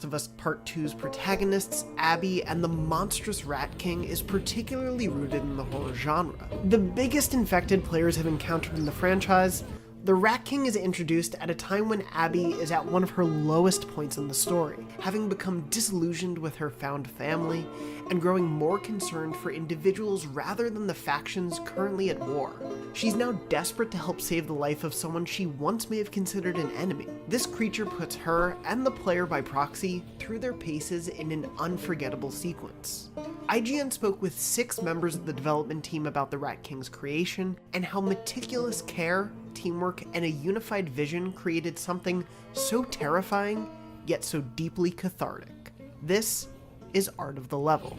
of Us Part 2's protagonists, Abby, and the monstrous Rat King is particularly rooted in the horror genre. The biggest infected players have encountered in the franchise, the Rat King is introduced at a time when Abby is at one of her lowest points in the story, having become disillusioned with her found family and growing more concerned for individuals rather than the factions currently at war. She's now desperate to help save the life of someone she once may have considered an enemy. This creature puts her, and the player by proxy, through their paces in an unforgettable sequence. IGN spoke with 6 members of the development team about the Rat King's creation, and how meticulous care, teamwork, and a unified vision created something so terrifying, yet so deeply cathartic. This is Art of the Level.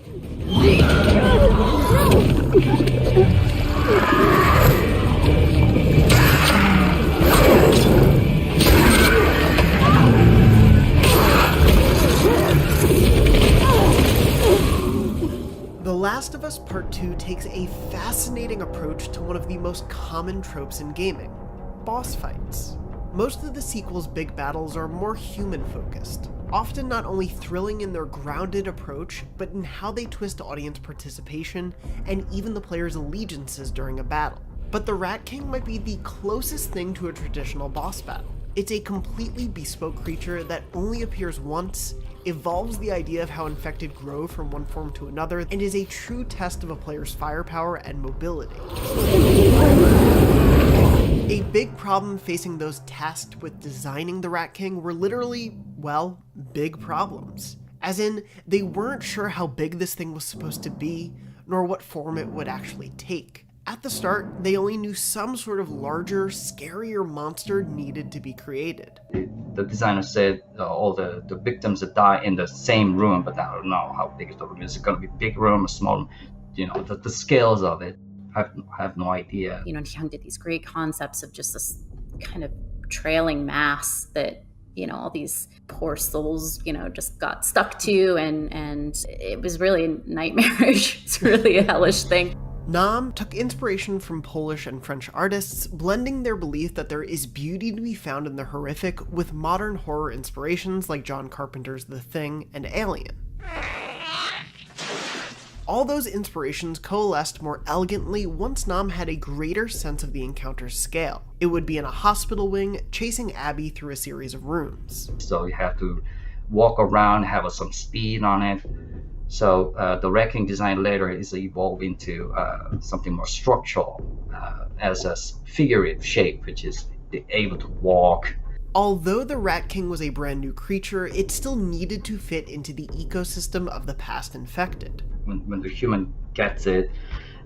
The Last of Us Part 2 takes a fascinating approach to one of the most common tropes in gaming: boss fights. Most of the sequel's big battles are more human-focused, often not only thrilling in their grounded approach, but in how they twist audience participation and even the player's allegiances during a battle. But the Rat King might be the closest thing to a traditional boss battle. It's a completely bespoke creature that only appears once, evolves the idea of how infected grow from one form to another, and is a true test of a player's firepower and mobility. A big problem facing those tasked with designing the Rat King were literally, well, big problems. As in, they weren't sure how big this thing was supposed to be, nor what form it would actually take. At the start, they only knew some sort of larger, scarier monster needed to be created. The designer said all the victims that die in the same room, but I don't know how big the room is. Is it going to be a big room or small? The scales of it. I have no idea. Hyung did these great concepts of just this kind of trailing mass that, all these poor souls, just got stuck to, and it was really nightmarish. It's really a hellish thing. Nam took inspiration from Polish and French artists, blending their belief that there is beauty to be found in the horrific with modern horror inspirations like John Carpenter's The Thing and Alien. All those inspirations coalesced more elegantly once Nam had a greater sense of the encounter's scale. It would be in a hospital wing, chasing Abby through a series of rooms. So you have to walk around, have some speed on it. So the Rat King design later is evolved into something more structural, as a figurative shape, which is able to walk. Although the Rat King was a brand new creature, it still needed to fit into the ecosystem of the past infected. When the human gets it,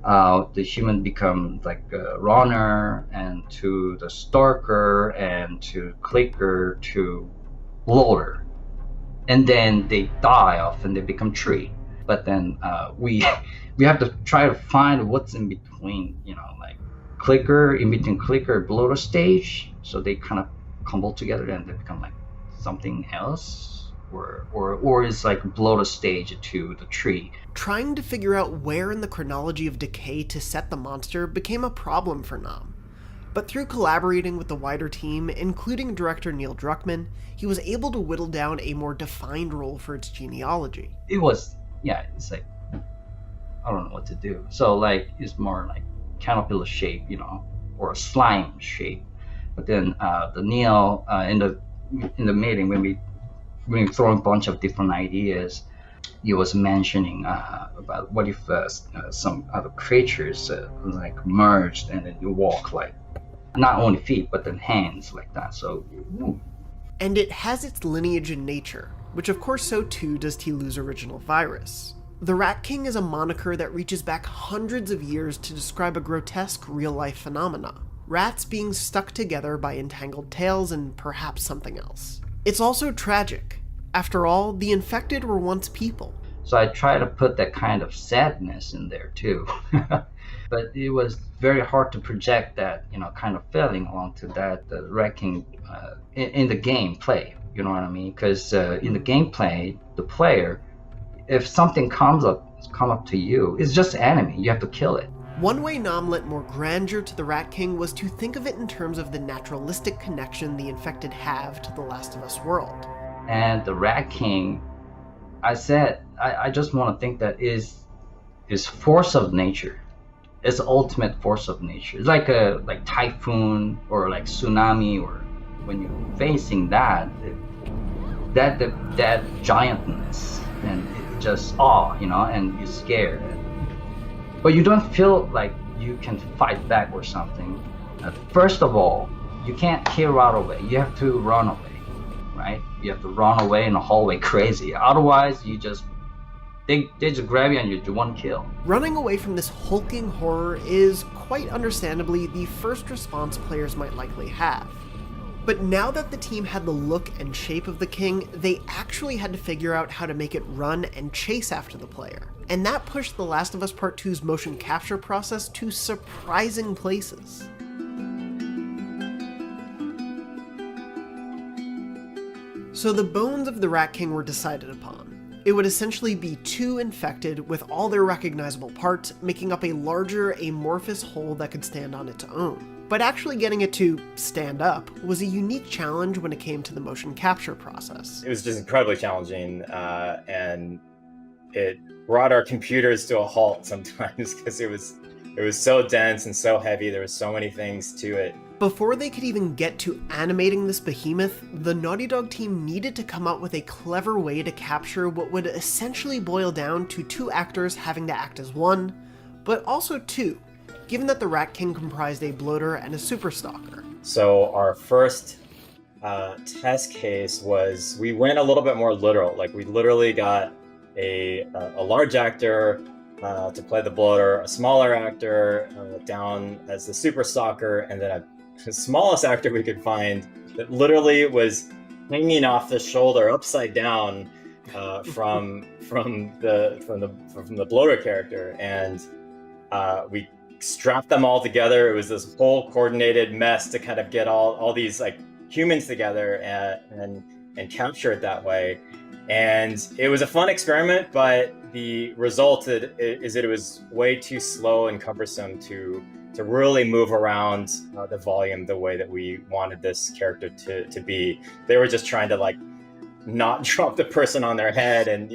the human becomes like a runner, and to the stalker, and to clicker, to bloater. And then they die off and they become tree. But then we have to try to find what's in between, like clicker, in between clicker and bloater stage. So they kind of combo together and they become like something else. Or it's like bloater stage to the tree. Trying to figure out where in the chronology of decay to set the monster became a problem for Nam. But through collaborating with the wider team, including director Neil Druckmann, he was able to whittle down a more defined role for its genealogy. It's like, I don't know what to do. So like, it's more like caterpillar shape, or a slime shape. But then the Neil, in the meeting, when we throw a bunch of different ideas, he was mentioning about what if some other creatures like merged and then you walk like, not only feet, but then hands like that. So, and it has its lineage in nature, which of course so too does Tlu's original virus. The Rat King is a moniker that reaches back hundreds of years to describe a grotesque real-life phenomena. Rats being stuck together by entangled tails and perhaps something else. It's also tragic. After all, the infected were once people. So I try to put that kind of sadness in there too. But it was very hard to project that, kind of feeling onto that Rat King in the gameplay. You know what I mean? Because in the gameplay, the player, if something come up to you, it's just an enemy. You have to kill it. One way Nam lent more grandeur to the Rat King was to think of it in terms of the naturalistic connection the infected have to the Last of Us world. And the Rat King, I said, I just want to think that is force of nature. It's the ultimate force of nature. It's like a typhoon or like tsunami, or when you're facing that giantness, and it just and you're scared. But you don't feel like you can fight back or something. First of all, you can't kill right away. You have to run away, right? You have to run away in the hallway crazy. Otherwise, they just grab you and you do one kill. Running away from this hulking horror is, quite understandably, the first response players might likely have. But now that the team had the look and shape of the king, they actually had to figure out how to make it run and chase after the player. And that pushed The Last of Us Part 2's motion capture process to surprising places. So the bones of the Rat King were decided upon. It would essentially be two infected with all their recognizable parts, making up a larger amorphous whole that could stand on its own. But actually getting it to stand up was a unique challenge when it came to the motion capture process. It was just incredibly challenging, and it brought our computers to a halt sometimes because it was so dense and so heavy. There was so many things to it. Before they could even get to animating this behemoth, the Naughty Dog team needed to come up with a clever way to capture what would essentially boil down to two actors having to act as one, but also two, given that the Rat King comprised a bloater and a super stalker. So our first test case was, we went a little bit more literal. Like, we literally got a large actor to play the bloater, a smaller actor down as the super stalker, and then the smallest actor we could find that literally was hanging off the shoulder upside down from the bloater character, and we strapped them all together. It was this whole coordinated mess to kind of get all these like humans together and capture it that way. And it was a fun experiment, but the result is that it was way too slow and cumbersome to really move around the volume the way that we wanted this character to be. They were just trying to like not drop the person on their head and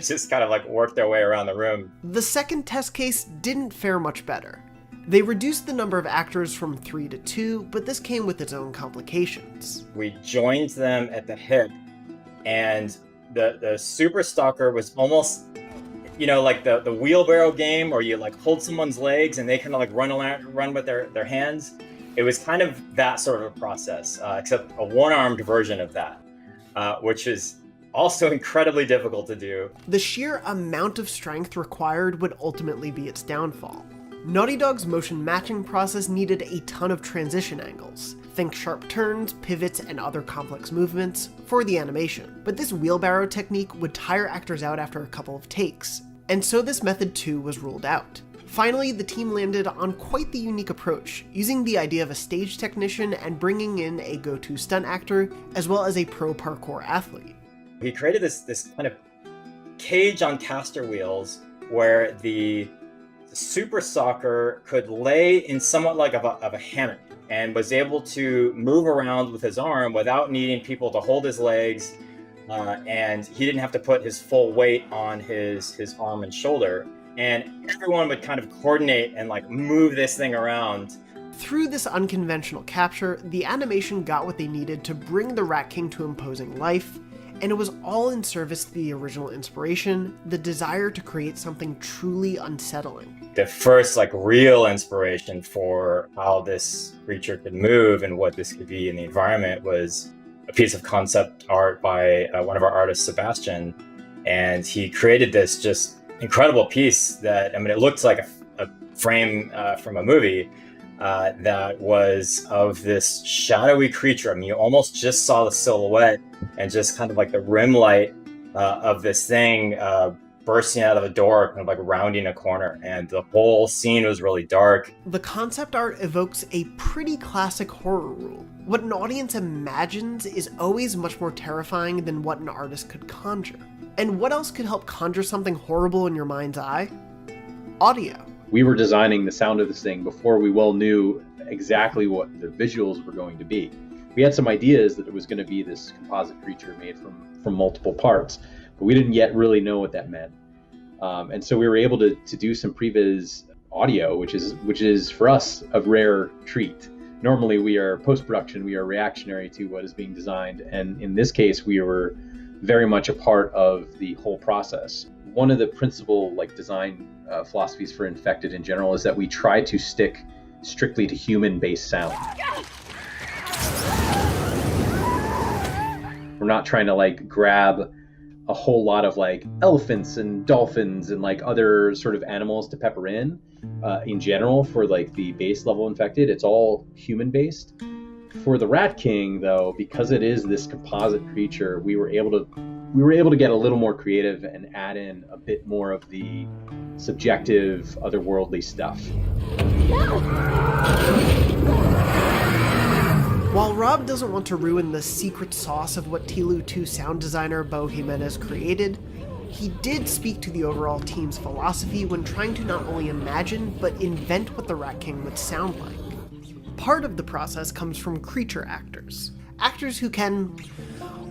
just kind of like work their way around the room. The second test case didn't fare much better. They reduced the number of actors from 3 to 2, but this came with its own complications. We joined them at the hip, and the super stalker was almost, like the wheelbarrow game, or you like hold someone's legs and they kind of like run with their hands. It was kind of that sort of a process, except a one-armed version of that, which is also incredibly difficult to do. The sheer amount of strength required would ultimately be its downfall. Naughty Dog's motion matching process needed a ton of transition angles. Think sharp turns, pivots, and other complex movements for the animation. But this wheelbarrow technique would tire actors out after a couple of takes, and so this method too was ruled out. Finally, the team landed on quite the unique approach, using the idea of a stage technician and bringing in a go-to stunt actor, as well as a pro parkour athlete. He created this kind of cage on caster wheels where the super stalker could lay in somewhat like of a hammock, and was able to move around with his arm without needing people to hold his legs, and he didn't have to put his full weight on his arm and shoulder, and everyone would kind of coordinate and like move this thing around. Through this unconventional capture, the animation got what they needed to bring the Rat King to imposing life, and it was all in service to the original inspiration, the desire to create something truly unsettling. The first like real inspiration for how this creature could move and what this could be in the environment was a piece of concept art by one of our artists, Sebastian, and he created this just incredible piece that, it looked like a frame from a movie that was of this shadowy creature. You almost just saw the silhouette and just kind of like the rim light of this thing bursting out of a door, kind of like rounding a corner, and the whole scene was really dark. The concept art evokes a pretty classic horror rule. What an audience imagines is always much more terrifying than what an artist could conjure. And what else could help conjure something horrible in your mind's eye? Audio. We were designing the sound of this thing before we well knew exactly what the visuals were going to be. We had some ideas that it was going to be this composite creature made from multiple parts, but we didn't yet really know what that meant. And so we were able to do some previs audio, which is for us a rare treat. Normally we are post-production, we are reactionary to what is being designed, and in this case we were very much a part of the whole process. One of the principal design philosophies for Infected in general is that we try to stick strictly to human-based sound. We're not trying to grab a whole lot of elephants and dolphins and other sort of animals to pepper in general for the base level Infected. It's all human based. For the Rat King though, because it is this composite creature, we were able to get a little more creative and add in a bit more of the subjective otherworldly stuff. While Rob doesn't want to ruin the secret sauce of what TLOU 2 sound designer Bo Jimenez created, he did speak to the overall team's philosophy when trying to not only imagine, but invent what the Rat King would sound like. Part of the process comes from creature actors. Actors who can...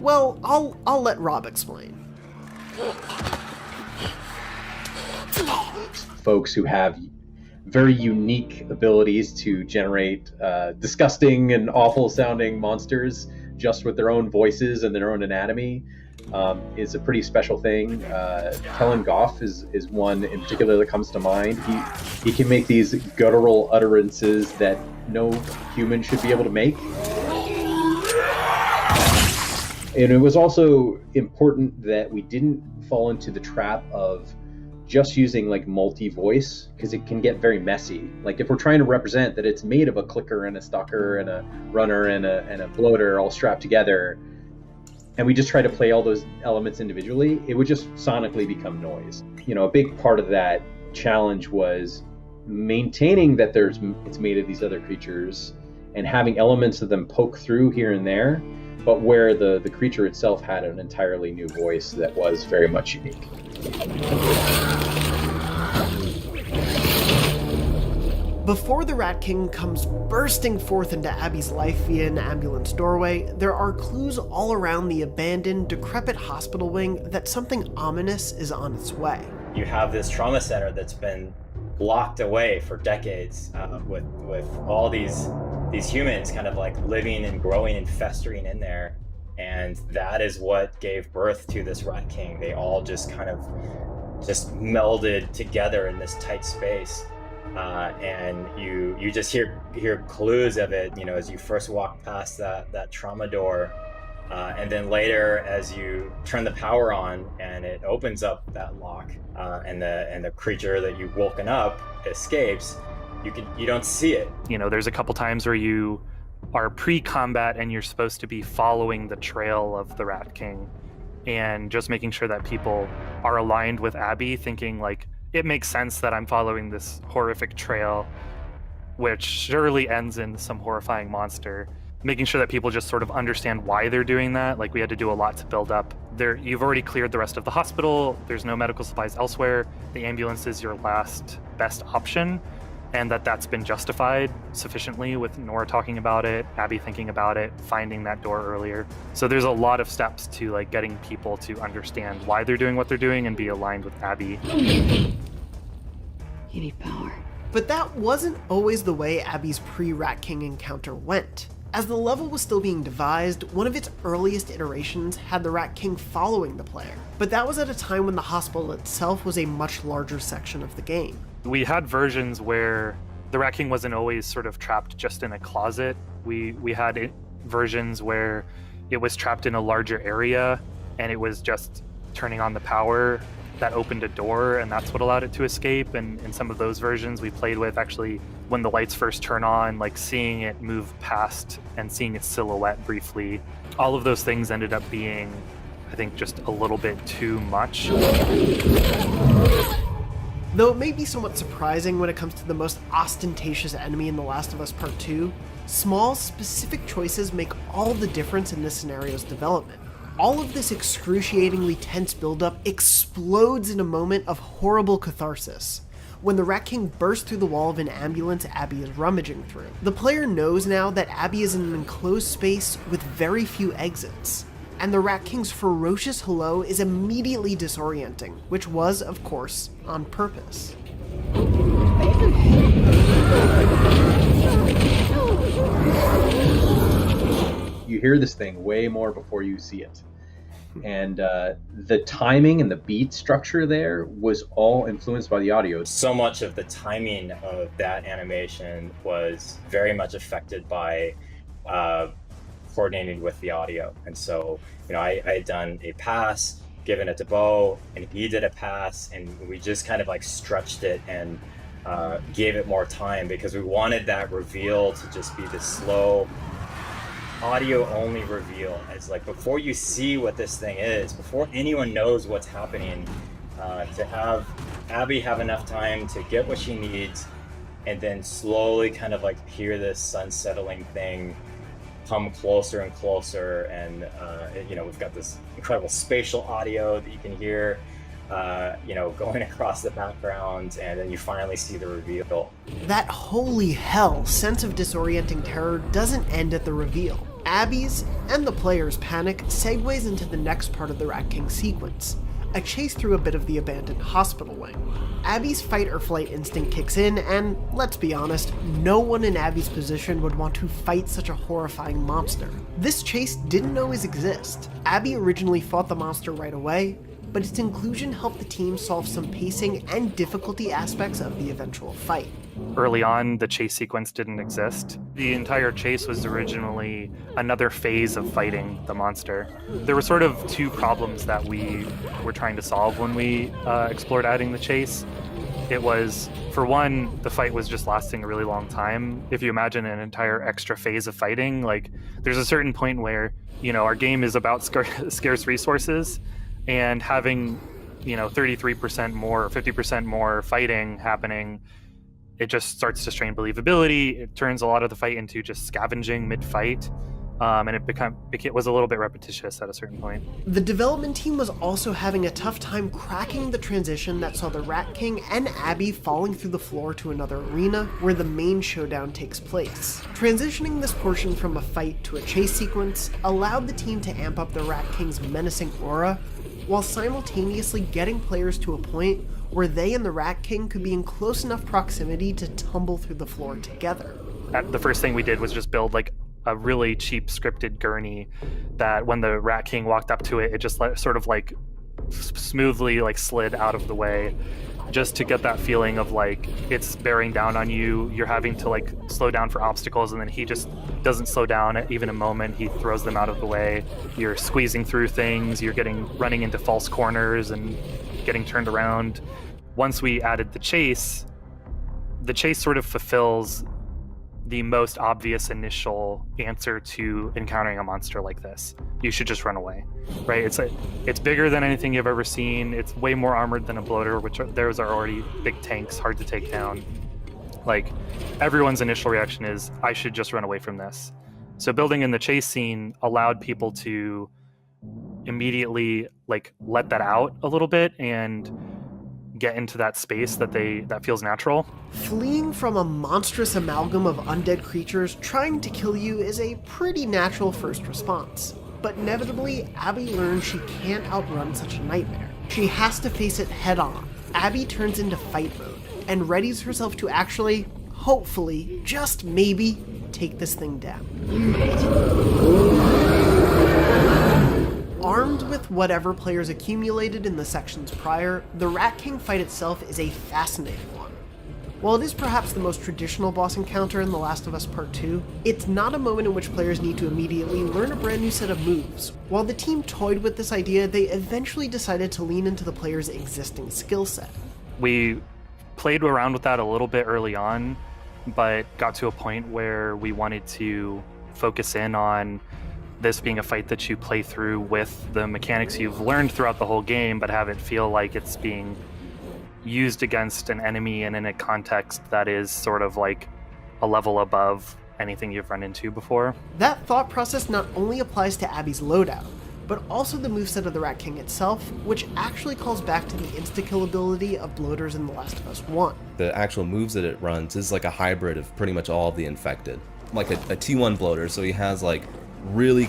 well, I'll let Rob explain. Folks who have very unique abilities to generate disgusting and awful sounding monsters just with their own voices and their own anatomy is a pretty special thing. Kellen Goff is one in particular that comes to mind. He can make these guttural utterances that no human should be able to make. And it was also important that we didn't fall into the trap of just using multi-voice, because it can get very messy. If we're trying to represent that it's made of a clicker and a stalker and a runner and a bloater all strapped together, and we just try to play all those elements individually, it would just sonically become noise. A big part of that challenge was maintaining that it's made of these other creatures and having elements of them poke through here and there, but where the creature itself had an entirely new voice that was very much unique. Before the Rat King comes bursting forth into Abby's life via an ambulance doorway, there are clues all around the abandoned, decrepit hospital wing that something ominous is on its way. You have this trauma center that's been locked away for decades with all these humans kind of living and growing and festering in there. And that is what gave birth to this Rat King. They all just kind of melded together in this tight space. And you just hear clues of it, as you first walk past that trauma door. And then later, as you turn the power on and it opens up that lock, and the creature that you've woken up escapes, you don't see it. There's a couple times where you are pre-combat and you're supposed to be following the trail of the Rat King, and just making sure that people are aligned with Abby, thinking it makes sense that I'm following this horrific trail, which surely ends in some horrifying monster. Making sure that people just sort of understand why they're doing that. We had to do a lot to build up. You've already cleared the rest of the hospital. There's no medical supplies elsewhere. The ambulance is your last best option, and that's been justified sufficiently with Nora talking about it, Abby thinking about it, finding that door earlier. So there's a lot of steps to getting people to understand why they're doing what they're doing and be aligned with Abby. You need power. But that wasn't always the way Abby's pre-Rat King encounter went. As the level was still being devised, one of its earliest iterations had the Rat King following the player. But that was at a time when the hospital itself was a much larger section of the game. We had versions where the Rat King wasn't always sort of trapped just in a closet. We had versions where it was trapped in a larger area and it was just turning on the power that opened a door, and that's what allowed it to escape. And in some of those versions we played with, actually, when the lights first turn on, seeing it move past and seeing its silhouette briefly. All of those things ended up being, I think, just a little bit too much. Though it may be somewhat surprising when it comes to the most ostentatious enemy in The Last of Us Part 2, small, specific choices make all the difference in this scenario's development. All of this excruciatingly tense buildup explodes in a moment of horrible catharsis, when the Rat King bursts through the wall of an ambulance Abby is rummaging through. The player knows now that Abby is in an enclosed space with very few exits, and the Rat King's ferocious hello is immediately disorienting, which was, of course, on purpose. You hear this thing way more before you see it. And the timing and the beat structure there was all influenced by the audio. So much of the timing of that animation was very much affected by coordinating with the audio. And so, I had done a pass, given it to Bo, and he did a pass, and we just kind of like stretched it and gave it more time because we wanted that reveal to just be this slow audio only reveal, as like before you see what this thing is, before anyone knows what's happening, to have Abby have enough time to get what she needs and then slowly kind of like hear this sun settling thing come closer and closer, and we've got this incredible spatial audio that you can hear going across the background, and then you finally see the reveal. That holy hell sense of disorienting terror doesn't end at the reveal. Abby's and the player's panic segues into the next part of the Rat King sequence, a chase through a bit of the abandoned hospital wing. Abby's fight or flight instinct kicks in, and let's be honest, no one in Abby's position would want to fight such a horrifying monster. This chase didn't always exist. Abby originally fought the monster right away, but its inclusion helped the team solve some pacing and difficulty aspects of the eventual fight. Early on, the chase sequence didn't exist. The entire chase was originally another phase of fighting the monster. There were sort of two problems that we were trying to solve when we explored adding the chase. It was, for one, the fight was just lasting a really long time. If you imagine an entire extra phase of fighting, like there's a certain point where, our game is about scarce resources, and having, 33% more or 50% more fighting happening, it just starts to strain believability. It turns a lot of the fight into just scavenging mid-fight, and it was a little bit repetitious at a certain point. The development team was also having a tough time cracking the transition that saw the Rat King and Abby falling through the floor to another arena where the main showdown takes place. Transitioning this portion from a fight to a chase sequence allowed the team to amp up the Rat King's menacing aura, while simultaneously getting players to a point where they and the Rat King could be in close enough proximity to tumble through the floor together. The first thing we did was just build like a really cheap scripted gurney that when the Rat King walked up to it, it just sort of like smoothly like slid out of the way, just to get that feeling of like it's bearing down on you. You're having to like slow down for obstacles, and then he just doesn't slow down at even a moment. He throws them out of the way. You're squeezing through things. You're running into false corners and getting turned around. Once we added the chase sort of fulfills the most obvious initial answer to encountering a monster like this. You should just run away, right? It's bigger than anything you've ever seen. It's way more armored than a bloater, those are already big tanks, hard to take down. Like, everyone's initial reaction is, I should just run away from this. So building in the chase scene allowed people to immediately like let that out a little bit and get into that space that feels natural. Fleeing from a monstrous amalgam of undead creatures trying to kill you is a pretty natural first response. But inevitably, Abby learns she can't outrun such a nightmare. She has to face it head on. Abby turns into fight mode and readies herself to actually, hopefully, just maybe, take this thing down. Armed with whatever players accumulated in the sections prior, the Rat King fight itself is a fascinating one. While it is perhaps the most traditional boss encounter in The Last of Us Part 2, it's not a moment in which players need to immediately learn a brand new set of moves. While the team toyed with this idea, they eventually decided to lean into the player's existing skill set. We played around with that a little bit early on, but got to a point where we wanted to focus in on this being a fight that you play through with the mechanics you've learned throughout the whole game, but have it feel like it's being used against an enemy and in a context that is sort of like a level above anything you've run into before. That thought process not only applies to Abby's loadout, but also the moveset of the Rat King itself, which actually calls back to the insta-kill ability of bloaters in The Last of Us 1. The actual moves that it runs is like a hybrid of pretty much all of the infected. Like a T1 bloater, so he has like really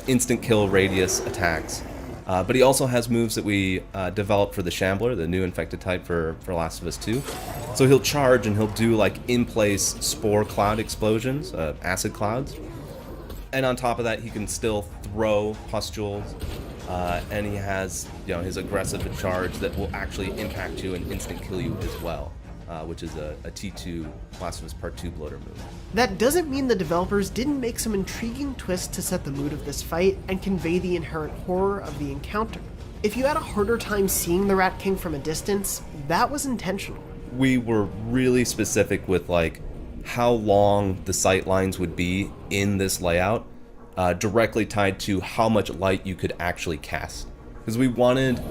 instant kill radius attacks. But he also has moves that we developed for the Shambler, the new infected type for Last of Us 2. So he'll charge and he'll do like in-place spore cloud explosions, acid clouds. And on top of that, he can still throw pustules, and he has, you know, his aggressive charge that will actually impact you and instant kill you as well, which is a T2 Last of Us Part 2 bloater move. That doesn't mean the developers didn't make some intriguing twists to set the mood of this fight and convey the inherent horror of the encounter. If you had a harder time seeing the Rat King from a distance, that was intentional. We were really specific with like how long the sight lines would be in this layout, directly tied to how much light you could actually cast. Because we wanted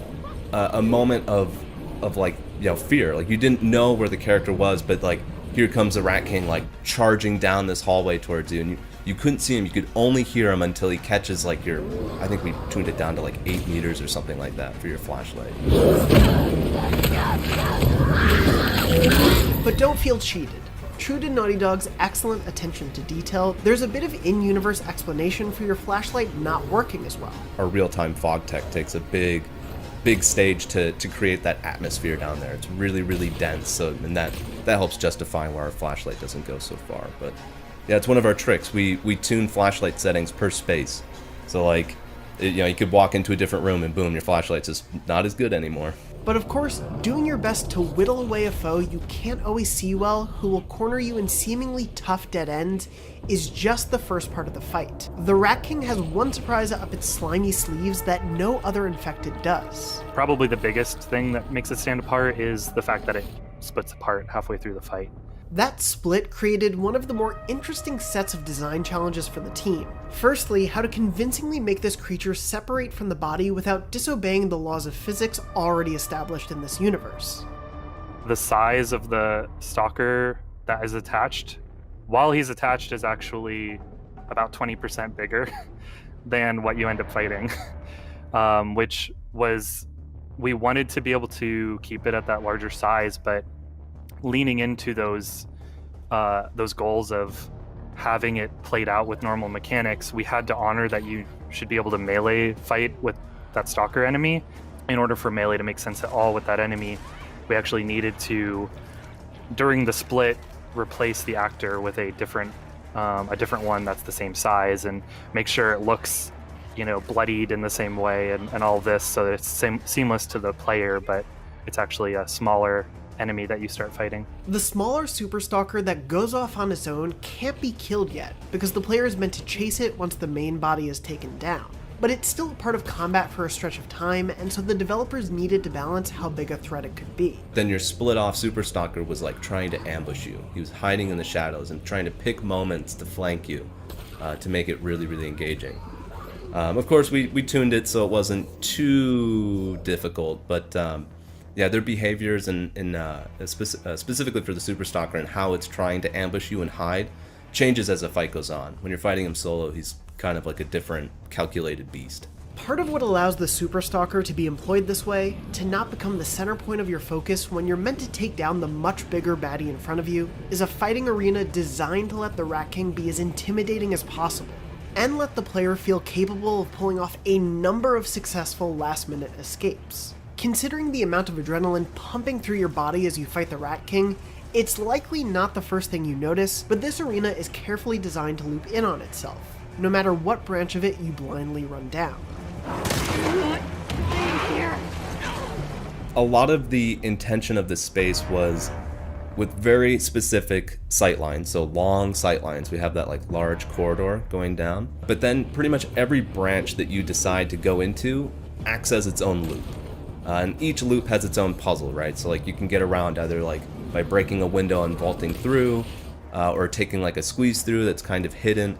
a moment of like, you know, fear. Like you didn't know where the character was, but like here comes the Rat King like charging down this hallway towards you, and you couldn't see him. You could only hear him until he catches like your, I think we tuned it down to like 8 meters or something like that for your flashlight. But don't feel cheated. True to Naughty Dog's excellent attention to detail, there's a bit of in-universe explanation for your flashlight not working as well. Our real-time fog tech takes a big stage to create that atmosphere down there. It's really, really dense, so and that helps justify why our flashlight doesn't go so far. But yeah, it's one of our tricks. We tune flashlight settings per space. So like, you know, you could walk into a different room and boom, your flashlight's just not as good anymore. But of course, doing your best to whittle away a foe you can't always see well, who will corner you in seemingly tough dead ends, is just the first part of the fight. The Rat King has one surprise up its slimy sleeves that no other infected does. Probably the biggest thing that makes it stand apart is the fact that it splits apart halfway through the fight. That split created one of the more interesting sets of design challenges for the team. Firstly, how to convincingly make this creature separate from the body without disobeying the laws of physics already established in this universe. The size of the stalker that is attached, while he's attached, is actually about 20% bigger than what you end up fighting, which was, we wanted to be able to keep it at that larger size, but leaning into those goals of having it played out with normal mechanics, we had to honor that you should be able to melee fight with that stalker enemy. In order for melee to make sense at all with that enemy, we actually needed to, during the split, replace the actor with a different one that's the same size and make sure it looks, you know, bloodied in the same way and all this, so that it's seamless to the player, but it's actually a smaller enemy that you start fighting. The smaller Super Stalker that goes off on its own can't be killed yet, because the player is meant to chase it once the main body is taken down. But it's still a part of combat for a stretch of time, and so the developers needed to balance how big a threat it could be. Then your split off Super Stalker was like trying to ambush you. He was hiding in the shadows and trying to pick moments to flank you to make it really, really engaging. Of course, we tuned it so it wasn't too difficult, but yeah, their behaviors specifically for the Super Stalker and how it's trying to ambush you and hide changes as the fight goes on. When you're fighting him solo, he's kind of like a different calculated beast. Part of what allows the Super Stalker to be employed this way, to not become the center point of your focus when you're meant to take down the much bigger baddie in front of you, is a fighting arena designed to let the Rat King be as intimidating as possible, and let the player feel capable of pulling off a number of successful last-minute escapes. Considering the amount of adrenaline pumping through your body as you fight the Rat King, it's likely not the first thing you notice, but this arena is carefully designed to loop in on itself, no matter what branch of it you blindly run down. A lot of the intention of this space was with very specific sightlines, so long sightlines. We have that like large corridor going down, but then pretty much every branch that you decide to go into acts as its own loop. And each loop has its own puzzle, right? So like you can get around either like by breaking a window and vaulting through, or taking like a squeeze through that's kind of hidden.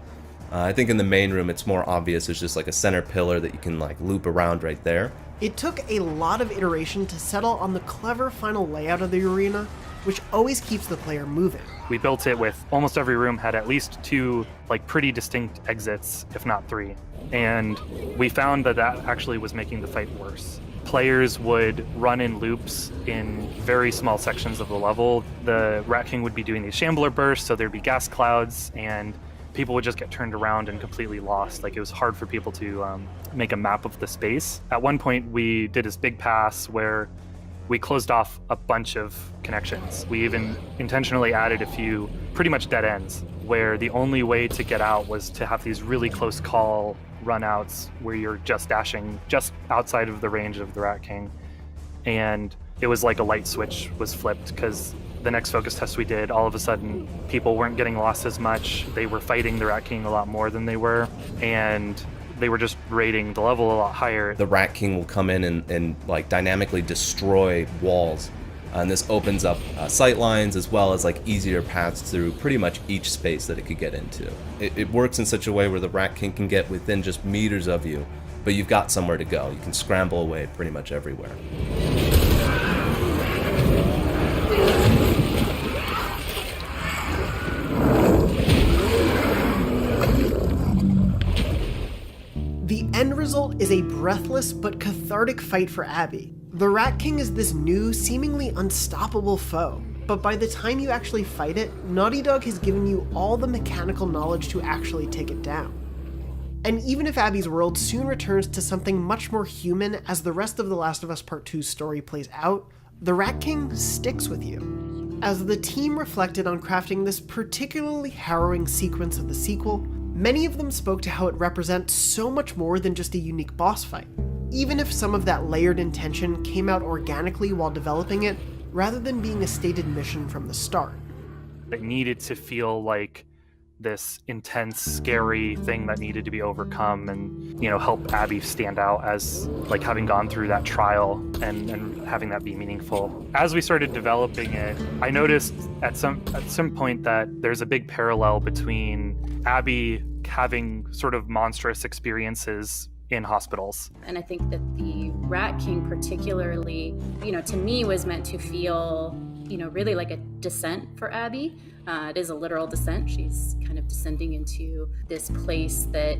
I think in the main room it's more obvious. There's just like a center pillar that you can like loop around right there. It took a lot of iteration to settle on the clever final layout of the arena, which always keeps the player moving. We built it with almost every room had at least 2 pretty distinct exits, if not 3. And we found that actually was making the fight worse. Players would run in loops in very small sections of the level. The Rat King would be doing these shambler bursts, so there'd be gas clouds, and people would just get turned around and completely lost. It was hard for people to make a map of the space. At one point, we did this big pass where we closed off a bunch of connections. We even intentionally added a few pretty much dead ends, where the only way to get out was to have these really close call runouts where you're just dashing just outside of the range of the Rat King. And it was like a light switch was flipped, because the next focus test we did, all of a sudden people weren't getting lost as much. They were fighting the Rat King a lot more than they were, and they were just rating the level a lot higher. The Rat King will come in and dynamically destroy walls. And this opens up sight lines as well as easier paths through pretty much each space that it could get into. It works in such a way where the Rat King can get within just meters of you, but you've got somewhere to go. You can scramble away pretty much everywhere. The end result is a breathless but cathartic fight for Abby. The Rat King is this new, seemingly unstoppable foe, but by the time you actually fight it, Naughty Dog has given you all the mechanical knowledge to actually take it down. And even if Abby's world soon returns to something much more human as the rest of The Last of Us Part 2's story plays out, the Rat King sticks with you. As the team reflected on crafting this particularly harrowing sequence of the sequel, many of them spoke to how it represents so much more than just a unique boss fight, even if some of that layered intention came out organically while developing it, rather than being a stated mission from the start. It needed to feel like this intense, scary thing that needed to be overcome, and help Abby stand out as having gone through that trial and having that be meaningful. As we started developing it, I noticed at some point that there's a big parallel between Abby having sort of monstrous experiences in hospitals. And I think that the Rat King particularly, to me was meant to feel, really like a descent for Abby. It is a literal descent. She's kind of descending into this place that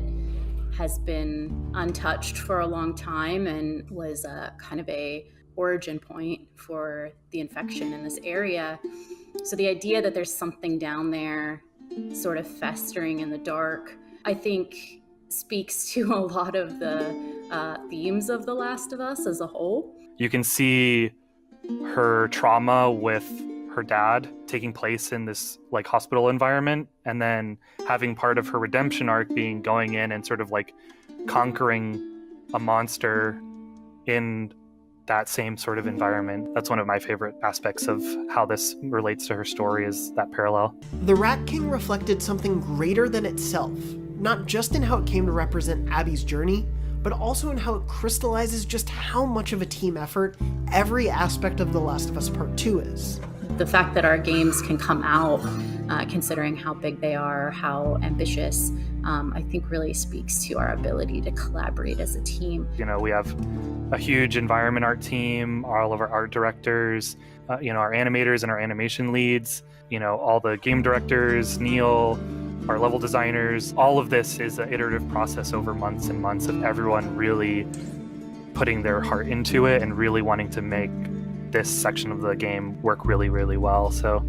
has been untouched for a long time and was kind of a origin point for the infection in this area. So the idea that there's something down there sort of festering in the dark, I think speaks to a lot of the themes of The Last of Us as a whole. You can see her trauma with her dad taking place in this hospital environment, and then having part of her redemption arc being going in and sort of conquering a monster in that same sort of environment. That's one of my favorite aspects of how this relates to her story, is that parallel. The Rat King reflected something greater than itself, not just in how it came to represent Abby's journey, but also in how it crystallizes just how much of a team effort every aspect of The Last of Us Part 2 is. The fact that our games can come out, considering how big they are, how ambitious, I think really speaks to our ability to collaborate as a team. We have a huge environment art team, all of our art directors, our animators and our animation leads, all the game directors, Neil, our level designers. All of this is an iterative process over months and months of everyone really putting their heart into it and really wanting to make this section of the game work really, really well. So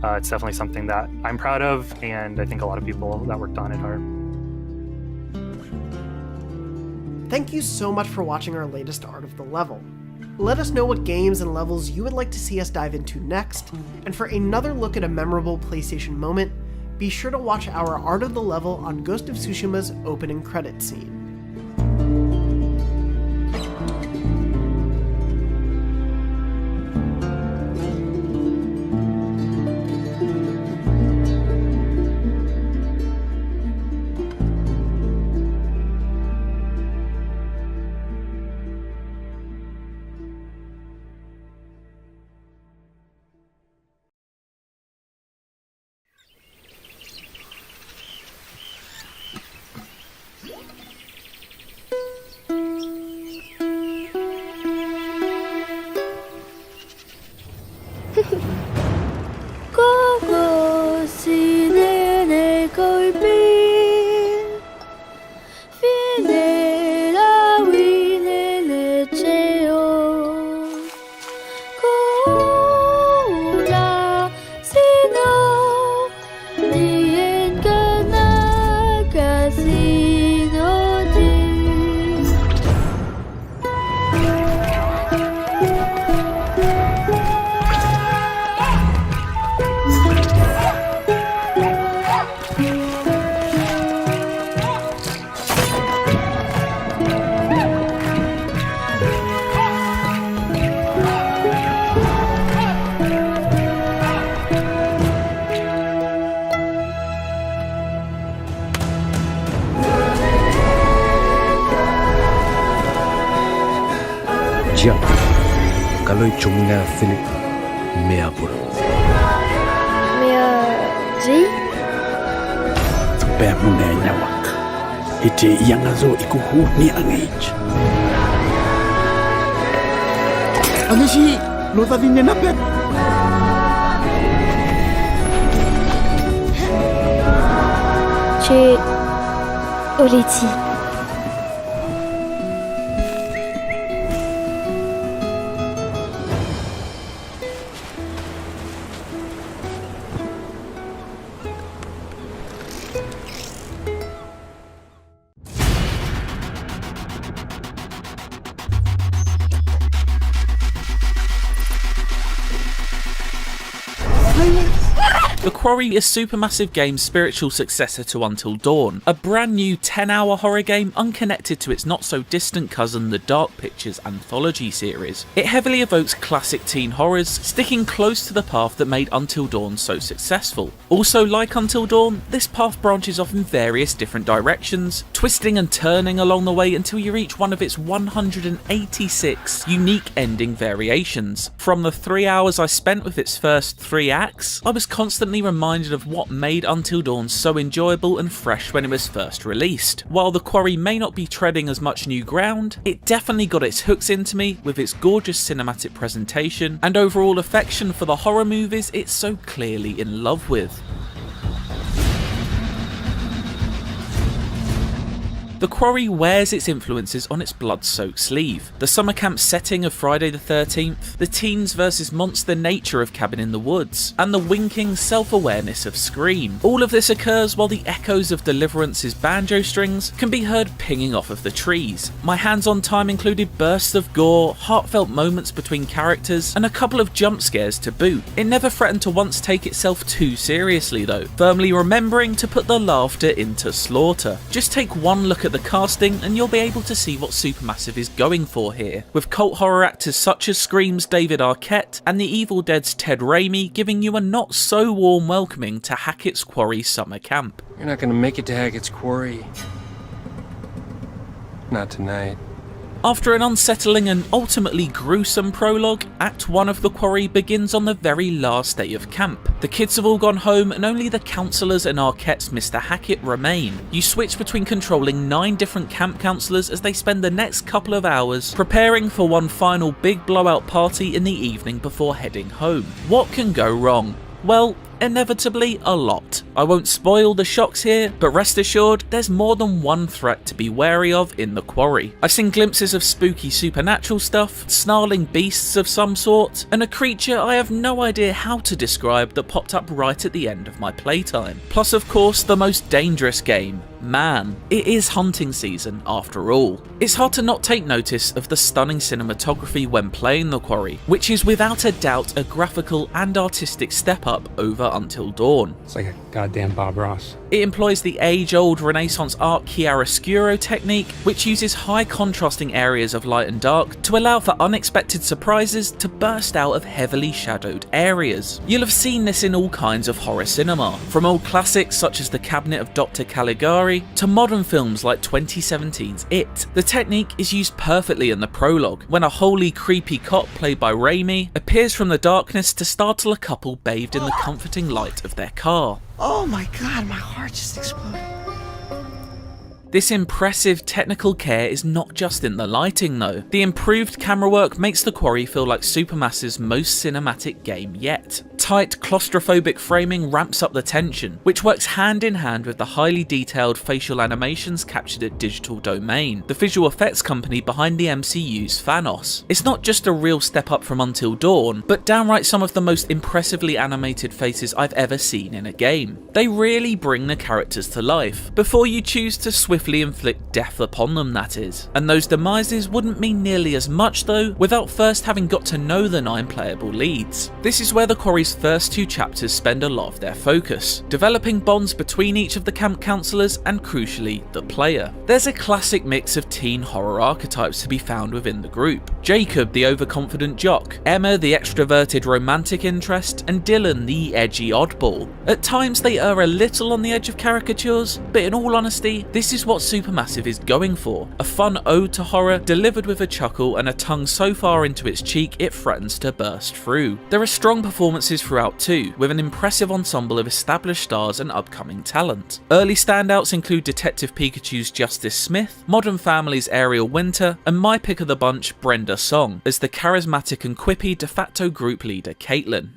it's definitely something that I'm proud of, and I think a lot of people that worked on it are. Thank you so much for watching our latest Art of the Level. Let us know what games and levels you would like to see us dive into next, and for another look at a memorable PlayStation moment, be sure to watch our Art of the Level on Ghost of Tsushima's opening credit scene. Jump. Kaloy chunga Philip Meapur. Mea J? Tupaya muna inawak. Iti yang azo ikuhu ni angage. Angashi, nota din niya napet. Che Oleti. The Quarry is Supermassive Games' spiritual successor to Until Dawn, a brand new 10-hour horror game unconnected to its not-so-distant cousin the Dark Pictures anthology series. It heavily evokes classic teen horrors, sticking close to the path that made Until Dawn so successful. Also, like Until Dawn, this path branches off in various different directions, twisting and turning along the way until you reach one of its 186 unique ending variations. From the 3 hours I spent with its first 3 acts, I was constantly reminded of what made Until Dawn so enjoyable and fresh when it was first released. While The Quarry may not be treading as much new ground, it definitely got its hooks into me with its gorgeous cinematic presentation and overall affection for the horror movies it's so clearly in love with. The Quarry wears its influences on its blood-soaked sleeve. The summer camp setting of Friday the 13th, the teens versus monster nature of Cabin in the Woods, and the winking self-awareness of Scream. All of this occurs while the echoes of Deliverance's banjo strings can be heard pinging off of the trees. My hands-on time included bursts of gore, heartfelt moments between characters, and a couple of jump scares to boot. It never threatened to once take itself too seriously though, firmly remembering to put the laughter into slaughter. Just take one look at the casting and you'll be able to see what Supermassive is going for here, with cult horror actors such as Scream's David Arquette and The Evil Dead's Ted Raimi giving you a not so warm welcoming to Hackett's Quarry summer camp. You're not gonna make it to Hackett's Quarry. Not tonight. After an unsettling and ultimately gruesome prologue, Act 1 of The Quarry begins on the very last day of camp. The kids have all gone home and only the counsellors and Arquette's Mr. Hackett remain. You switch between controlling 9 different camp counsellors as they spend the next couple of hours preparing for one final big blowout party in the evening before heading home. What can go wrong? Well, inevitably a lot. I won't spoil the shocks here, but rest assured there's more than one threat to be wary of in The Quarry. I've seen glimpses of spooky supernatural stuff, snarling beasts of some sort, and a creature I have no idea how to describe that popped up right at the end of my playtime. Plus of course the most dangerous game, man. It is hunting season after all. It's hard to not take notice of the stunning cinematography when playing The Quarry, which is without a doubt a graphical and artistic step up over Until Dawn. It's like a goddamn Bob Ross. It employs the age-old Renaissance art chiaroscuro technique, which uses high contrasting areas of light and dark to allow for unexpected surprises to burst out of heavily shadowed areas. You'll have seen this in all kinds of horror cinema, from old classics such as The Cabinet of Dr. Caligari to modern films like 2017's It. The technique is used perfectly in the prologue, when a wholly creepy cop played by Raimi appears from the darkness to startle a couple bathed in the comforting light of their car. Oh my god, my heart just exploded. This impressive technical care is not just in the lighting though. The improved camera work makes The Quarry feel like Supermassive's most cinematic game yet. Tight, claustrophobic framing ramps up the tension, which works hand in hand with the highly detailed facial animations captured at Digital Domain, the visual effects company behind the MCU's Thanos. It's not just a real step up from Until Dawn, but downright some of the most impressively animated faces I've ever seen in a game. They really bring the characters to life, before you choose to swiftly inflict death upon them, that is. And those demises wouldn't mean nearly as much though, without first having got to know the 9 playable leads. This is where The Quarry's first 2 chapters spend a lot of their focus, developing bonds between each of the camp counsellors and crucially, the player. There's a classic mix of teen horror archetypes to be found within the group. Jacob, the overconfident jock, Emma, the extroverted romantic interest, and Dylan, the edgy oddball. At times they err a little on the edge of caricatures, but in all honesty, this is is what Supermassive is going for, a fun ode to horror delivered with a chuckle and a tongue so far into its cheek it threatens to burst through. There are strong performances throughout too, with an impressive ensemble of established stars and upcoming talent. Early standouts include Detective Pikachu's Justice Smith, Modern Family's Ariel Winter, and my pick of the bunch, Brenda Song, as the charismatic and quippy de facto group leader Caitlin.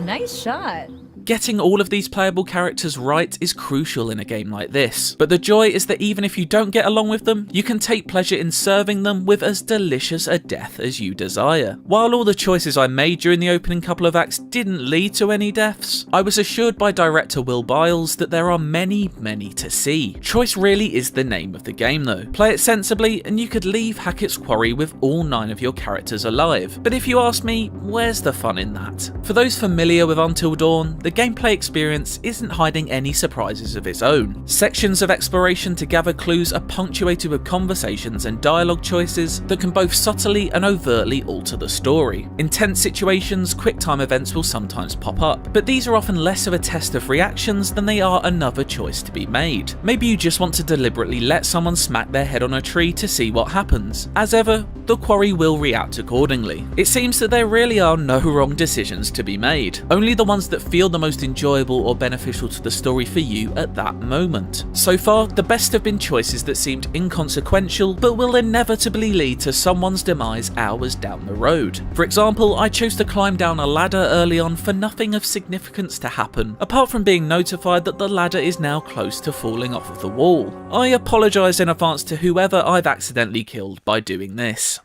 Nice shot. Getting all of these playable characters right is crucial in a game like this, but the joy is that even if you don't get along with them, you can take pleasure in serving them with as delicious a death as you desire. While all the choices I made during the opening couple of acts didn't lead to any deaths, I was assured by director Will Biles that there are many to see. Choice really is the name of the game though. Play it sensibly and you could leave Hackett's Quarry with all 9 of your characters alive. But if you ask me, where's the fun in that? For those familiar with Until Dawn, the gameplay experience isn't hiding any surprises of its own. Sections of exploration to gather clues are punctuated with conversations and dialogue choices that can both subtly and overtly alter the story. In tense situations, quick-time events will sometimes pop up, but these are often less of a test of reactions than they are another choice to be made. Maybe you just want to deliberately let someone smack their head on a tree to see what happens. As ever, the Quarry will react accordingly. It seems that there really are no wrong decisions to be made, only the ones that feel the most enjoyable or beneficial to the story for you at that moment. So far, the best have been choices that seemed inconsequential but will inevitably lead to someone's demise hours down the road. For example, I chose to climb down a ladder early on for nothing of significance to happen, apart from being notified that the ladder is now close to falling off of the wall. I apologise in advance to whoever I've accidentally killed by doing this.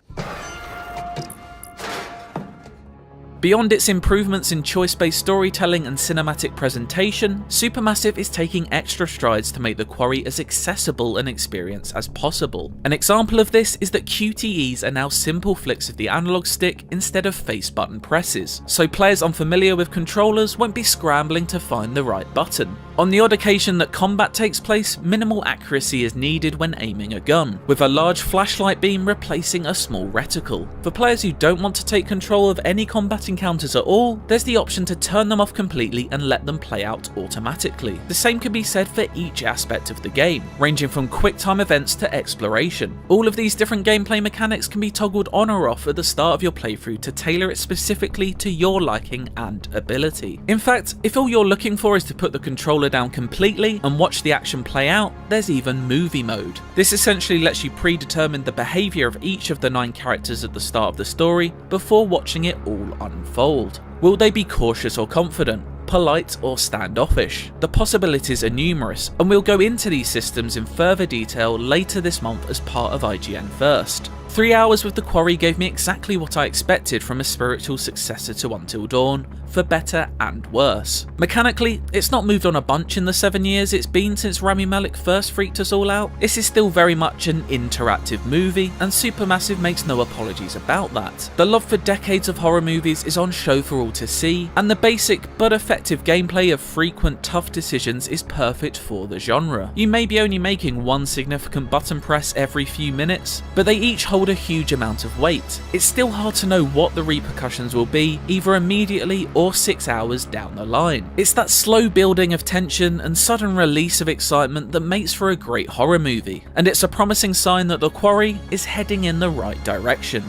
Beyond its improvements in choice-based storytelling and cinematic presentation, Supermassive is taking extra strides to make the Quarry as accessible an experience as possible. An example of this is that QTEs are now simple flicks of the analog stick instead of face button presses, so players unfamiliar with controllers won't be scrambling to find the right button. On the odd occasion that combat takes place, minimal accuracy is needed when aiming a gun, with a large flashlight beam replacing a small reticle. For players who don't want to take control of any combat encounters at all, there's the option to turn them off completely and let them play out automatically. The same can be said for each aspect of the game, ranging from quick time events to exploration. All of these different gameplay mechanics can be toggled on or off at the start of your playthrough to tailor it specifically to your liking and ability. In fact, if all you're looking for is to put the controller down completely and watch the action play out, there's even movie mode. This essentially lets you predetermine the behaviour of each of the 9 characters at the start of the story before watching it all unfold. Will they be cautious or confident? Polite or standoffish? The possibilities are numerous, and we'll go into these systems in further detail later this month as part of IGN First. 3 hours with the Quarry gave me exactly what I expected from a spiritual successor to Until Dawn, for better and worse. Mechanically, it's not moved on a bunch in the 7 years it's been since Rami Malek first freaked us all out. This is still very much an interactive movie, and Supermassive makes no apologies about that. The love for decades of horror movies is on show for all to see, and the basic but effective gameplay of frequent tough decisions is perfect for the genre. You may be only making one significant button press every few minutes, but they each hold a huge amount of weight. It's still hard to know what the repercussions will be, either immediately or 6 hours down the line. It's that slow building of tension and sudden release of excitement that makes for a great horror movie, and it's a promising sign that the Quarry is heading in the right direction.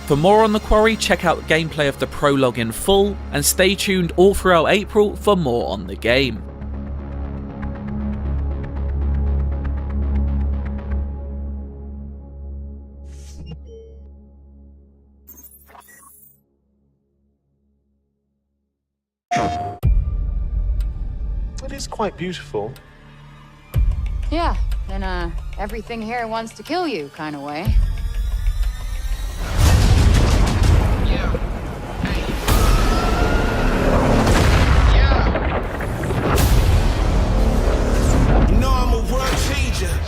For more on the Quarry, check out gameplay of the prologue in full, and stay tuned all throughout April for more on the game. It is quite beautiful. Yeah, in a everything here wants to kill you kind of way. You know I'm a world changer.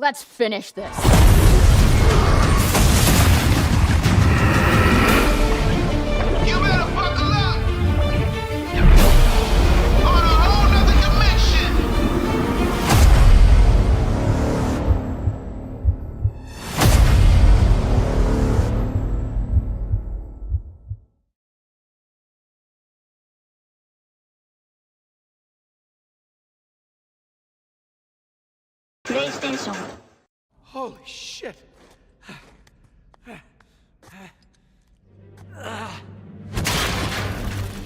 Let's finish this. You better buckle up. On a whole nother dimension. PlayStation. Holy shit.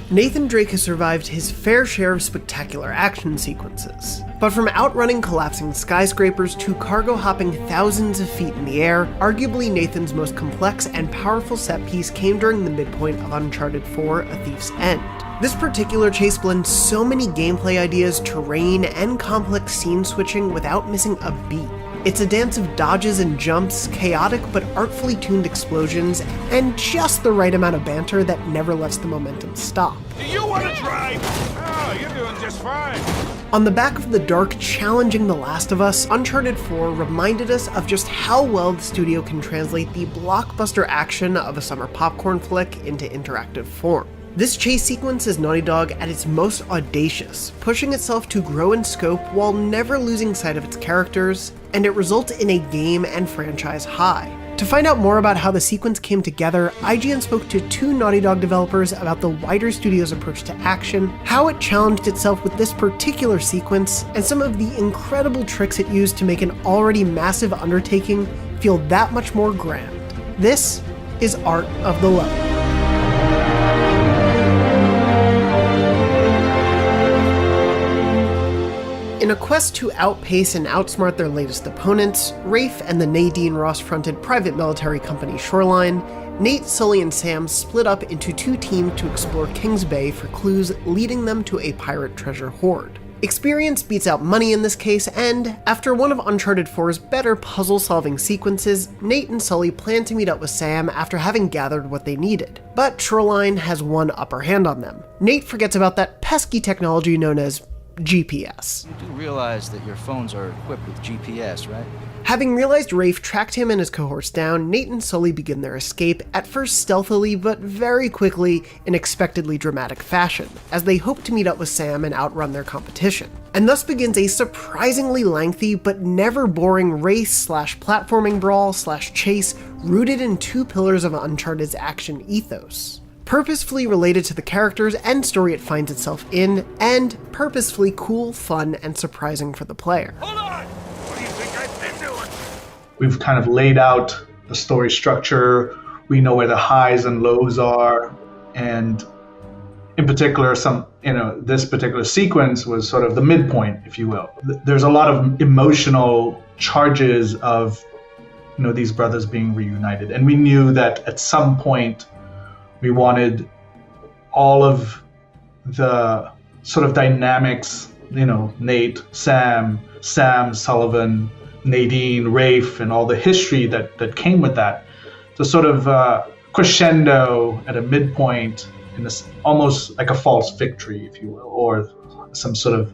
Nathan Drake has survived his fair share of spectacular action sequences. But from outrunning collapsing skyscrapers to cargo hopping thousands of feet in the air, arguably Nathan's most complex and powerful set piece came during the midpoint of Uncharted 4: A Thief's End. This particular chase blends so many gameplay ideas, terrain, and complex scene switching without missing a beat. It's a dance of dodges and jumps, chaotic but artfully tuned explosions, and just the right amount of banter that never lets the momentum stop. Do you want to drive? Oh, you're doing just fine. On the back of the dark challenging The Last of Us, Uncharted 4 reminded us of just how well the studio can translate the blockbuster action of a summer popcorn flick into interactive form. This chase sequence is Naughty Dog at its most audacious, pushing itself to grow in scope while never losing sight of its characters, and it results in a game and franchise high. To find out more about how the sequence came together, IGN spoke to 2 Naughty Dog developers about the wider studio's approach to action, how it challenged itself with this particular sequence, and some of the incredible tricks it used to make an already massive undertaking feel that much more grand. This is Art of the Level. In a quest to outpace and outsmart their latest opponents, Rafe and the Nadine Ross-fronted private military company Shoreline, Nate, Sully, and Sam split up into 2 teams to explore Kings Bay for clues leading them to a pirate treasure hoard. Experience beats out money in this case, and after one of Uncharted 4's better puzzle-solving sequences, Nate and Sully plan to meet up with Sam after having gathered what they needed. But Shoreline has one upper hand on them. Nate forgets about that pesky technology known as GPS. You do realize that your phones are equipped with GPS, right? Having realized Rafe tracked him and his cohorts down, Nate and Sully begin their escape, at first stealthily, but very quickly in expectedly dramatic fashion, as they hope to meet up with Sam and outrun their competition. And thus begins a surprisingly lengthy but never boring race/platforming brawl/chase rooted in 2 pillars of Uncharted's action ethos. Purposefully related to the characters and story it finds itself in, and purposefully cool, fun, and surprising for the player. Hold on! What do you think I've been doing? We've kind of laid out the story structure. We know where the highs and lows are, and in particular, this particular sequence was sort of the midpoint, if you will. There's a lot of emotional charges of, these brothers being reunited, and we knew that at some point we wanted all of the sort of dynamics, Nate, Sam, Sullivan, Nadine, Rafe, and all the history that came with that to sort of crescendo at a midpoint in this almost like a false victory, if you will, or some sort of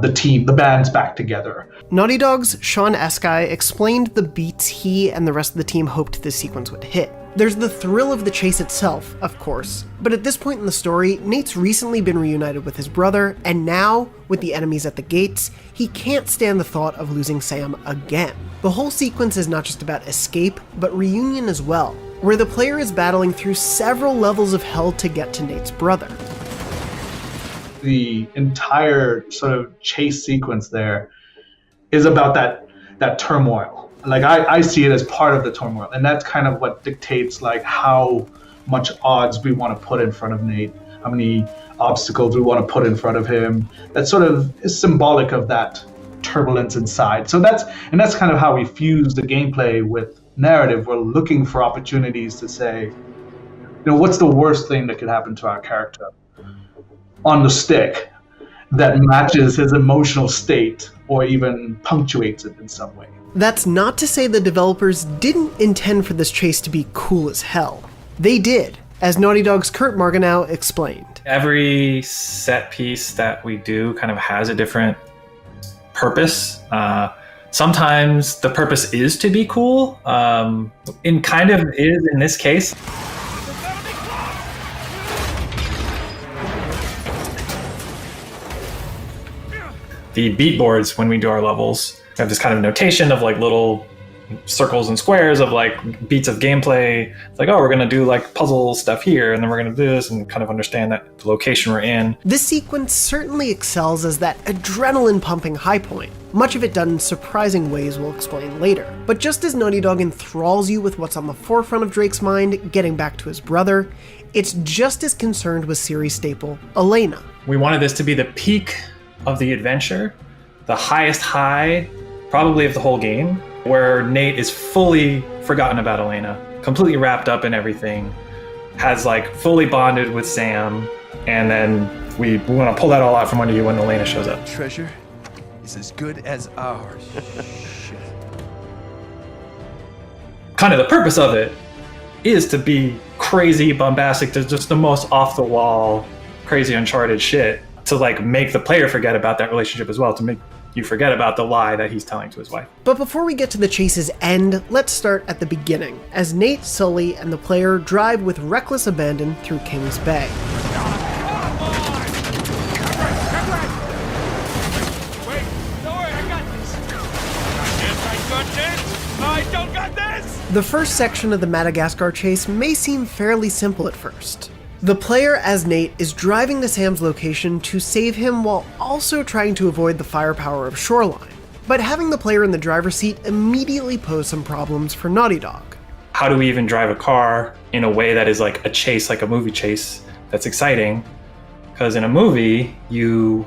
the band's back together. Naughty Dog's Sean Eskai explained the beats he and the rest of the team hoped this sequence would hit. There's the thrill of the chase itself, of course, but at this point in the story, Nate's recently been reunited with his brother, and now, with the enemies at the gates, he can't stand the thought of losing Sam again. The whole sequence is not just about escape, but reunion as well, where the player is battling through several levels of hell to get to Nate's brother. The entire sort of chase sequence there is about that turmoil. Like I see it as part of the turmoil, and that's kind of what dictates like how much odds we want to put in front of Nate, how many obstacles we want to put in front of him. That sort of is symbolic of that turbulence inside. So that's kind of how we fuse the gameplay with narrative. We're looking for opportunities to say, what's the worst thing that could happen to our character on the stick that matches his emotional state or even punctuates it in some way. That's not to say the developers didn't intend for this chase to be cool as hell. They did, as Naughty Dog's Kurt Marganow explained. Every set piece that we do kind of has a different purpose. Sometimes the purpose is to be cool, and kind of is in this case. The beat boards, when we do our levels, have this kind of notation of like little circles and squares of like beats of gameplay. It's like, oh, we're gonna do like puzzle stuff here, and then we're gonna do this, and kind of understand that the location we're in. This sequence certainly excels as that adrenaline-pumping high point. Much of it done in surprising ways we'll explain later. But just as Naughty Dog enthralls you with what's on the forefront of Drake's mind, getting back to his brother, it's just as concerned with series staple Elena. We wanted this to be the peak of the adventure, the highest high, probably of the whole game, where Nate is fully forgotten about Elena, completely wrapped up in everything, has like fully bonded with Sam, and then we want to pull that all out from under you when Elena shows up. Treasure is as good as ours. Shit. Kind of the purpose of it is to be crazy, bombastic, to just the most off-the-wall, crazy Uncharted shit, to like make the player forget about that relationship as well, to make you forget about the lie that he's telling to his wife. But before we get to the chase's end, let's start at the beginning, as Nate, Sully, and the player drive with reckless abandon through Kings Bay. The first section of the Madagascar chase may seem fairly simple at first. The player, as Nate, is driving to Sam's location to save him while also trying to avoid the firepower of Shoreline. But having the player in the driver's seat immediately posed some problems for Naughty Dog. How do we even drive a car in a way that is like a chase, like a movie chase, that's exciting? Because in a movie, you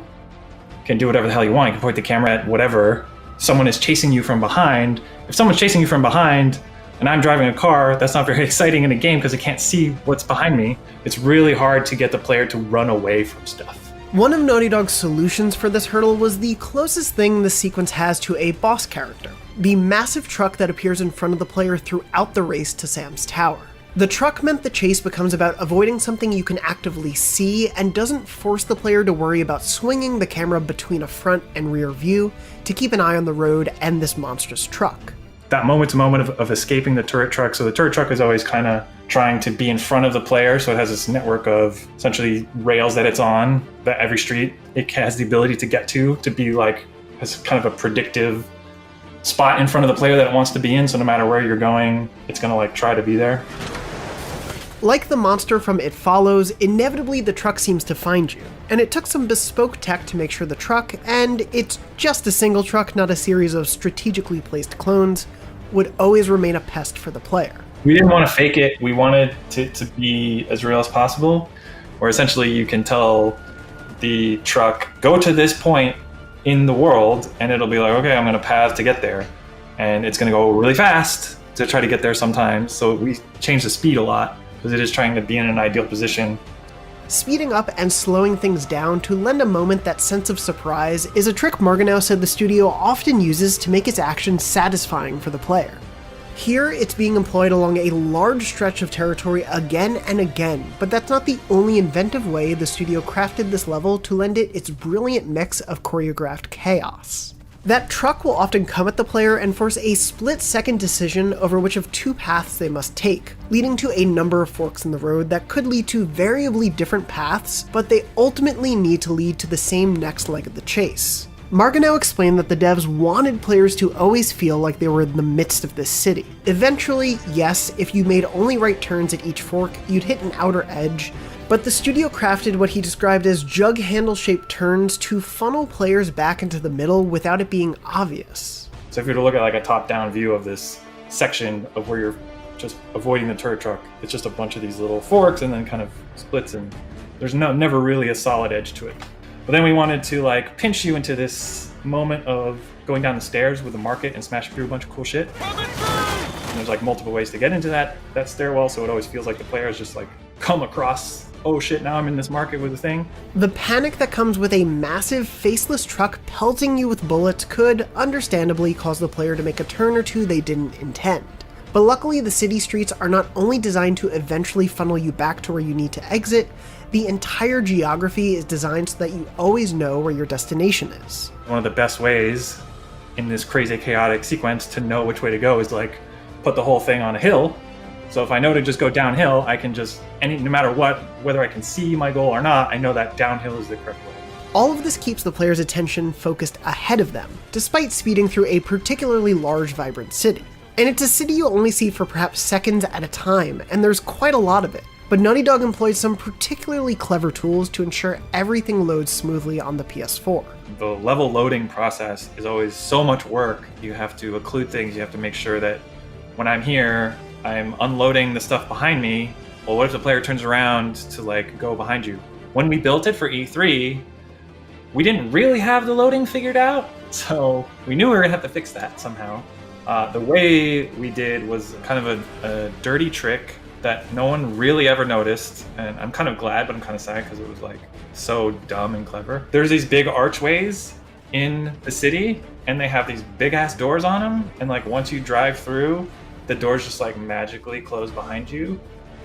can do whatever the hell you want. You can point the camera at whatever. Someone is chasing you from behind. If someone's chasing you from behind, and I'm driving a car, that's not very exciting in a game because I can't see what's behind me. It's really hard to get the player to run away from stuff. One of Naughty Dog's solutions for this hurdle was the closest thing this sequence has to a boss character, the massive truck that appears in front of the player throughout the race to Sam's tower. The truck meant the chase becomes about avoiding something you can actively see and doesn't force the player to worry about swinging the camera between a front and rear view to keep an eye on the road and this monstrous truck. That moment-to-moment of escaping the turret truck. So the turret truck is always kind of trying to be in front of the player. So it has this network of essentially rails that it's on, that every street it has the ability to get to be like, has kind of a predictive spot in front of the player that it wants to be in. So no matter where you're going, it's going to like try to be there. Like the monster from It Follows, inevitably the truck seems to find you. And it took some bespoke tech to make sure the truck, and it's just a single truck, not a series of strategically placed clones, would always remain a pest for the player. We didn't want to fake it. We wanted to be as real as possible, where essentially you can tell the truck, go to this point in the world, and it'll be like, okay, I'm going to path to get there. And it's going to go really fast to try to get there sometimes. So we changed the speed a lot, because it is trying to be in an ideal position. Speeding up and slowing things down to lend a moment that sense of surprise is a trick Marganow said the studio often uses to make its actions satisfying for the player. Here, it's being employed along a large stretch of territory again and again, but that's not the only inventive way the studio crafted this level to lend it its brilliant mix of choreographed chaos. That truck will often come at the player and force a split-second decision over which of two paths they must take, leading to a number of forks in the road that could lead to variably different paths, but they ultimately need to lead to the same next leg of the chase. Marganow explained that the devs wanted players to always feel like they were in the midst of this city. Eventually, yes, if you made only right turns at each fork, you'd hit an outer edge, but the studio crafted what he described as jug handle-shaped turns to funnel players back into the middle without it being obvious. So if you were to look at like a top-down view of this section of where you're just avoiding the turret truck, it's just a bunch of these little forks and then kind of splits, and there's never really a solid edge to it. But then we wanted to like pinch you into this moment of going down the stairs with the market and smashing through a bunch of cool shit. And there's like multiple ways to get into that stairwell, so it always feels like the player is just like come across, oh shit, now I'm in this market with a thing. The panic that comes with a massive, faceless truck pelting you with bullets could, understandably, cause the player to make a turn or two they didn't intend. But luckily, the city streets are not only designed to eventually funnel you back to where you need to exit, the entire geography is designed so that you always know where your destination is. One of the best ways in this crazy chaotic sequence, to know which way to go is to like put the whole thing on a hill. So if I know to just go downhill, I can just, no matter what, whether I can see my goal or not, I know that downhill is the correct way. All of this keeps the player's attention focused ahead of them, despite speeding through a particularly large, vibrant city. And it's a city you only see for perhaps seconds at a time, and there's quite a lot of it. But Naughty Dog employs some particularly clever tools to ensure everything loads smoothly on the PS4. The level loading process is always so much work. You have to occlude things, you have to make sure that when I'm here, I'm unloading the stuff behind me. Well, what if the player turns around to like go behind you? When we built it for E3, we didn't really have the loading figured out, so we knew we were gonna have to fix that somehow. The way we did was kind of a dirty trick that no one really ever noticed, and I'm kind of glad, but I'm kind of sad because it was like so dumb and clever. There's these big archways in the city, and they have these big ass doors on them, and like once you drive through, the doors just like magically close behind you,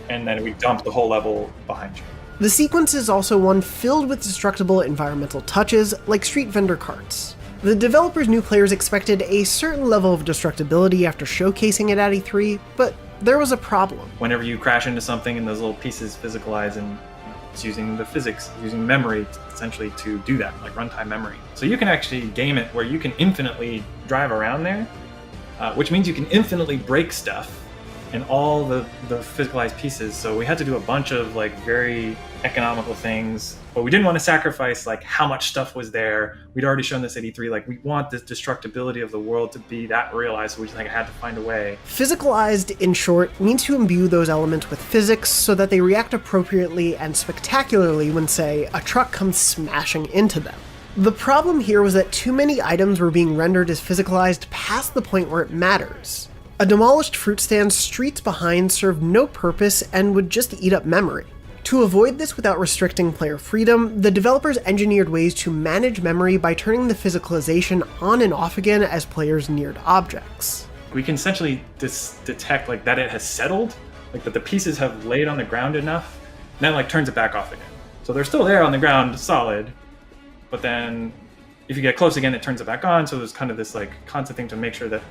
and then we dump the whole level behind you. The sequence is also one filled with destructible environmental touches, like street vendor carts. The developers knew players expected a certain level of destructibility after showcasing it at E3, but there was a problem. Whenever you crash into something and those little pieces physicalize, and it's using the physics, using memory essentially to do that, like runtime memory. So you can actually game it where you can infinitely drive around there, which means you can infinitely break stuff and all the physicalized pieces. So we had to do a bunch of like very economical things, but we didn't want to sacrifice like how much stuff was there. We'd already shown this at E3, like we want this destructibility of the world to be that realized, so we just like had to find a way. Physicalized, in short, means to imbue those elements with physics so that they react appropriately and spectacularly when, say, a truck comes smashing into them. The problem here was that too many items were being rendered as physicalized past the point where it matters. A demolished fruit stand streets behind served no purpose and would just eat up memory. To avoid this without restricting player freedom, the developers engineered ways to manage memory by turning the physicalization on and off again as players neared objects. We can essentially detect like that it has settled, like that the pieces have laid on the ground enough, and then like turns it back off again. So they're still there on the ground solid, but then if you get close again, it turns it back on. So there's kind of this like constant thing to make sure that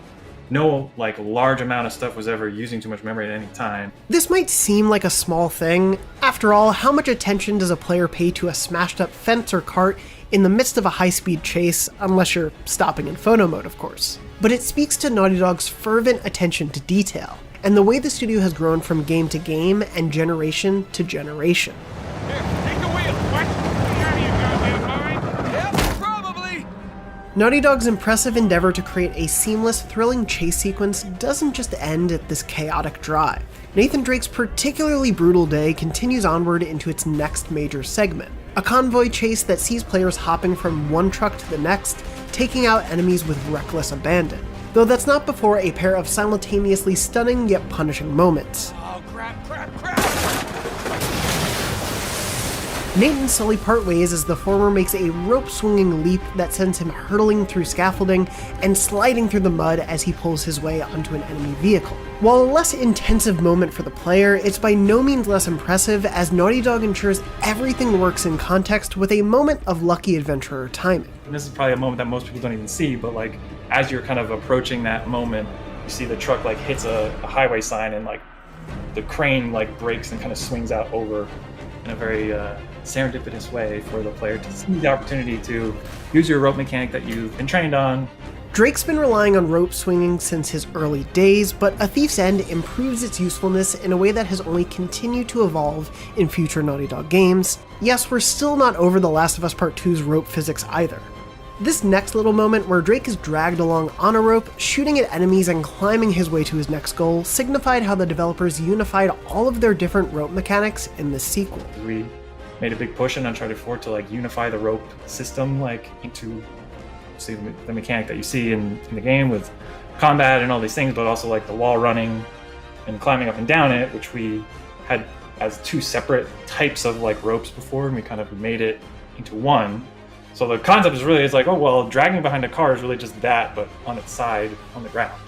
no like large amount of stuff was ever using too much memory at any time. This might seem like a small thing. After all, how much attention does a player pay to a smashed up fence or cart in the midst of a high-speed chase, unless you're stopping in photo mode, of course. But it speaks to Naughty Dog's fervent attention to detail, and the way the studio has grown from game to game and generation to generation. Naughty Dog's impressive endeavor to create a seamless, thrilling chase sequence doesn't just end at this chaotic drive. Nathan Drake's particularly brutal day continues onward into its next major segment, a convoy chase that sees players hopping from one truck to the next, taking out enemies with reckless abandon. Though that's not before a pair of simultaneously stunning yet punishing moments. Oh, crap. Nate and Sully part ways as the former makes a rope-swinging leap that sends him hurtling through scaffolding and sliding through the mud as he pulls his way onto an enemy vehicle. While a less intensive moment for the player, it's by no means less impressive as Naughty Dog ensures everything works in context with a moment of lucky adventurer timing. And this is probably a moment that most people don't even see, but like as you're kind of approaching that moment, you see the truck like hits a highway sign and like the crane like breaks and kind of swings out over in a very serendipitous way for the player to see the opportunity to use your rope mechanic that you've been trained on. Drake's been relying on rope swinging since his early days, but A Thief's End improves its usefulness in a way that has only continued to evolve in future Naughty Dog games. Yes, we're still not over The Last of Us Part 2's rope physics either. This next little moment where Drake is dragged along on a rope, shooting at enemies and climbing his way to his next goal, signified how the developers unified all of their different rope mechanics in this sequel. We made a big push in Uncharted 4 to like unify the rope system like into the mechanic that you see in the game with combat and all these things, but also like the wall running and climbing up and down it, which we had as two separate types of like ropes before, and we kind of made it into one. So the concept is really, it's like, oh, well, dragging behind a car is really just that, but on its side, on the ground,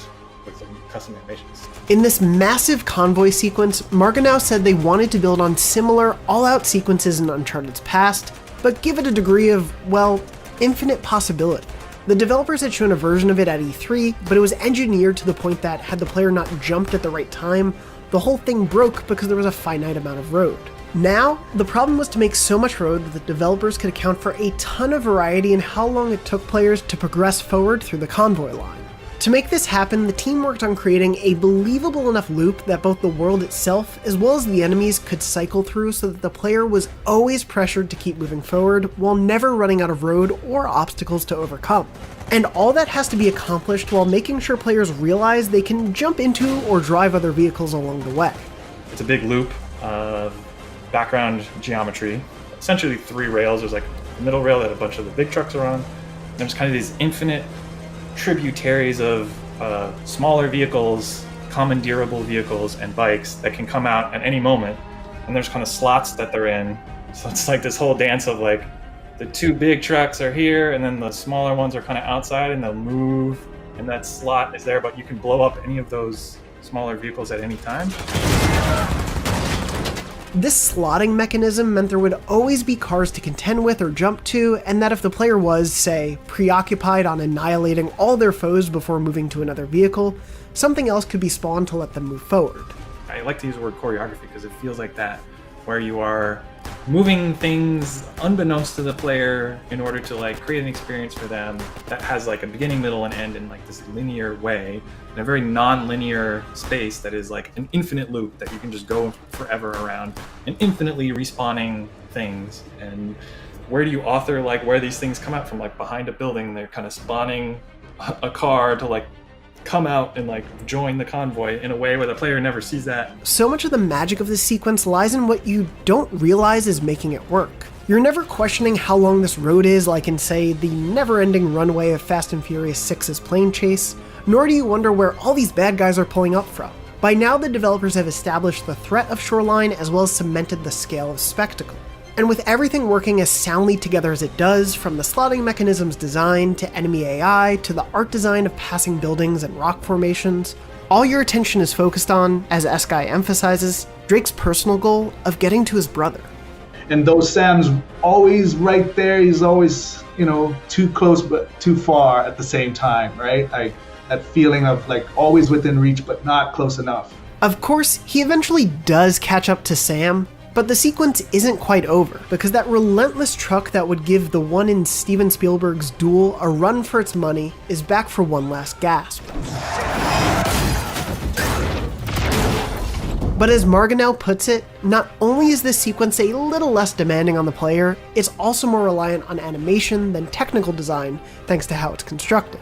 with some custom animations. In this massive convoy sequence, Marganow said they wanted to build on similar, all-out sequences in Uncharted's past, but give it a degree of, well, infinite possibility. The developers had shown a version of it at E3, but it was engineered to the point that had the player not jumped at the right time, the whole thing broke because there was a finite amount of road. Now, the problem was to make so much road that the developers could account for a ton of variety in how long it took players to progress forward through the convoy line. To make this happen, the team worked on creating a believable enough loop that both the world itself as well as the enemies could cycle through so that the player was always pressured to keep moving forward while never running out of road or obstacles to overcome. And all that has to be accomplished while making sure players realize they can jump into or drive other vehicles along the way. It's a big loop of background geometry, essentially 3 rails. There's like the middle rail that a bunch of the big trucks are on. There's kind of these infinite tributaries of smaller vehicles, commandeerable vehicles, and bikes that can come out at any moment. And there's kind of slots that they're in. So it's like this whole dance of like the 2 big trucks are here and then the smaller ones are kind of outside and they'll move and that slot is there, but you can blow up any of those smaller vehicles at any time. This slotting mechanism meant there would always be cars to contend with or jump to, and that if the player was, say, preoccupied on annihilating all their foes before moving to another vehicle, something else could be spawned to let them move forward. I like to use the word choreography because it feels like that, where you are moving things unbeknownst to the player in order to like create an experience for them that has like a beginning, middle, and end in like this linear way, in a very non-linear space that is like an infinite loop that you can just go forever around, and infinitely respawning things. And where do you author like where these things come out from? Like behind a building, they're kind of spawning a car to like come out and like join the convoy in a way where the player never sees that. So much of the magic of this sequence lies in what you don't realize is making it work. You're never questioning how long this road is, like in, say, the never-ending runway of Fast and Furious 6's plane chase, nor do you wonder where all these bad guys are pulling up from. By now, the developers have established the threat of Shoreline as well as cemented the scale of spectacle. And with everything working as soundly together as it does, from the slotting mechanism's design to enemy AI to the art design of passing buildings and rock formations, all your attention is focused on, as S-Guy emphasizes, Drake's personal goal of getting to his brother. And though Sam's always right there, he's always, too close but too far at the same time, right? Like that feeling of like always within reach but not close enough. Of course, he eventually does catch up to Sam, but the sequence isn't quite over, because that relentless truck that would give the one in Steven Spielberg's Duel a run for its money is back for one last gasp. But as Marginell puts it, not only is this sequence a little less demanding on the player, it's also more reliant on animation than technical design, thanks to how it's constructed.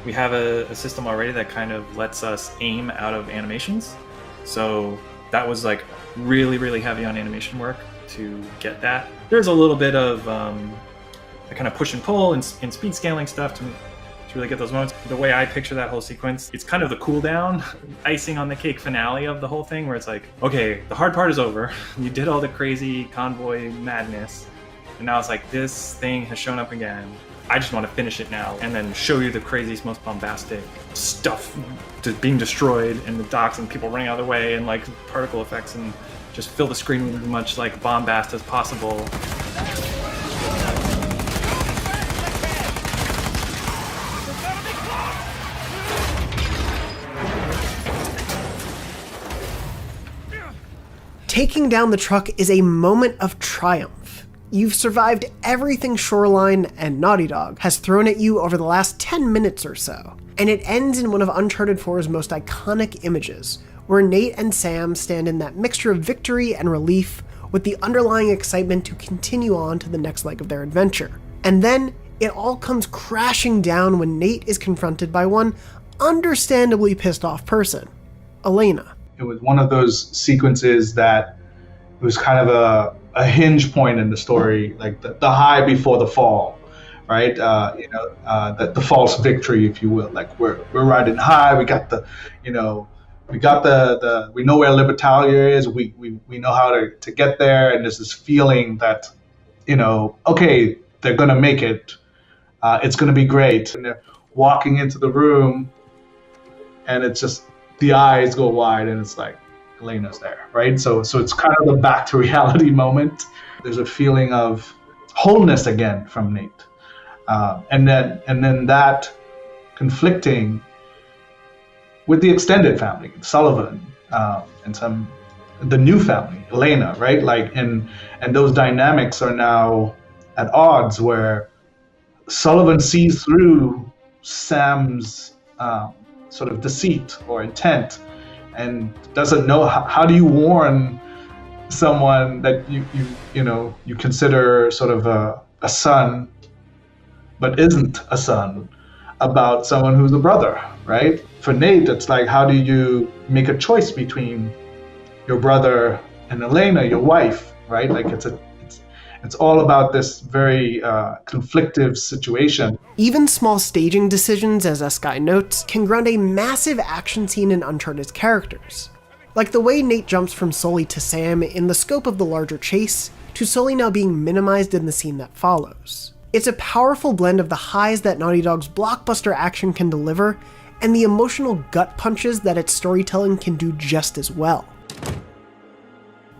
We have a system already that kind of lets us aim out of animations. So that was like really, really heavy on animation work to get that. There's a little bit of a kind of push and pull and speed scaling stuff to really get those moments. The way I picture that whole sequence, it's kind of the cool down, icing on the cake finale of the whole thing, where it's like, okay, the hard part is over. You did all the crazy convoy madness, and now it's like, this thing has shown up again. I just want to finish it now and then show you the craziest, most bombastic stuff being destroyed in the docks and people running out of the way and like particle effects, and just fill the screen with as much like bombast as possible. Taking down the truck is a moment of triumph. You've survived everything Shoreline and Naughty Dog has thrown at you over the last 10 minutes or so, and it ends in one of Uncharted 4's most iconic images, where Nate and Sam stand in that mixture of victory and relief with the underlying excitement to continue on to the next leg of their adventure. And then, it all comes crashing down when Nate is confronted by one understandably pissed off person, Elena. It was one of those sequences that it was kind of a hinge point in the story, like the high before the fall, right? The false victory, if you will. Like we're riding high. We got the, we know where Libertalia is. We know how to get there, and there's this feeling that, okay, they're gonna make it. It's gonna be great. And they're walking into the room, and it's just, the eyes go wide and it's like, Elena's there, right? So it's kind of the back to reality moment. There's a feeling of wholeness again from Nate. and then that conflicting with the extended family, Sullivan, and the new family, Elena, right? Like, and those dynamics are now at odds, where Sullivan sees through Sam's sort of deceit or intent, and doesn't know how do you warn someone that you consider sort of a son, but isn't a son, about someone who's a brother, right? For Nate, it's like, how do you make a choice between your brother and Elena, your wife, right? Like, it's all about this very conflictive situation. Even small staging decisions, as Eskai notes, can ground a massive action scene in Uncharted's characters. Like the way Nate jumps from Sully to Sam in the scope of the larger chase, to Sully now being minimized in the scene that follows. It's a powerful blend of the highs that Naughty Dog's blockbuster action can deliver, and the emotional gut punches that its storytelling can do just as well.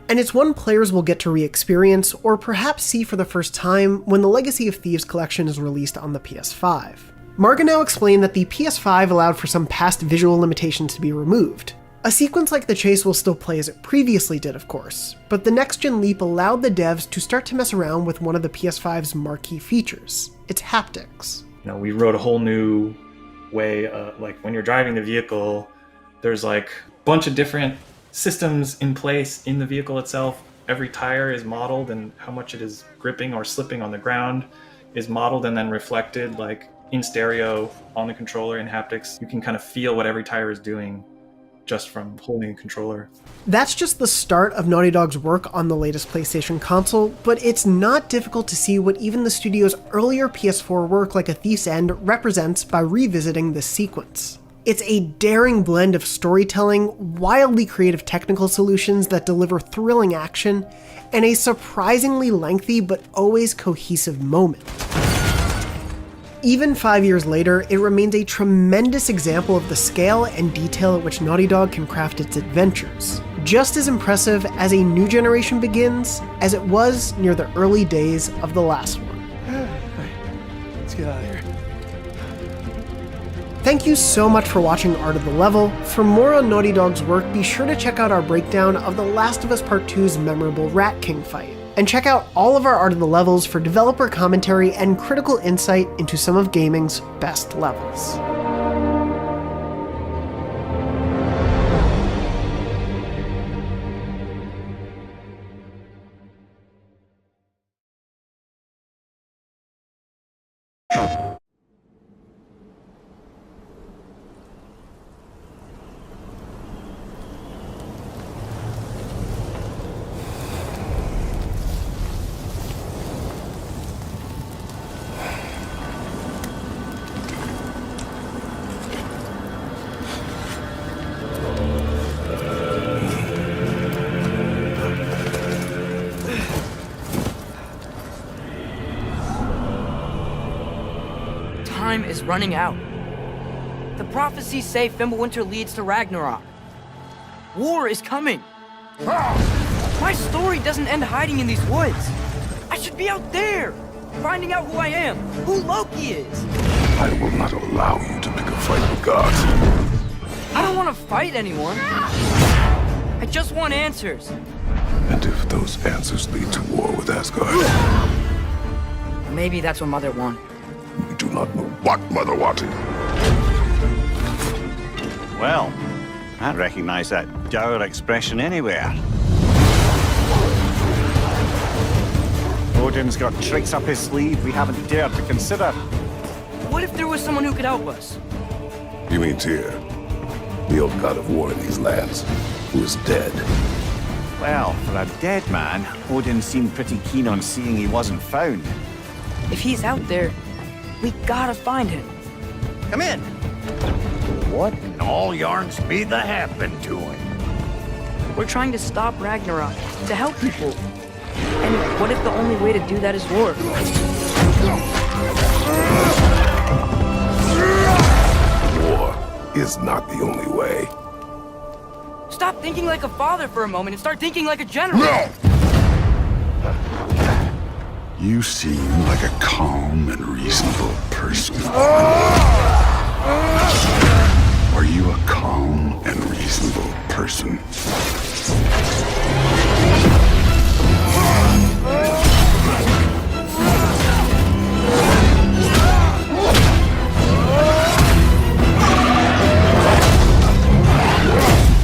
And it's one players will get to re-experience, or perhaps see for the first time, when the Legacy of Thieves collection is released on the PS5. Marganow explained that the PS5 allowed for some past visual limitations to be removed. A sequence like the chase will still play as it previously did, of course, but the next-gen leap allowed the devs to start to mess around with one of the PS5's marquee features, its haptics. We wrote a whole new way, like when you're driving the vehicle, there's like a bunch of different systems in place in the vehicle itself. Every tire is modeled, and how much it is gripping or slipping on the ground is modeled and then reflected like in stereo on the controller in haptics. You can kind of feel what every tire is doing just from holding a controller. That's just the start of Naughty Dog's work on the latest PlayStation console, but it's not difficult to see what even the studio's earlier PS4 work like A Thief's End represents by revisiting this sequence. It's a daring blend of storytelling, wildly creative technical solutions that deliver thrilling action, and a surprisingly lengthy but always cohesive moment. Even 5 years later, it remains a tremendous example of the scale and detail at which Naughty Dog can craft its adventures. Just as impressive as a new generation begins as it was near the early days of the last one. Let's get out of here. Thank you so much for watching Art of the Level. For more on Naughty Dog's work, be sure to check out our breakdown of The Last of Us Part 2's memorable Rat King fight. And check out all of our Art of the Levels for developer commentary and critical insight into some of gaming's best levels. Time is running out. The prophecies say Fimbulwinter leads to Ragnarok. War is coming. My story doesn't end hiding in these woods. I should be out there, finding out who I am, who Loki is. I will not allow you to pick a fight with gods. I don't want to fight anyone. I just want answers. And if those answers lead to war with Asgard, maybe that's what Mother wanted. we do not know what Mother wanted. Well, I recognize that dour expression anywhere. Odin's got tricks up his sleeve we haven't dared to consider. What if there was someone who could help us? You mean Tyr, the old god of war in these lands, who is dead? Well, for a dead man, Odin seemed pretty keen on seeing he wasn't found. If he's out there, we gotta find him. Come in. What in all yarns be that happened to him? We're trying to stop Ragnarok, to help people. And what if the only way to do that is war? War is not the only way. Stop thinking like a father for a moment and start thinking like a general. No! You seem like a calm and reasonable person. Are you a calm and reasonable person?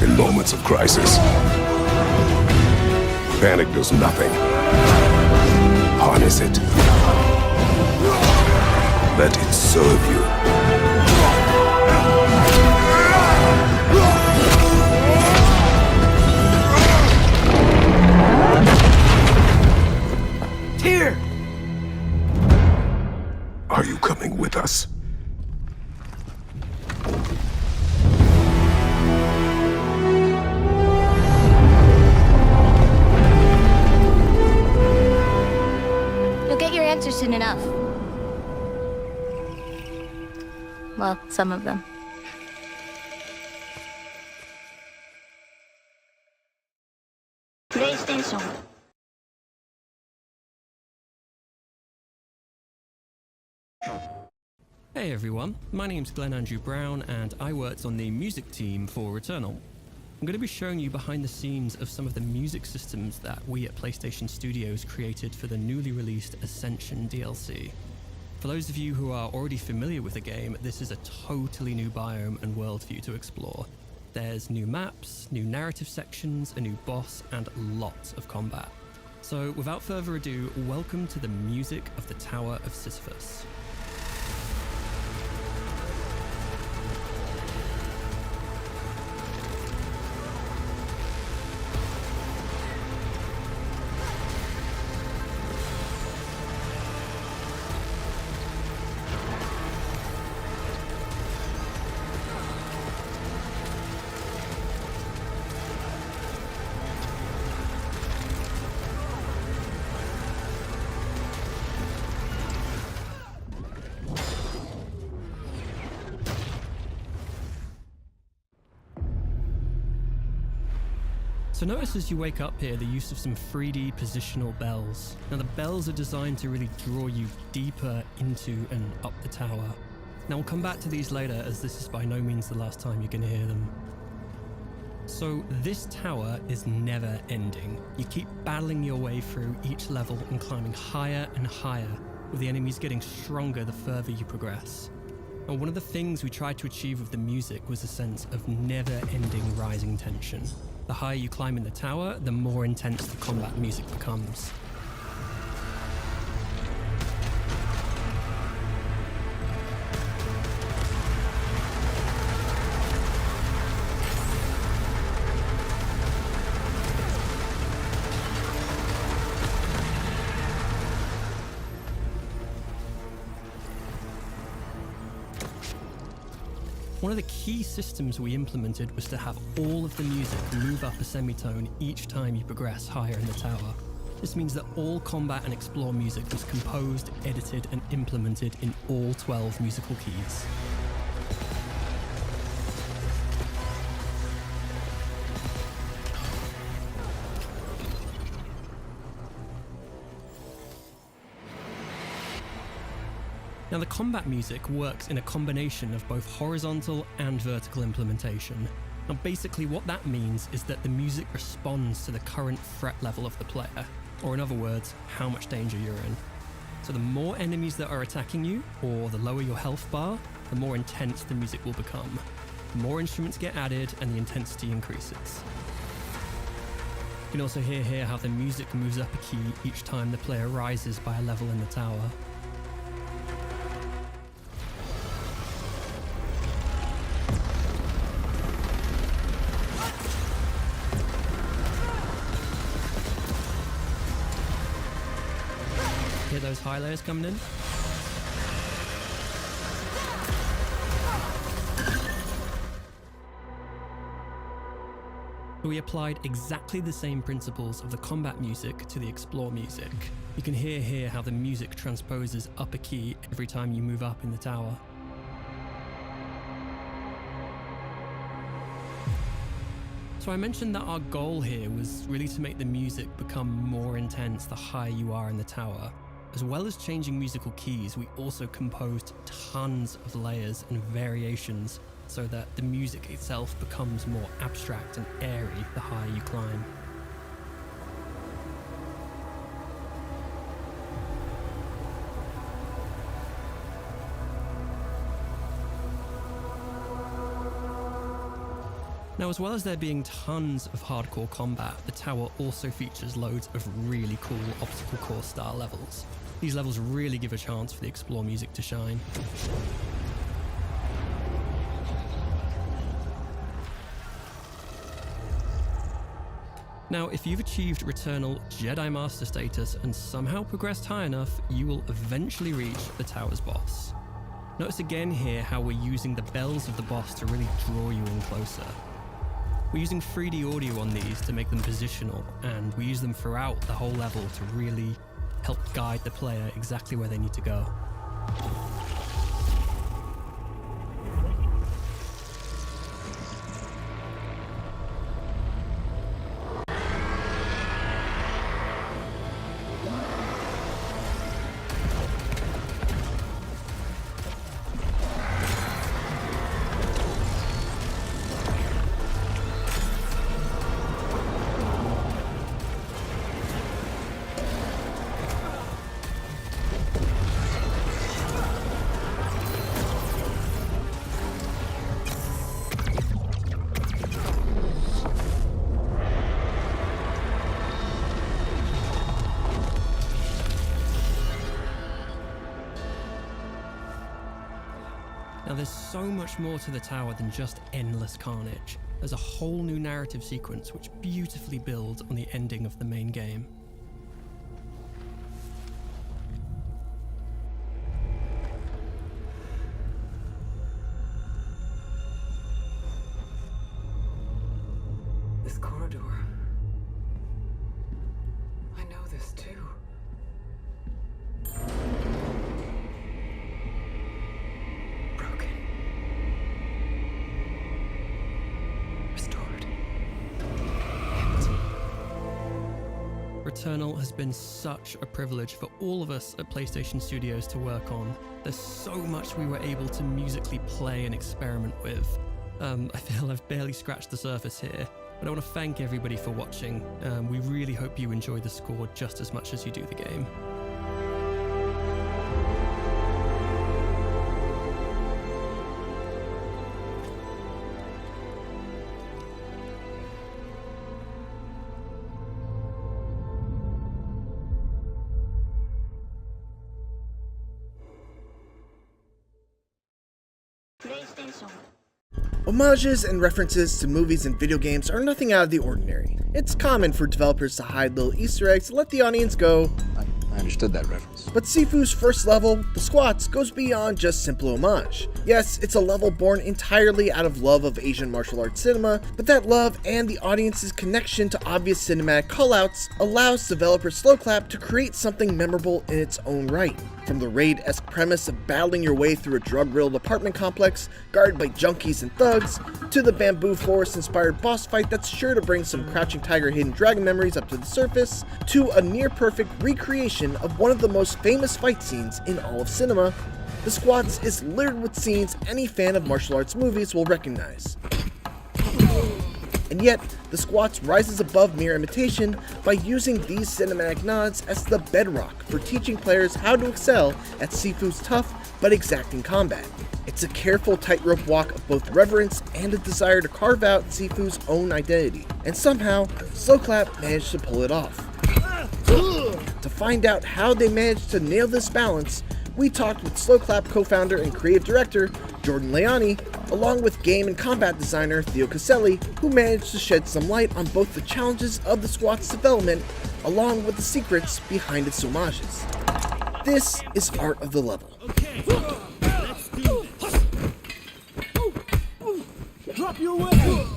In moments of crisis, panic does nothing. Harness it. Let it serve you. Here! Are you coming with us? You'll get your answers soon enough. Well, some of them. PlayStation. Hey everyone, my name's Glenn Andrew Brown and I worked on the music team for Returnal. I'm going to be showing you behind the scenes of some of the music systems that we at PlayStation Studios created for the newly released Ascension DLC. For those of you who are already familiar with the game, this is a totally new biome and world for you to explore. There's new maps, new narrative sections, a new boss, and lots of combat. So without further ado, welcome to the music of the Tower of Sisyphus. So notice as you wake up here the use of some 3D positional bells. Now the bells are designed to really draw you deeper into and up the tower. Now we'll come back to these later as this is by no means the last time you're going to hear them. So this tower is never ending. You keep battling your way through each level and climbing higher and higher, with the enemies getting stronger the further you progress. And one of the things we tried to achieve with the music was a sense of never-ending rising tension. The higher you climb in the tower, the more intense the combat music becomes. One of the key systems we implemented was to have all of the music move up a semitone each time you progress higher in the tower. This means that all combat and explore music was composed, edited, and implemented in all 12 musical keys. Now the combat music works in a combination of both horizontal and vertical implementation. Now basically what that means is that the music responds to the current threat level of the player, or in other words, how much danger you're in. So the more enemies that are attacking you, or the lower your health bar, the more intense the music will become. The more instruments get added and the intensity increases. You can also hear here how the music moves up a key each time the player rises by a level in the tower. Hear those high layers coming in? We applied exactly the same principles of the combat music to the explore music. You can hear here how the music transposes up a key every time you move up in the tower. So I mentioned that our goal here was really to make the music become more intense the higher you are in the tower. As well as changing musical keys, we also composed tons of layers and variations so that the music itself becomes more abstract and airy the higher you climb. Now, as well as there being tons of hardcore combat, the tower also features loads of really cool obstacle course style levels. These levels really give a chance for the explore music to shine. Now, if you've achieved Returnal Jedi Master status and somehow progressed high enough, you will eventually reach the tower's boss. Notice again here how we're using the bells of the boss to really draw you in closer. We're using 3D audio on these to make them positional, and we use them throughout the whole level to really help guide the player exactly where they need to go. Now there's so much more to the tower than just endless carnage. There's a whole new narrative sequence which beautifully builds on the ending of the main game. This corridor. I know this too. Broken. Restored. Empty. Returnal has been such a privilege for all of us at PlayStation Studios to work on. There's so much we were able to musically play and experiment with. I feel I've barely scratched the surface here, but I want to thank everybody for watching. We really hope you enjoy the score just as much as you do the game. Homages and references to movies and video games are nothing out of the ordinary. It's common for developers to hide little Easter eggs to let the audience go, I understood that reference. but Sifu's first level, The Squats, goes beyond just simple homage. Yes, it's a level born entirely out of love of Asian martial arts cinema, but that love and the audience's connection to obvious cinematic callouts allows developer Slowclap to create something memorable in its own right. From the raid-esque premise of battling your way through a drug-riddled apartment complex guarded by junkies and thugs, to the Bamboo Forest-inspired boss fight that's sure to bring some Crouching Tiger, Hidden Dragon memories up to the surface, to a near-perfect recreation of one of the most famous fight scenes in all of cinema, The Squats is littered with scenes any fan of martial arts movies will recognize. And yet, The Squats rises above mere imitation by using these cinematic nods as the bedrock for teaching players how to excel at Sifu's tough but exacting combat. It's a careful tightrope walk of both reverence and a desire to carve out Sifu's own identity, and somehow, Slowclap managed to pull it off. To find out how they managed to nail this balance, we talked with Slowclap co-founder and creative director Jordan Leoni, along with game and combat designer Theo Caselli, who managed to shed some light on both the challenges of the Squat's development, along with the secrets behind its homages. This is Art of the Level. Okay, let's do this. Drop your weapon.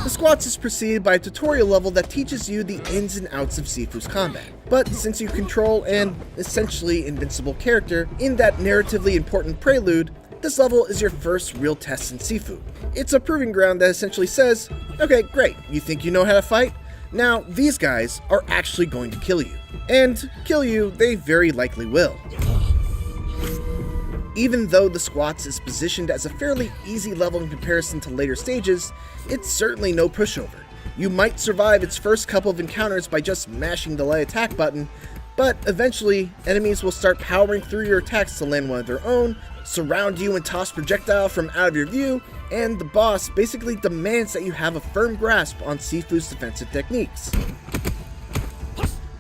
The Squats is preceded by a tutorial level that teaches you the ins and outs of Sifu's combat. But since you control an essentially invincible character in that narratively important prelude, this level is your first real test in Sifu. It's a proving ground that essentially says, okay, great, you think you know how to fight? Now, these guys are actually going to kill you. And kill you, they very likely will. Even though the Squats is positioned as a fairly easy level in comparison to later stages, it's certainly no pushover. You might survive its first couple of encounters by just mashing the light attack button, but eventually, enemies will start powering through your attacks to land one of their own, surround you and toss projectile from out of your view, and the boss basically demands that you have a firm grasp on Sifu's defensive techniques.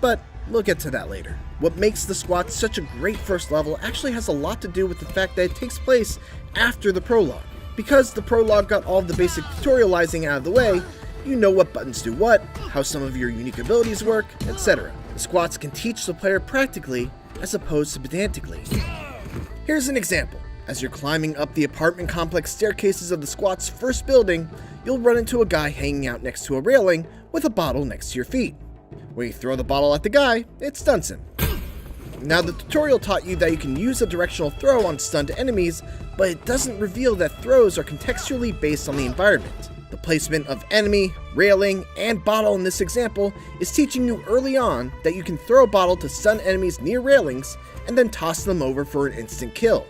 But we'll get to that later. What makes the Squats such a great first level actually has a lot to do with the fact that it takes place after the prologue. Because the prologue got all of the basic tutorializing out of the way, you know what buttons do what, how some of your unique abilities work, etc. The Squats can teach the player practically as opposed to pedantically. Here's an example. As you're climbing up the apartment complex staircases of the Squat's first building, you'll run into a guy hanging out next to a railing with a bottle next to your feet. When you throw the bottle at the guy, it stunts him. Now, the tutorial taught you that you can use a directional throw on stunned enemies, but it doesn't reveal that throws are contextually based on the environment. The placement of enemy, railing, and bottle in this example is teaching you early on that you can throw a bottle to stun enemies near railings and then toss them over for an instant kill.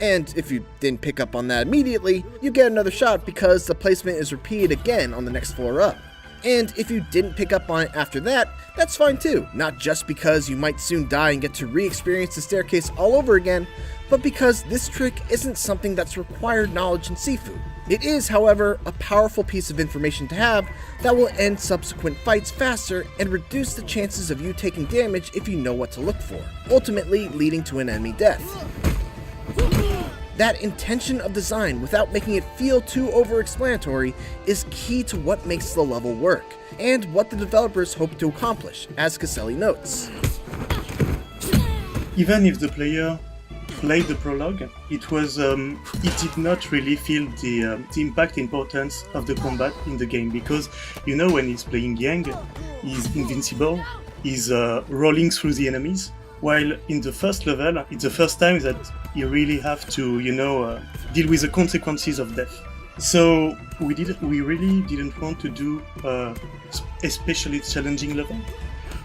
And if you didn't pick up on that immediately, you get another shot because the placement is repeated again on the next floor up. And if you didn't pick up on it after that, that's fine too. Not just because you might soon die and get to re-experience the staircase all over again, but because this trick isn't something that's required knowledge in Sifu. It is, however, a powerful piece of information to have that will end subsequent fights faster and reduce the chances of you taking damage if you know what to look for, ultimately leading to an enemy death. That intention of design without making it feel too over-explanatory is key to what makes the level work, and what the developers hope to accomplish, as Caselli notes. Even if the player played the prologue, it did not really feel the impact importance of the combat in the game, because you know when he's playing Yang, he's invincible, he's rolling through the enemies, while in the first level, it's the first time that you really have to, deal with the consequences of death. So we really didn't want to do especially challenging level.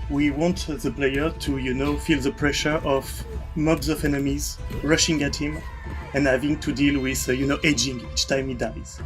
We want the player to, feel the pressure of mobs of enemies rushing at him and having to deal with, aging each time he dies.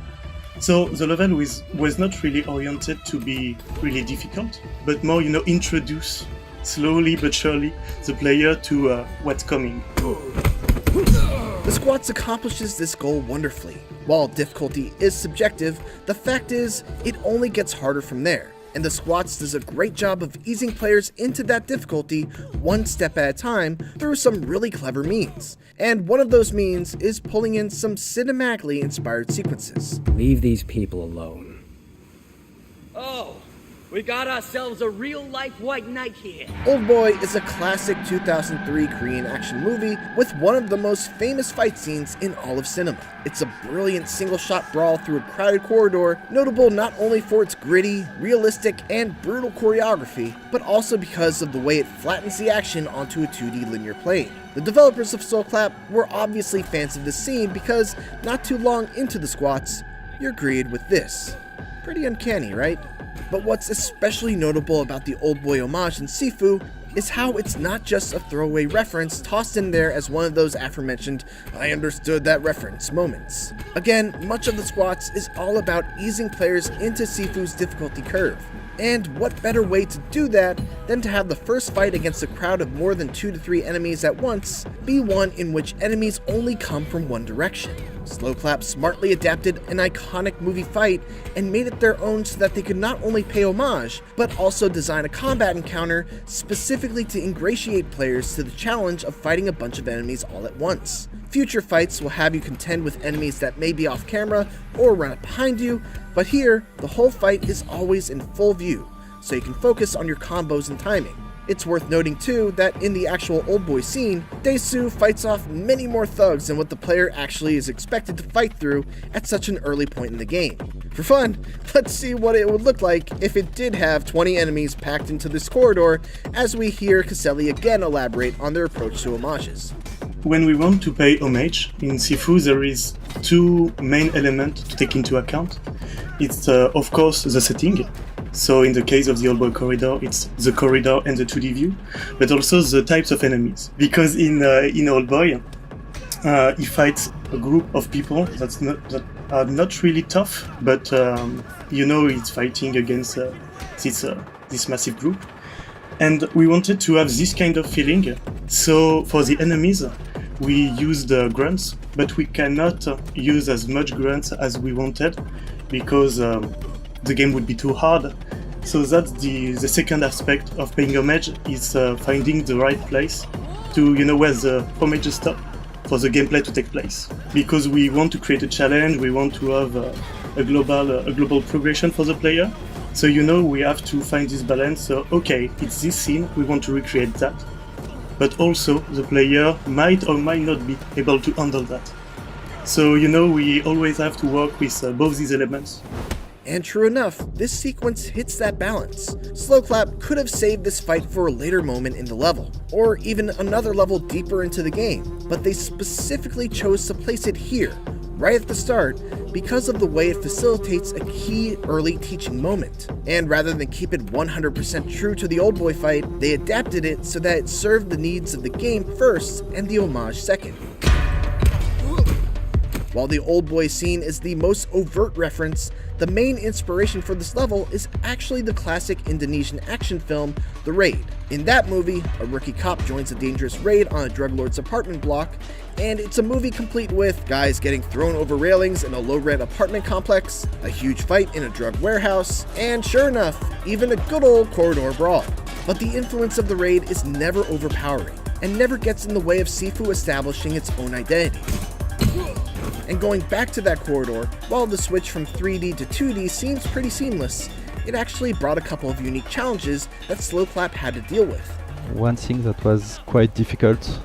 So the level was not really oriented to be really difficult, but more, introduce slowly but surely the player to what's coming. The Squats accomplishes this goal wonderfully. While difficulty is subjective, the fact is, it only gets harder from there, and the Squats does a great job of easing players into that difficulty one step at a time through some really clever means. And one of those means is pulling in some cinematically inspired sequences. Leave these people alone. Oh, we got ourselves a real-life white knight here. Oldboy is a classic 2003 Korean action movie with one of the most famous fight scenes in all of cinema. It's a brilliant single-shot brawl through a crowded corridor, notable not only for its gritty, realistic, and brutal choreography, but also because of the way it flattens the action onto a 2D linear plane. The developers of Soul Clap were obviously fans of this scene because, not too long into the Squats, you're greeted with this. Pretty uncanny, right? But what's especially notable about the Oldboy homage in Sifu is how it's not just a throwaway reference tossed in there as one of those aforementioned "I understood that reference" moments. Again, much of the Squats is all about easing players into Sifu's difficulty curve. And what better way to do that than to have the first fight against a crowd of more than 2 to 3 enemies at once be one in which enemies only come from one direction. Slow Clap smartly adapted an iconic movie fight and made it their own so that they could not only pay homage, but also design a combat encounter specifically to ingratiate players to the challenge of fighting a bunch of enemies all at once. Future fights will have you contend with enemies that may be off camera or run up behind you, but here, the whole fight is always in full view, so you can focus on your combos and timing. It's worth noting too that in the actual Oldboy scene, Dae-Soo fights off many more thugs than what the player actually is expected to fight through at such an early point in the game. For fun, let's see what it would look like if it did have 20 enemies packed into this corridor, as we hear Caselli again elaborate on their approach to homages. When we want to pay homage in Sifu, there is 2 main elements to take into account. It's of course the setting, So in the case of the Old Boy Corridor, it's the corridor and the 2D view, but also the types of enemies. Because in Old Boy, he fights a group of people that are not really tough, but he's fighting against this massive group. And we wanted to have this kind of feeling. So for the enemies, we used grunts, but we cannot use as much grunts as we wanted because the game would be too hard. So that's the second aspect of paying homage, is finding the right place to where the homages stop for the gameplay to take place. Because we want to create a challenge, we want to have a global progression for the player. So we have to find this balance. So okay, it's this scene, we want to recreate that. But also the player might or might not be able to handle that. So we always have to work with both these elements. And true enough, this sequence hits that balance. Slowclap could have saved this fight for a later moment in the level, or even another level deeper into the game, but they specifically chose to place it here, right at the start, because of the way it facilitates a key early teaching moment. And rather than keep it 100% true to the Old Boy fight, they adapted it so that it served the needs of the game first and the homage second. While the Old Boy scene is the most overt reference, the main inspiration for this level is actually the classic Indonesian action film, The Raid. In that movie, a rookie cop joins a dangerous raid on a drug lord's apartment block, and it's a movie complete with guys getting thrown over railings in a low-rent apartment complex, a huge fight in a drug warehouse, and sure enough, even a good old corridor brawl. But the influence of The Raid is never overpowering, and never gets in the way of Sifu establishing its own identity. And going back to that corridor, while the switch from 3D to 2D seems pretty seamless, it actually brought a couple of unique challenges that Slowclap had to deal with. One thing that was quite difficult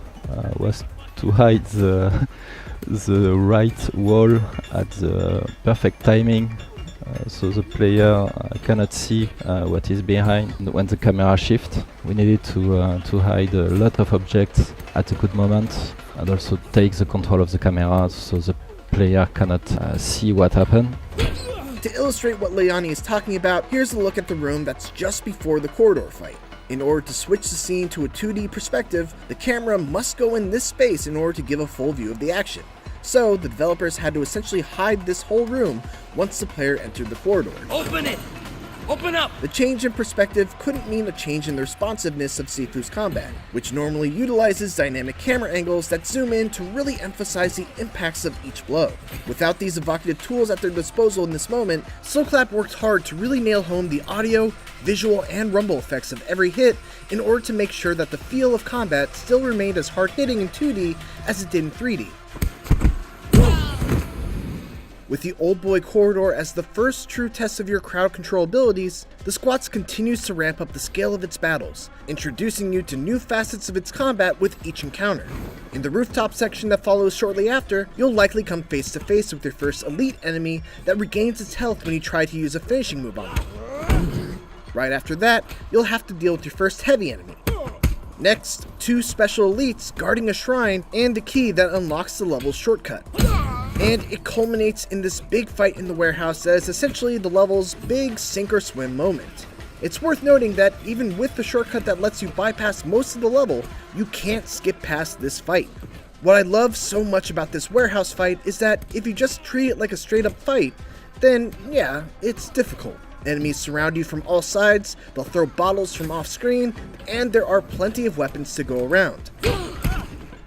was to hide the right wall at the perfect timing, so the player cannot see what is behind when the camera shifts. We needed to hide a lot of objects at a good moment, and also take the control of the camera so the player cannot see what happened. To illustrate what Leani is talking about, here's a look at the room that's just before the corridor fight. In order to switch the scene to a 2D perspective, the camera must go in this space in order to give a full view of the action. So the developers had to essentially hide this whole room once the player entered the corridor. Open it! Open up! The change in perspective couldn't mean a change in the responsiveness of Sifu's combat, which normally utilizes dynamic camera angles that zoom in to really emphasize the impacts of each blow. Without these evocative tools at their disposal in this moment, Slowclap worked hard to really nail home the audio, visual, and rumble effects of every hit in order to make sure that the feel of combat still remained as hard-hitting in 2D as it did in 3D. With the Old Boy Corridor as the first true test of your crowd control abilities, the Squats continues to ramp up the scale of its battles, introducing you to new facets of its combat with each encounter. In the rooftop section that follows shortly after, you'll likely come face to face with your first elite enemy that regains its health when you try to use a finishing move on it. Right after that, you'll have to deal with your first heavy enemy. Next, 2 special elites guarding a shrine and a key that unlocks the level's shortcut. And it culminates in this big fight in the warehouse that is essentially the level's big sink or swim moment. It's worth noting that even with the shortcut that lets you bypass most of the level, you can't skip past this fight. What I love so much about this warehouse fight is that if you just treat it like a straight up fight, then yeah, it's difficult. Enemies surround you from all sides, they'll throw bottles from off screen, and there are plenty of weapons to go around.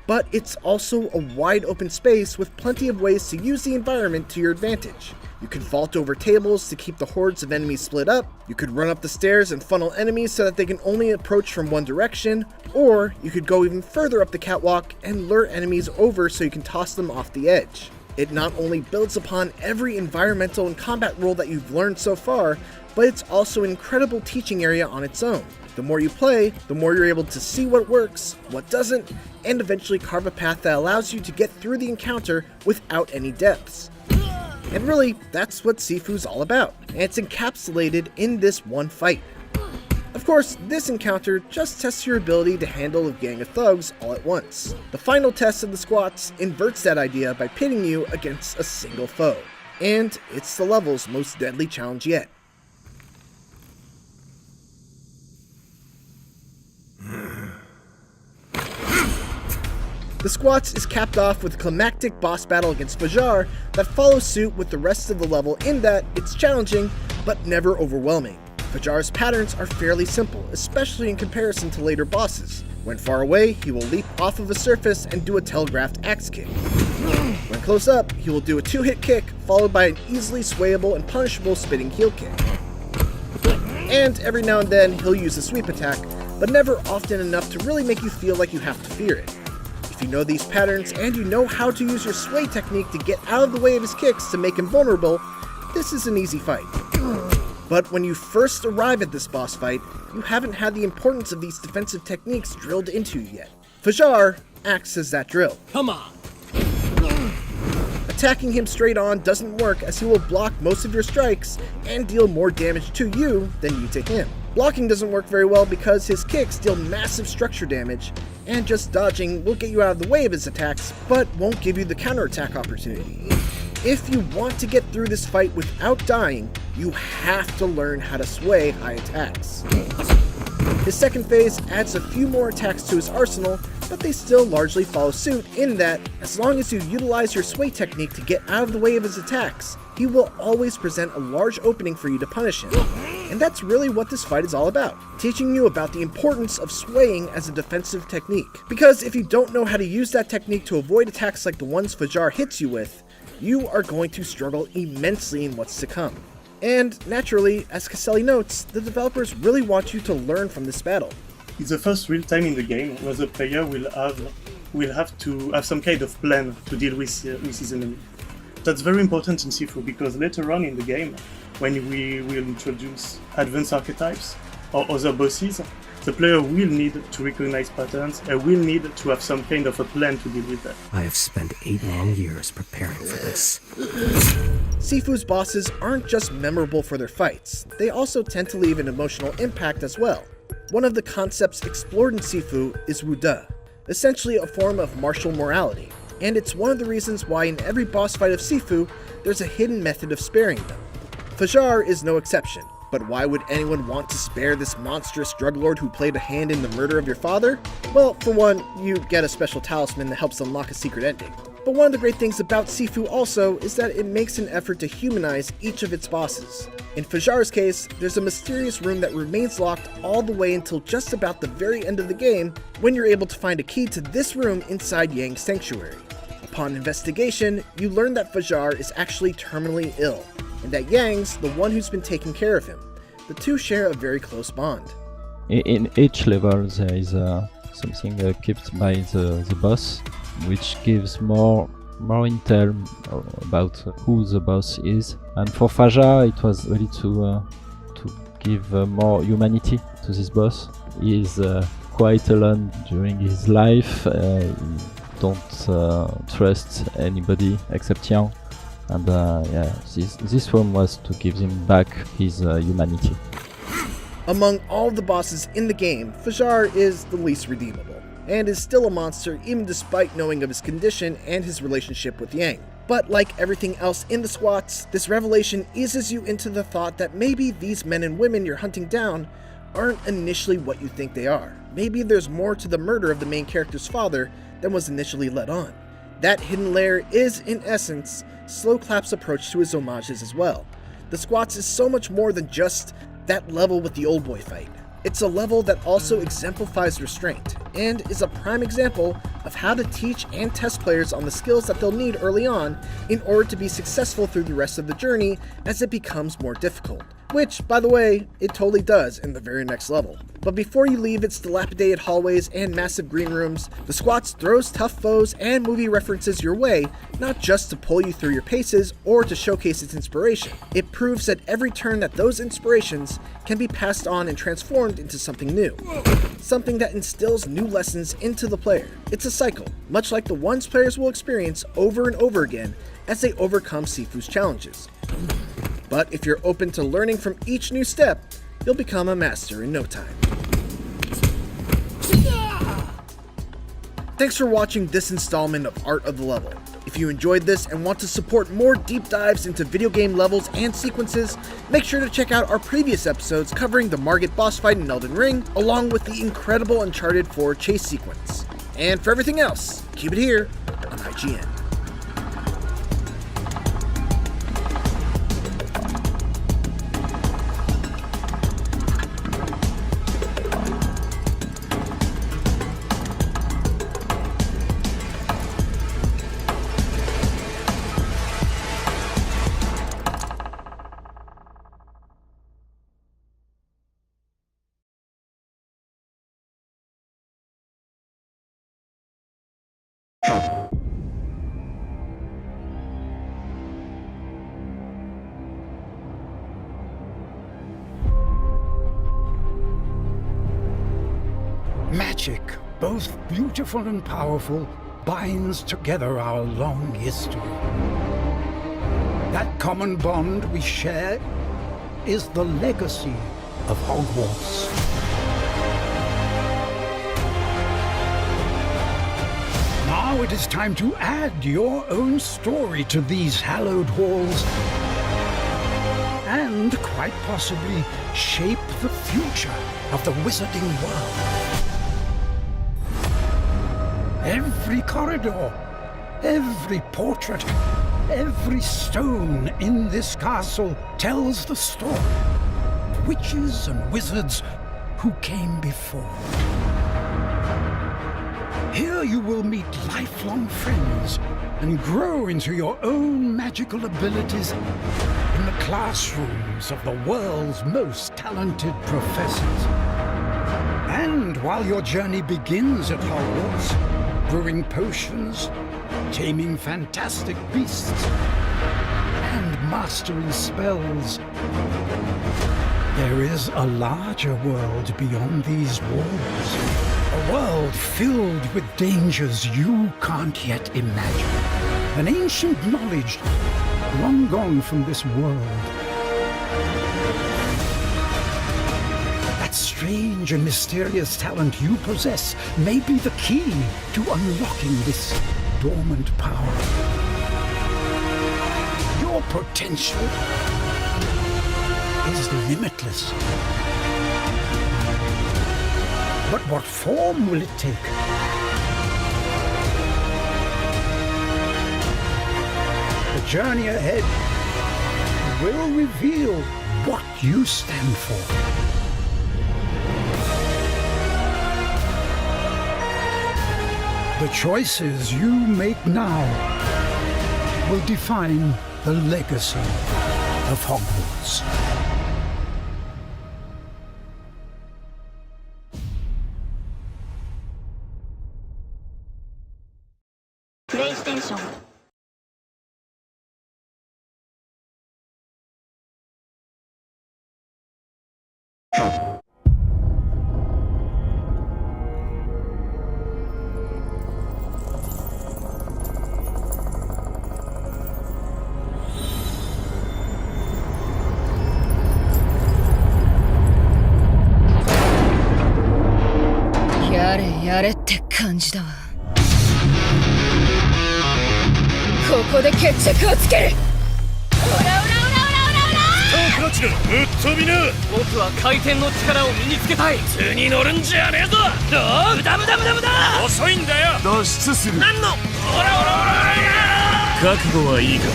But it's also a wide open space with plenty of ways to use the environment to your advantage. You can vault over tables to keep the hordes of enemies split up, you could run up the stairs and funnel enemies so that they can only approach from one direction, or you could go even further up the catwalk and lure enemies over so you can toss them off the edge. It not only builds upon every environmental and combat rule that you've learned so far, but it's also an incredible teaching area on its own. The more you play, the more you're able to see what works, what doesn't, and eventually carve a path that allows you to get through the encounter without any deaths. And really, that's what Sifu's all about, and it's encapsulated in this one fight. Of course, this encounter just tests your ability to handle a gang of thugs all at once. The final test of the Squats inverts that idea by pitting you against a single foe. And it's the level's most deadly challenge yet. The Squats is capped off with a climactic boss battle against Fajar that follows suit with the rest of the level in that it's challenging, but never overwhelming. Fajar's patterns are fairly simple, especially in comparison to later bosses. When far away, he will leap off of a surface and do a telegraphed axe kick. When close up, he will do a 2-hit kick, followed by an easily swayable and punishable spinning heel kick. And every now and then, he'll use a sweep attack, but never often enough to really make you feel like you have to fear it. If you know these patterns and you know how to use your sway technique to get out of the way of his kicks to make him vulnerable, this is an easy fight. But when you first arrive at this boss fight, you haven't had the importance of these defensive techniques drilled into you yet. Fajar acts as that drill. Come on! Attacking him straight on doesn't work as he will block most of your strikes and deal more damage to you than you to him. Blocking doesn't work very well because his kicks deal massive structure damage, and just dodging will get you out of the way of his attacks, but won't give you the counterattack opportunity. If you want to get through this fight without dying, you have to learn how to sway high attacks. His second phase adds a few more attacks to his arsenal, but they still largely follow suit in that, as long as you utilize your sway technique to get out of the way of his attacks, he will always present a large opening for you to punish him. And that's really what this fight is all about, teaching you about the importance of swaying as a defensive technique. Because if you don't know how to use that technique to avoid attacks like the ones Fajar hits you with, you are going to struggle immensely in what's to come. And naturally, as Caselli notes, the developers really want you to learn from this battle. It's the first real time in the game where the player will have to have some kind of plan to deal with his enemy. That's very important in Sifu because later on in the game, when we will introduce advanced archetypes or other bosses, the player will need to recognize patterns and will need to have some kind of a plan to deal with that. I have spent 8 long years preparing for this. Sifu's bosses aren't just memorable for their fights, they also tend to leave an emotional impact as well. One of the concepts explored in Sifu is Wuda, essentially a form of martial morality, and it's one of the reasons why in every boss fight of Sifu, there's a hidden method of sparing them. Fajar is no exception, but why would anyone want to spare this monstrous drug lord who played a hand in the murder of your father? Well, for one, you get a special talisman that helps unlock a secret ending. But one of the great things about Sifu also is that it makes an effort to humanize each of its bosses. In Fajar's case, there's a mysterious room that remains locked all the way until just about the very end of the game, when you're able to find a key to this room inside Yang's sanctuary. Upon investigation, you learn that Fajar is actually terminally ill, and that Yang's the one who's been taking care of him. The two share a very close bond. In each level there is something kept by the boss, which gives more intel about who the boss is. And for Fajar it was really to give more humanity to this boss. He is quite alone during his life, he don't trust anybody except Yang. And this one was to give him back his humanity. Among all the bosses in the game, Fajar is the least redeemable, and is still a monster even despite knowing of his condition and his relationship with Yang. But like everything else in the Squats, this revelation eases you into the thought that maybe these men and women you're hunting down aren't initially what you think they are. Maybe there's more to the murder of the main character's father than was initially let on. That hidden layer is, in essence, Slowclap's approach to his homages as well. The Squats is so much more than just that level with the old boy fight. It's a level that also exemplifies restraint, and is a prime example of how to teach and test players on the skills that they'll need early on in order to be successful through the rest of the journey as it becomes more difficult. Which, by the way, it totally does in the very next level. But before you leave its dilapidated hallways and massive green rooms, the Squats throws tough foes and movie references your way, not just to pull you through your paces or to showcase its inspiration. It proves at every turn that those inspirations can be passed on and transformed into something new. Something that instills new lessons into the player. It's a cycle, much like the ones players will experience over and over again as they overcome Sifu's challenges. But if you're open to learning from each new step, you'll become a master in no time. Thanks for watching this installment of Art of the Level. If you enjoyed this and want to support more deep dives into video game levels and sequences, make sure to check out our previous episodes covering the Margit boss fight in Elden Ring, along with the incredible Uncharted 4 chase sequence. And for everything else, keep it here on IGN. Magic, both beautiful and powerful, binds together our long history. That common bond we share is the legacy of Hogwarts. Now it is time to add your own story to these hallowed halls and, quite possibly, shape the future of the wizarding world. Every corridor, every portrait, every stone in this castle tells the story of witches and wizards who came before. Here you will meet lifelong friends and grow into your own magical abilities in the classrooms of the world's most talented professors. And while your journey begins at Hogwarts, brewing potions, taming fantastic beasts, and mastering spells, there is a larger world beyond these walls. A world filled with dangers you can't yet imagine. An ancient knowledge long gone from this world. That strange and mysterious talent you possess may be the key to unlocking this dormant power. Your potential is limitless. But what form will it take? The journey ahead will reveal what you stand for. The choices you make now will define the legacy of Hogwarts. PlayStation.やれやれって感じだわ。ここで決着をつける。オラオラオラオラオラオラ。クラチル、ぶっ飛びな。僕は回転の力を身につけたい。図に乗るんじゃねえぞ。どう？無駄無駄無駄無駄。遅いんだよ。脱出する。何の？オラオラオラオラ。覚悟はいいか。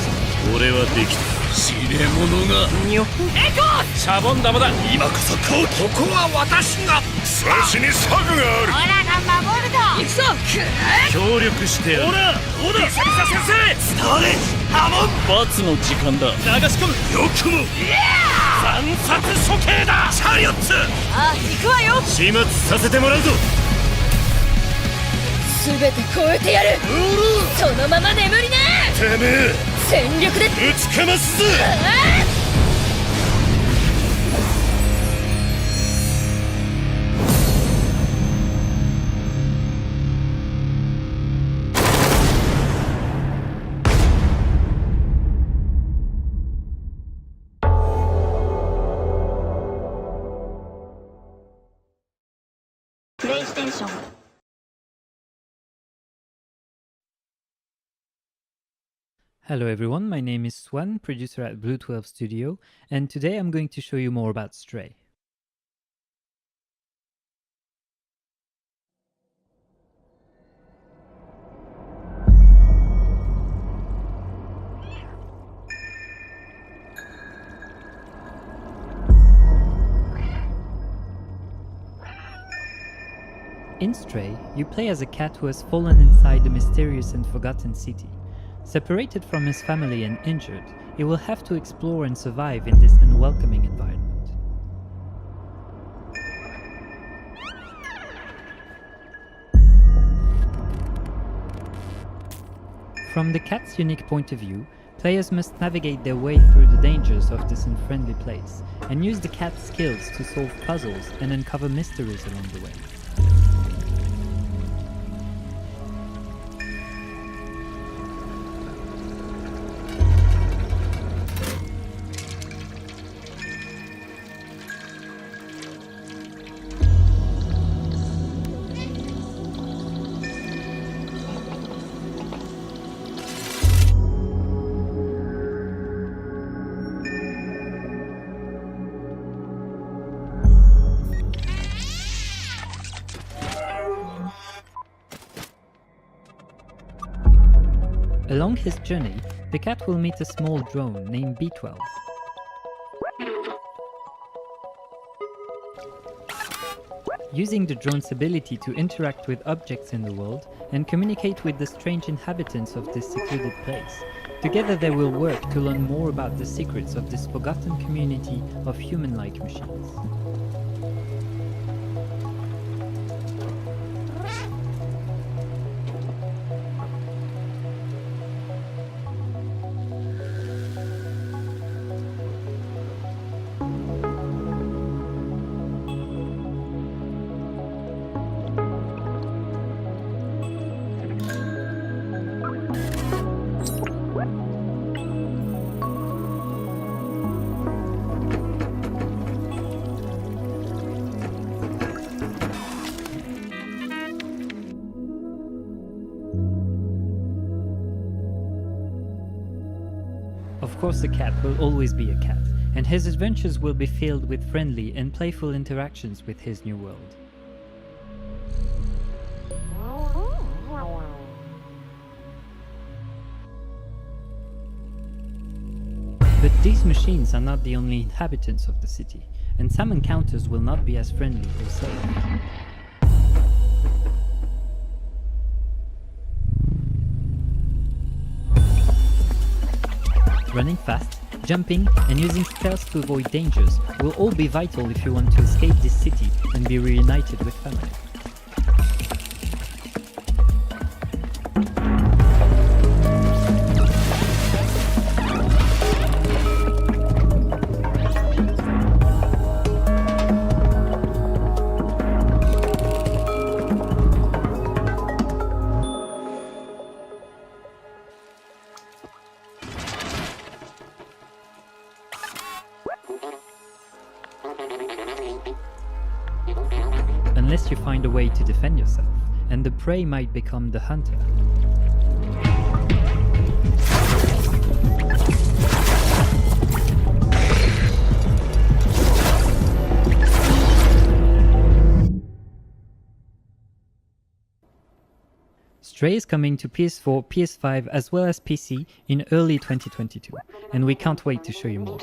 俺はできた。知れ者がにょエコーシャボン玉だ。今こそここは私が少しに策がある。オラが守るぞ。行くぞ。協力してやる。オラオダ先生スターレハモン罰の時間だ。流し込む。よくも惨殺処刑だ。チャリオッツ。ああ行くわよ。始末させてもらうぞ。すべて超えてやる。そのまま眠りな。てめえ全力でぶちかますぞ。PlayStation. Hello everyone, my name is Swan, producer at Blue 12 Studio, and today I'm going to show you more about Stray. In Stray, you play as a cat who has fallen inside a mysterious and forgotten city. Separated from his family and injured, he will have to explore and survive in this unwelcoming environment. From the cat's unique point of view, players must navigate their way through the dangers of this unfriendly place, and use the cat's skills to solve puzzles and uncover mysteries along the way. Along his journey, the cat will meet a small drone named B12. Using the drone's ability to interact with objects in the world and communicate with the strange inhabitants of this secluded place, together they will work to learn more about the secrets of this forgotten community of human-like machines. Of course, a cat will always be a cat, and his adventures will be filled with friendly and playful interactions with his new world. But these machines are not the only inhabitants of the city, and some encounters will not be as friendly or safe. Running fast, jumping, and using stealth to avoid dangers will all be vital if you want to escape this city and be reunited with family. Unless you find a way to defend yourself, and the prey might become the hunter. Stray is coming to PS4, PS5 as well as PC in early 2022, and we can't wait to show you more.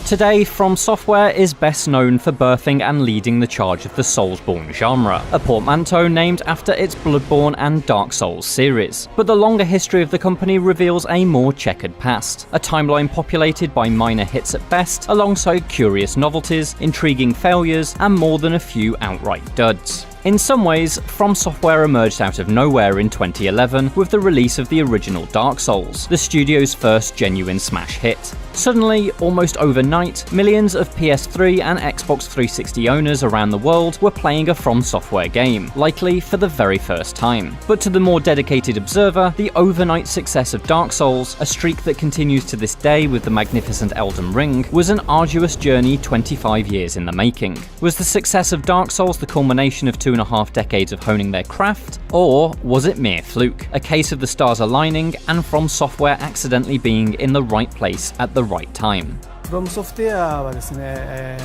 Today, From Software is best known for birthing and leading the charge of the Soulsborne genre, a portmanteau named after its Bloodborne and Dark Souls series. But the longer history of the company reveals a more checkered past, a timeline populated by minor hits at best, alongside curious novelties, intriguing failures, and more than a few outright duds. In some ways, From Software emerged out of nowhere in 2011 with the release of the original Dark Souls, the studio's first genuine smash hit. Suddenly, almost overnight, millions of PS3 and Xbox 360 owners around the world were playing a From Software game, likely for the very first time. But to the more dedicated observer, the overnight success of Dark Souls, a streak that continues to this day with the magnificent Elden Ring, was an arduous journey 25 years in the making. Was the success of Dark Souls the culmination of 2.5 decades of honing their craft, or was it mere fluke, a case of the stars aligning and From Software accidentally being in the right place at the right time? フロムソフトウェアはですね、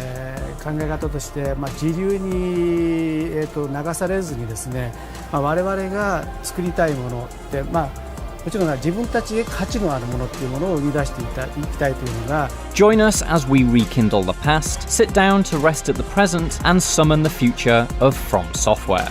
考え方として、時流に、流されずにですね、我々が作りたいものって、もちろん自分たちで価値のあるものっていうものを生み出していきたいというのが。 Join us as we rekindle the past, sit down to rest at the present, and summon the future of From Software.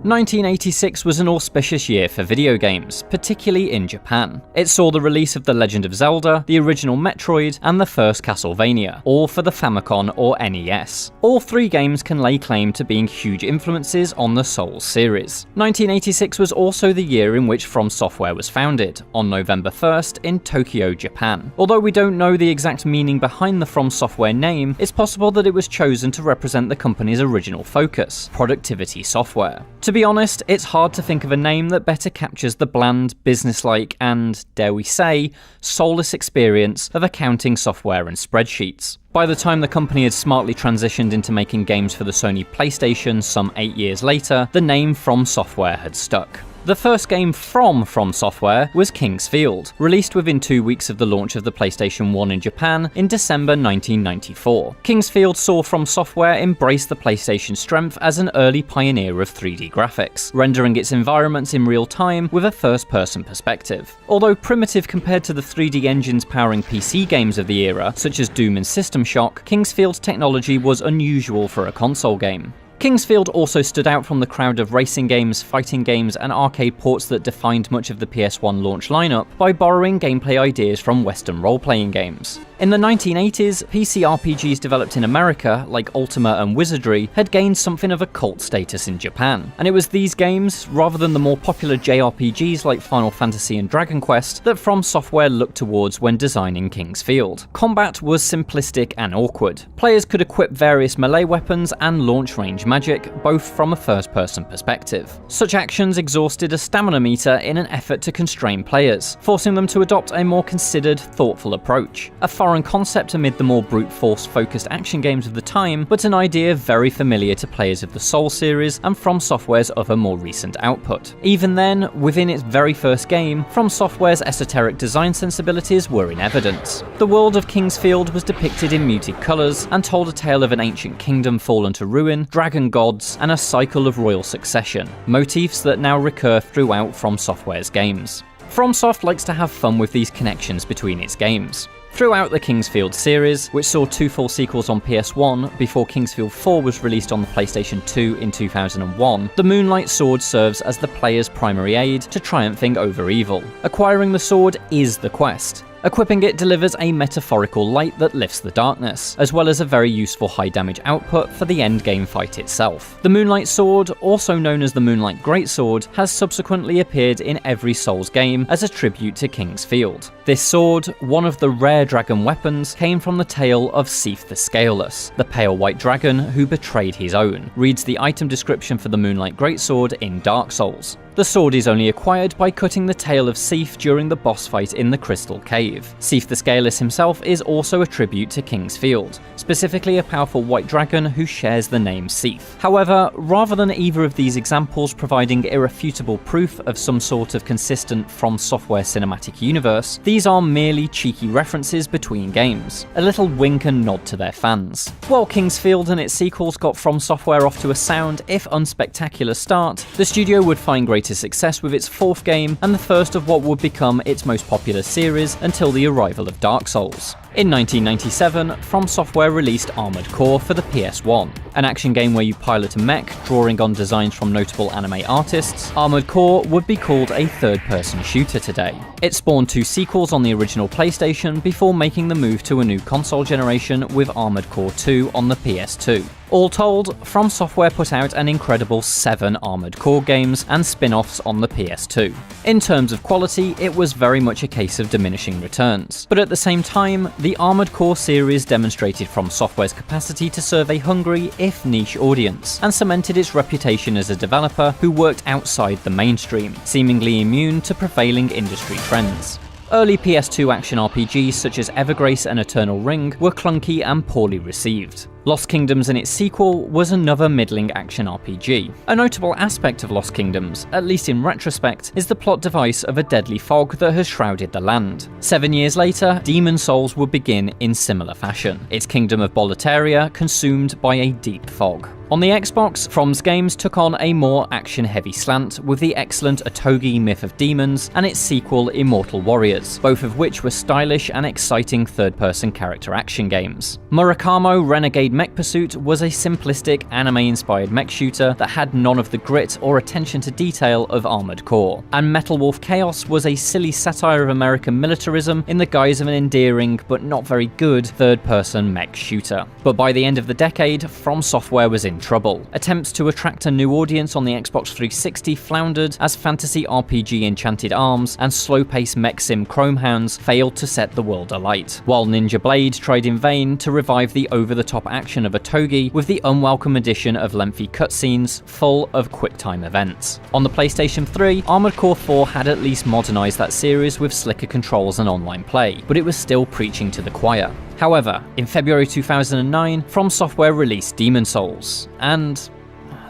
"1986 was an auspicious year for video games, particularly in Japan. It saw the release of The Legend of Zelda, the original Metroid, and the first Castlevania, all for the Famicom or NES. All three games can lay claim to being huge influences on the Souls series. 1986 was also the year in which From Software was founded, on November 1st in Tokyo, Japan. Although we don't know the exact meaning behind the From Software name, it's possible that it was chosen to represent the company's original focus, productivity software. To be honest, it's hard to think of a name that better captures the bland, businesslike, and, dare we say, soulless experience of accounting software and spreadsheets. By the time the company had smartly transitioned into making games for the Sony PlayStation some 8 years later, the name From Software had stuck. The first game from Software was King's Field, released within 2 weeks of the launch of the PlayStation 1 in Japan in December 1994. King's Field saw From Software embrace the PlayStation's strength as an early pioneer of 3D graphics, rendering its environments in real time with a first-person perspective. Although primitive compared to the 3D engines powering PC games of the era, such as Doom and System Shock, King's Field's technology was unusual for a console game. King's Field also stood out from the crowd of racing games, fighting games, and arcade ports that defined much of the PS1 launch lineup by borrowing gameplay ideas from Western role-playing games. In the 1980s, PC RPGs developed in America, like Ultima and Wizardry, had gained something of a cult status in Japan, and it was these games, rather than the more popular JRPGs like Final Fantasy and Dragon Quest, that From Software looked towards when designing King's Field. Combat was simplistic and awkward. Players could equip various melee weapons and launch range magic, both from a first-person perspective. Such actions exhausted a stamina meter in an effort to constrain players, forcing them to adopt a more considered, thoughtful approach. A foreign concept amid the more brute force-focused action games of the time, but an idea very familiar to players of the Souls series and From Software's other more recent output. Even then, within its very first game, From Software's esoteric design sensibilities were in evidence. The world of King's Field was depicted in muted colours and told a tale of an ancient kingdom fallen to ruin, dragon gods, and a cycle of royal succession, motifs that now recur throughout From Software's games. FromSoft likes to have fun with these connections between its games. Throughout the King's Field series, which saw 2 full sequels on PS1 before King's Field 4 was released on the PlayStation 2 in 2001, the Moonlight Sword serves as the player's primary aid to triumphing over evil. Acquiring the sword is the quest. Equipping it delivers a metaphorical light that lifts the darkness, as well as a very useful high damage output for the endgame fight itself. The Moonlight Sword, also known as the Moonlight Greatsword, has subsequently appeared in every Souls game as a tribute to King's Field. This sword, one of the rare dragon weapons, came from the tale of Seath the Scaleless, the pale white dragon who betrayed his own, reads the item description for the Moonlight Greatsword in Dark Souls. The sword is only acquired by cutting the tail of Seath during the boss fight in the Crystal Cave. Seath the Scaleless himself is also a tribute to King's Field, specifically a powerful white dragon who shares the name Seath. However, rather than either of these examples providing irrefutable proof of some sort of consistent From Software cinematic universe, these are merely cheeky references between games, a little wink and nod to their fans. While King's Field and its sequels got From Software off to a sound, if unspectacular start, the studio would find greater success with its 4th game and the first of what would become its most popular series until the arrival of Dark Souls. In 1997, From Software released Armored Core for the PS1, an action game where you pilot a mech, drawing on designs from notable anime artists. Armored Core would be called a third-person shooter today. It spawned 2 sequels on the original PlayStation before making the move to a new console generation with Armored Core 2 on the PS2. All told, From Software put out an incredible 7 Armored Core games and spin-offs on the PS2. In terms of quality, it was very much a case of diminishing returns, but at the same time, the Armored Core series demonstrated From Software's capacity to serve a hungry, if niche audience, and cemented its reputation as a developer who worked outside the mainstream, seemingly immune to prevailing industry trends. Early PS2 action RPGs such as Evergrace and Eternal Ring were clunky and poorly received. Lost Kingdoms and its sequel was another middling action RPG. A notable aspect of Lost Kingdoms, at least in retrospect, is the plot device of a deadly fog that has shrouded the land. 7 years later, Demon Souls would begin in similar fashion, its kingdom of Boletaria consumed by a deep fog. On the Xbox, From's games took on a more action-heavy slant with the excellent Otogi Myth of Demons and its sequel Immortal Warriors, both of which were stylish and exciting third-person character action games. Murakamo Renegade Mech Pursuit was a simplistic, anime-inspired mech shooter that had none of the grit or attention to detail of Armored Core, and Metal Wolf Chaos was a silly satire of American militarism in the guise of an endearing but not very good third-person mech shooter. But by the end of the decade, From Software was in trouble. Attempts to attract a new audience on the Xbox 360 floundered as fantasy RPG Enchanted Arms and slow-paced mech sim Chromehounds failed to set the world alight, while Ninja Blade tried in vain to revive the over-the-top action of Otogi with the unwelcome addition of lengthy cutscenes full of quick-time events. On the PlayStation 3, Armored Core 4 had at least modernized that series with slicker controls and online play, but it was still preaching to the choir. However, in February 2009, From Software released Demon Souls, and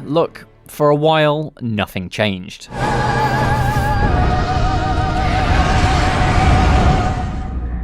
look, for a while, nothing changed.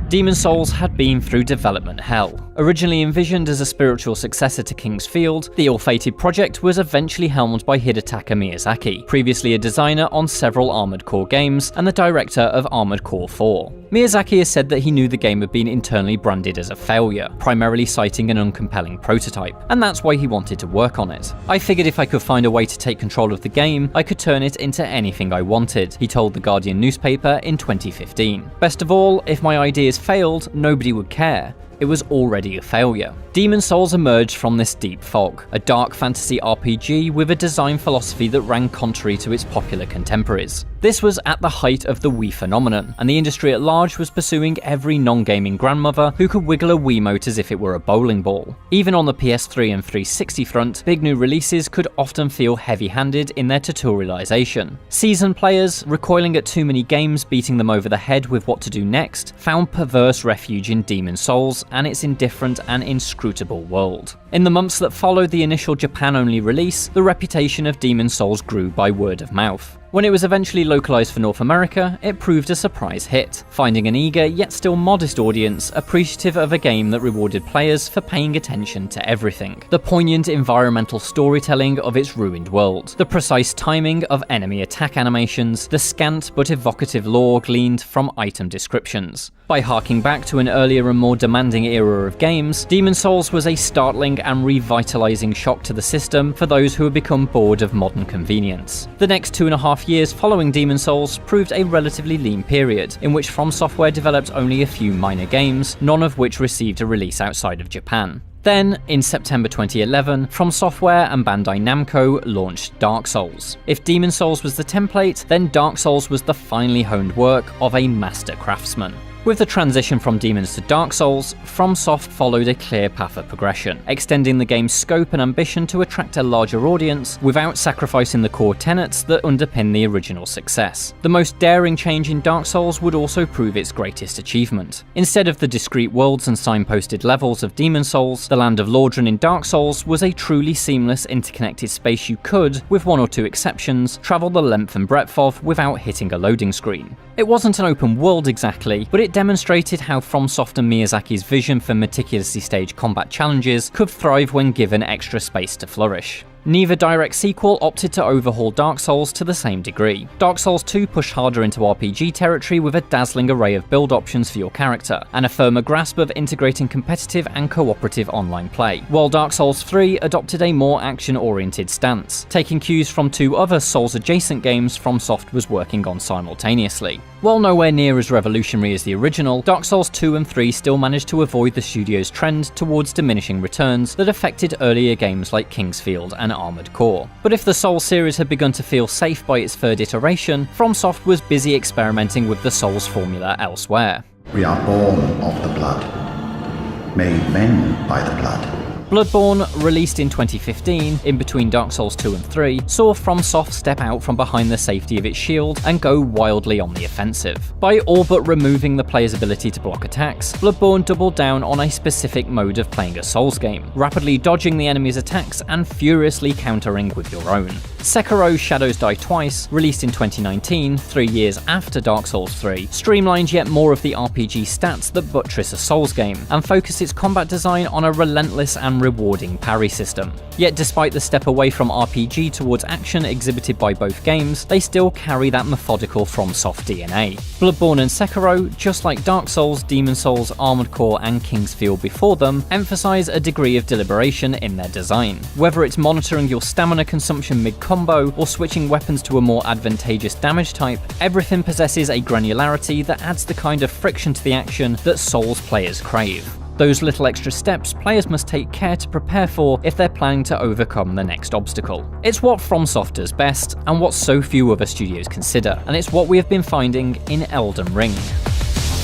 Demon Souls had been through development hell. Originally envisioned as a spiritual successor to King's Field, the ill-fated project was eventually helmed by Hidetaka Miyazaki, previously a designer on several Armored Core games and the director of Armored Core 4. Miyazaki has said that he knew the game had been internally branded as a failure, primarily citing an uncompelling prototype, and that's why he wanted to work on it. "I figured if I could find a way to take control of the game, I could turn it into anything I wanted," he told the Guardian newspaper in 2015. "Best of all, if my ideas failed, nobody would care. It was already a failure." Demon Souls emerged from this deep fog, a dark fantasy RPG with a design philosophy that ran contrary to its popular contemporaries. This was at the height of the Wii phenomenon, and the industry at large was pursuing every non-gaming grandmother who could wiggle a Wiimote as if it were a bowling ball. Even on the PS3 and 360 front, big new releases could often feel heavy-handed in their tutorialization. Seasoned players, recoiling at too many games beating them over the head with what to do next, found perverse refuge in Demon Souls and its indifferent and inscrutable world. In the months that followed the initial Japan-only release, the reputation of Demon Souls grew by word of mouth. When it was eventually localized for North America, it proved a surprise hit, finding an eager yet still modest audience appreciative of a game that rewarded players for paying attention to everything. The poignant environmental storytelling of its ruined world, the precise timing of enemy attack animations, the scant but evocative lore gleaned from item descriptions. By harking back to an earlier and more demanding era of games, Demon Souls was a startling and revitalizing shock to the system for those who had become bored of modern convenience. The next 2.5 years following Demon Souls proved a relatively lean period, in which From Software developed only a few minor games, none of which received a release outside of Japan. Then, in September 2011, From Software and Bandai Namco launched Dark Souls. If Demon Souls was the template, then Dark Souls was the finely honed work of a master craftsman. With the transition from Demons to Dark Souls, FromSoft followed a clear path of progression, extending the game's scope and ambition to attract a larger audience without sacrificing the core tenets that underpin the original success. The most daring change in Dark Souls would also prove its greatest achievement. Instead of the discrete worlds and signposted levels of Demon Souls, the Land of Lordran in Dark Souls was a truly seamless interconnected space you could, with one or two exceptions, travel the length and breadth of without hitting a loading screen. It wasn't an open world exactly, but it demonstrated how FromSoft and Miyazaki's vision for meticulously staged combat challenges could thrive when given extra space to flourish. Neither direct sequel opted to overhaul Dark Souls to the same degree. Dark Souls 2 pushed harder into RPG territory with a dazzling array of build options for your character, and a firmer grasp of integrating competitive and cooperative online play, while Dark Souls 3 adopted a more action-oriented stance, taking cues from two other Souls-adjacent games FromSoft was working on simultaneously. While nowhere near as revolutionary as the original, Dark Souls 2 and 3 still managed to avoid the studio's trend towards diminishing returns that affected earlier games like King's Field and Armored Core. But if the Souls series had begun to feel safe by its third iteration, FromSoft was busy experimenting with the Souls formula elsewhere. We are born of the blood, made men by the blood. Bloodborne, released in 2015, in between Dark Souls 2 and 3, saw FromSoft step out from behind the safety of its shield and go wildly on the offensive. By all but removing the player's ability to block attacks, Bloodborne doubled down on a specific mode of playing a Souls game, rapidly dodging the enemy's attacks and furiously countering with your own. Sekiro Shadows Die Twice, released in 2019, 3 years after Dark Souls 3, streamlined yet more of the RPG stats that buttress a Souls game, and focused its combat design on a relentless and rewarding parry system. Yet despite the step away from RPG towards action exhibited by both games, they still carry that methodical FromSoft DNA. Bloodborne and Sekiro, just like Dark Souls, Demon Souls, Armored Core and King's Field before them, emphasize a degree of deliberation in their design. Whether it's monitoring your stamina consumption mid-combo or switching weapons to a more advantageous damage type, everything possesses a granularity that adds the kind of friction to the action that Souls players crave. Those little extra steps players must take care to prepare for if they're planning to overcome the next obstacle. It's what FromSoft does best, and what so few other studios consider, and it's what we have been finding in Elden Ring.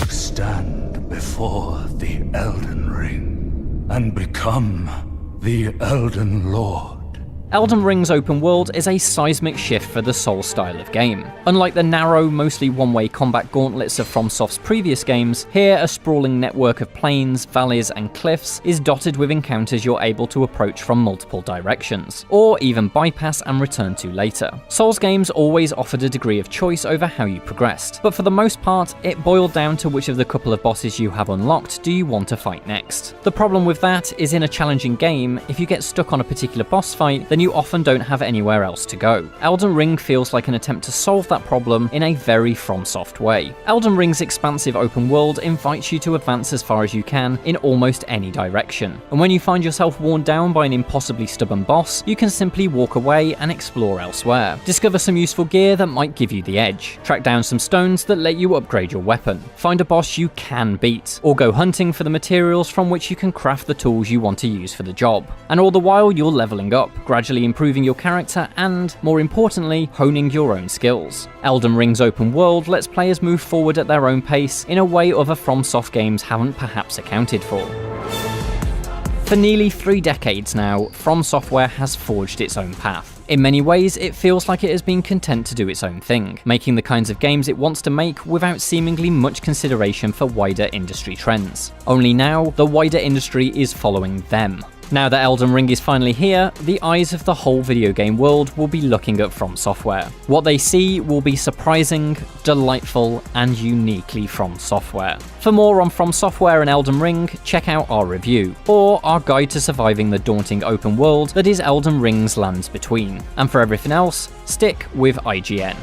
Stand before the Elden Ring and become the Elden Lord. Elden Ring's open world is a seismic shift for the Souls style of game. Unlike the narrow, mostly one-way combat gauntlets of FromSoft's previous games, here a sprawling network of plains, valleys and cliffs is dotted with encounters you're able to approach from multiple directions, or even bypass and return to later. Souls games always offered a degree of choice over how you progressed, but for the most part, it boiled down to which of the couple of bosses you have unlocked do you want to fight next. The problem with that is in a challenging game, if you get stuck on a particular boss fight, then you often don't have anywhere else to go. Elden Ring feels like an attempt to solve that problem in a very FromSoft way. Elden Ring's expansive open world invites you to advance as far as you can in almost any direction, and when you find yourself worn down by an impossibly stubborn boss, you can simply walk away and explore elsewhere. Discover some useful gear that might give you the edge, track down some stones that let you upgrade your weapon, find a boss you can beat, or go hunting for the materials from which you can craft the tools you want to use for the job. And all the while you're leveling up, gradually improving your character and, more importantly, honing your own skills. Elden Ring's open world lets players move forward at their own pace in a way other FromSoft games haven't perhaps accounted for. For nearly 3 decades now, From Software has forged its own path. In many ways, it feels like it has been content to do its own thing, making the kinds of games it wants to make without seemingly much consideration for wider industry trends. Only now, the wider industry is following them. Now that Elden Ring is finally here, the eyes of the whole video game world will be looking at From Software. What they see will be surprising, delightful, and uniquely From Software. For more on From Software and Elden Ring, check out our review, or our guide to surviving the daunting open world that is Elden Ring's Lands Between. And for everything else, stick with IGN.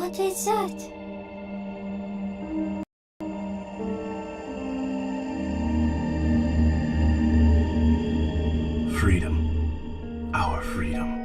What is that? Freedom. Our freedom.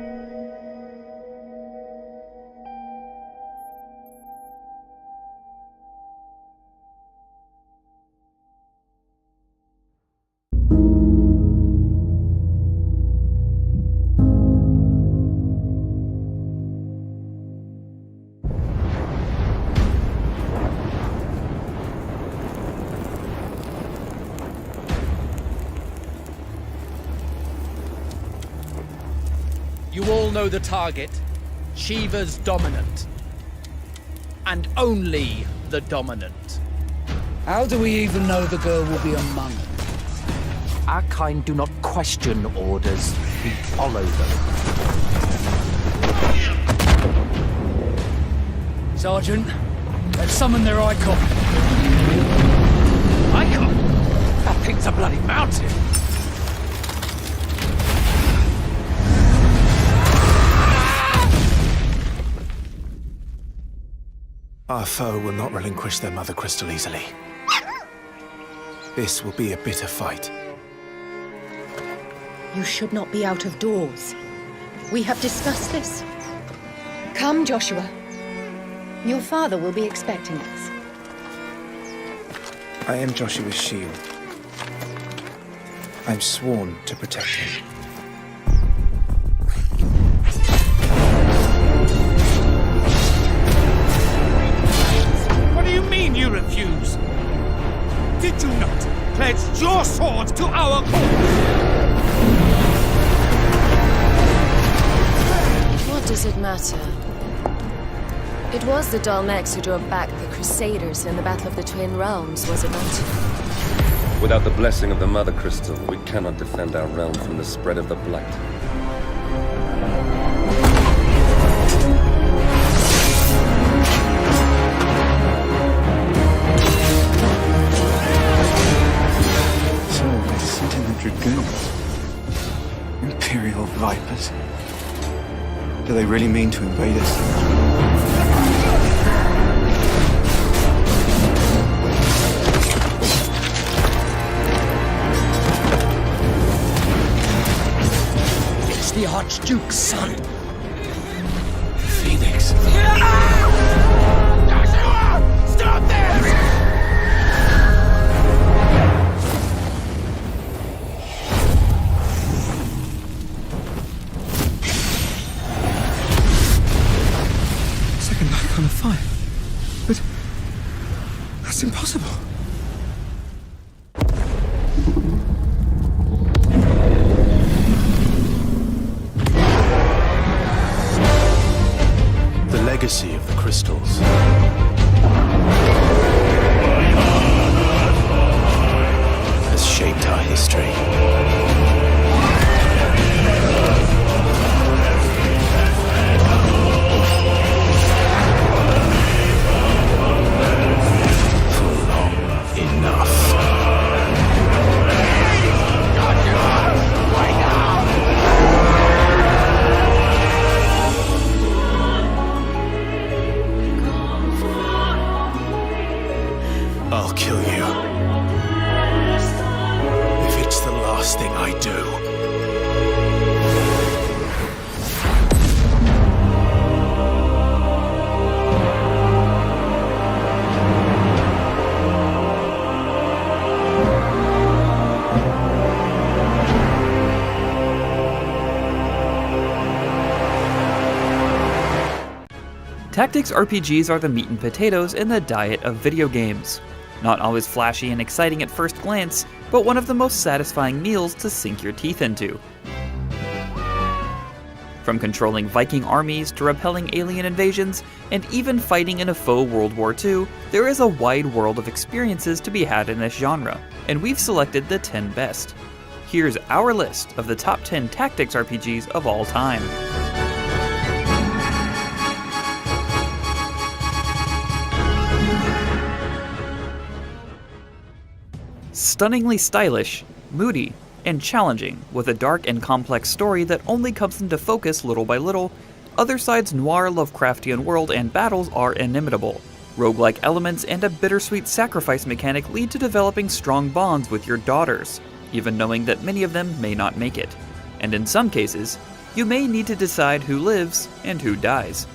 You all know the target. Shiva's dominant. And only the dominant. How do we even know the girl will be among us? Our kind do not question orders, we follow them. Sergeant, they've summoned their icon. Icon? That thing's a bloody mountain. Our foe will not relinquish their mother crystal easily. This will be a bitter fight. You should not be out of doors. We have discussed this. Come, Joshua. Your father will be expecting us. I am Joshua's shield. I'm sworn to protect him. What do you mean you refuse? Did you not pledge your sword to our cause? What does it matter? It was the Dalmex who drove back the Crusaders in the Battle of the Twin Realms, was it not? Without the blessing of the Mother Crystal, we cannot defend our realm from the spread of the Blight. So, they sent in the Dragoons. Imperial Vipers. Do they really mean to invade us? The Archduke's son. Phoenix. Joshua! Stop this! Second icon of fire. But that's impossible. Legacy of the crystals. Has shaped our history. For long enough. I'll kill you. If it's the last thing I do. Tactics RPGs are the meat and potatoes in the diet of video games. Not always flashy and exciting at first glance, but one of the most satisfying meals to sink your teeth into. From controlling Viking armies to repelling alien invasions, and even fighting in a faux World War II, there is a wide world of experiences to be had in this genre, and we've selected the 10 best. Here's our list of the top 10 tactics RPGs of all time. Stunningly stylish, moody, and challenging, with a dark and complex story that only comes into focus little by little, Otherside's noir Lovecraftian world and battles are inimitable. Roguelike elements and a bittersweet sacrifice mechanic lead to developing strong bonds with your daughters, even knowing that many of them may not make it. And in some cases, you may need to decide who lives and who dies.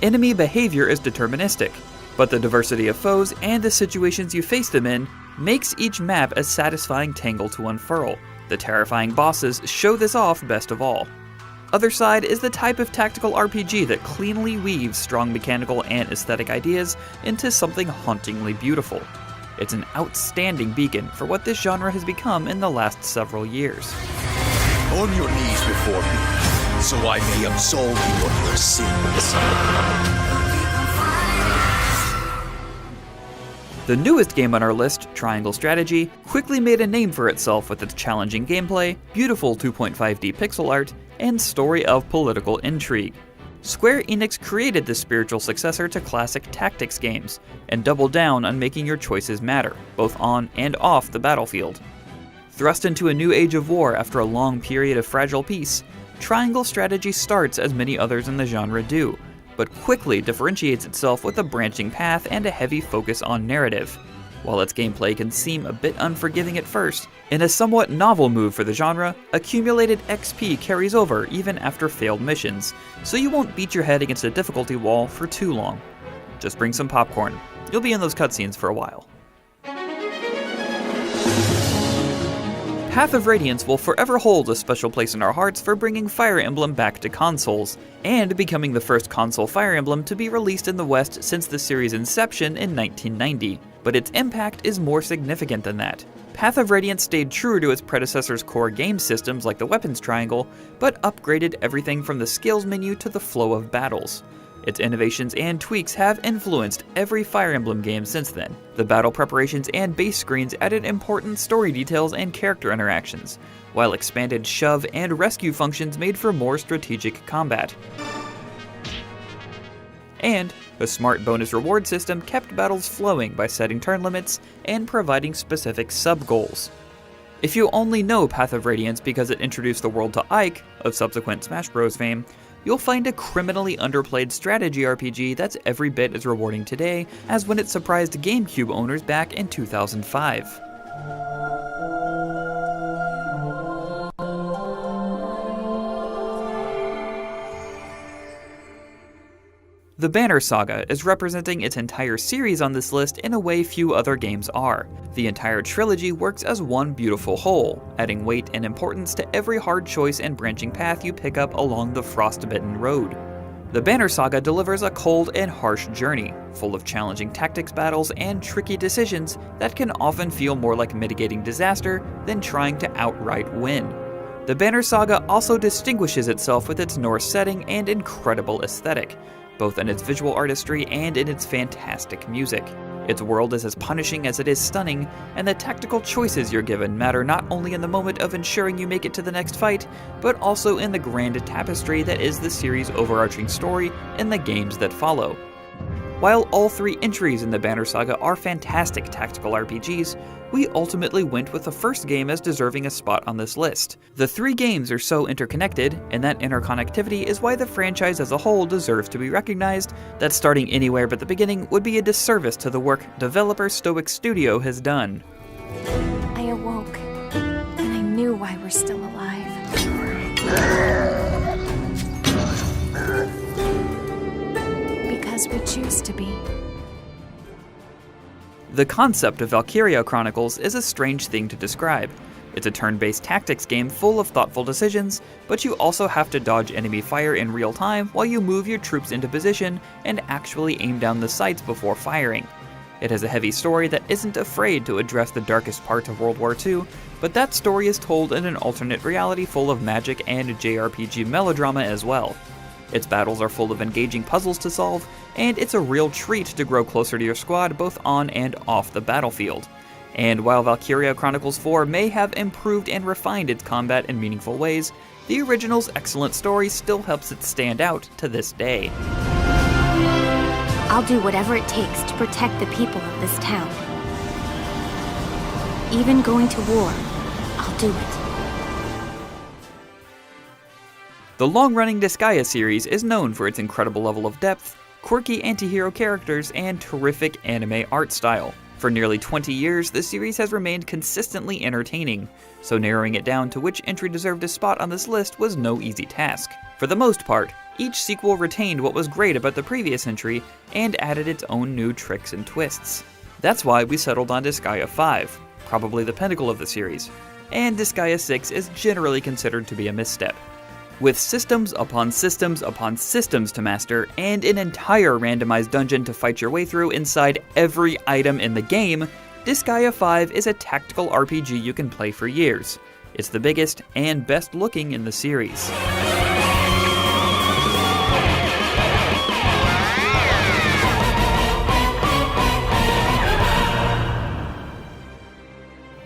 Enemy behavior is deterministic, but the diversity of foes and the situations you face them in makes each map a satisfying tangle to unfurl. The terrifying bosses show this off best of all. Otherside is the type of tactical RPG that cleanly weaves strong mechanical and aesthetic ideas into something hauntingly beautiful. It's an outstanding beacon for what this genre has become in the last several years. On your knees before me, so I may absolve you of your sins. The newest game on our list, Triangle Strategy, quickly made a name for itself with its challenging gameplay, beautiful 2.5D pixel art, and story of political intrigue. Square Enix created the spiritual successor to classic tactics games, and doubled down on making your choices matter, both on and off the battlefield. Thrust into a new age of war after a long period of fragile peace, Triangle Strategy starts as many others in the genre do, but quickly differentiates itself with a branching path and a heavy focus on narrative. While its gameplay can seem a bit unforgiving at first, in a somewhat novel move for the genre, accumulated XP carries over even after failed missions, so you won't beat your head against a difficulty wall for too long. Just bring some popcorn. You'll be in those cutscenes for a while. Path of Radiance will forever hold a special place in our hearts for bringing Fire Emblem back to consoles, and becoming the first console Fire Emblem to be released in the West since the series' inception in 1990. But its impact is more significant than that. Path of Radiance stayed true to its predecessor's core game systems like the weapons triangle, but upgraded everything from the skills menu to the flow of battles. Its innovations and tweaks have influenced every Fire Emblem game since then. The battle preparations and base screens added important story details and character interactions, while expanded shove and rescue functions made for more strategic combat. And a smart bonus reward system kept battles flowing by setting turn limits and providing specific sub-goals. If you only know Path of Radiance because it introduced the world to Ike, of subsequent Smash Bros. Fame, you'll find a criminally underplayed strategy RPG that's every bit as rewarding today as when it surprised GameCube owners back in 2005. The Banner Saga is representing its entire series on this list in a way few other games are. The entire trilogy works as one beautiful whole, adding weight and importance to every hard choice and branching path you pick up along the frostbitten road. The Banner Saga delivers a cold and harsh journey, full of challenging tactics battles and tricky decisions that can often feel more like mitigating disaster than trying to outright win. The Banner Saga also distinguishes itself with its Norse setting and incredible aesthetic, both in its visual artistry and in its fantastic music. Its world is as punishing as it is stunning, and the tactical choices you're given matter not only in the moment of ensuring you make it to the next fight, but also in the grand tapestry that is the series' overarching story in the games that follow. While all three entries in the Banner Saga are fantastic tactical RPGs, we ultimately went with the first game as deserving a spot on this list. The three games are so interconnected, and that interconnectivity is why the franchise as a whole deserves to be recognized, that starting anywhere but the beginning would be a disservice to the work developer Stoic Studio has done. I awoke, and I knew why we're still alive. Because we choose to be. The concept of Valkyria Chronicles is a strange thing to describe. It's a turn-based tactics game full of thoughtful decisions, but you also have to dodge enemy fire in real time while you move your troops into position and actually aim down the sights before firing. It has a heavy story that isn't afraid to address the darkest parts of World War II, but that story is told in an alternate reality full of magic and JRPG melodrama as well. Its battles are full of engaging puzzles to solve, and it's a real treat to grow closer to your squad both on and off the battlefield. And while Valkyria Chronicles 4 may have improved and refined its combat in meaningful ways, the original's excellent story still helps it stand out to this day. I'll do whatever it takes to protect the people of this town. Even going to war, I'll do it. The long-running Disgaea series is known for its incredible level of depth, quirky anti-hero characters, and terrific anime art style. For nearly 20 years, the series has remained consistently entertaining, so narrowing it down to which entry deserved a spot on this list was no easy task. For the most part, each sequel retained what was great about the previous entry and added its own new tricks and twists. That's why we settled on Disgaea 5, probably the pinnacle of the series, and Disgaea 6 is generally considered to be a misstep. With systems upon systems upon systems to master, and an entire randomized dungeon to fight your way through inside every item in the game, Disgaea 5 is a tactical RPG you can play for years. It's the biggest and best looking in the series.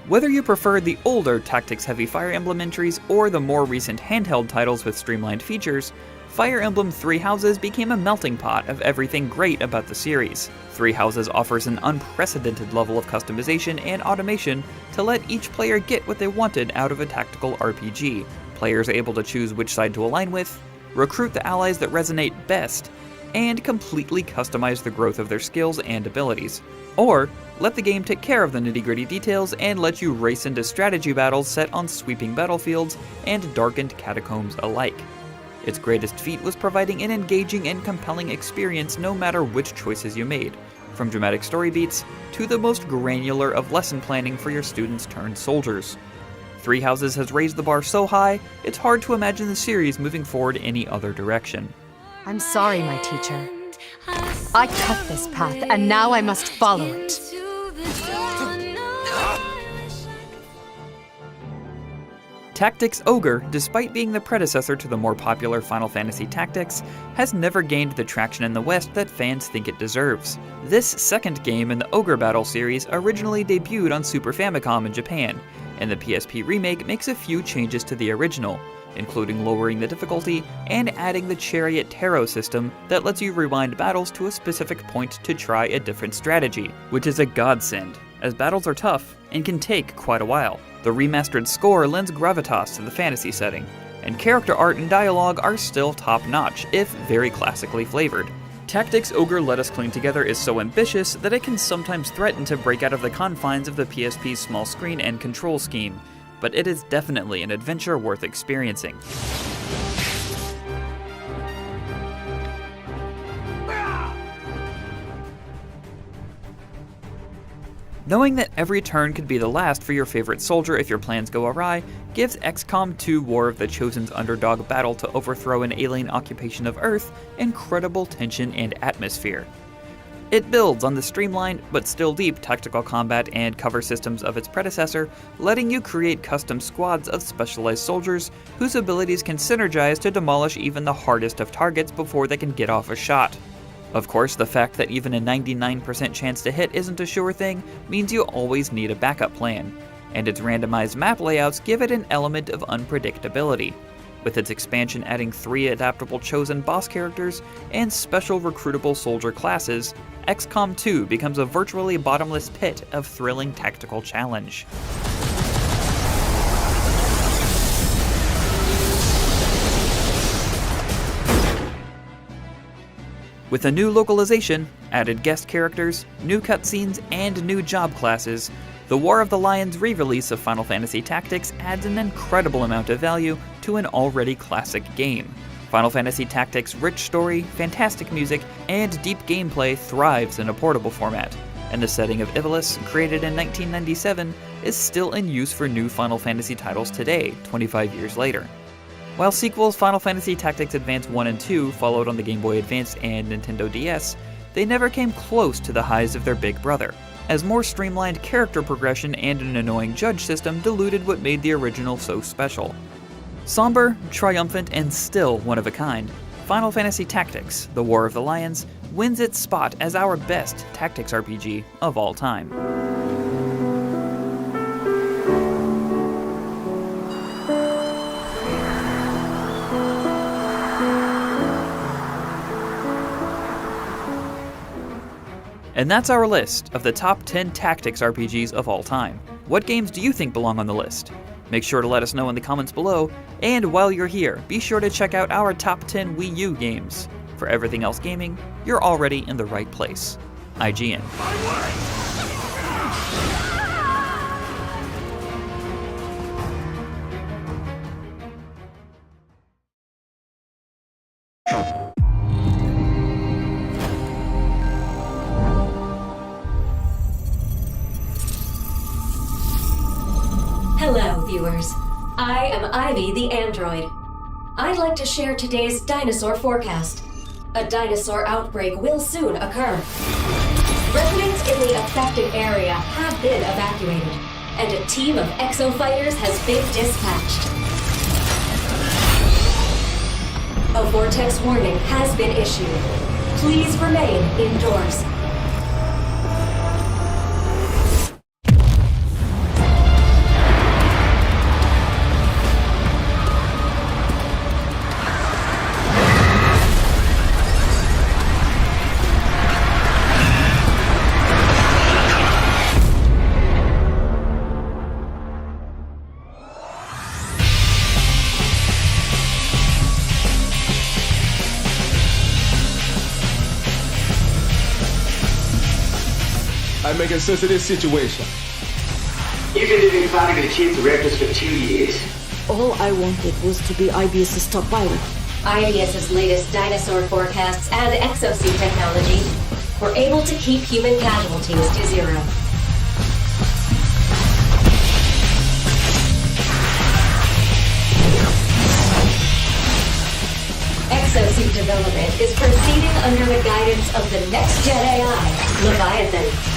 Whether you prefer the older tactics-heavy Fire Emblem entries or the more recent handheld titles with streamlined features, Fire Emblem Three Houses became a melting pot of everything great about the series. Three Houses offers an unprecedented level of customization and automation to let each player get what they wanted out of a tactical RPG. Players are able to choose which side to align with, recruit the allies that resonate best, and completely customize the growth of their skills and abilities. Or, let the game take care of the nitty-gritty details and let you race into strategy battles set on sweeping battlefields and darkened catacombs alike. Its greatest feat was providing an engaging and compelling experience no matter which choices you made, from dramatic story beats to the most granular of lesson planning for your students turned soldiers. Three Houses has raised the bar so high, it's hard to imagine the series moving forward any other direction. I'm sorry, my teacher. I cut this path, and now I must follow it. Tactics Ogre, despite being the predecessor to the more popular Final Fantasy Tactics, has never gained the traction in the West that fans think it deserves. This second game in the Ogre Battle series originally debuted on Super Famicom in Japan, and the PSP remake makes a few changes to the original, including lowering the difficulty and adding the Chariot Tarot system that lets you rewind battles to a specific point to try a different strategy, which is a godsend, as battles are tough and can take quite a while. The remastered score lends gravitas to the fantasy setting, and character art and dialogue are still top-notch, if very classically flavored. Tactics Ogre Let Us Cling Together is so ambitious that it can sometimes threaten to break out of the confines of the PSP's small screen and control scheme, but it is definitely an adventure worth experiencing. Knowing that every turn could be the last for your favorite soldier if your plans go awry, gives XCOM 2 War of the Chosen's underdog battle to overthrow an alien occupation of Earth incredible tension and atmosphere. It builds on the streamlined, but still deep tactical combat and cover systems of its predecessor, letting you create custom squads of specialized soldiers whose abilities can synergize to demolish even the hardest of targets before they can get off a shot. Of course, the fact that even a 99% chance to hit isn't a sure thing means you always need a backup plan, and its randomized map layouts give it an element of unpredictability, with its expansion adding 3 adaptable chosen boss characters and special recruitable soldier classes. XCOM 2 becomes a virtually bottomless pit of thrilling tactical challenge. With a new localization, added guest characters, new cutscenes, and new job classes, the War of the Lions re-release of Final Fantasy Tactics adds an incredible amount of value to an already classic game. Final Fantasy Tactics' rich story, fantastic music, and deep gameplay thrives in a portable format, and the setting of Ivalice, created in 1997, is still in use for new Final Fantasy titles today, 25 years later. While sequels Final Fantasy Tactics Advance 1 and 2 followed on the Game Boy Advance and Nintendo DS, they never came close to the highs of their big brother, as more streamlined character progression and an annoying judge system diluted what made the original so special. Somber, triumphant, and still one of a kind, Final Fantasy Tactics: The War of the Lions wins its spot as our best tactics RPG of all time. And that's our list of the top 10 tactics RPGs of all time. What games do you think belong on the list? Make sure to let us know in the comments below, and while you're here, be sure to check out our top 10 Wii U games. For everything else gaming, you're already in the right place. IGN. Hello, viewers. I am Ivy the android. I'd like to share today's dinosaur forecast. A dinosaur outbreak will soon occur. Residents in the affected area have been evacuated, and a team of exo-fighters has been dispatched. A vortex warning has been issued. Please remain indoors. I'm making sense of this situation. You've been living fighting the chief directors for 2 years. All I wanted was to be IBS's top pilot. IBS's latest dinosaur forecasts and exosuit technology were able to keep human casualties to 0. Exosuit development is proceeding under the guidance of the next-gen AI, Leviathan.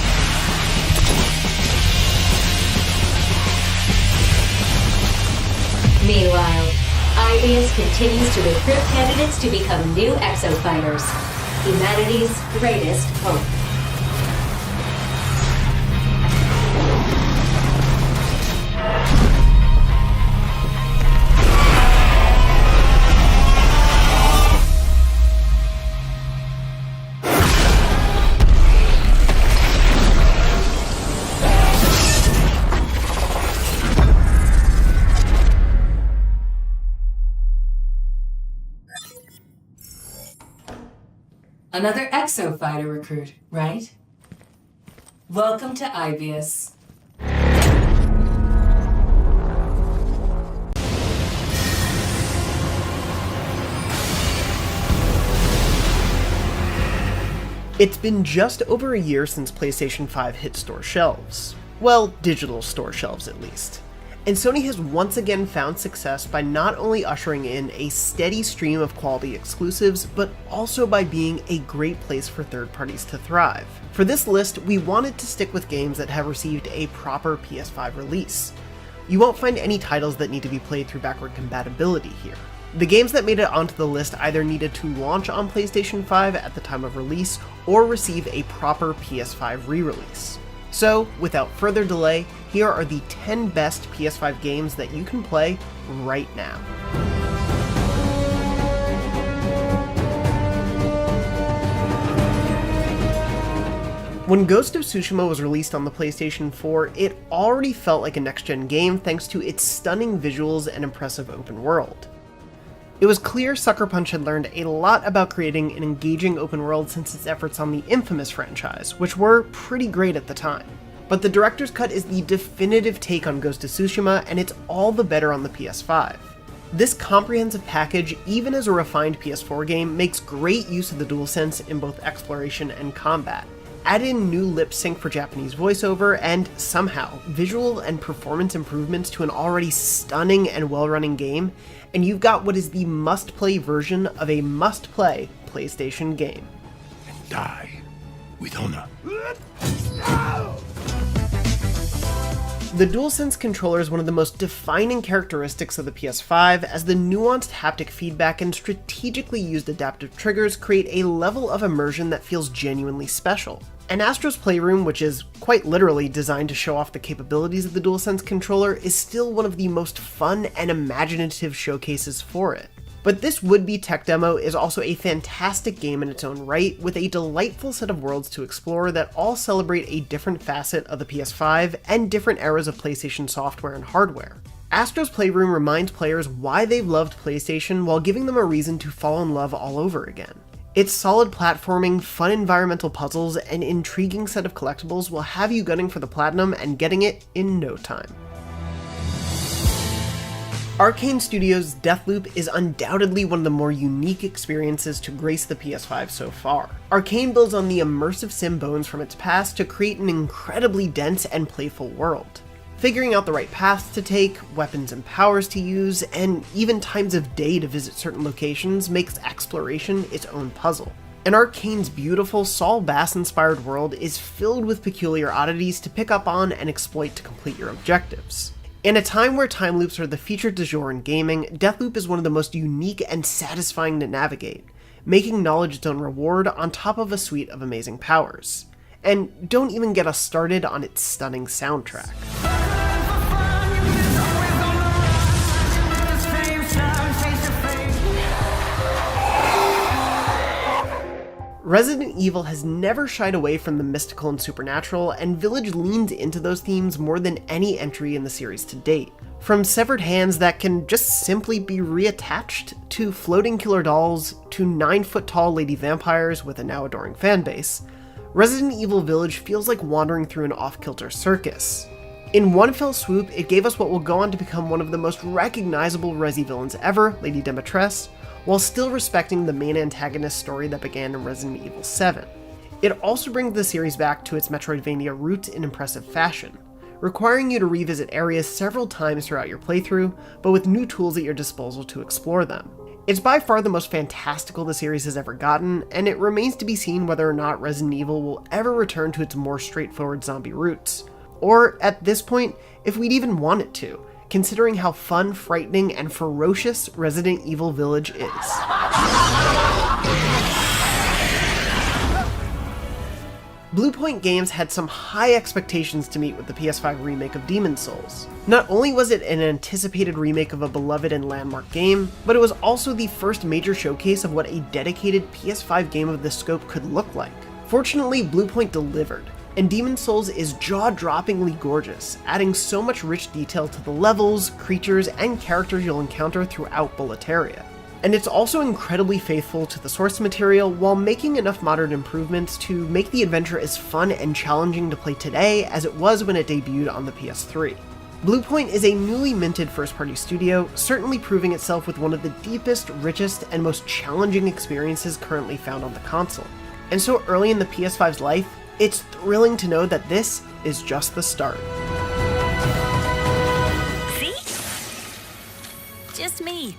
Meanwhile, IBS continues to recruit candidates to become new exo-fighters, humanity's greatest hope. Another exo-fighter recruit, right? Welcome to IBS. It's been just over a year since PlayStation 5 hit store shelves. Well, digital store shelves at least. And Sony has once again found success by not only ushering in a steady stream of quality exclusives, but also by being a great place for third parties to thrive. For this list, we wanted to stick with games that have received a proper PS5 release. You won't find any titles that need to be played through backward compatibility here. The games that made it onto the list either needed to launch on PlayStation 5 at the time of release, or receive a proper PS5 re-release. So, without further delay, here are the 10 best PS5 games that you can play right now. When Ghost of Tsushima was released on the PlayStation 4, it already felt like a next-gen game thanks to its stunning visuals and impressive open world. It was clear Sucker Punch had learned a lot about creating an engaging open world since its efforts on the Infamous franchise, which were pretty great at the time. But the director's cut is the definitive take on Ghost of Tsushima, and it's all the better on the PS5. This comprehensive package, even as a refined PS4 game, makes great use of the DualSense in both exploration and combat. Add in new lip sync for Japanese voiceover, and somehow, visual and performance improvements to an already stunning and well-running game, and you've got what is the must-play version of a must-play PlayStation game. And die with honor. The DualSense controller is one of the most defining characteristics of the PS5, as the nuanced haptic feedback and strategically used adaptive triggers create a level of immersion that feels genuinely special. And Astro's Playroom, which is quite literally designed to show off the capabilities of the DualSense controller, is still one of the most fun and imaginative showcases for it. But this would-be tech demo is also a fantastic game in its own right, with a delightful set of worlds to explore that all celebrate a different facet of the PS5 and different eras of PlayStation software and hardware. Astro's Playroom reminds players why they've loved PlayStation while giving them a reason to fall in love all over again. Its solid platforming, fun environmental puzzles, and intriguing set of collectibles will have you gunning for the platinum and getting it in no time. Arcane Studios' Deathloop is undoubtedly one of the more unique experiences to grace the PS5 so far. Arcane builds on the immersive sim bones from its past to create an incredibly dense and playful world. Figuring out the right paths to take, weapons and powers to use, and even times of day to visit certain locations makes exploration its own puzzle. And Arcane's beautiful Saul Bass-inspired world is filled with peculiar oddities to pick up on and exploit to complete your objectives. In a time where time loops are the feature du jour in gaming, Deathloop is one of the most unique and satisfying to navigate, making knowledge its own reward on top of a suite of amazing powers. And don't even get us started on its stunning soundtrack. Resident Evil has never shied away from the mystical and supernatural, and Village leans into those themes more than any entry in the series to date. From severed hands that can just simply be reattached, to floating killer dolls, to 9-foot-tall lady vampires with a now adoring fanbase, Resident Evil Village feels like wandering through an off-kilter circus. In one fell swoop, it gave us what will go on to become one of the most recognizable Resi villains ever, Lady Demetress, while still respecting the main antagonist story that began in Resident Evil 7. It also brings the series back to its Metroidvania roots in impressive fashion, requiring you to revisit areas several times throughout your playthrough, but with new tools at your disposal to explore them. It's by far the most fantastical the series has ever gotten, and it remains to be seen whether or not Resident Evil will ever return to its more straightforward zombie roots, or, at this point, if we'd even want it to, considering how fun, frightening, and ferocious Resident Evil Village is. Bluepoint Games had some high expectations to meet with the PS5 remake of Demon's Souls. Not only was it an anticipated remake of a beloved and landmark game, but it was also the first major showcase of what a dedicated PS5 game of this scope could look like. Fortunately, Bluepoint delivered, and Demon's Souls is jaw-droppingly gorgeous, adding so much rich detail to the levels, creatures, and characters you'll encounter throughout Boletaria. And it's also incredibly faithful to the source material while making enough modern improvements to make the adventure as fun and challenging to play today as it was when it debuted on the PS3. Bluepoint is a newly minted first-party studio, certainly proving itself with one of the deepest, richest, and most challenging experiences currently found on the console. And so early in the PS5's life, it's thrilling to know that this is just the start. See? Just me.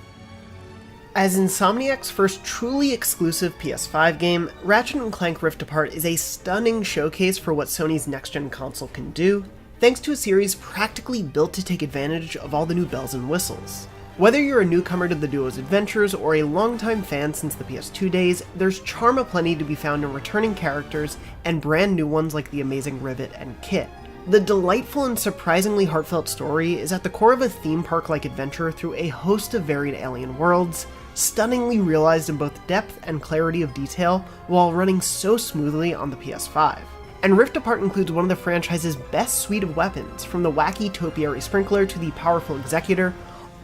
As Insomniac's first truly exclusive PS5 game, Ratchet & Clank Rift Apart is a stunning showcase for what Sony's next-gen console can do, thanks to a series practically built to take advantage of all the new bells and whistles. Whether you're a newcomer to the duo's adventures or a longtime fan since the PS2 days, there's charm aplenty to be found in returning characters and brand new ones like the amazing Rivet and Kit. The delightful and surprisingly heartfelt story is at the core of a theme park-like adventure through a host of varied alien worlds, stunningly realized in both depth and clarity of detail while running so smoothly on the PS5. And Rift Apart includes one of the franchise's best suite of weapons, from the wacky topiary sprinkler to the powerful executor,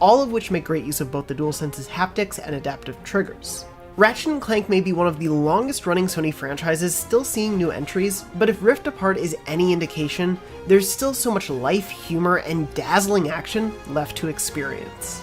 all of which make great use of both the DualSense's haptics and adaptive triggers. Ratchet & Clank may be one of the longest running Sony franchises still seeing new entries, but if Rift Apart is any indication, there's still so much life, humor, and dazzling action left to experience.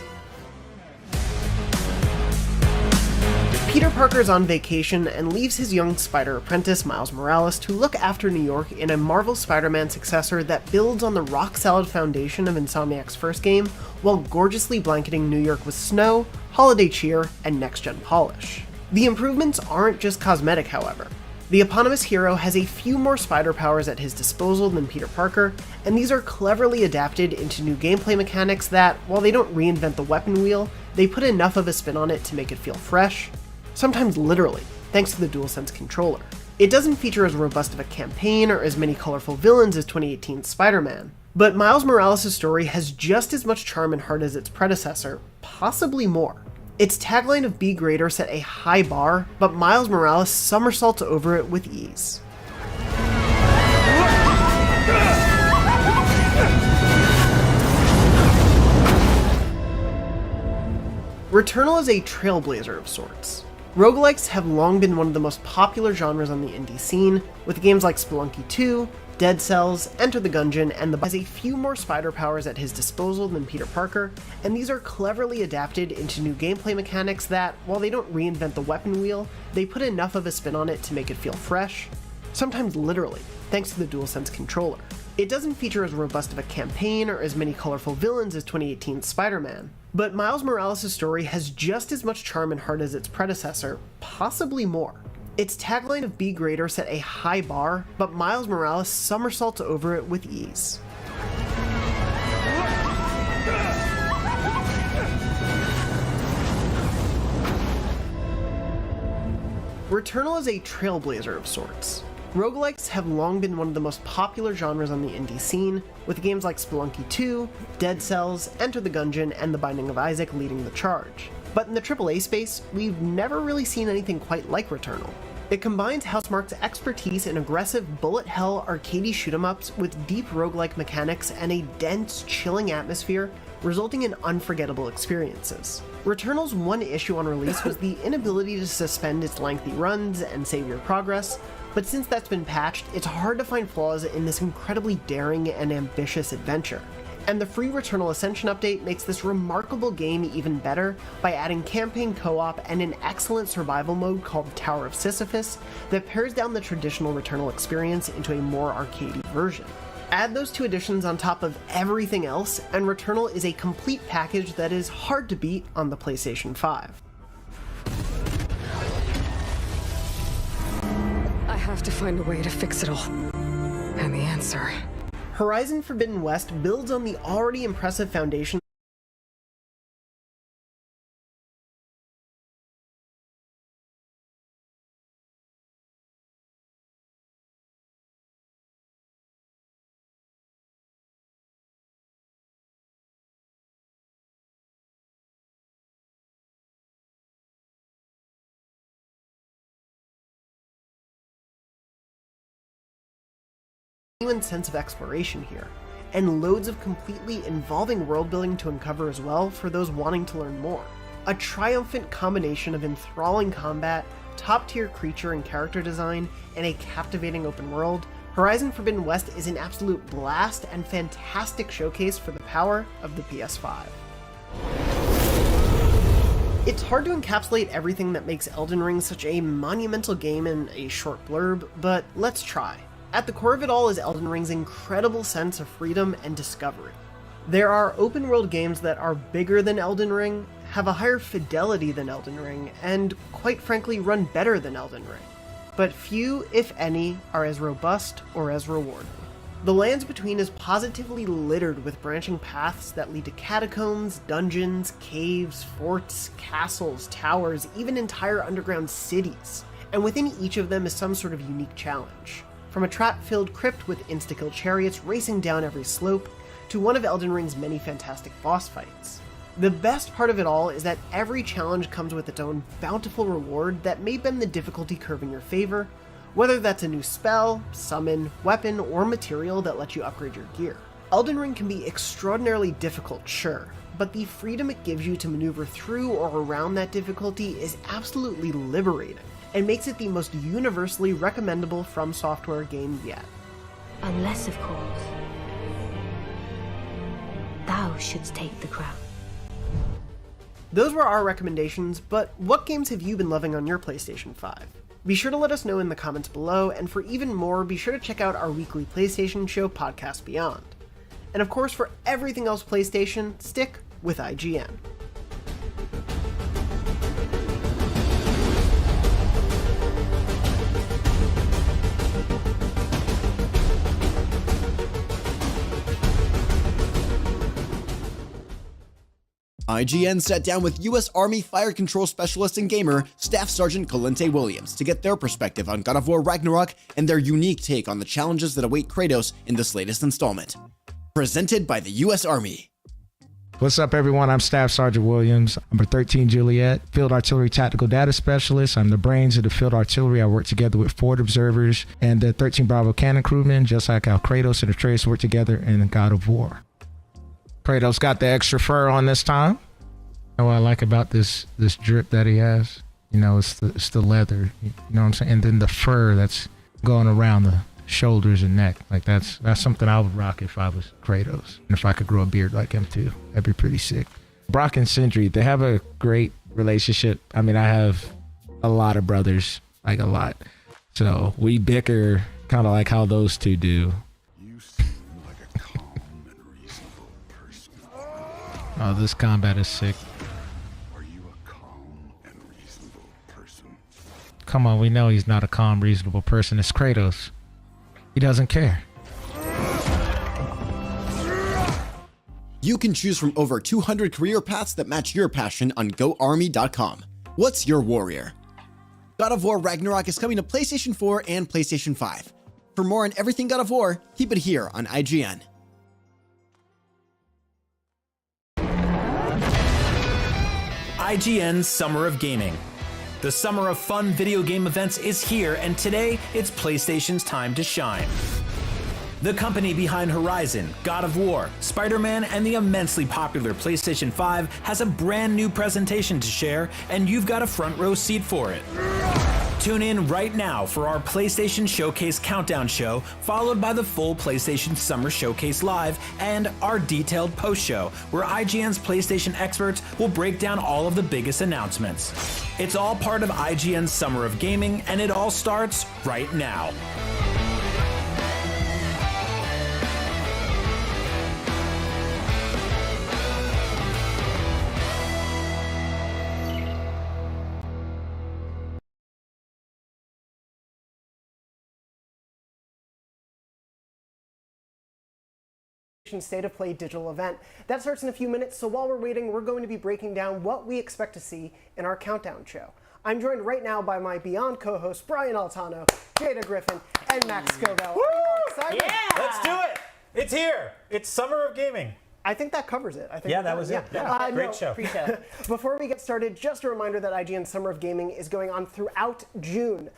Peter Parker's on vacation and leaves his young spider apprentice Miles Morales to look after New York in a Marvel Spider-Man successor that builds on the rock-solid foundation of Insomniac's first game, while gorgeously blanketing New York with snow, holiday cheer, and next-gen polish. The improvements aren't just cosmetic, however. The eponymous hero has a few more spider powers at his disposal than Peter Parker, and these are cleverly adapted into new gameplay mechanics that, while they don't reinvent the weapon wheel, they put enough of a spin on it to make it feel fresh, sometimes literally, thanks to the DualSense controller. It doesn't feature as robust of a campaign or as many colorful villains as 2018's Spider-Man, but Miles Morales' story has just as much charm and heart as its predecessor, possibly more. Its tagline of "Be Greater" set a high bar, but Miles Morales somersaults over it with ease. Returnal is a trailblazer of sorts. Roguelikes have long been one of the most popular genres on the indie scene, with games like Spelunky 2, Dead Cells, Enter the Gungeon, and has a few more spider powers at his disposal than Peter Parker, and these are cleverly adapted into new gameplay mechanics that, while they don't reinvent the weapon wheel, they put enough of a spin on it to make it feel fresh, sometimes literally, thanks to the DualSense controller. It doesn't feature as robust of a campaign or as many colorful villains as 2018's Spider-Man, but Miles Morales' story has just as much charm and heart as its predecessor, possibly more. Its tagline of "Be Greater" set a high bar, but Miles Morales somersaults over it with ease. Returnal is a trailblazer of sorts. Roguelikes have long been one of the most popular genres on the indie scene, with games like Spelunky 2, Dead Cells, Enter the Gungeon, and The Binding of Isaac leading the charge. But in the AAA space, we've never really seen anything quite like Returnal. It combines Housemarque's expertise in aggressive bullet hell arcadey shoot-em-ups with deep roguelike mechanics and a dense, chilling atmosphere, resulting in unforgettable experiences. Returnal's one issue on release was the inability to suspend its lengthy runs and save your progress, but since that's been patched, it's hard to find flaws in this incredibly daring and ambitious adventure. And the free Returnal Ascension update makes this remarkable game even better by adding campaign co-op and an excellent survival mode called Tower of Sisyphus that pares down the traditional Returnal experience into a more arcadey version. Add those two additions on top of everything else, and Returnal is a complete package that is hard to beat on the PlayStation 5. I have to find a way to fix it all. And the answer... Horizon Forbidden West builds on the already impressive foundation sense of exploration here, and loads of completely involving world building to uncover as well for those wanting to learn more. A triumphant combination of enthralling combat, top-tier creature and character design, and a captivating open world, Horizon Forbidden West is an absolute blast and fantastic showcase for the power of the PS5. It's hard to encapsulate everything that makes Elden Ring such a monumental game in a short blurb, but let's try. At the core of it all is Elden Ring's incredible sense of freedom and discovery. There are open-world games that are bigger than Elden Ring, have a higher fidelity than Elden Ring, and quite frankly run better than Elden Ring. But few, if any, are as robust or as rewarding. The Lands Between is positively littered with branching paths that lead to catacombs, dungeons, caves, forts, castles, towers, even entire underground cities. And within each of them is some sort of unique challenge. From a trap-filled crypt with insta-kill chariots racing down every slope, to one of Elden Ring's many fantastic boss fights. The best part of it all is that every challenge comes with its own bountiful reward that may bend the difficulty curve in your favor, whether that's a new spell, summon, weapon, or material that lets you upgrade your gear. Elden Ring can be extraordinarily difficult, sure, but the freedom it gives you to maneuver through or around that difficulty is absolutely liberating, and makes it the most universally recommendable From Software game yet. Unless, of course, thou shouldst take the crown. Those were our recommendations, but what games have you been loving on your PlayStation 5? Be sure to let us know in the comments below, and for even more, be sure to check out our weekly PlayStation show, Podcast Beyond. And of course, for everything else PlayStation, stick with IGN. IGN sat down with U.S. Army Fire Control Specialist and gamer Staff Sergeant Calente Williams to get their perspective on God of War Ragnarok and their unique take on the challenges that await Kratos in this latest installment. Presented by the U.S. Army. What's up, everyone? I'm Staff Sergeant Williams. I'm a 13 Juliet Field Artillery Tactical Data Specialist. I'm the brains of the Field Artillery. I work together with Forward Observers and the 13 Bravo Cannon Crewmen, just like how Kratos and Atreus work together in God of War. Kratos got the extra fur on this time. know what I like about this drip that he has? You know, it's the leather. You know what I'm saying? And then the fur that's going around the shoulders and neck. Like that's something I would rock if I was Kratos. And if I could grow a beard like him too, that'd be pretty sick. Brock and Sindri, they have a great relationship. I mean, I have a lot of brothers, like a lot. So we bicker kind of like how those two do. You seem like a calm and reasonable person. Oh, this combat is sick. Are you a calm and reasonable person? Come on, we know he's not a calm, reasonable person. It's Kratos. He doesn't care. You can choose from over 200 career paths that match your passion on GoArmy.com. What's your warrior? God of War Ragnarok is coming to PlayStation 4 and PlayStation 5. For more on everything God of War, keep it here on IGN. IGN's Summer of Gaming. The summer of fun video game events is here, and today it's PlayStation's time to shine. The company behind Horizon, God of War, Spider-Man, and the immensely popular PlayStation 5 has a brand new presentation to share, and you've got a front row seat for it. Tune in right now for our PlayStation Showcase Countdown show, followed by the full PlayStation Summer Showcase Live and our detailed post-show, where IGN's PlayStation experts will break down all of the biggest announcements. It's all part of IGN's Summer of Gaming, and it all starts right now. State of Play digital event. That starts in a few minutes, so while we're waiting, we're going to be breaking down what we expect to see in our countdown show. I'm joined right now by my Beyond co-hosts Brian Altano, Jada Griffin, and Max Scoville. Are you all excited? Yeah! Let's do it! It's here! It's Summer of Gaming. I think that covers it. I think that was it. Yeah. Great show. Before we get started, just a reminder that IGN Summer of Gaming is going on throughout June.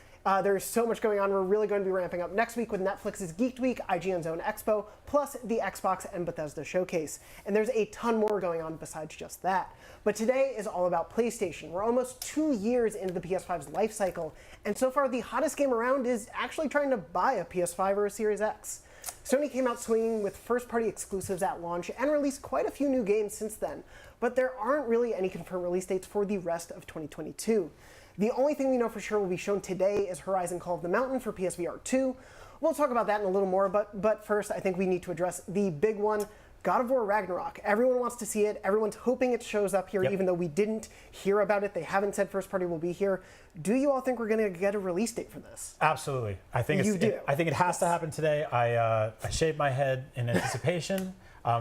There's so much going on. We're really going to be ramping up next week with Netflix's Geeked Week, IGN's own Expo, plus the Xbox and Bethesda Showcase. And there's a ton more going on besides just that. But today is all about PlayStation. We're almost 2 years into the PS5's life cycle, and so far the hottest game around is actually trying to buy a PS5 or a Series X. Sony came out swinging with first-party exclusives at launch and released quite a few new games since then, but there aren't really any confirmed release dates for the rest of 2022. The only thing we know for sure will be shown today is Horizon Call of the Mountain for PSVR2. We'll talk about that in a little more, but first I think we need to address the big one, God of War Ragnarok. Everyone wants to see it. Everyone's hoping it shows up here, even though we didn't hear about it. They haven't said first party will be here. Do you all think we're going to get a release date for this? Absolutely. I think I think it has to happen today. I shaved my head in anticipation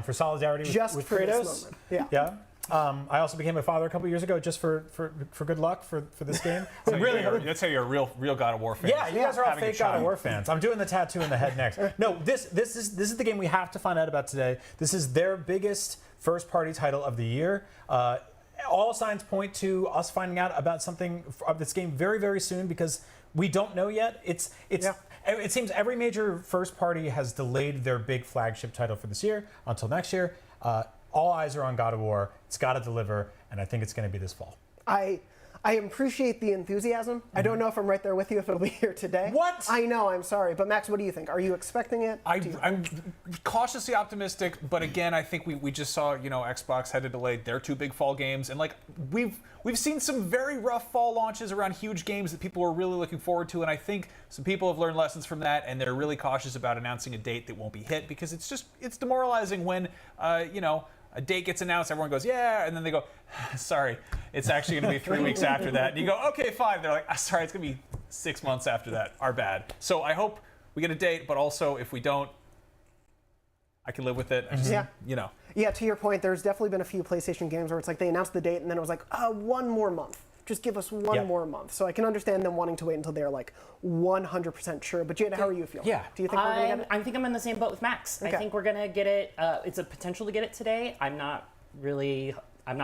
for solidarity with for Kratos. This moment. Yeah. I also became a father a couple years ago just for good luck for this game. That's how you're a real God of War fan. Yeah, you guys are all fake God of War fans. I'm doing the tattoo in the head next. No, this is the game we have to find out about today. This is their biggest first-party title of the year. All signs point to us finding out about something of this game very, very soon because we don't know yet. It seems every major first party has delayed their big flagship title for this year until next year. All eyes are on God of War. It's got to deliver, and I think it's going to be this fall. I appreciate the enthusiasm. I don't know if I'm right there with you if it'll be here today. What? I know, I'm sorry. But Max, what do you think? Are you expecting it? I'm cautiously optimistic, but again, I think we just saw, Xbox had to delay their 2 big fall games, and we've seen some very rough fall launches around huge games that people are really looking forward to, and I think some people have learned lessons from that, and they're really cautious about announcing a date that won't be hit because it's demoralizing when a date gets announced, everyone goes, yeah, and then they go, sorry, it's actually going to be 3 weeks after that. And you go, okay, fine. They're like, sorry, it's going to be 6 months after that. Our bad. So I hope we get a date, but also if we don't, I can live with it. Yeah, to your point, there's definitely been a few PlayStation games where it's like they announced the date and then it was like, 1 more month. Just give us one more month. So I can understand them wanting to wait until they're like 100% sure. But Jada, how are you feeling? Yeah. Do you think we're going to get it? I think I'm in the same boat with Max. Okay. I think we're going to get it. It's a potential to get it today. I'm not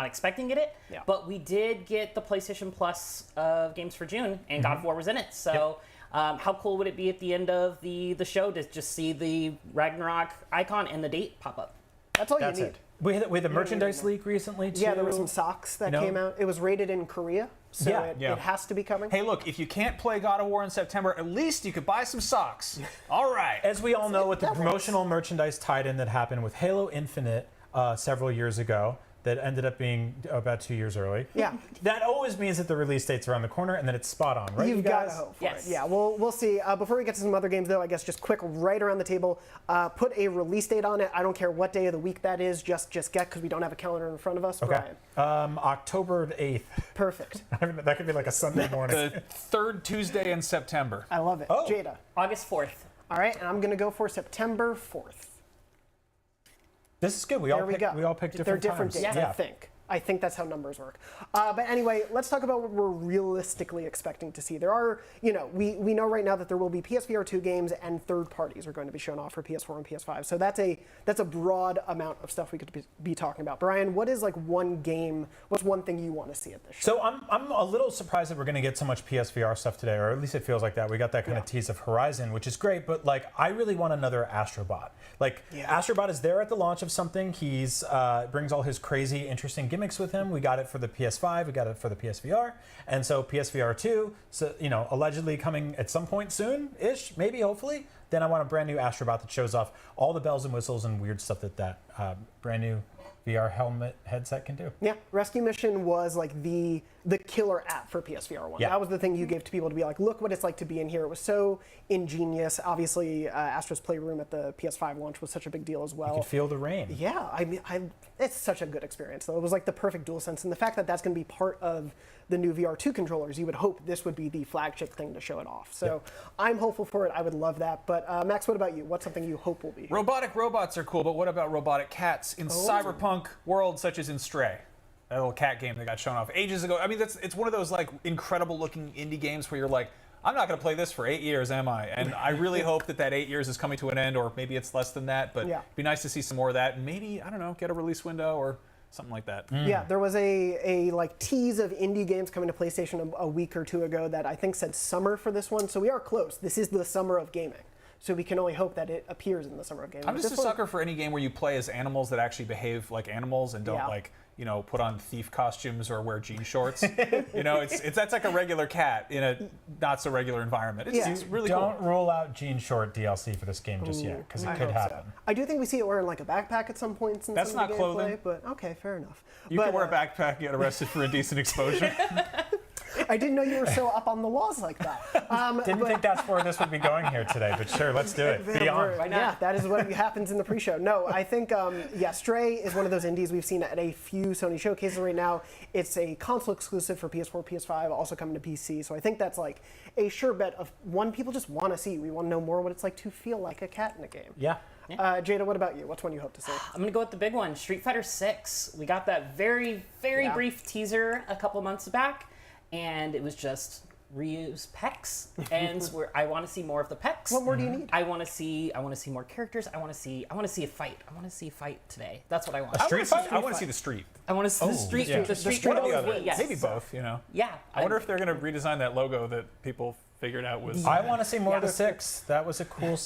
expecting to get it. Yeah. But we did get the PlayStation Plus of games for June, and God of War was in it. So how cool would it be at the end of the show to just see the Ragnarok icon and the date pop up? That's all you need. We had the merchandise leak recently, too. Yeah, there were some socks that came out. It was rated in Korea, so it has to be coming. Hey, look, if you can't play God of War in September, at least you could buy some socks. All right. As we all know, with the promotional merchandise tied-in that happened with Halo Infinite several years ago, that ended up being about 2 years early. Yeah. That always means that the release date's around the corner and that it's spot on, right? You've got to hope for it. Yeah, we'll see. Before we get to some other games, though, I guess just quick, right around the table, put a release date on it. I don't care what day of the week that is. Just get, because we don't have a calendar in front of us. Okay. Brian. October 8th. Perfect. That could be like a Sunday morning. The third Tuesday in September. I love it. Oh. Jada. August 4th. All right, and I'm going to go for September 4th. This is good. We all picked different They're different times. dates, I think that's how numbers work. But anyway, let's talk about what we're realistically expecting to see. There are, we know right now that there will be PSVR2 games and third parties are going to be shown off for PS4 and PS5. So that's a broad amount of stuff we could be talking about. Brian, what is like one game? What's one thing you want to see at this show? So I'm a little surprised that we're going to get so much PSVR stuff today, or at least it feels like that. We got that kind of tease of Horizon, which is great, but like I really want another Astrobot. Astrobot is there at the launch of something. He's brings all his crazy, interesting gimmicks with him. We got it for the PS5, we got it for the PSVR, and so PSVR2, so allegedly coming at some point soon-ish, maybe, hopefully. Then I want a brand new Astrobot that shows off all the bells and whistles and weird stuff that brand new VR helmet headset can do. Yeah, Rescue Mission was like the killer app for PSVR 1. Yeah. That was the thing you gave to people to be like, look what it's like to be in here. It was so ingenious. Obviously, Astro's Playroom at the PS5 launch was such a big deal as well. You could feel the rain. Yeah, I mean, it's such a good experience. Though. It was like the perfect DualSense, and the fact that that's going to be part of the new VR2 controllers, you would hope this would be the flagship thing to show it off. So I'm hopeful for it. I would love that. But Max, what about you? What's something you hope will be here? Robotic robots are cool, but what about robotic cats in cyberpunk worlds such as in Stray? That little cat game that got shown off ages ago. I mean, it's one of those like incredible looking indie games where you're like, I'm not going to play this for 8 years, am I? And I really hope that 8 years is coming to an end, or maybe it's less than that. But it'd be nice to see some more of that, and maybe, I don't know, get a release window or something like that. Yeah, there was a like tease of indie games coming to PlayStation a week or two ago that I think said summer for this one. So we are close. This is the summer of gaming. So we can only hope that it appears in the summer of gaming. I'm just a sucker for any game where you play as animals that actually behave like animals and don't put on thief costumes or wear jean shorts. That's like a regular cat in a not so regular environment. It's really cool. Don't rule out jean short DLC for this game just yet, because it could happen. So. I do think we see it wearing like a backpack at some points. In That's some not of the gameplay, clothing. But okay, fair enough. You can wear a backpack and get arrested for indecent exposure. I didn't know you were so up on the laws like that. Didn't think that's where this would be going here today, but sure, let's do it. Beyond. Yeah, that is what happens in the pre-show. No, I think, Stray is one of those indies we've seen at a few Sony showcases right now. It's a console exclusive for PS4, PS5, also coming to PC. So I think that's like a sure bet of one people just want to see. We want to know more what it's like to feel like a cat in a game. Yeah. Jada, what about you? What's one you hope to see? I'm going to go with the big one, Street Fighter 6. We got that very, very brief teaser a couple months back, and it was just reuse pecs, and I want to see more of the pecs. What more do you need? I want to see more characters. I want to see a fight. I want to see a fight today. That's what I want. A street fight? I want to see the street. I want to see the street. Yeah. The street. One or the other. Yes. Maybe both. Yeah. I wonder if they're going to redesign that logo that people figured out was. I want to see more of the 6. That was a cool,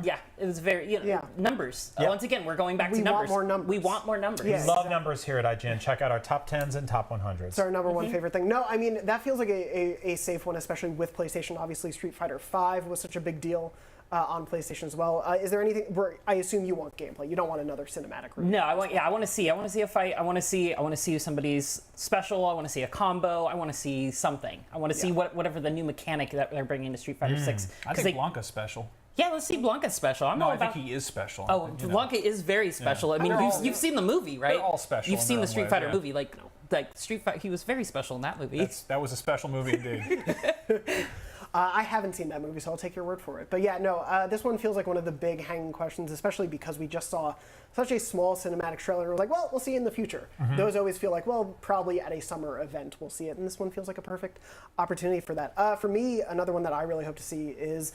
Yeah, it was very, numbers. Yeah. Once again, we're going back to numbers. We want more numbers. We want more numbers. Yes. Love numbers here at IGN. Check out our top 10s and top 100s. It's our number one favorite thing. No, I mean, that feels like a safe one, especially with PlayStation. Obviously, Street Fighter V was such a big deal on PlayStation as well. Is there anything where I assume you want gameplay? You don't want another cinematic review. No, I want to see a fight. I want to see somebody's special. I want to see a combo. I want to see something. I want to see whatever the new mechanic that they're bringing to Street Fighter 6. I think Blanca's special. Yeah, let's see Blanca's special. I think he is special. Oh, Blanca is very special. I mean, you've seen the movie, right? They're all special. You've seen the Street Fighter yeah. movie, like Street Fighter. He was very special in that movie. That was a special movie indeed. I haven't seen that movie, so I'll take your word for it. But yeah, no, this one feels like one of the big hanging questions, especially because we just saw such a small cinematic trailer. We're like, well, we'll see in the future. Those always feel like, well, probably at a summer event we'll see it. And this one feels like a perfect opportunity for that. For me, another one that I really hope to see is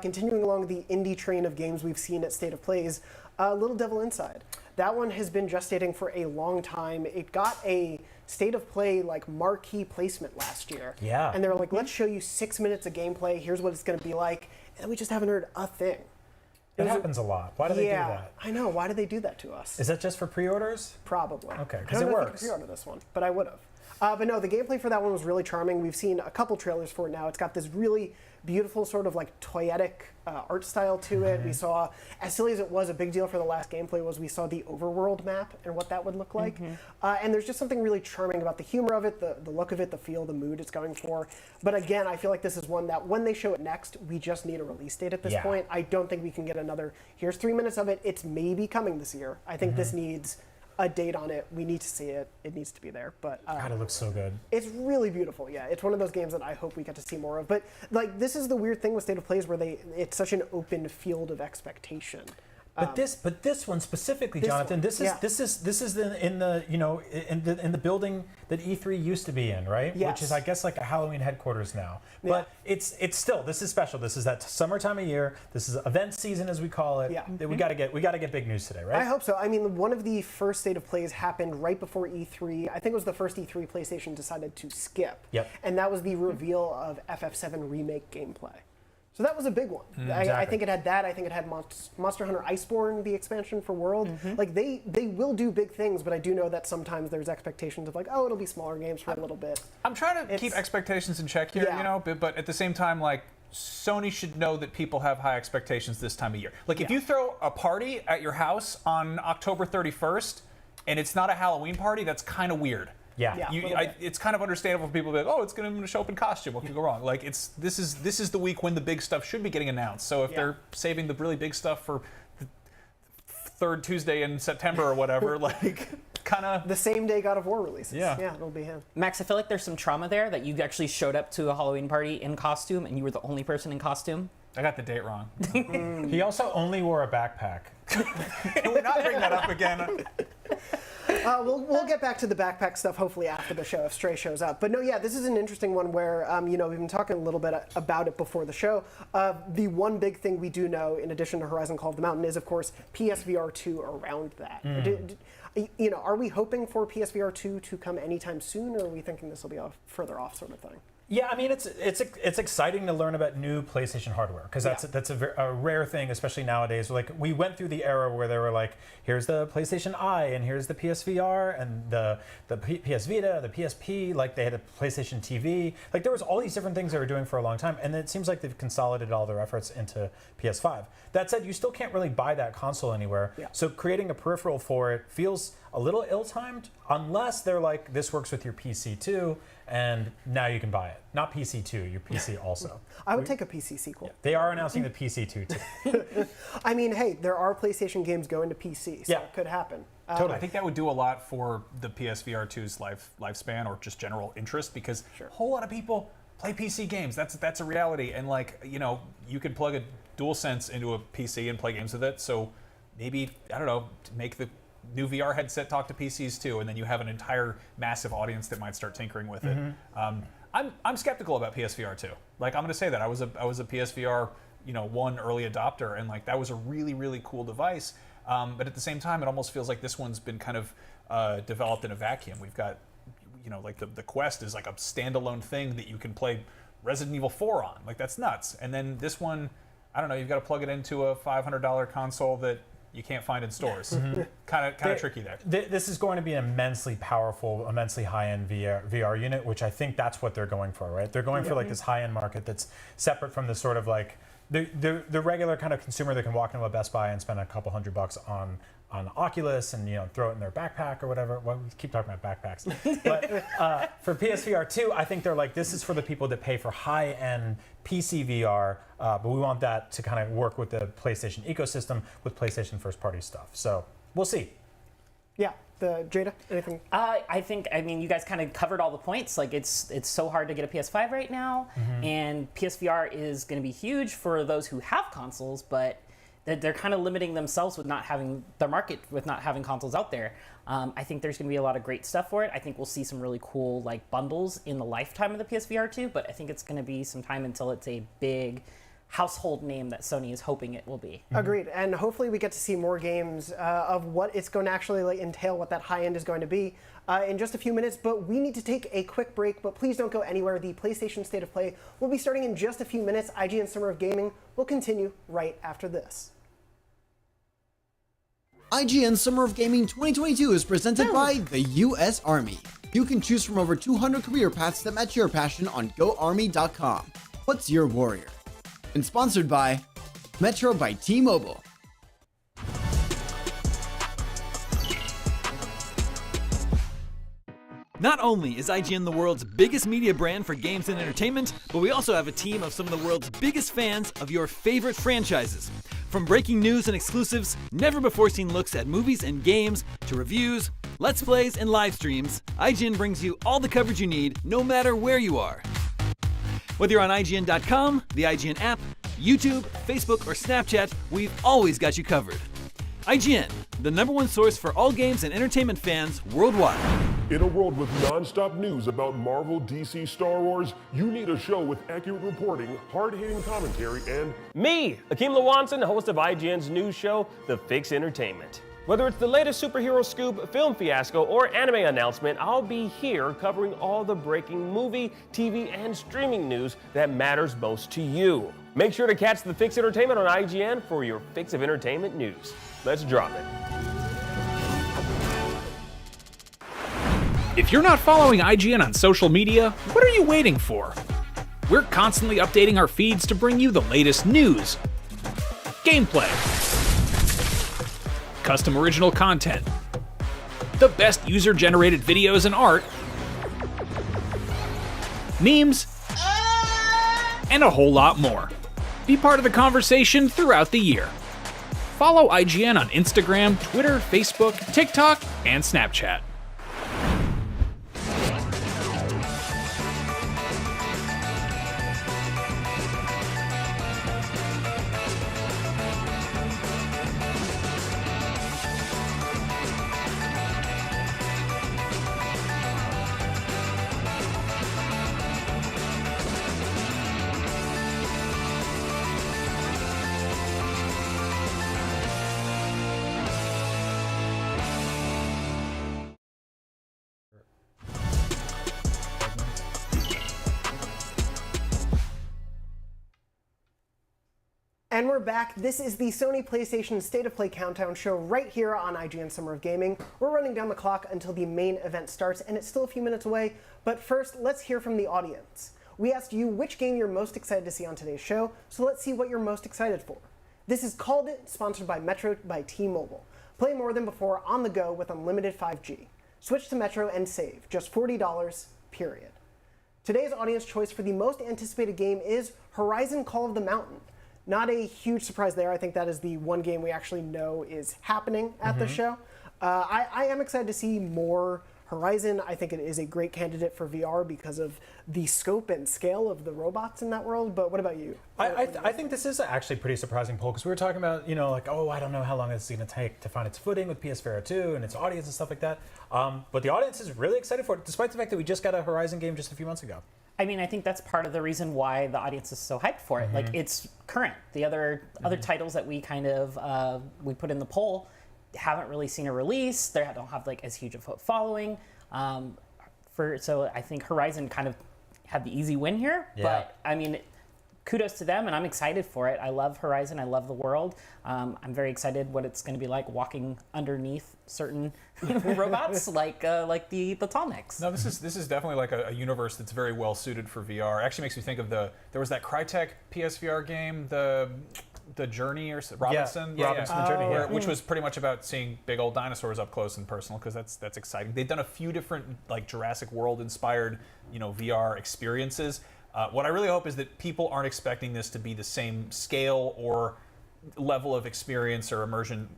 continuing along the indie train of games we've seen at State of Plays, Little Devil Inside. That one has been gestating for a long time. It got a State of Play like marquee placement last year. Yeah. And they were like, let's show you 6 minutes of gameplay. Here's what it's going to be like. And we just haven't heard a thing. It happens a lot. Why do they do that? I know. Why do they do that to us? Is that just for pre-orders? Probably. Okay, I because don't it know if you works. can pre-order this one, but I would have. But no, the gameplay for that one was really charming. We've seen a couple trailers for it now. It's got this really beautiful sort of like toyetic art style to it. We saw, as silly as it was, a big deal for the last gameplay was we saw the overworld map and what that would look like. And there's just something really charming about the humor of it, the look of it, the feel, the mood it's going for. But again, I feel like this is one that when they show it next, we just need a release date at this point. I don't think we can get another, here's 3 minutes of it. It's maybe coming this year. I think this needs a date on it. We need to see it. It needs to be there. But God, it looks so good. It's really beautiful. Yeah, it's one of those games that I hope we get to see more of. But like, this is the weird thing with State of Play is where it's such an open field of expectation. But this one specifically, Jonathan, this is in the building that E3 used to be in, right? Yes. Which is, I guess, like a Halloween headquarters now. But it's still, this is special. This is that summertime of year. This is event season, as we call it. Yeah. We gotta get big news today, right? I hope so. I mean, one of the first State of Plays happened right before E3. I think it was the first E3 PlayStation decided to skip. Yep. And that was the reveal of FF7 Remake gameplay. So that was a big one. Exactly. I think it had that. I think it had Monster Hunter Iceborne, the expansion for World. Like they will do big things, but I do know that sometimes there's expectations of like, oh, it'll be smaller games for a little bit. I'm trying to keep expectations in check here, you know, but at the same time, like, Sony should know that people have high expectations this time of year. Like, if you throw a party at your house on October 31st and it's not a Halloween party, that's kind of weird. Yeah. It's kind of understandable for people to be like, oh, it's going to show up in costume. What could go wrong? Like, this is the week when the big stuff should be getting announced. So if they're saving the really big stuff for the third Tuesday in September or whatever, like, kind of the same day God of War releases. Yeah, it'll be him. Max, I feel like there's some trauma there that you actually showed up to a Halloween party in costume and you were the only person in costume. I got the date wrong. He also only wore a backpack. Can we not bring that up again? We'll get back to the backpack stuff hopefully after the show if Stray shows up. But no, yeah, this is an interesting one where we've been talking a little bit about it before the show. The one big thing we do know, in addition to Horizon Call of the Mountain, is of course PSVR 2 around that. Are we hoping for PSVR 2 to come anytime soon, or are we thinking this will be a further off sort of thing? Yeah, I mean, it's exciting to learn about new PlayStation hardware because that's a rare thing, especially nowadays. Like, we went through the era where they were like, here's the PlayStation Eye and here's the PSVR and the PS Vita, the PSP. Like, they had a PlayStation TV. Like, there was all these different things they were doing for a long time, and it seems like they've consolidated all their efforts into PS5. That said, you still can't really buy that console anywhere. Yeah. So creating a peripheral for it feels a little ill-timed, unless they're like, this works with your PC too, and now you can buy it. Not PC 2, your PC also. I would take a PC sequel. Yeah, they are announcing the PC 2 too. I mean, hey, there are PlayStation games going to PC, so it could happen. Totally. I think that would do a lot for the PSVR 2's lifespan or just general interest because a whole lot of people play PC games. That's a reality. And like, you could plug a DualSense into a PC and play games with it. So maybe, I don't know, to make the new VR headset talk to PCs too, and then you have an entire massive audience that might start tinkering with it. I'm skeptical about PSVR 2. Like, I'm going to say that I was a PSVR 1 early adopter, and like that was a really, really cool device. But at the same time, it almost feels like this one's been kind of developed in a vacuum. We've got like the Quest is like a standalone thing that you can play Resident Evil 4 on. Like, that's nuts. And then this one, I don't know, you've got to plug it into a $500 console that you can't find in stores. Kind of tricky there. This is going to be an immensely powerful, immensely high-end VR unit, which I think that's what they're going for, right? They're going for like this high-end market that's separate from the sort of like the regular kind of consumer that can walk into a Best Buy and spend a couple $100 on Oculus and throw it in their backpack or whatever. Well, we keep talking about backpacks. But for PSVR 2, I think they're like, this is for the people that pay for high-end PC VR, but we want that to kind of work with the PlayStation ecosystem with PlayStation first-party stuff. So we'll see. Yeah. Jada, anything? I mean, you guys kind of covered all the points. Like, it's so hard to get a PS5 right now, and PSVR is going to be huge for those who have consoles, but they're kind of limiting themselves with not having their market, with not having consoles out there. I think there's going to be a lot of great stuff for it. I think we'll see some really cool like bundles in the lifetime of the PSVR 2, but I think it's going to be some time until it's a big household name that Sony is hoping it will be. Agreed, and hopefully we get to see more games of what it's going to actually entail, what that high end is going to be in just a few minutes, but we need to take a quick break, but please don't go anywhere. The PlayStation State of Play will be starting in just a few minutes. IGN Summer of Gaming will continue right after this. IGN Summer of Gaming 2022 is presented by the US Army. You can choose from over 200 career paths that match your passion on GoArmy.com. What's your warrior? And sponsored by Metro by T-Mobile. Not only is IGN the world's biggest media brand for games and entertainment, but we also have a team of some of the world's biggest fans of your favorite franchises. From breaking news and exclusives, never-before-seen looks at movies and games, to reviews, let's plays, and live streams, IGN brings you all the coverage you need, no matter where you are. Whether you're on IGN.com, the IGN app, YouTube, Facebook, or Snapchat, we've always got you covered. IGN, the #1 source for all games and entertainment fans worldwide. In a world with non-stop news about Marvel, DC, Star Wars, you need a show with accurate reporting, hard-hitting commentary, and me, Akeem Lawanson, host of IGN's news show, The Fix Entertainment. Whether it's the latest superhero scoop, film fiasco, or anime announcement, I'll be here covering all the breaking movie, TV, and streaming news that matters most to you. Make sure to catch The Fix Entertainment on IGN for your fix of entertainment news. Let's drop it. If you're not following IGN on social media, what are you waiting for? We're constantly updating our feeds to bring you the latest news, gameplay, custom original content, the best user-generated videos and art, memes, and a whole lot more. Be part of the conversation throughout the year. Follow IGN on Instagram, Twitter, Facebook, TikTok, and Snapchat. And we're back. This is the Sony PlayStation State of Play Countdown show right here on IGN Summer of Gaming. We're running down the clock until the main event starts, and it's still a few minutes away. But first, let's hear from the audience. We asked you which game you're most excited to see on today's show, so let's see what you're most excited for. This is Called It, sponsored by Metro by T-Mobile. Play more than before on the go with unlimited 5G. Switch to Metro and save, just $40, period. Today's audience choice for the most anticipated game is Horizon Call of the Mountain. Not a huge surprise there. I think that is the one game we actually know is happening at the show. I am excited to see more Horizon. I think it is a great candidate for VR because of the scope and scale of the robots in that world. But what about you? I think this is actually a pretty surprising poll because we were talking about, like, oh, I don't know how long it's going to take to find its footing with PS VR2 and its audience and stuff like that. But the audience is really excited for it, despite the fact that we just got a Horizon game just a few months ago. I mean, I think that's part of the reason why the audience is so hyped for it. Like, it's current. The other titles that we kind of we put in the poll haven't really seen a release. They don't have like as huge of a following. So I think Horizon kind of had the easy win here. Yeah. But I mean, kudos to them, and I'm excited for it. I love Horizon. I love the world. I'm very excited what it's going to be like walking underneath certain robots, like the tall necks. No, this is definitely like a universe that's very well suited for VR. It actually makes me think of there was that Crytek PSVR game, the Journey or Robinson, Robinson the Journey, which was pretty much about seeing big old dinosaurs up close and personal, because that's exciting. They've done a few different like Jurassic World inspired VR experiences. What I really hope is that people aren't expecting this to be the same scale or level of experience or immersion,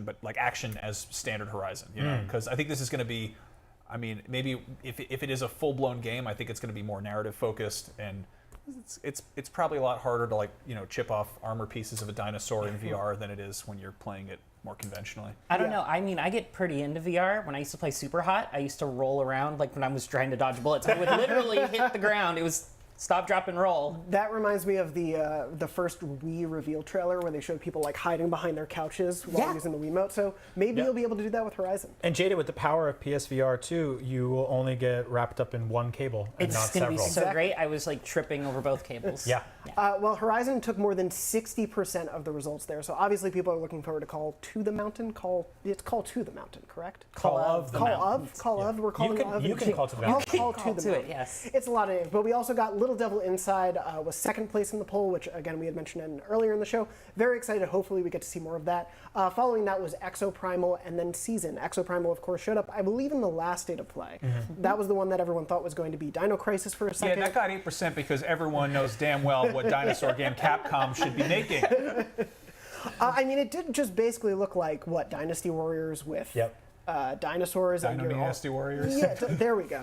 but like action as standard Horizon, because I think this is going to be, I mean, maybe if it is a full-blown game, I think it's going to be more narrative focused, and it's probably a lot harder to chip off armor pieces of a dinosaur in VR than it is when you're playing it more conventionally. I don't know. I mean, I get pretty into VR. When I used to play Super Hot, I used to roll around like when I was trying to dodge bullets. I would literally hit the ground. It was Stop, drop, and roll. That reminds me of the first Wii reveal trailer where they showed people like hiding behind their couches while using the Wiimote. So maybe you'll be able to do that with Horizon. And Jada, with the power of PSVR 2, you will only get wrapped up in one cable and not several. It's going to be so great. I was like tripping over both cables. Yeah. Well, Horizon took more than 60% of the results there. So obviously people are looking forward to Call to the Mountain. It's Call to the Mountain, correct? Call of the Mountain. We're calling You can Call to the Mountain. Call to the Mountain. Yes. It's a lot of names. But we also got Little Devil Inside was second place in the poll, which again we had mentioned earlier in the show. Very excited. Hopefully we get to see more of that. Following that was Exoprimal and then Season. Exoprimal, of course, showed up, I believe, in the last state of play. That was the one that everyone thought was going to be Dino Crisis for a second. Yeah, that got 8% because everyone knows damn well what dinosaur game Capcom should be making. I mean, it did just basically look like, what, Dynasty Warriors with dinosaurs. Dynasty Warriors? Yeah, there we go.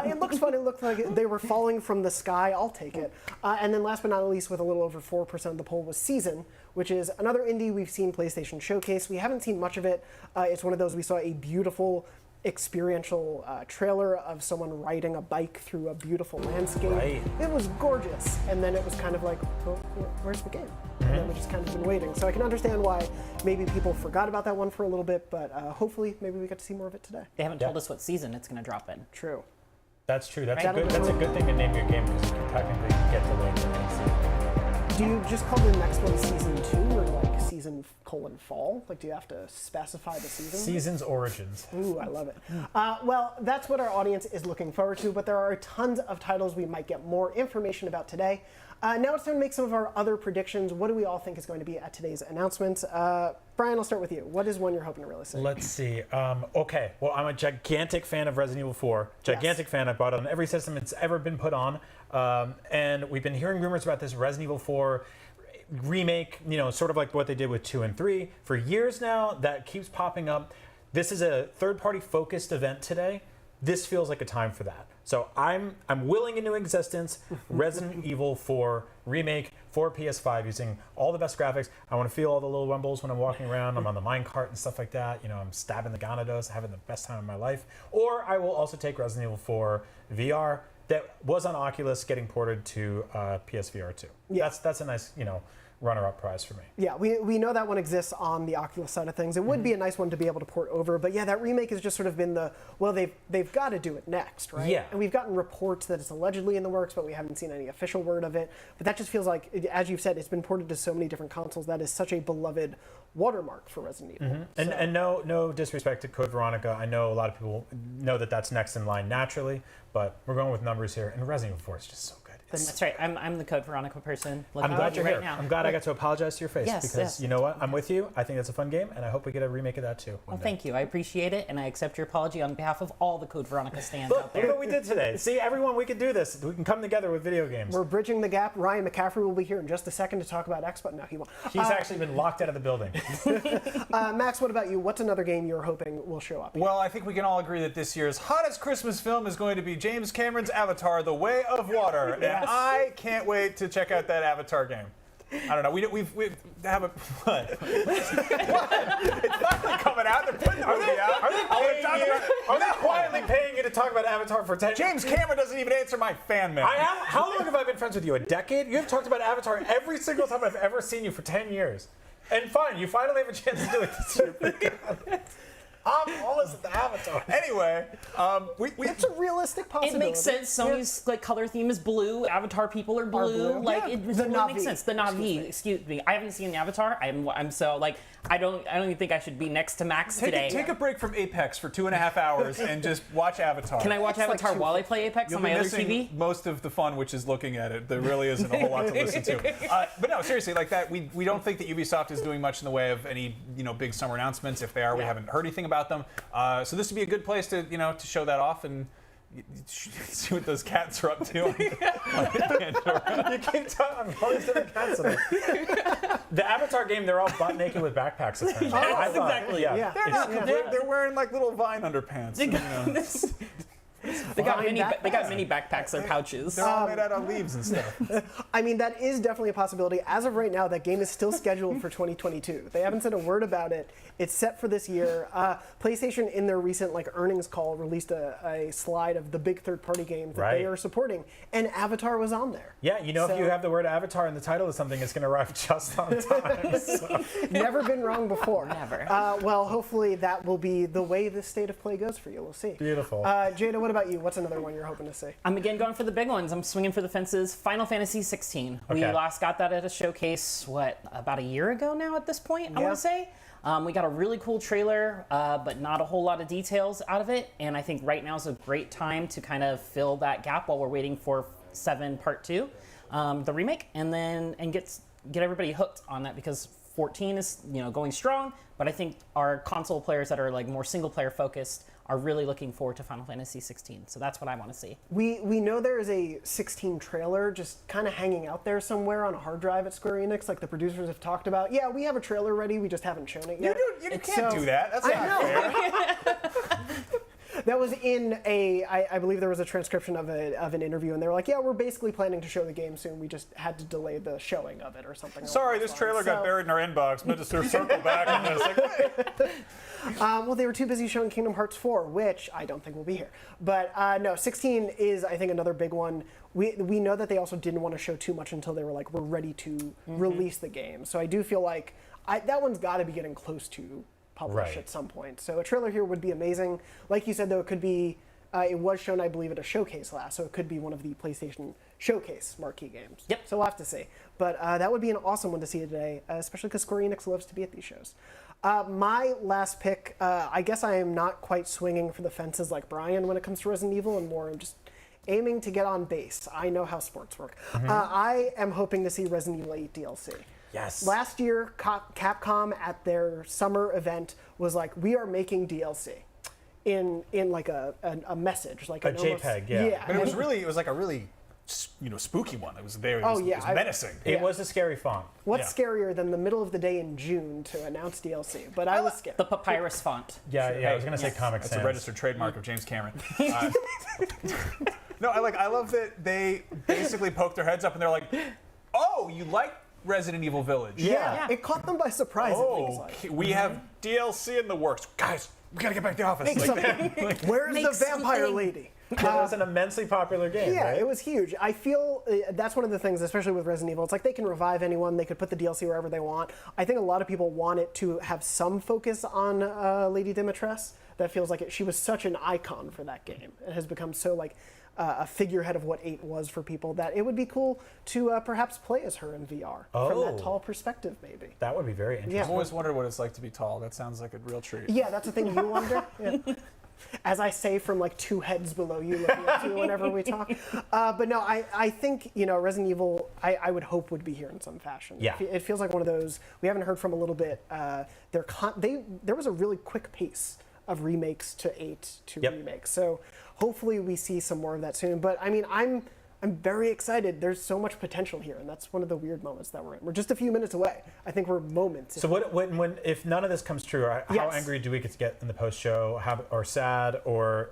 It looks fun. It looked like they were falling from the sky. I'll take it. And then last but not least, with a little over 4% of the poll, was Season, which is another indie we've seen PlayStation showcase. We haven't seen much of it. It's one of those we saw a beautiful experiential trailer of someone riding a bike through a beautiful landscape. It was gorgeous. And then it was kind of like, well, where's the game? And then we just kind of been waiting. So I can understand why maybe people forgot about that one for a little bit, but hopefully maybe we get to see more of it today. They haven't told us what season it's going to drop in. True. That's true. That's a good thing to name your game because you can technically get delayed the next season. Do you just call the next one Season 2 or like Season: Fall? Like, do you have to specify the season? Season's origins. Ooh, I love it. Well, that's what our audience is looking forward to, but there are tons of titles we might get more information about today. Now it's time to make some of our other predictions. What do we all think is going to be at today's announcements? Brian, I'll start with you. What is one you're hoping to really see? Let's see. Okay, well, I'm a gigantic fan of Resident Evil 4. Gigantic fan. I bought it on every system it's ever been put on. And we've been hearing rumors about this Resident Evil 4 remake, sort of like what they did with 2 and 3 for years now. That keeps popping up. This is a third-party focused event today. This feels like a time for that. So I'm willing into existence Resident Evil 4 remake for PS5 using all the best graphics. I want to feel all the little rumbles when I'm walking around. I'm on the minecart and stuff like that. I'm stabbing the Gyarados, having the best time of my life. Or I will also take Resident Evil 4 VR that was on Oculus getting ported to PSVR 2. Yeah. That's a nice, runner-up prize for me. Yeah, we know that one exists on the Oculus side of things. It would be a nice one to be able to port over, but yeah, that remake has just sort of been they've got to do it next, right? Yeah. And we've gotten reports that it's allegedly in the works, but we haven't seen any official word of it. But that just feels like, as you've said, it's been ported to so many different consoles. That is such a beloved watermark for Resident Evil. And no disrespect to Code Veronica. I know a lot of people know that that's next in line naturally, but we're going with numbers here, and Resident Evil 4 is just so good. That's right. I'm the Code Veronica person. I'm glad you're here. Now. I'm glad I got to apologize to your face yes, because you know what? I'm with you. I think that's a fun game, and I hope we get a remake of that too. Well, thank you. I appreciate it, and I accept your apology on behalf of all the Code Veronica stands Look, out there. look what we did today. See, everyone, we can do this. We can come together with video games. We're bridging the gap. Ryan McCaffrey will be here in just a second to talk about Xbox. No, he won't. He's actually been locked out of the building. Max, what about you? What's another game you're hoping will show up? Well, I think we can all agree that this year's hottest Christmas film is going to be James Cameron's Avatar: The Way of Water. And I can't wait to check out that Avatar game. I don't know. We have a what? It's finally coming out. They're putting the movie out. Are they quietly paying you to talk about Avatar for 10 years? James Cameron doesn't even answer my fan mail. How long have I been friends with you? A decade? You have talked about Avatar every single time I've ever seen you for 10 years. And fine, you finally have a chance to do it this year. I'm always at the Avatar. Anyway, it's a realistic possibility. It makes sense. Sony's color theme is blue. Avatar people are blue. It really makes sense. The Na'vi. Excuse me. I haven't seen the Avatar. I'm so I don't even think I should be next to Max today. Take a break from Apex for 2.5 hours and just watch Avatar. Can I watch Avatar while I play Apex on my other TV? Most of the fun, which is looking at it. There really isn't a whole lot to listen to. But no, seriously, like that, we don't think that Ubisoft is doing much in the way of any big summer announcements. If they are, we haven't heard anything about them. So this would be a good place to to show that off and see what those cats are up to. You keep talking all these different cats. The Avatar game, they're all butt naked with backpacks. Exactly. Yeah. They're wearing like little Vine underpants. They got mini backpacks or pouches. They're all made out of leaves and stuff. I mean, that is definitely a possibility. As of right now, that game is still scheduled for 2022. They haven't said a word about it. It's set for this year. PlayStation, in their recent earnings call, released a slide of the big third-party games that they are supporting, and Avatar was on there. Yeah, if you have the word Avatar in the title of something, it's going to arrive just on time. So. Never been wrong before. Never. Well, hopefully that will be the way the state of play goes for you. We'll see. Beautiful. Jada, what about you? What's another one you're hoping to see? I'm again going for the big ones. I'm swinging for the fences. Final Fantasy 16. We last got that at a showcase, about a year ago now at this point, I want to say. We got a really cool trailer, but not a whole lot of details out of it. And I think right now is a great time to kind of fill that gap while we're waiting for 7 Part 2, the remake, and get everybody hooked on that, because 14 is going strong, but I think our console players that are more single player focused are really looking forward to Final Fantasy 16. So that's what I want to see. We know there is a 16 trailer just kind of hanging out there somewhere on a hard drive at Square Enix, like the producers have talked about. Yeah, we have a trailer ready, we just haven't shown it yet. You can't do that. That's not fair. That was in I believe there was a transcription of an interview, and they were like, yeah, we're basically planning to show the game soon. We just had to delay the showing of it or something. Sorry, this trailer got buried in our inbox. Meant to circle back on this. Wait. Well, they were too busy showing Kingdom Hearts 4, which I don't think will be here. But no, 16 is, I think, another big one. We know that they also didn't want to show too much until they were we're ready to release the game. So I do feel like that one's got to be getting close to publish at some point. So a trailer here would be amazing. Like you said, though, it could be, it was shown, I believe, at a showcase last, so it could be one of the PlayStation Showcase marquee games. Yep. So we'll have to see. But that would be an awesome one to see today, especially because Square Enix loves to be at these shows. My last pick, I guess I am not quite swinging for the fences like Brian when it comes to Resident Evil, and more I'm just aiming to get on base. I know how sports work. I am hoping to see Resident Evil 8 DLC. Yes. Last year, Capcom at their summer event was like, we are making DLC in a message, like a JPEG, yeah. But it was like a really spooky one. It was there. It was menacing. It was a scary font. What's scarier than the middle of the day in June to announce DLC? But I was scared. The papyrus font. Yeah, I was going to say Comic Sans. It's a registered trademark of James Cameron. No, I love that they basically poked their heads up and they're like, oh, you like Resident Evil Village? Yeah. It caught them by surprise. We have DLC in the works. Guys, we got to get back to the office. Where's the vampire lady? It was an immensely popular game, right? It was huge. I feel that's one of the things, especially with Resident Evil. It's like they can revive anyone. They could put the DLC wherever they want. I think a lot of people want it to have some focus on Lady Dimitrescu. That feels like she was such an icon for that game. It has become so a figurehead of what 8 was for people that it would be cool to perhaps play as her in VR from that tall perspective, maybe. That would be very interesting. I've always wondered what it's like to be tall. That sounds like a real treat. Yeah, that's a thing you wonder. Yeah. As I say from 2 heads below you looking at you whenever we talk. But no, I think, Resident Evil, I would hope would be here in some fashion. Yeah. It feels like one of those, we haven't heard from a little bit. There was a really quick pace of remakes to 8 to remakes. So hopefully we see some more of that soon. But I mean, I'm very excited. There's so much potential here, and that's one of the weird moments that we're in. We're just a few minutes away. I think we're moments. So if none of this comes true, how angry do we get to get in the post show, or sad, or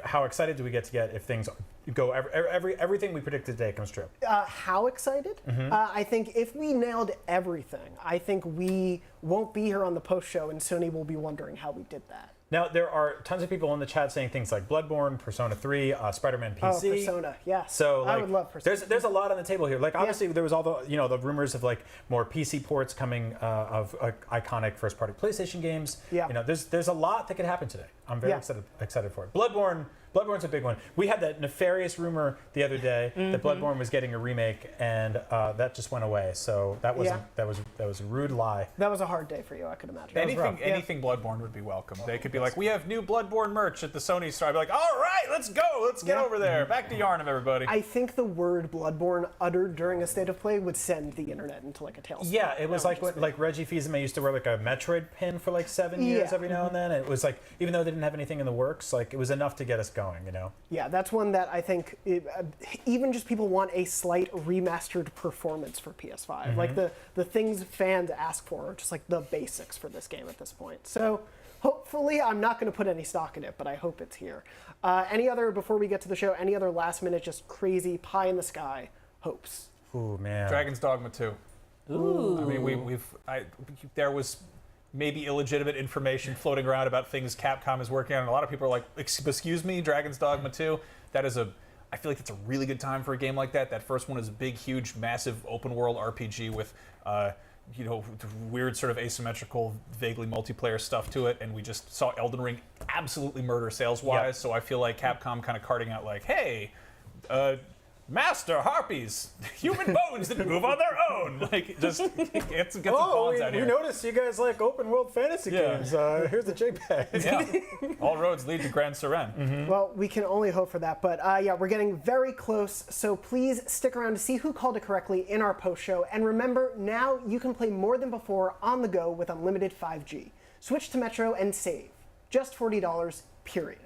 how excited do we get if things go everything we predicted today comes true? How excited? I think if we nailed everything, I think we won't be here on the post show, and Sony will be wondering how we did that. Now, there are tons of people in the chat saying things like Bloodborne, Persona 3, Spider-Man PC. Oh, Persona, yes. So, I would love Persona. There's a lot on the table here. Obviously, there was all the the rumors of more PC ports coming of iconic first-party PlayStation games. Yeah. There's a lot that could happen today. I'm very excited for it. Bloodborne's a big one. We had that nefarious rumor the other day that Bloodborne was getting a remake, and that just went away. So that was a rude lie. That was a hard day for you, I could imagine. Anything Bloodborne would be welcome. They could be like, we have new Bloodborne merch at the Sony store. I'd be like, all right, let's go. Let's get over there. Back to Yarnum, everybody. I think the word Bloodborne uttered during a state of play would send the internet into a tailspin. Yeah, it was like Reggie Fils-Aimé used to wear a Metroid pin for 7 years every now and then. It was even though they didn't have anything in the works, it was enough to get us going, Yeah, that's one that I think even just people want a slight remastered performance for PS5. The things fans ask for are just the basics for this game at this point. So Hopefully, I'm not going to put any stock in it, but I hope it's here. Before we get to the show, any other last minute, just crazy pie in the sky hopes? Ooh, man. Dragon's Dogma 2. Ooh. I mean, there was maybe illegitimate information floating around about things Capcom is working on, and a lot of people are like, excuse me, Dragon's Dogma 2? I feel like that's a really good time for a game like that. That first one is a big, huge, massive open world RPG with, weird sort of asymmetrical, vaguely multiplayer stuff to it, and we just saw Elden Ring absolutely murder sales-wise, Yep. So I feel like Capcom kind of carting out like, hey, Master Harpies, human bones that move on their own. Like, just get some pawns out here. We noticed you guys like open world fantasy games. Here's the JPEG. Yeah. All roads lead to Grand Seren. Mm-hmm. Well, we can only hope for that. But we're getting very close. So please stick around to see who called it correctly in our post show. And remember, now you can play more than before on the go with unlimited 5G. Switch to Metro and save. Just $40, period.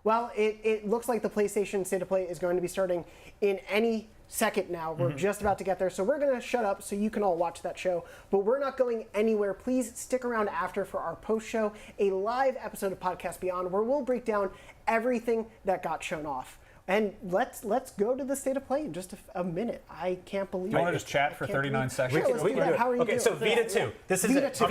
Well, it looks like the PlayStation State of Play is going to be starting in any second now. We're just about to get there, so we're going to shut up so you can all watch that show. But we're not going anywhere. Please stick around after for our post-show, a live episode of Podcast Beyond, where we'll break down everything that got shown off. And let's go to the State of Play in just a minute. I can't believe it. Do you want to just chat for 39 seconds? Sure, let's do that. How are you doing? So Vita 2. This is Vita it. 2.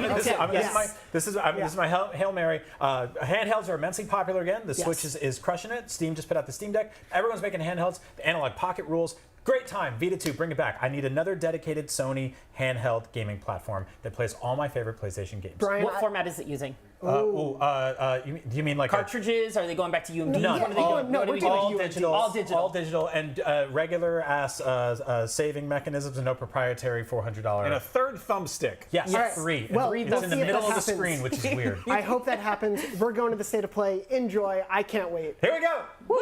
This is my Hail Mary. Handhelds are immensely popular again. The Switch is crushing it. Steam just put out the Steam Deck. Everyone's making handhelds. The Analog Pocket rules. Great time. Vita 2, bring it back. I need another dedicated Sony handheld gaming platform that plays all my favorite PlayStation games. Brian, what format is it using? Do you mean like cartridges? Are they going back to UMD? No, all digital. All digital and regular ass saving mechanisms and no proprietary $400. And a third thumbstick. Yes, free. Well, it's in the middle of the screen, which is weird. I hope that happens. We're going to the State of Play. Enjoy. I can't wait. Here we go. Woo!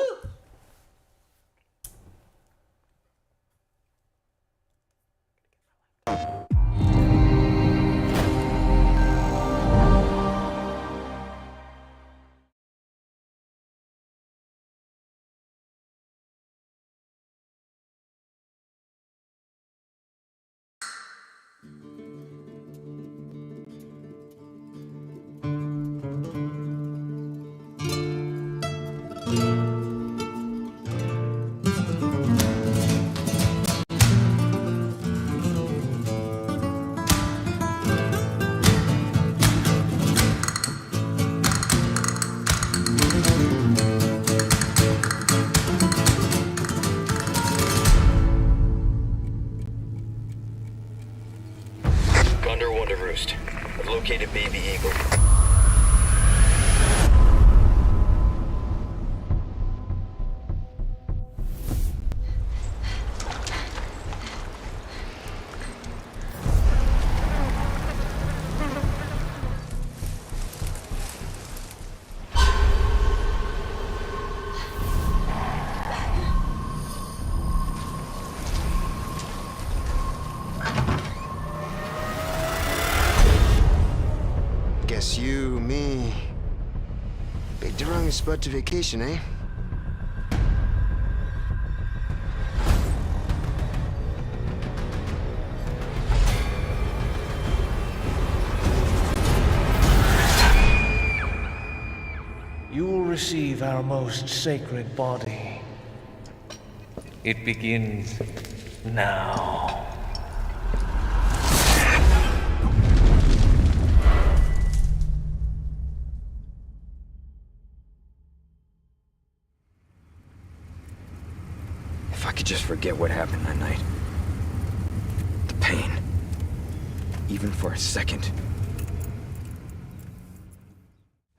I've located Baby Eagle. Guess you, me, picked the wrong spot to vacation, eh? You will receive our most sacred body. It begins now. If I could just forget what happened that night. The pain. Even for a second.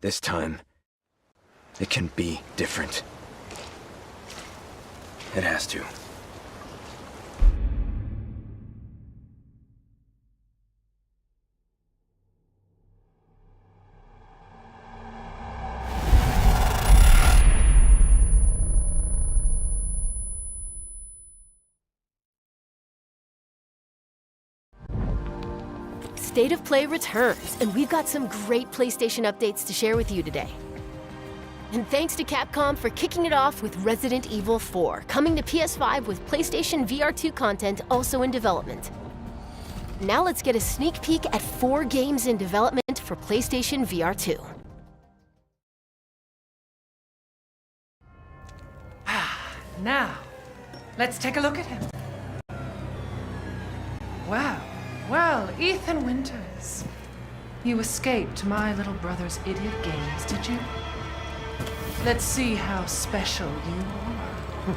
This time, it can be different. It has to. State of Play returns, and we've got some great PlayStation updates to share with you today. And thanks to Capcom for kicking it off with Resident Evil 4, coming to PS5 with PlayStation VR2 content also in development. Now let's get a sneak peek at 4 games in development for PlayStation VR2. Now, let's take a look at him. Well, Ethan Winters. You escaped my little brother's idiot games, did you? Let's see how special you are.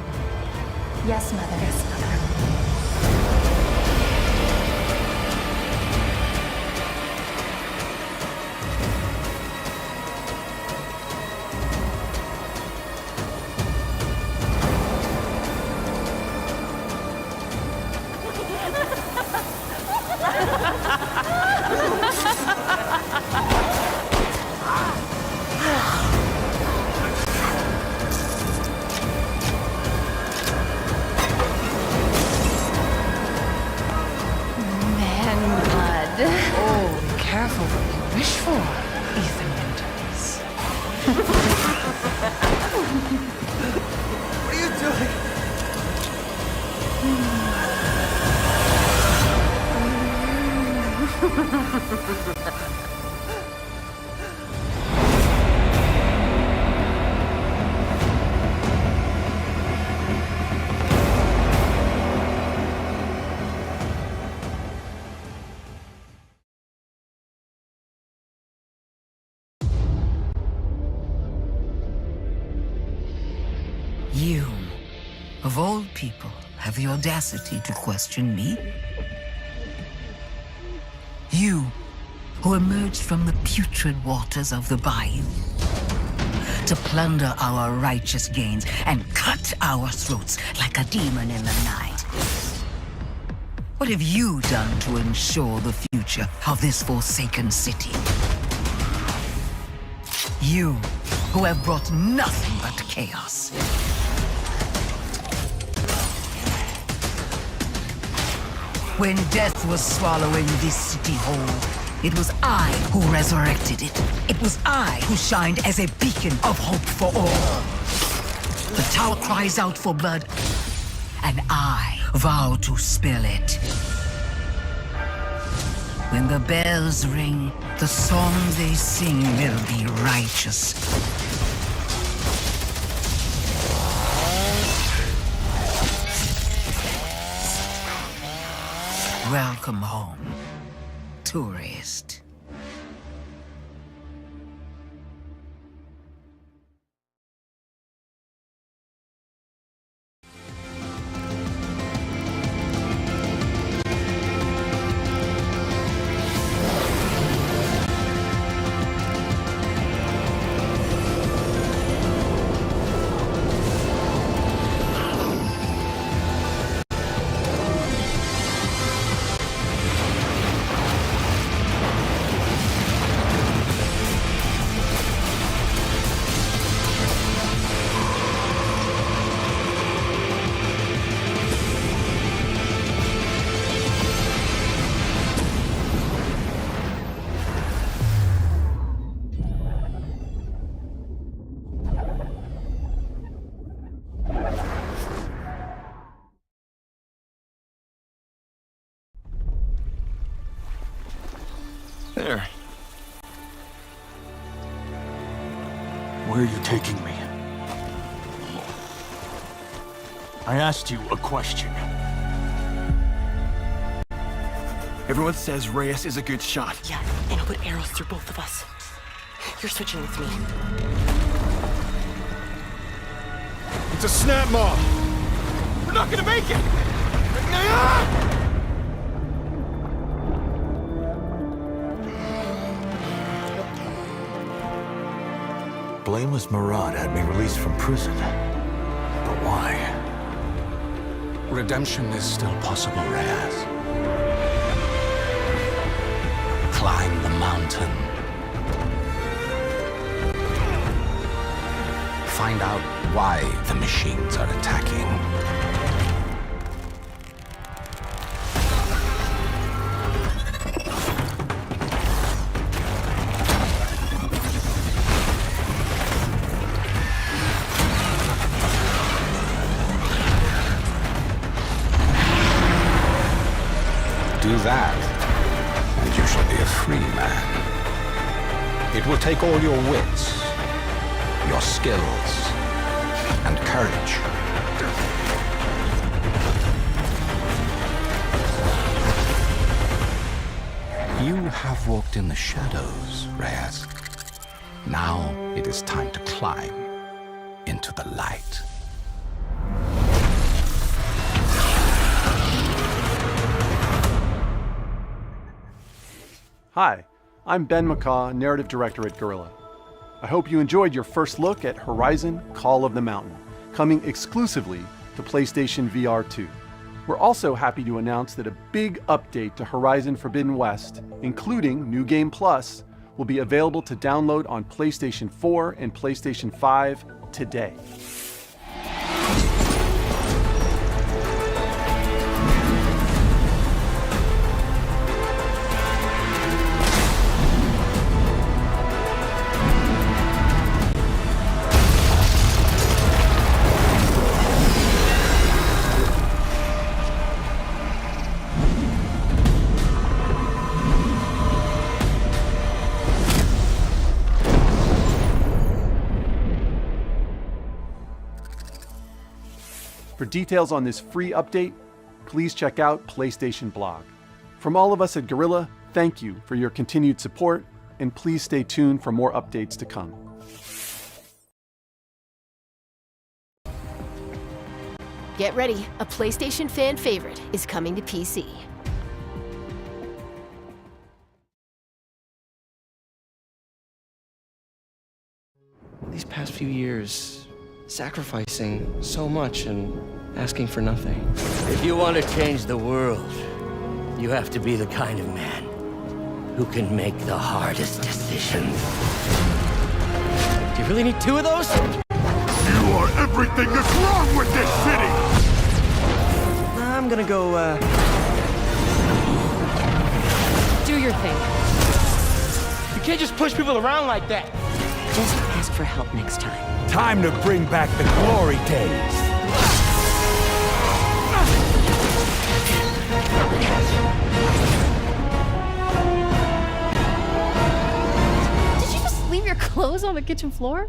Yes, Mother. Yes, Mother. Oh, be careful what you wish for, Ethan Winters. What are you doing? You, of all people, have the audacity to question me? You, who emerged from the putrid waters of the bayou to plunder our righteous gains and cut our throats like a demon in the night. What have you done to ensure the future of this forsaken city? You, who have brought nothing but chaos. When death was swallowing this city whole, it was I who resurrected it. It was I who shined as a beacon of hope for all. The tower cries out for blood, and I vow to spill it. When the bells ring, the song they sing will be righteous. Welcome home, tourist. There. Where are you taking me? I asked you a question. Everyone says Reyes is a good shot. Yeah, and he'll put arrows through both of us. You're switching with me. It's a snap maw. We're not gonna make it! Blameless Murad had me released from prison. But why? Redemption is still possible, Reyes. Climb the mountain. Find out why the machines are attacking. Do that, and you shall be a free man. It will take all your wits, your skills, and courage. You have walked in the shadows, Reyes. Now it is time to climb into the light. Hi, I'm Ben McCaw, Narrative Director at Guerrilla. I hope you enjoyed your first look at Horizon Call of the Mountain, coming exclusively to PlayStation VR2. We're also happy to announce that a big update to Horizon Forbidden West, including New Game Plus, will be available to download on PlayStation 4 and PlayStation 5 today. For details on this free update, please check out PlayStation Blog. From all of us at Guerrilla, thank you for your continued support, and please stay tuned for more updates to come. Get ready, a PlayStation fan favorite is coming to PC. These past few years, sacrificing so much and asking for nothing. If you want to change the world, you have to be the kind of man who can make the hardest decisions. Do you really need two of those? You are everything that's wrong with this city! I'm gonna go, Do your thing. You can't just push people around like that. Just ask for help next time. Time to bring back the glory days. Did you just leave your clothes on the kitchen floor?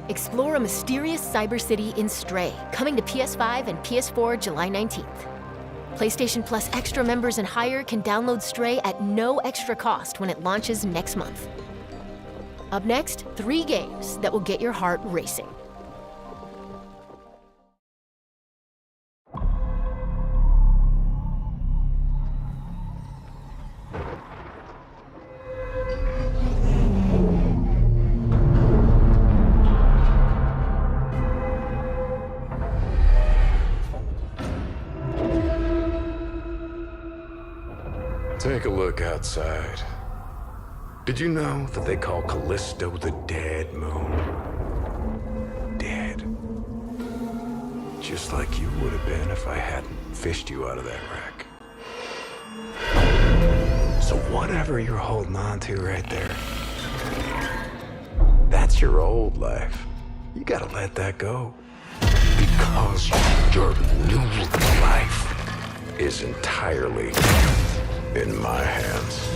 Explore a mysterious cyber city in Stray, coming to PS5 and PS4 July 19th. PlayStation Plus Extra members and higher can download Stray at no extra cost when it launches next month. Up next, 3 games that will get your heart racing. Take a look outside. Did you know that they call Callisto the Dead Moon? Dead. Just like you would have been if I hadn't fished you out of that wreck. So whatever you're holding on to right there, that's your old life. You gotta let that go. Because your new life is entirely in my hands.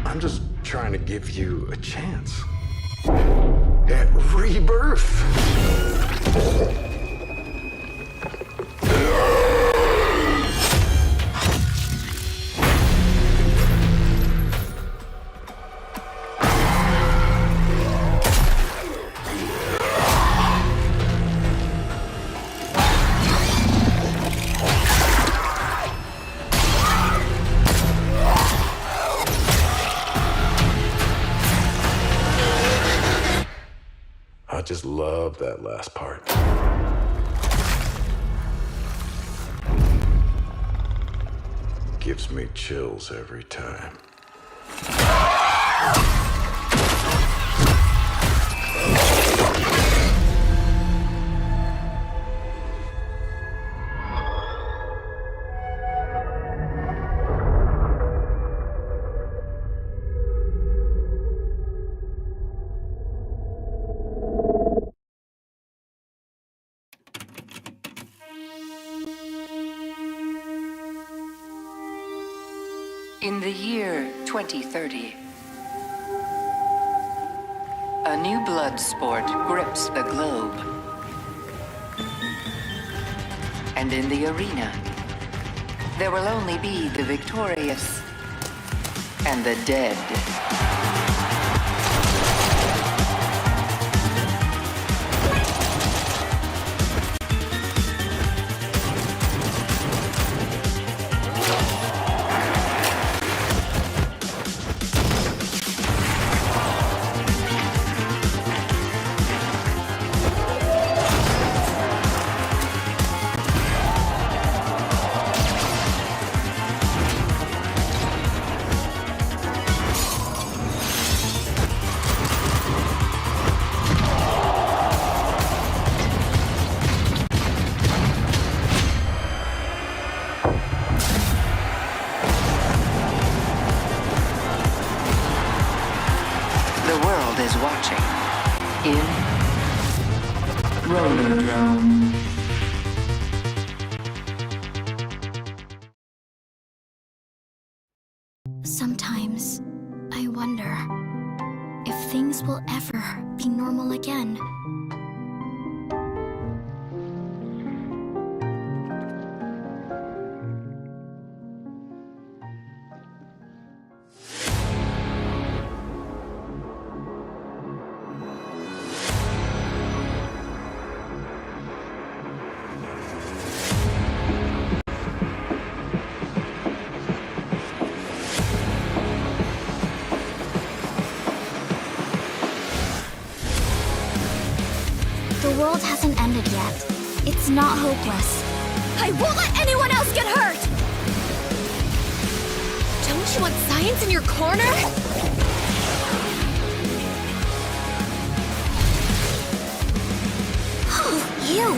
I'm just trying to give you a chance at rebirth. I just love that last part. Gives me chills every time. In the year 2030, a new blood sport grips the globe. And in the arena, there will only be the victorious and the dead. Sometimes I wonder if things will ever be normal again. The world hasn't ended yet. It's not hopeless. I won't let anyone else get hurt! Don't you want science in your corner? Oh, ew!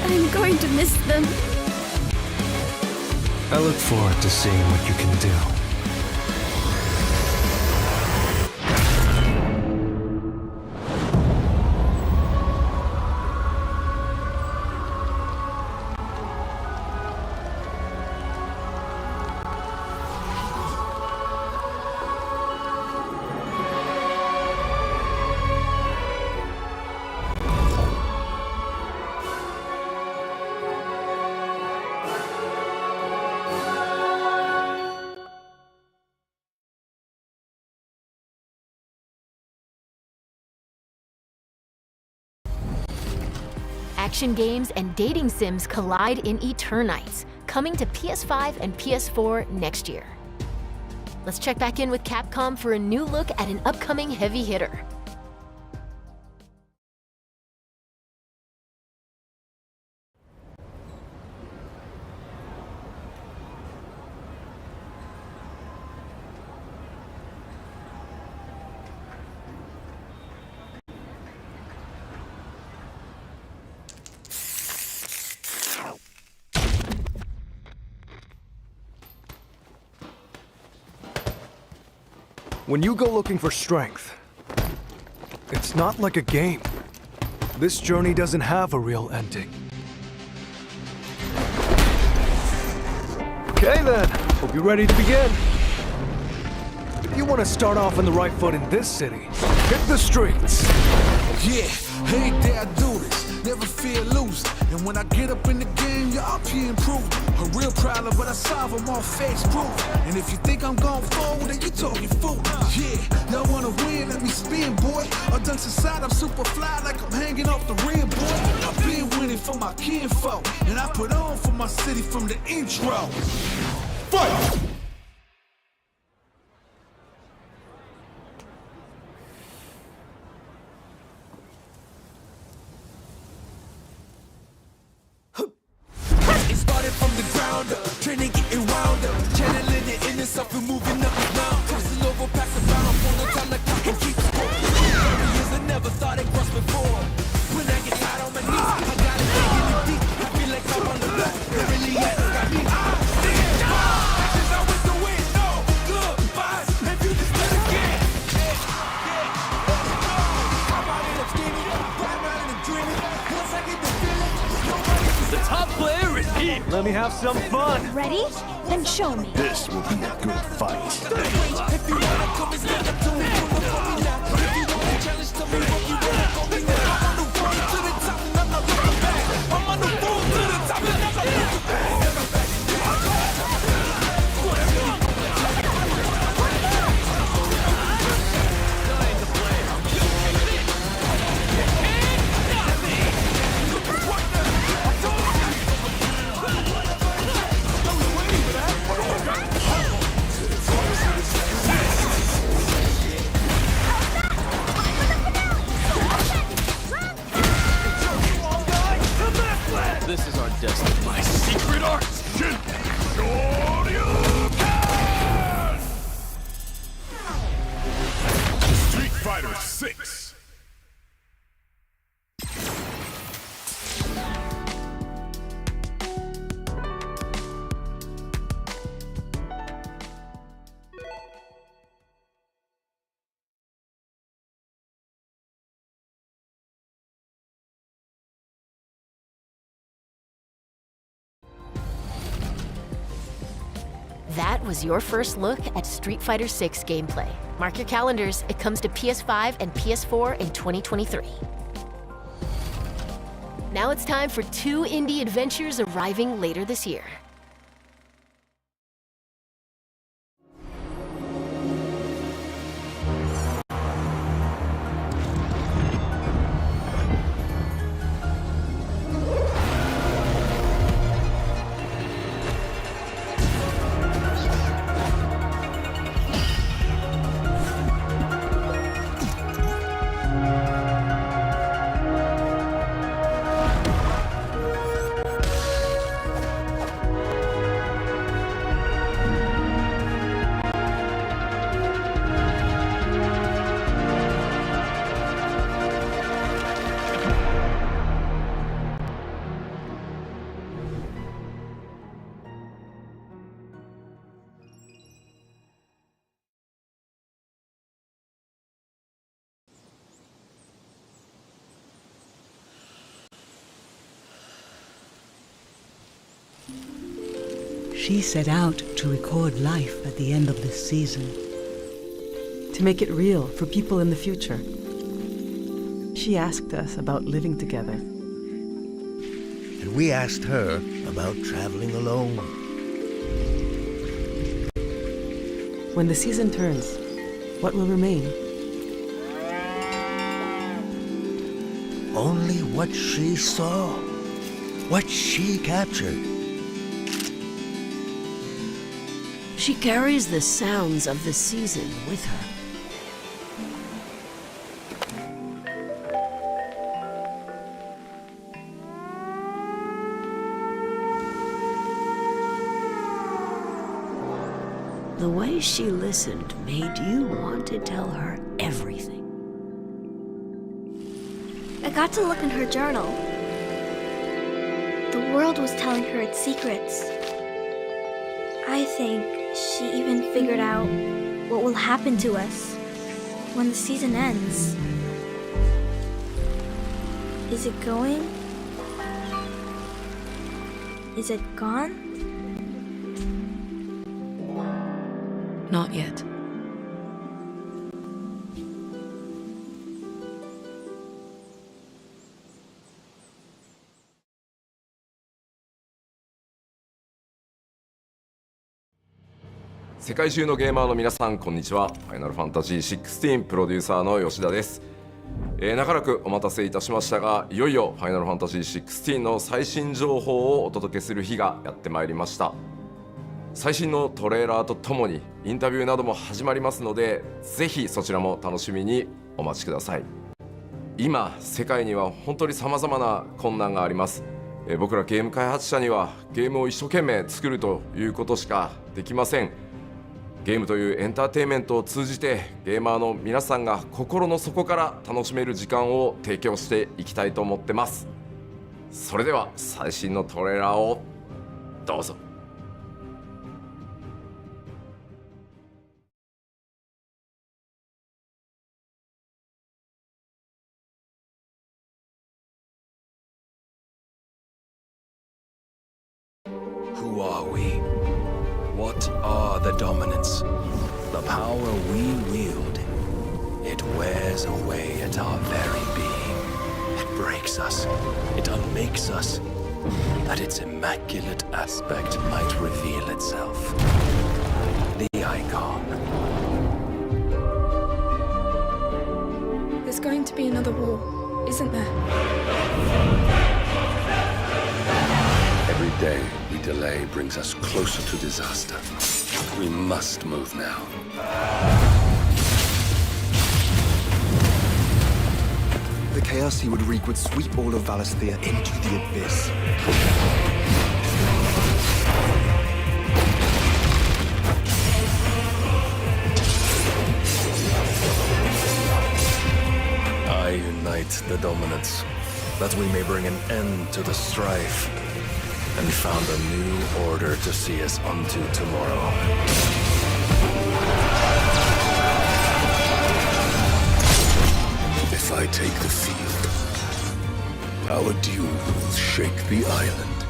I'm going to miss them. I look forward to seeing what you can do. Action games and dating sims collide in Eternites, coming to PS5 and PS4 next year. Let's check back in with Capcom for a new look at an upcoming heavy hitter. When you go looking for strength, it's not like a game. This journey doesn't have a real ending. Okay then, hope you're ready to begin. If you want to start off on the right foot in this city, hit the streets. Yeah, hey there I do this, never fear losing. And when I get up in the game, y'all be improving. A real problem, but I solve them all face proof. And if you think I'm going forward, then you talking fool. Yeah, y'all wanna win, let me spin, boy. Or dunks aside, I'm super fly like I'm hanging off the rim, boy. I've been winning for my kinfolk, and I put on for my city from the intro. Fight! It started from the ground up, training getting wound up, channeling the inner self and moving up and down, crossing over, passing around, I'm on the time like I can keep score. 30 years I never thought it crossed before. When I get tired on my knees, I gotta dig in it deep. I feel like I'm on the block, it really has got me. Actions are with the wind, no goodbyes, and you just let it get. I'm out in the skinny, riding around in the dreaming. Once I get the feeling, The top player is here. Let me have some fun. Ready? Then show me. This will be a good fight. if you wanna come and stand up to me, pull up on me now. If you wanna challenge to me, what you wanna go me now. I'm on the road to the top and I'm not looking back. I'm on the road to the top and I'm not looking back. This is our destiny. My secret art. Street Fighter 6. That was your first look at Street Fighter 6 gameplay. Mark your calendars, it comes to PS5 and PS4 in 2023. Now it's time for 2 indie adventures arriving later this year. She set out to record life at the end of this season. To make it real for people in the future. She asked us about living together. And we asked her about traveling alone. When the season turns, what will remain? Only what she saw, what she captured. She carries the sounds of the season with her. The way she listened made you want to tell her everything. I got to look in her journal. The world was telling her its secrets. I think she even figured out what will happen to us when the season ends. Is it going? Is it gone? Not yet.世界中のゲーマーの皆さん、こんにちは。ファイナルファンタジー16プロデューサーの吉田です。長らくお待たせいたしましたが、いよいよファイナルファンタジー16の最新情報をお届けする日がやってまいりました。最新のトレーラーとともにインタビューなども始まりますので、ぜひそちらも楽しみにお待ちください。今世界には本当に様々な困難があります。僕らゲーム開発者にはゲームを一生懸命作るということしかできません。ゲームというエンターテインメントを通じてゲーマーの皆さんが心の底から楽しめる時間を提供していきたいと思ってます。それでは最新のトレーラーをどうぞ。Who are we? What are the dominants? The power we wield, it wears away at our very being. It breaks us, it unmakes us, that its immaculate aspect might reveal itself. The icon. There's going to be another war, isn't there? Every day we delay brings us closer to disaster. We must move now. The chaos he would wreak would sweep all of Valisthea into the abyss. I unite the dominants, that we may bring an end to the strife, and found a new order to see us unto tomorrow. If I take the field, our duel will shake the island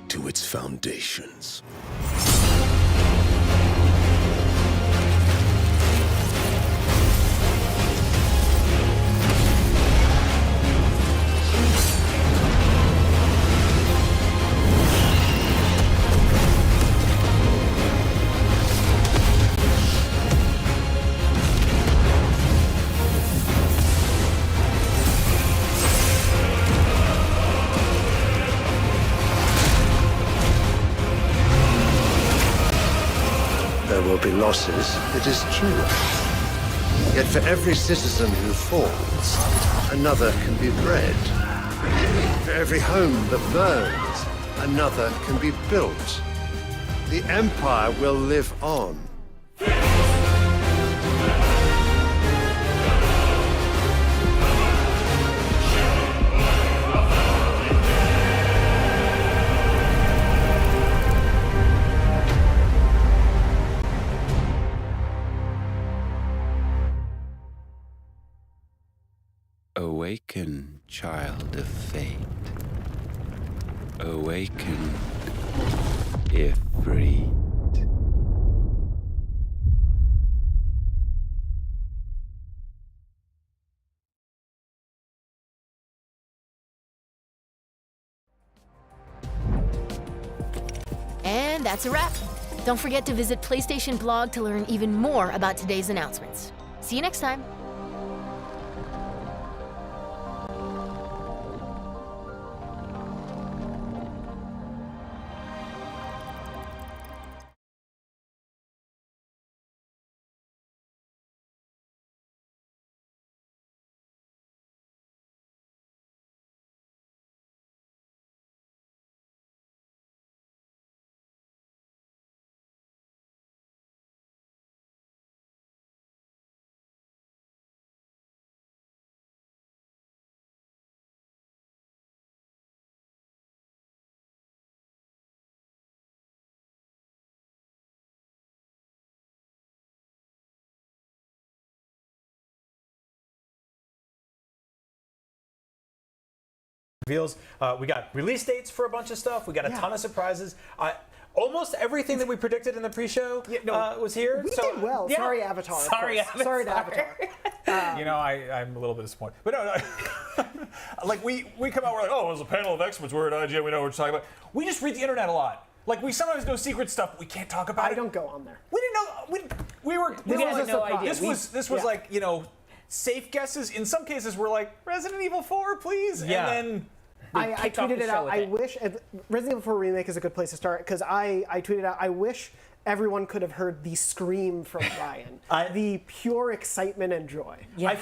to its foundations. There will be losses, it is true. Yet for every citizen who falls, another can be bred. For every home that burns, another can be built. The Empire will live on. Awaken, child of fate. Awaken, if free. And that's a wrap. Don't forget to visit PlayStation blog to learn even more about today's announcements. See you next time. reveals. We got release dates for a bunch of stuff. We got a ton of surprises. Almost everything that we predicted in the pre-show was here. We did well. Yeah. Sorry, Avatar. Sorry, Avatar. Sorry to Avatar. I'm a little bit disappointed. But no. Like, we come out, we're like, oh, it was a panel of experts. We're at IGN. We know what we're talking about. We just read the internet a lot. Like, we sometimes know secret stuff, but we can't talk about it. I don't go on there. We didn't know. We were had no idea. This was like, safe guesses. In some cases, we're like, Resident Evil 4, please. Yeah. And then I tweeted it out. I wish Resident Evil 4 Remake is a good place to start because I tweeted out. I wish everyone could have heard the scream from Ryan, the pure excitement and joy. Yeah. I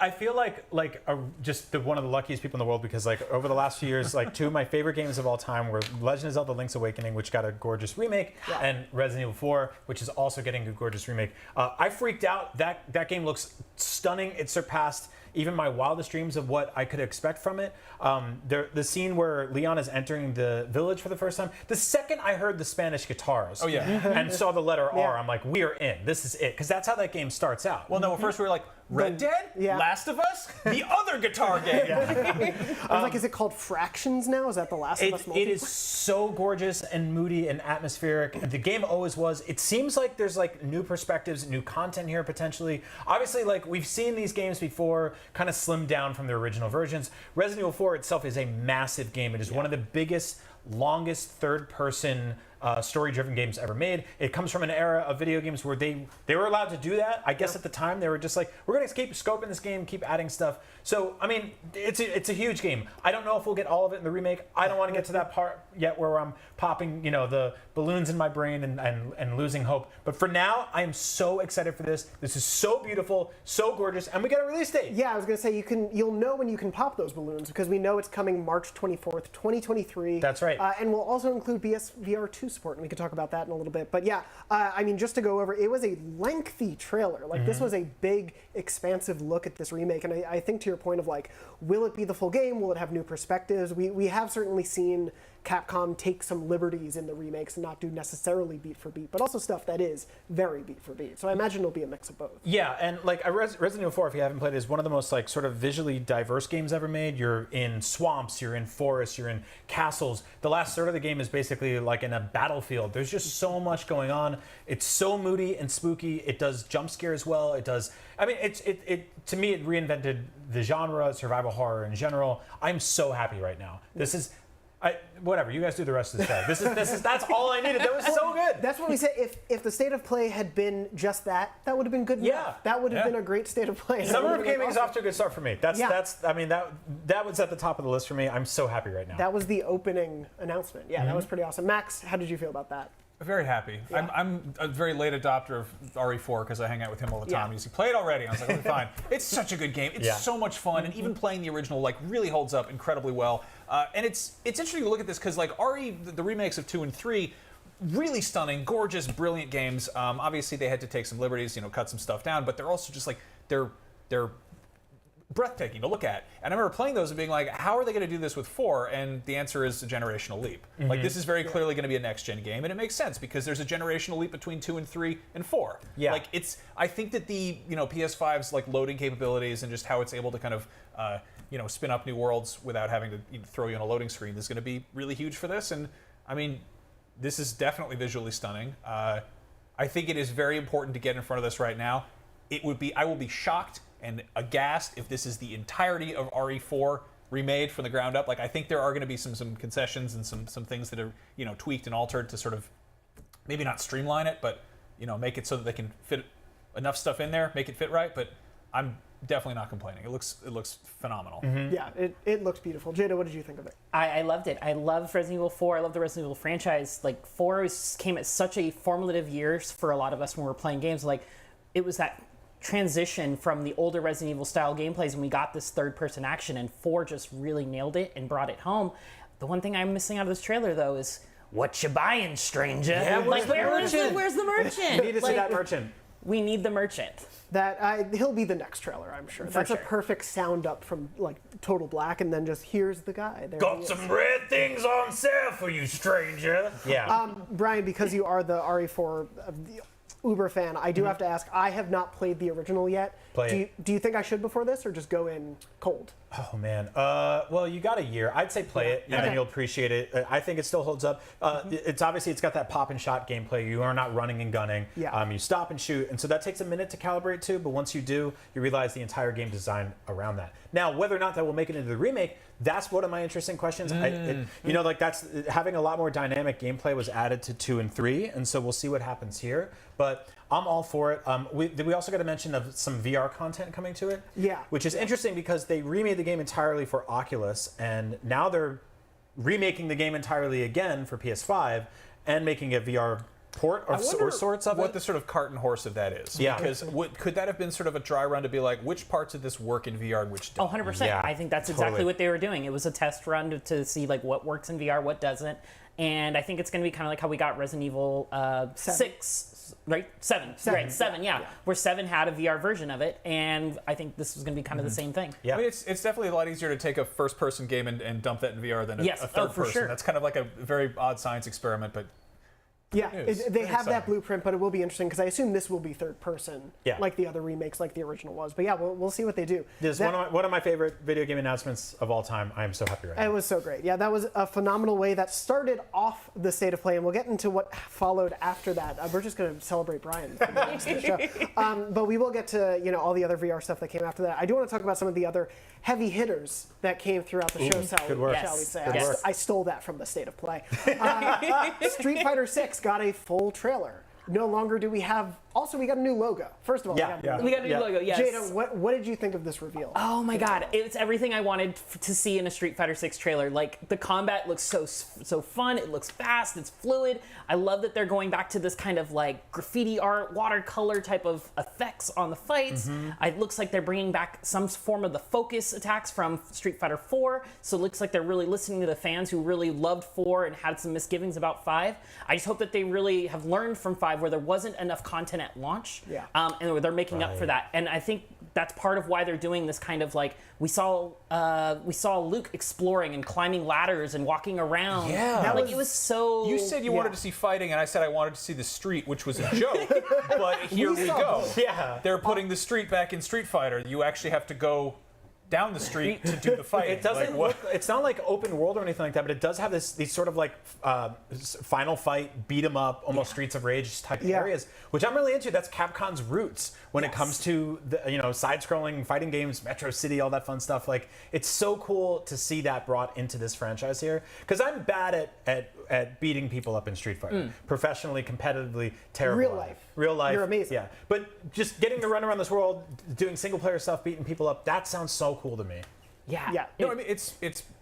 feel like just one of the luckiest people in the world because like over the last few years, like two of my favorite games of all time were Legend of Zelda: Link's Awakening, which got a gorgeous remake, and Resident Evil 4, which is also getting a gorgeous remake. I freaked out. That game looks stunning. It surpassed even my wildest dreams of what I could expect from it. The scene where Leon is entering the village for the first time, the second I heard the Spanish guitars and saw the letter R, I'm like, we are in. This is it. Because that's how that game starts out. Well, no, first we were like, Red Dead? Last of Us? The other guitar game. I was like, is it called Fractions now? Is that the Last of Us multiplayer? It is so gorgeous and moody and atmospheric. The game always was. It seems like there's like new perspectives, new content here potentially. Obviously, like we've seen these games before, kind of slimmed down from their original versions. Resident Evil 4 itself is a massive game. It is one of the biggest, longest third-person story-driven games ever made. It comes from an era of video games where they were allowed to do that. I guess at the time they were just like, we're going to keep scoping this game, keep adding stuff. So, I mean, it's a huge game. I don't know if we'll get all of it in the remake. I don't want to get to that part yet where I'm popping, the balloons in my brain and losing hope. But for now, I am so excited for this. This is so beautiful, so gorgeous, and we got a release date. Yeah, I was going to say you'll know when you can pop those balloons because we know it's coming March 24th, 2023. That's right. And we'll also include VR2 support, and we can talk about that in a little bit. But yeah, I mean, just to go over, it was a lengthy trailer. Like, this was a big, expansive look at this remake, and I think to your point of, like, will it be the full game? Will it have new perspectives? We have certainly seen Capcom take some liberties in the remakes and not do necessarily beat for beat, but also stuff that is very beat for beat. So I imagine it'll be a mix of both. Yeah, and like Resident Evil 4, if you haven't played it, is one of the most like sort of visually diverse games ever made. You're in swamps, you're in forests, you're in castles. The last third of the game is basically like in a battlefield. There's just so much going on. It's so moody and spooky. It does jump scares well. It does. I mean, it to me, it reinvented the genre, survival horror in general. I'm so happy right now. This is. Whatever, you guys do the rest of the show. That's all I needed. That was so good. That's what we said. If the state of play had been just that would have been good enough. That would have been a great state of play. Summer of Gaming is off to a good start for me. That was at the top of the list for me. I'm so happy right now. That was the opening announcement. Yeah, that was pretty awesome. Max, how did you feel about that? Very happy. Yeah. I'm a very late adopter of RE4 because I hang out with him all the time. He's like, play it already. I was like, okay, fine. It's such a good game. It's so much fun, and even playing the original like really holds up incredibly well. And it's interesting to look at this because like RE, the remakes of 2 and 3, really stunning, gorgeous, brilliant games. Obviously, they had to take some liberties, cut some stuff down, but they're also just like they're breathtaking to look at. And I remember playing those and being like, how are they going to do this with 4? And the answer is a generational leap. Like, this is very clearly going to be a next-gen game, and it makes sense because there's a generational leap between 2 and 3 and 4. Yeah. Like, I think that the, PS5's, like, loading capabilities and just how it's able to kind of, spin up new worlds without having to throw you on a loading screen is going to be really huge for this. And, I mean, this is definitely visually stunning. I think it is very important to get in front of this right now. I will be shocked and aghast if this is the entirety of RE4 remade from the ground up. Like, I think there are going to be some concessions and some things that are tweaked and altered to sort of maybe not streamline it, but make it so that they can fit enough stuff in there, make it fit right. But I'm definitely not complaining. It looks phenomenal. Yeah, it looks beautiful. Jada, what did you think of it? I loved it. I love Resident Evil 4. I love the Resident Evil franchise. Like, 4 came at such a formative years for a lot of us when we were playing games. Like, it was that transition from the older Resident Evil style gameplays and we got this third-person action, and 4 just really nailed it and brought it home. The one thing I'm missing out of this trailer, though, is what you buying, stranger? Yeah, where's the merchant? We need to see that merchant. We need the merchant. He'll be the next trailer, I'm sure. That's a perfect sound up from like Total Black, and then just here's the guy. There got some red things on sale for you, stranger. Yeah. Brian, because you are the RE4 uber fan, I do have to ask, I have not played the original yet. Do you think I should before this, or just go in cold? Oh man, well, you got a year. I'd say play it, and then you'll appreciate it. I think it still holds up. It's got that pop and shot gameplay. You are not running and gunning. You stop and shoot, and so that takes a minute to calibrate to. But once you do, you realize the entire game design around that. Now, whether or not that will make it into the remake, that's one of my interesting questions. That's having a lot more dynamic gameplay was added to 2 and 3, and so we'll see what happens here. But I'm all for it. We also got to mention of some VR content coming to it. Yeah. Which is interesting because they remade the game entirely for Oculus, and now they're remaking the game entirely again for PS5 and making a VR port or sorts of what the sort of cart and horse of that is. Yeah. Because could that have been sort of a dry run to be like, which parts of this work in VR and which don't? 100%. Yeah, I think that's exactly what they were doing. It was a test run to see like what works in VR, what doesn't. And I think it's going to be kind of like how we got Resident Evil 6, right? 7, yeah. Where 7 had a VR version of it, and I think this is going to be kind of the same thing. Yeah. I mean, it's definitely a lot easier to take a first-person game and dump that in VR than a third person. Sure. That's kind of like a very odd science experiment, but yeah, they have that blueprint, but it will be interesting because I assume this will be third person, like the other remakes, like the original was. But yeah, we'll see what they do. This is one of my favorite video game announcements of all time. I am so happy right now. It was so great. Yeah, that was a phenomenal way that started off the State of Play, and we'll get into what followed after that. We're just going to celebrate Brian for the rest of the show. But we will get to all the other VR stuff that came after that. I do want to talk about some of the other heavy hitters that came throughout the show, shall we say. I stole that from the State of Play. Street Fighter 6 got a full trailer. No longer do we have... Also, we got a new logo. First of all, we got a new logo, yes. Jada, what did you think of this reveal? Oh my god, it's everything I wanted to see in a Street Fighter 6 trailer. Like, the combat looks so fun, it looks fast, it's fluid. I love that they're going back to this kind of like graffiti art, watercolor type of effects on the fights. It looks like they're bringing back some form of the focus attacks from Street Fighter 4, so it looks like they're really listening to the fans who really loved 4 and had some misgivings about 5. I just hope that they really have learned from 5 where there wasn't enough content at launch, and they're making up for that. And I think that's part of why they're doing this kind of like we saw Luke exploring and climbing ladders and walking around. Yeah, it was so. You said you wanted to see fighting, and I said I wanted to see the street, which was a joke. But here we go. Yeah, they're putting the street back in Street Fighter. You actually have to go down the street to do the fight. It doesn't look, it's not like open world or anything like that, but it does have these sort of like final fight, beat 'em up, almost Streets of Rage type areas, which I'm really into. That's Capcom's roots when it comes to the side-scrolling fighting games, Metro City, all that fun stuff. Like, it's so cool to see that brought into this franchise here, because I'm bad at beating people up in Street Fighter, professionally, competitively, terrible. Real life. You're amazing. Yeah, but just getting to run around this world, doing single-player stuff, beating people up, that sounds so cool to me. Yeah. No, I mean, it's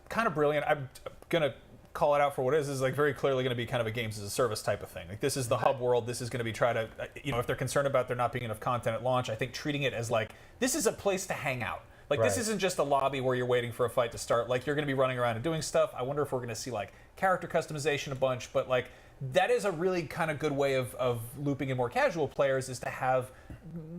kind of brilliant. I'm gonna call it out for what it is. This is like very clearly going to be kind of a games as a service type of thing. Like, this is the hub world. This is going to be if they're concerned about there not being enough content at launch, I think treating it as like, this is a place to hang out. Like, this isn't just a lobby where you're waiting for a fight to start. Like, you're going to be running around and doing stuff. I wonder if we're going to see like character customization a bunch, but like, that is a really kind of good way of looping in more casual players, is to have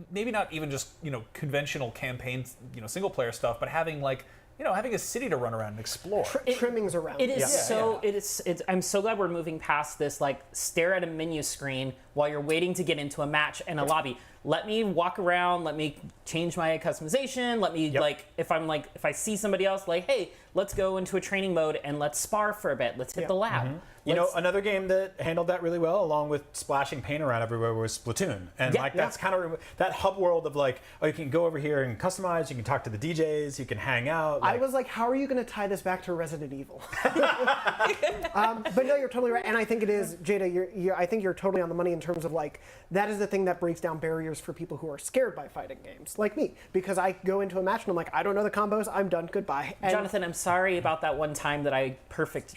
maybe not even just conventional campaigns, single player stuff, but having like having a city to run around and explore. Trimmings around. It is It's I'm so glad we're moving past this like stare at a menu screen while you're waiting to get into a match in a lobby. Let me walk around, let me change my customization, let me if I see somebody else, like, hey, let's go into a training mode and let's spar for a bit. Let's hit the lab. Another game that handled that really well, along with splashing paint around everywhere, was Splatoon. And that's kind of that hub world of like, oh, you can go over here and customize, you can talk to the DJs, you can hang out. I was like, how are you going to tie this back to Resident Evil? But no, you're totally right. And I think it is, Jada, I think you're totally on the money in terms of like, that is the thing that breaks down barriers for people who are scared by fighting games, like me. Because I go into a match and I'm like, I don't know the combos, I'm done, goodbye. And Jonathan, I'm sorry about that one time that I perfect,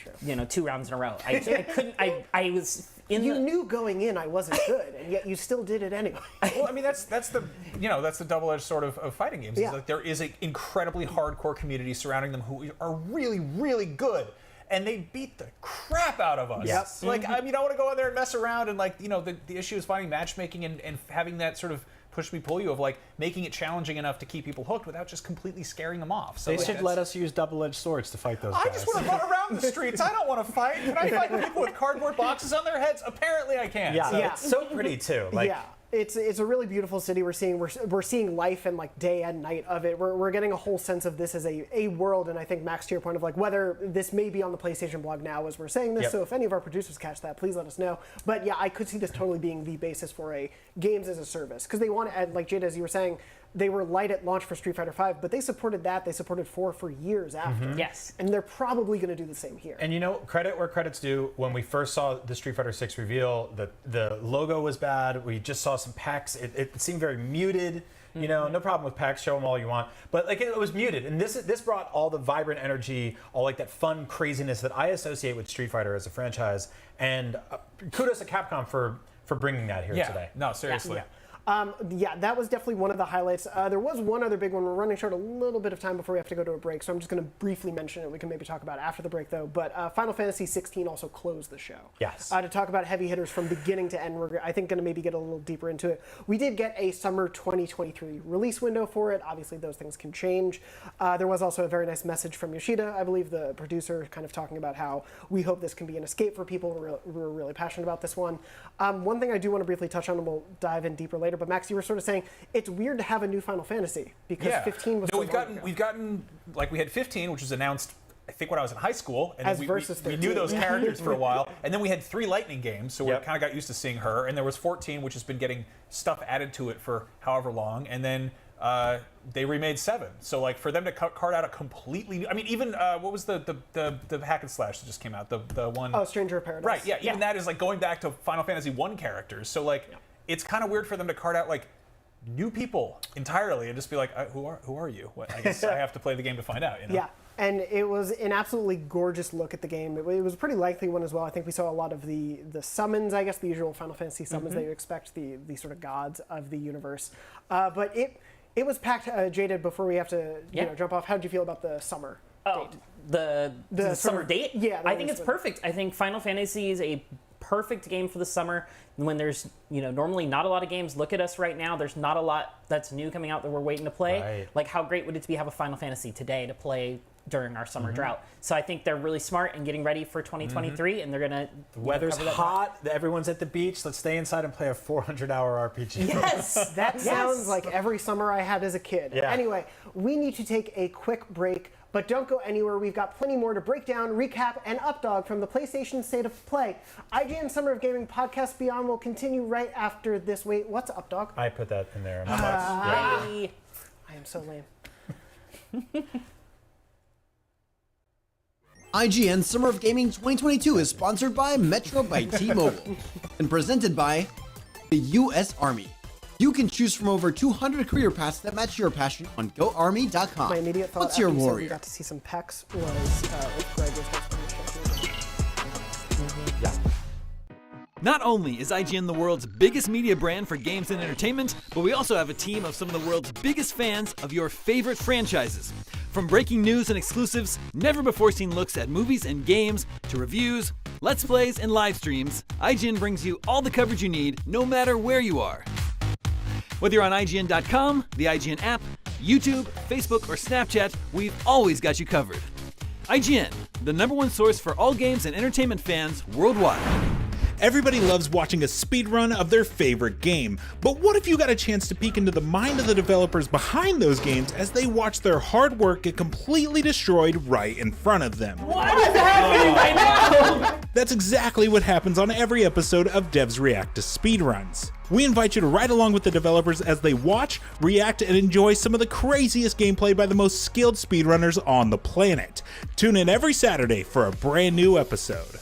2 rounds in a row. I couldn't, I was in You knew going in I wasn't good, and yet you still did it anyway. Well, I mean, that's the double-edged sword of fighting games. It's like there is an incredibly hardcore community surrounding them who are really, really good. And they beat the crap out of us. Yes. Like, I mean, I want to go in there and mess around, and like, the issue is finding matchmaking and having that sort of push me, pull you of like making it challenging enough to keep people hooked without just completely scaring them off. So They like, should that's- let us use double-edged swords to fight those guys. I just want to run around the streets. I don't want to fight. Can I fight people with cardboard boxes on their heads? Apparently I can. Yeah, So- it's so pretty too. Like, yeah. It's a really beautiful city. We're seeing life and like day and night of it. We're getting a whole sense of this as a world. And I think, Max, to your point of like whether this may be on the PlayStation blog now as we're saying this. Yep. So if any of our producers catch that, please let us know. But yeah, I could see this totally being the basis for a games as a service, because they want to add, like Jada, as you were saying, they were light at launch for Street Fighter V, but they supported that. They supported 4 for years after. Yes. And they're probably going to do the same here. And you know, credit where credit's due. When we first saw the Street Fighter 6 reveal, the logo was bad. We just saw some packs. It seemed very muted. You know, no problem with packs. Show them all you want. But like it was muted, and this brought all the vibrant energy, all like that fun craziness that I associate with Street Fighter as a franchise. And kudos to Capcom for bringing that here today. No, seriously. Yeah. Yeah, that was definitely one of the highlights. There was one other big one. We're running short a little bit of time before we have to go to a break, so I'm just going to briefly mention it. We can maybe talk about it after the break, though. But Final Fantasy 16 also closed the show. Yes. To talk about heavy hitters from beginning to end, we're, I think, going to maybe get a little deeper into it. We did get a summer 2023 release window for it. Obviously, those things can change. There was also a very nice message from Yoshida, I believe, the producer, kind of talking about how we hope this can be an escape for people. We're really passionate about this one. One thing I do want to briefly touch on, and we'll dive in deeper later, but Max, you were sort of saying it's weird to have a new Final Fantasy because 15 was no, so we've gotten like we had 15, which was announced I think when I was in high school, and As then versus we knew 13. those characters for a while, and then we had 3 Lightning games, so we Yep. kind of got used to seeing her, and there was 14, which has been getting stuff added to it for however long, and then they remade 7. So like for them to cart out a completely new, I mean even what was the hack and slash that just came out, the one Stranger of Paradise. Right, yeah, even that is like going back to Final Fantasy 1 characters. So like it's kind of weird for them to cart out like new people entirely and just be like, who are you? What, I guess I have to play the game to find out. You know? Yeah, and it was an absolutely gorgeous look at the game. It was a pretty lengthy one as well. I think we saw a lot of the summons, I guess, the usual Final Fantasy summons that you expect, the sort of gods of the universe. But it was packed. Jaded, before we have to you know, jump off, how did you feel about the summer date? The summer date? Yeah. I think it's perfect. I think Final Fantasy is a perfect game for the summer when there's, normally not a lot of games. Look at us right now. There's not a lot that's new coming out that we're waiting to play. Right. Like, how great would it be to have a Final Fantasy today to play during our summer drought? So I think they're really smart in getting ready for 2023, and they're gonna. The weather's cover that hot. Everyone's at the beach. Let's stay inside and play a 400-hour RPG. Yes, that sounds like every summer I had as a kid. Yeah. Anyway, we need to take a quick break, but don't go anywhere. We've got plenty more to break down, recap, and updog from the PlayStation State of Play. IGN Summer of Gaming Podcast Beyond will continue right after this. Wait, what's updog? I put that in there. I am so lame. IGN Summer of Gaming 2022 is sponsored by Metro by T-Mobile and presented by the U.S. Army. You can choose from over 200 career paths that match your passion on GoArmy.com. My immediate thought What's your after you said we warrior? got to see some pecs was if Greg was hosting the show. Yeah. Not only is IGN the world's biggest media brand for games and entertainment, but we also have a team of some of the world's biggest fans of your favorite franchises. From breaking news and exclusives, never-before-seen looks at movies and games, to reviews, let's plays, and live streams, IGN brings you all the coverage you need, no matter where you are. Whether you're on IGN.com, the IGN app, YouTube, Facebook, or Snapchat, we've always got you covered. IGN, the #1 source for all games and entertainment fans worldwide. Everybody loves watching a speedrun of their favorite game, but what if you got a chance to peek into the mind of the developers behind those games as they watch their hard work get completely destroyed right in front of them? What is happening right now? That's exactly what happens on every episode of Devs React to Speedruns. We invite you to ride along with the developers as they watch, react, and enjoy some of the craziest gameplay by the most skilled speedrunners on the planet. Tune in every Saturday for a brand new episode.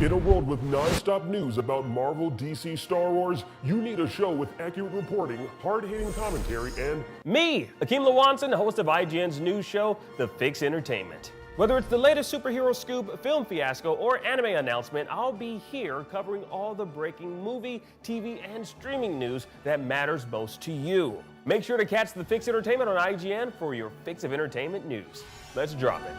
In a world with non-stop news about Marvel, DC, Star Wars, you need a show with accurate reporting, hard-hitting commentary, and me, Akeem Lawanson, host of IGN's news show, The Fix Entertainment. Whether it's the latest superhero scoop, film fiasco, or anime announcement, I'll be here covering all the breaking movie, TV, and streaming news that matters most to you. Make sure to catch The Fix Entertainment on IGN for your fix of entertainment news. Let's drop it.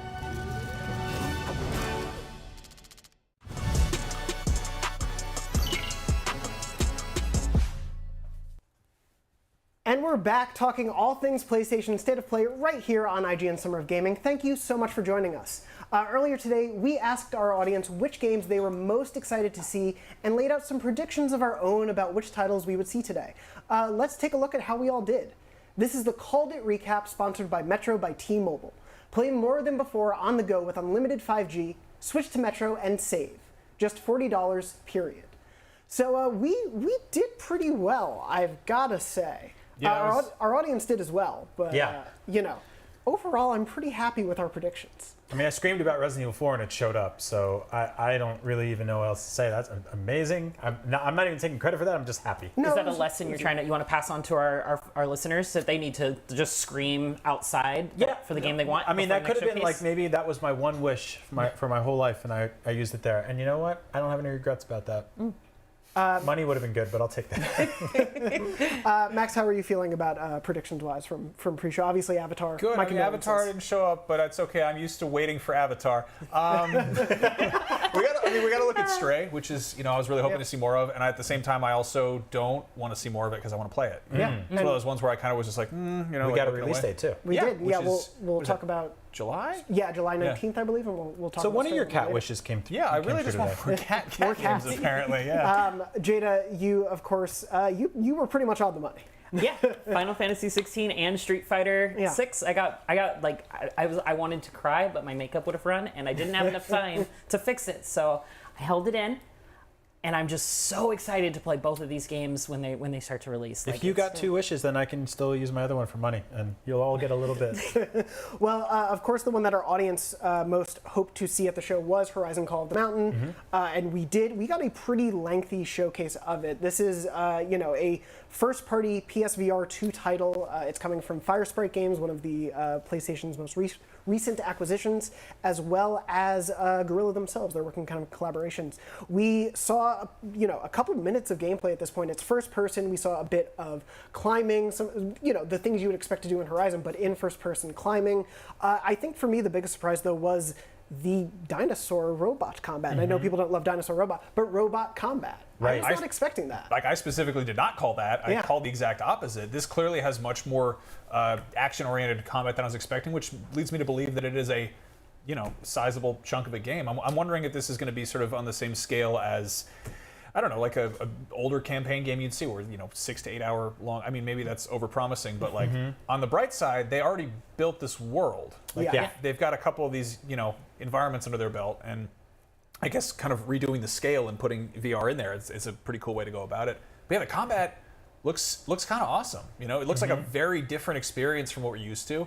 And we're back talking all things PlayStation State of Play right here on IGN Summer of Gaming. Thank you so much for joining us. Earlier today, we asked our audience which games they were most excited to see and laid out some predictions of our own about which titles we would see today. Let's take a look at how we all did. This is the Called It Recap sponsored by Metro by T-Mobile. Play more than before on the go with unlimited 5G, switch to Metro, and save. Just $40, period. So we did pretty well, I've got to say. Yeah, our audience did as well, but Yeah. Overall, I'm pretty happy with our predictions. I mean, I screamed about Resident Evil 4 and it showed up, so I don't really even know what else to say. That's amazing. I'm not even taking credit for that. I'm just happy. Is that a lesson you want to pass on to our listeners, that they need to just scream outside for the game they want? I mean, that could have been showcase? like, maybe that was my one wish for my whole life, and I used it there. And you know what? I don't have any regrets about that. Money would have been good, but I'll take that. Max, how are you feeling about predictions-wise from pre-show? Obviously, Avatar. Good. My I mean, Avatar condolences. didn't show up, but it's okay. I'm used to waiting for Avatar. We gotta look at Stray, which is, I was really hoping to see more of, and at the same time, I also don't want to see more of it because I want to play it. Yeah. It's one of those ones where I kind of was just like, we like got a looking release away. date too. We did. Yeah, which we'll talk about July. Yeah, July Yeah. 19th, I believe, and we'll talk. So about one of Stray your a little cat later. wishes came through. Yeah, I really just want more cat games, apparently. Yeah. Jada, you of course, you were pretty much on the money. Yeah, Final Fantasy 16 and Street Fighter 6. I got like I wanted to cry, but my makeup would have run, and I didn't have enough time to fix it, so I held it in. And I'm just so excited to play both of these games when they start to release. If you got two wishes, then I can still use my other one for money, and you'll all get a little bit. Well, of course, the one that our audience most hoped to see at the show was Horizon Call of the Mountain, and we got a pretty lengthy showcase of it. This is, a first-party PSVR2 title. It's coming from Firesprite Games, one of the PlayStation's most recent acquisitions, as well as Guerrilla themselves. They're working kind of collaborations. We saw, a couple of minutes of gameplay at this point. It's first person. We saw a bit of climbing, some, the things you would expect to do in Horizon, but in first person climbing. I think for me, the biggest surprise though was the dinosaur robot combat. I know people don't love dinosaur robot, but robot combat. Right. I was not expecting that. Like, I specifically did not call that. I called the exact opposite. This clearly has much more action-oriented combat than I was expecting, which leads me to believe that it is a, sizable chunk of a game. I'm wondering if this is going to be sort of on the same scale as, I don't know, like a older campaign game you'd see where, 6 to 8 hour long. I mean, maybe that's over-promising, but like on the bright side, they already built this world. Like, they've got a couple of these, environments under their belt, and I guess kind of redoing the scale and putting VR in there is a pretty cool way to go about it. But yeah, the combat looks kind of awesome. It looks like a very different experience from what we're used to.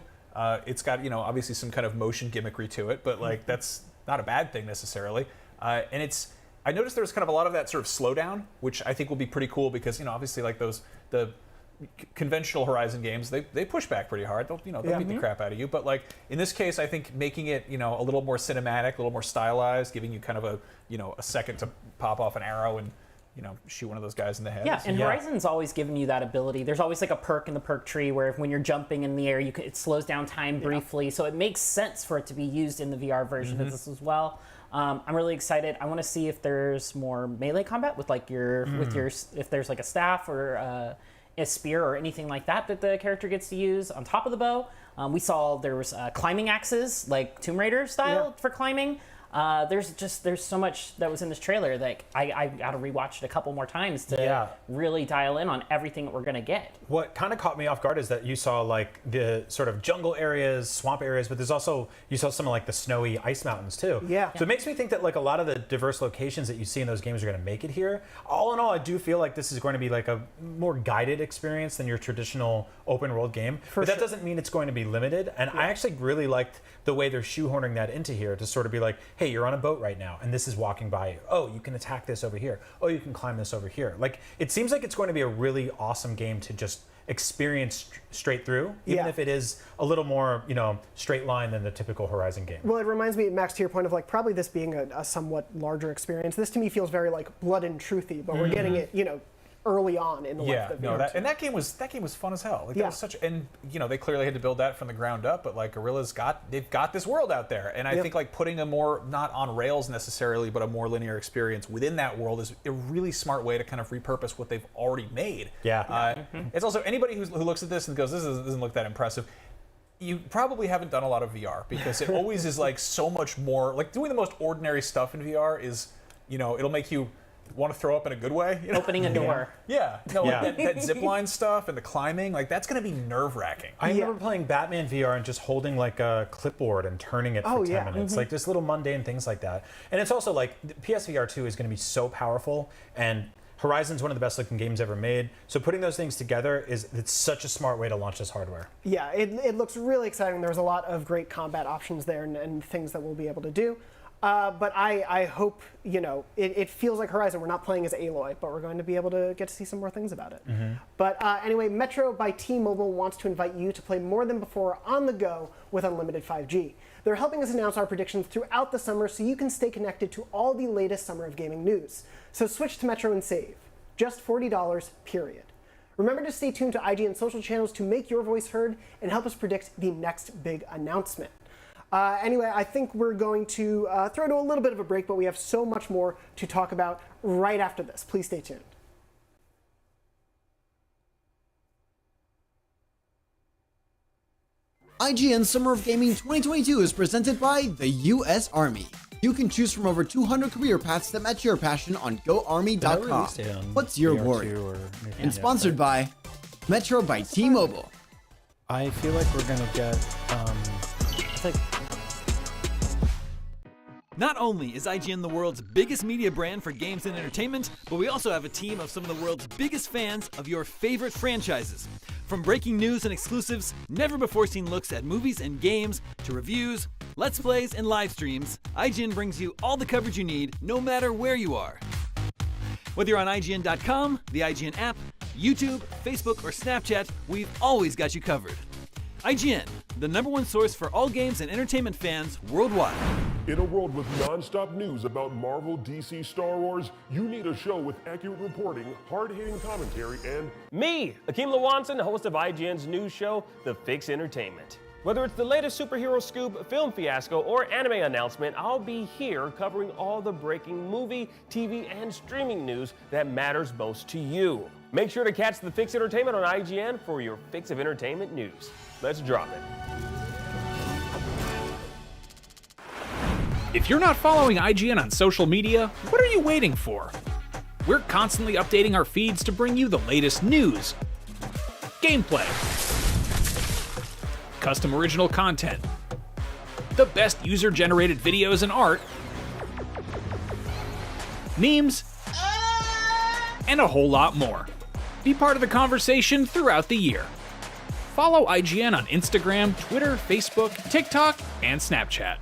It's got, obviously some kind of motion gimmickry to it, but like that's not a bad thing necessarily. And I noticed there's kind of a lot of that sort of slowdown, which I think will be pretty cool because, obviously like the conventional Horizon games, they push back pretty hard. They'll beat the crap out of you. But like in this case, I think making it, a little more cinematic, a little more stylized, giving you kind of a second to pop off an arrow and, shoot one of those guys in the head. Yeah, and Horizon's always given you that ability. There's always like a perk in the perk tree where when you're jumping in the air, it slows down time briefly. So it makes sense for it to be used in the VR version of this as well. I'm really excited. I want to see if there's more melee combat with like if there's like a staff or a spear or anything like that the character gets to use on top of the bow. We saw there was climbing axes, like Tomb Raider style for climbing. There's so much that was in this trailer that I got to rewatch it a couple more times to really dial in on everything that we're going to get. What kind of caught me off guard is that you saw like the sort of jungle areas, swamp areas, but you saw some of like the snowy ice mountains too. Yeah. So it makes me think that like a lot of the diverse locations that you see in those games are going to make it here. All in all, I do feel like this is going to be like a more guided experience than your traditional open world game. But that doesn't mean it's going to be limited. And I actually really liked the way they're shoehorning that into here to sort of be like, hey, hey, you're on a boat right now, and this is walking by you. Oh, you can attack this over here. Oh, you can climb this over here. Like, it seems like it's going to be a really awesome game to just experience straight through, even if it is a little more, straight line than the typical Horizon game. Well, it reminds me, Max, to your point of like probably this being a somewhat larger experience. This to me feels very like blood and truthy, but we're getting it, early on in the life of VR2. And that game was fun as hell. Like, that was such, and they clearly had to build that from the ground up. But like they've got this world out there, and I think like putting a more not on rails necessarily, but a more linear experience within that world is a really smart way to kind of repurpose what they've already made. It's also anybody who looks at this and goes, this doesn't look that impressive. You probably haven't done a lot of VR because it always is like so much more. Like doing the most ordinary stuff in VR is, it'll make you want to throw up in a good way. Opening a door. That zip line stuff and the climbing, like that's going to be nerve-wracking. I remember playing Batman VR and just holding like a clipboard and turning it for 10 minutes. Like just little mundane things like that. And it's also like PSVR 2 is going to be so powerful, and Horizon's one of the best looking games ever made. So putting those things together it's such a smart way to launch this hardware. Yeah, it looks really exciting. There's a lot of great combat options there and things that we'll be able to do. But I hope, it feels like Horizon. We're not playing as Aloy, but we're going to be able to get to see some more things about it. But anyway, Metro by T-Mobile wants to invite you to play more than before on the go with unlimited 5G. They're helping us announce our predictions throughout the summer so you can stay connected to all the latest Summer of Gaming news. So switch to Metro and save. Just $40, period. Remember to stay tuned to IGN social channels to make your voice heard and help us predict the next big announcement. Anyway, I think we're going to throw to a little bit of a break, but we have so much more to talk about right after this. Please stay tuned. IGN Summer of Gaming 2022 is presented by the U.S. Army. You can choose from over 200 career paths that match your passion on GoArmy.com. What's your worry? And sponsored by Metro by T-Mobile. I feel like we're gonna get, Not only is IGN the world's biggest media brand for games and entertainment, but we also have a team of some of the world's biggest fans of your favorite franchises. From breaking news and exclusives, never-before-seen looks at movies and games, to reviews, let's plays, and live streams, IGN brings you all the coverage you need, no matter where you are. Whether you're on IGN.com, the IGN app, YouTube, Facebook, or Snapchat, we've always got you covered. IGN, the #1 source for all games and entertainment fans worldwide. In a world with non-stop news about Marvel, DC, Star Wars, you need a show with accurate reporting, hard-hitting commentary, and me, Akeem Lawanson, host of IGN's news show, The Fix Entertainment. Whether it's the latest superhero scoop, film fiasco, or anime announcement, I'll be here covering all the breaking movie, TV, and streaming news that matters most to you. Make sure to catch The Fix Entertainment on IGN for your fix of entertainment news. Let's drop it. If you're not following IGN on social media, what are you waiting for? We're constantly updating our feeds to bring you the latest news, gameplay, custom original content, the best user-generated videos and art, memes, and a whole lot more. Be part of the conversation throughout the year. Follow IGN on Instagram, Twitter, Facebook, TikTok, and Snapchat.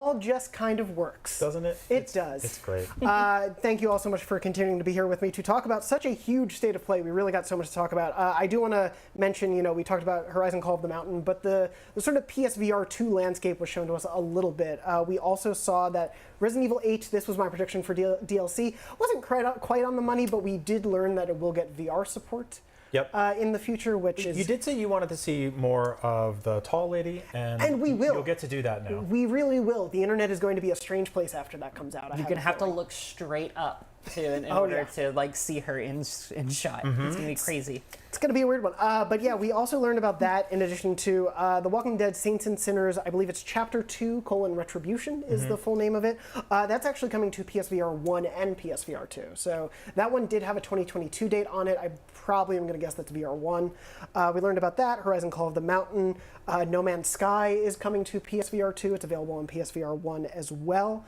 All just kind of works. Doesn't it? It does. It's great. Thank you all so much for continuing to be here with me to talk about such a huge state of play. We really got so much to talk about. I do want to mention, we talked about Horizon Call of the Mountain, but the sort of PSVR 2 landscape was shown to us a little bit. We also saw that Resident Evil 8, this was my prediction for DLC, wasn't quite on the money, but we did learn that it will get VR support. in the future, which is... You did say you wanted to see more of the tall lady, and we will. You'll get to do that now. We really will. The internet is going to be a strange place after that comes out. You're going to have to look straight up in order to like see her in shot. It's gonna be crazy. It's gonna be a weird one. But yeah, we also learned about that in addition to The Walking Dead: Saints and Sinners. I believe it's Chapter 2: Retribution is the full name of it. That's actually coming to PSVR 1 and PSVR 2. So that one did have a 2022 date on it. I probably am gonna guess that's VR 1. We learned about that. Horizon Call of the Mountain. No Man's Sky is coming to PSVR 2. It's available on PSVR 1 as well.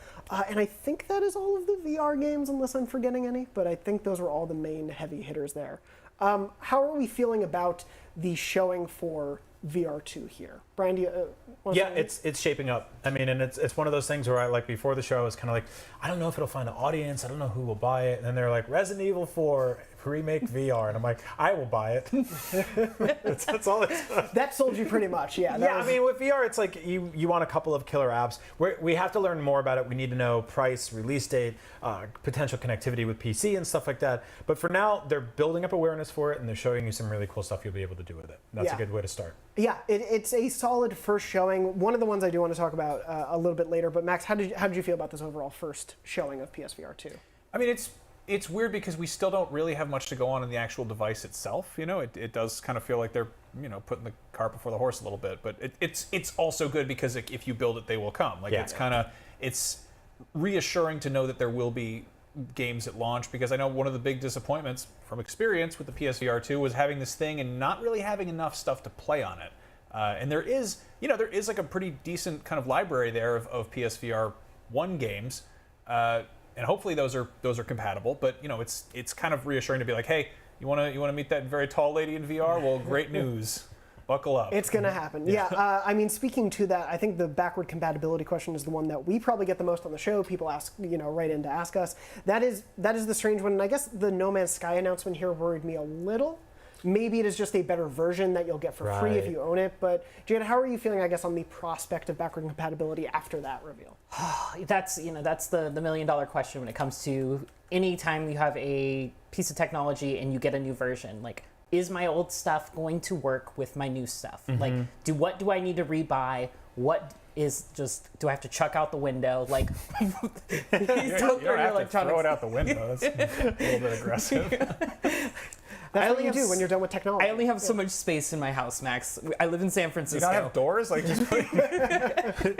And I think that is all of the VR games, unless I'm forgetting any, but I think those were all the main heavy hitters there. How are we feeling about the showing for VR2 here? Brian, do you yeah, it's shaping up. I mean, and it's one of those things where I, like, before the show, I was kind of like, I don't know if it'll find an audience. I don't know who will buy it. And then they're like, Resident Evil 4 remake VR, and I'm like, I will buy it. that's all it's that sold you pretty much. Yeah. I mean, with VR, it's like you want a couple of killer apps. We have to learn more about it. We need to know price, release date, potential connectivity with PC and stuff like that. But for now, they're building up awareness for it, and they're showing you some really cool stuff you'll be able to do with it. That's a good way to start. Yeah, it's a solid first showing. One of the ones I do want to talk about a little bit later. But Max, how did you feel about this overall first showing of PSVR 2? I mean, it's weird because we still don't really have much to go on in the actual device itself. You know, it does kind of feel like they're, you know, putting the cart before the horse a little bit. But it's also good because if you build it, they will come. Like it's reassuring to know that there will be games at launch, because I know one of the big disappointments from experience with the PSVR 2 was having this thing and not really having enough stuff to play on it. And there is like a pretty decent kind of library there of PSVR 1 games. And hopefully those are compatible, but you know, it's kind of reassuring to be like, hey, you want to meet that very tall lady in VR? Well, great news. Buckle up. It's going to happen. Yeah. I mean, speaking to that, I think the backward compatibility question is the one that we probably get the most on the show. People ask, write in to ask us. That is the strange one. And I guess the No Man's Sky announcement here worried me a little. Maybe it is just a better version that you'll get for free if you own it. But Jada, how are you feeling, I guess, on the prospect of backward compatibility after that reveal? That's the $1 million question when it comes to any time you have a piece of technology and you get a new version. Like, is my old stuff going to work with my new stuff? Like, what do I need to rebuy? What is do I have to chuck out the window? Like, you don't have to throw it out the window. That's a little bit aggressive. That's what you do when you're done with technology. I only have so much space in my house, Max. I live in San Francisco. You don't have doors? Like, just put...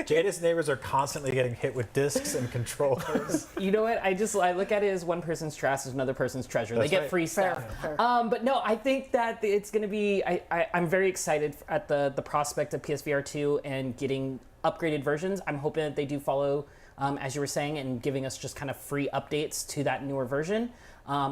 Jada's neighbors are constantly getting hit with discs and controllers. You know what? I look at it as one person's trash is another person's treasure. They get free stuff. Fair. But no, I think that it's going to be... I'm very excited at the prospect of PSVR 2 and getting upgraded versions. I'm hoping that they do follow, as you were saying, and giving us just kind of free updates to that newer version.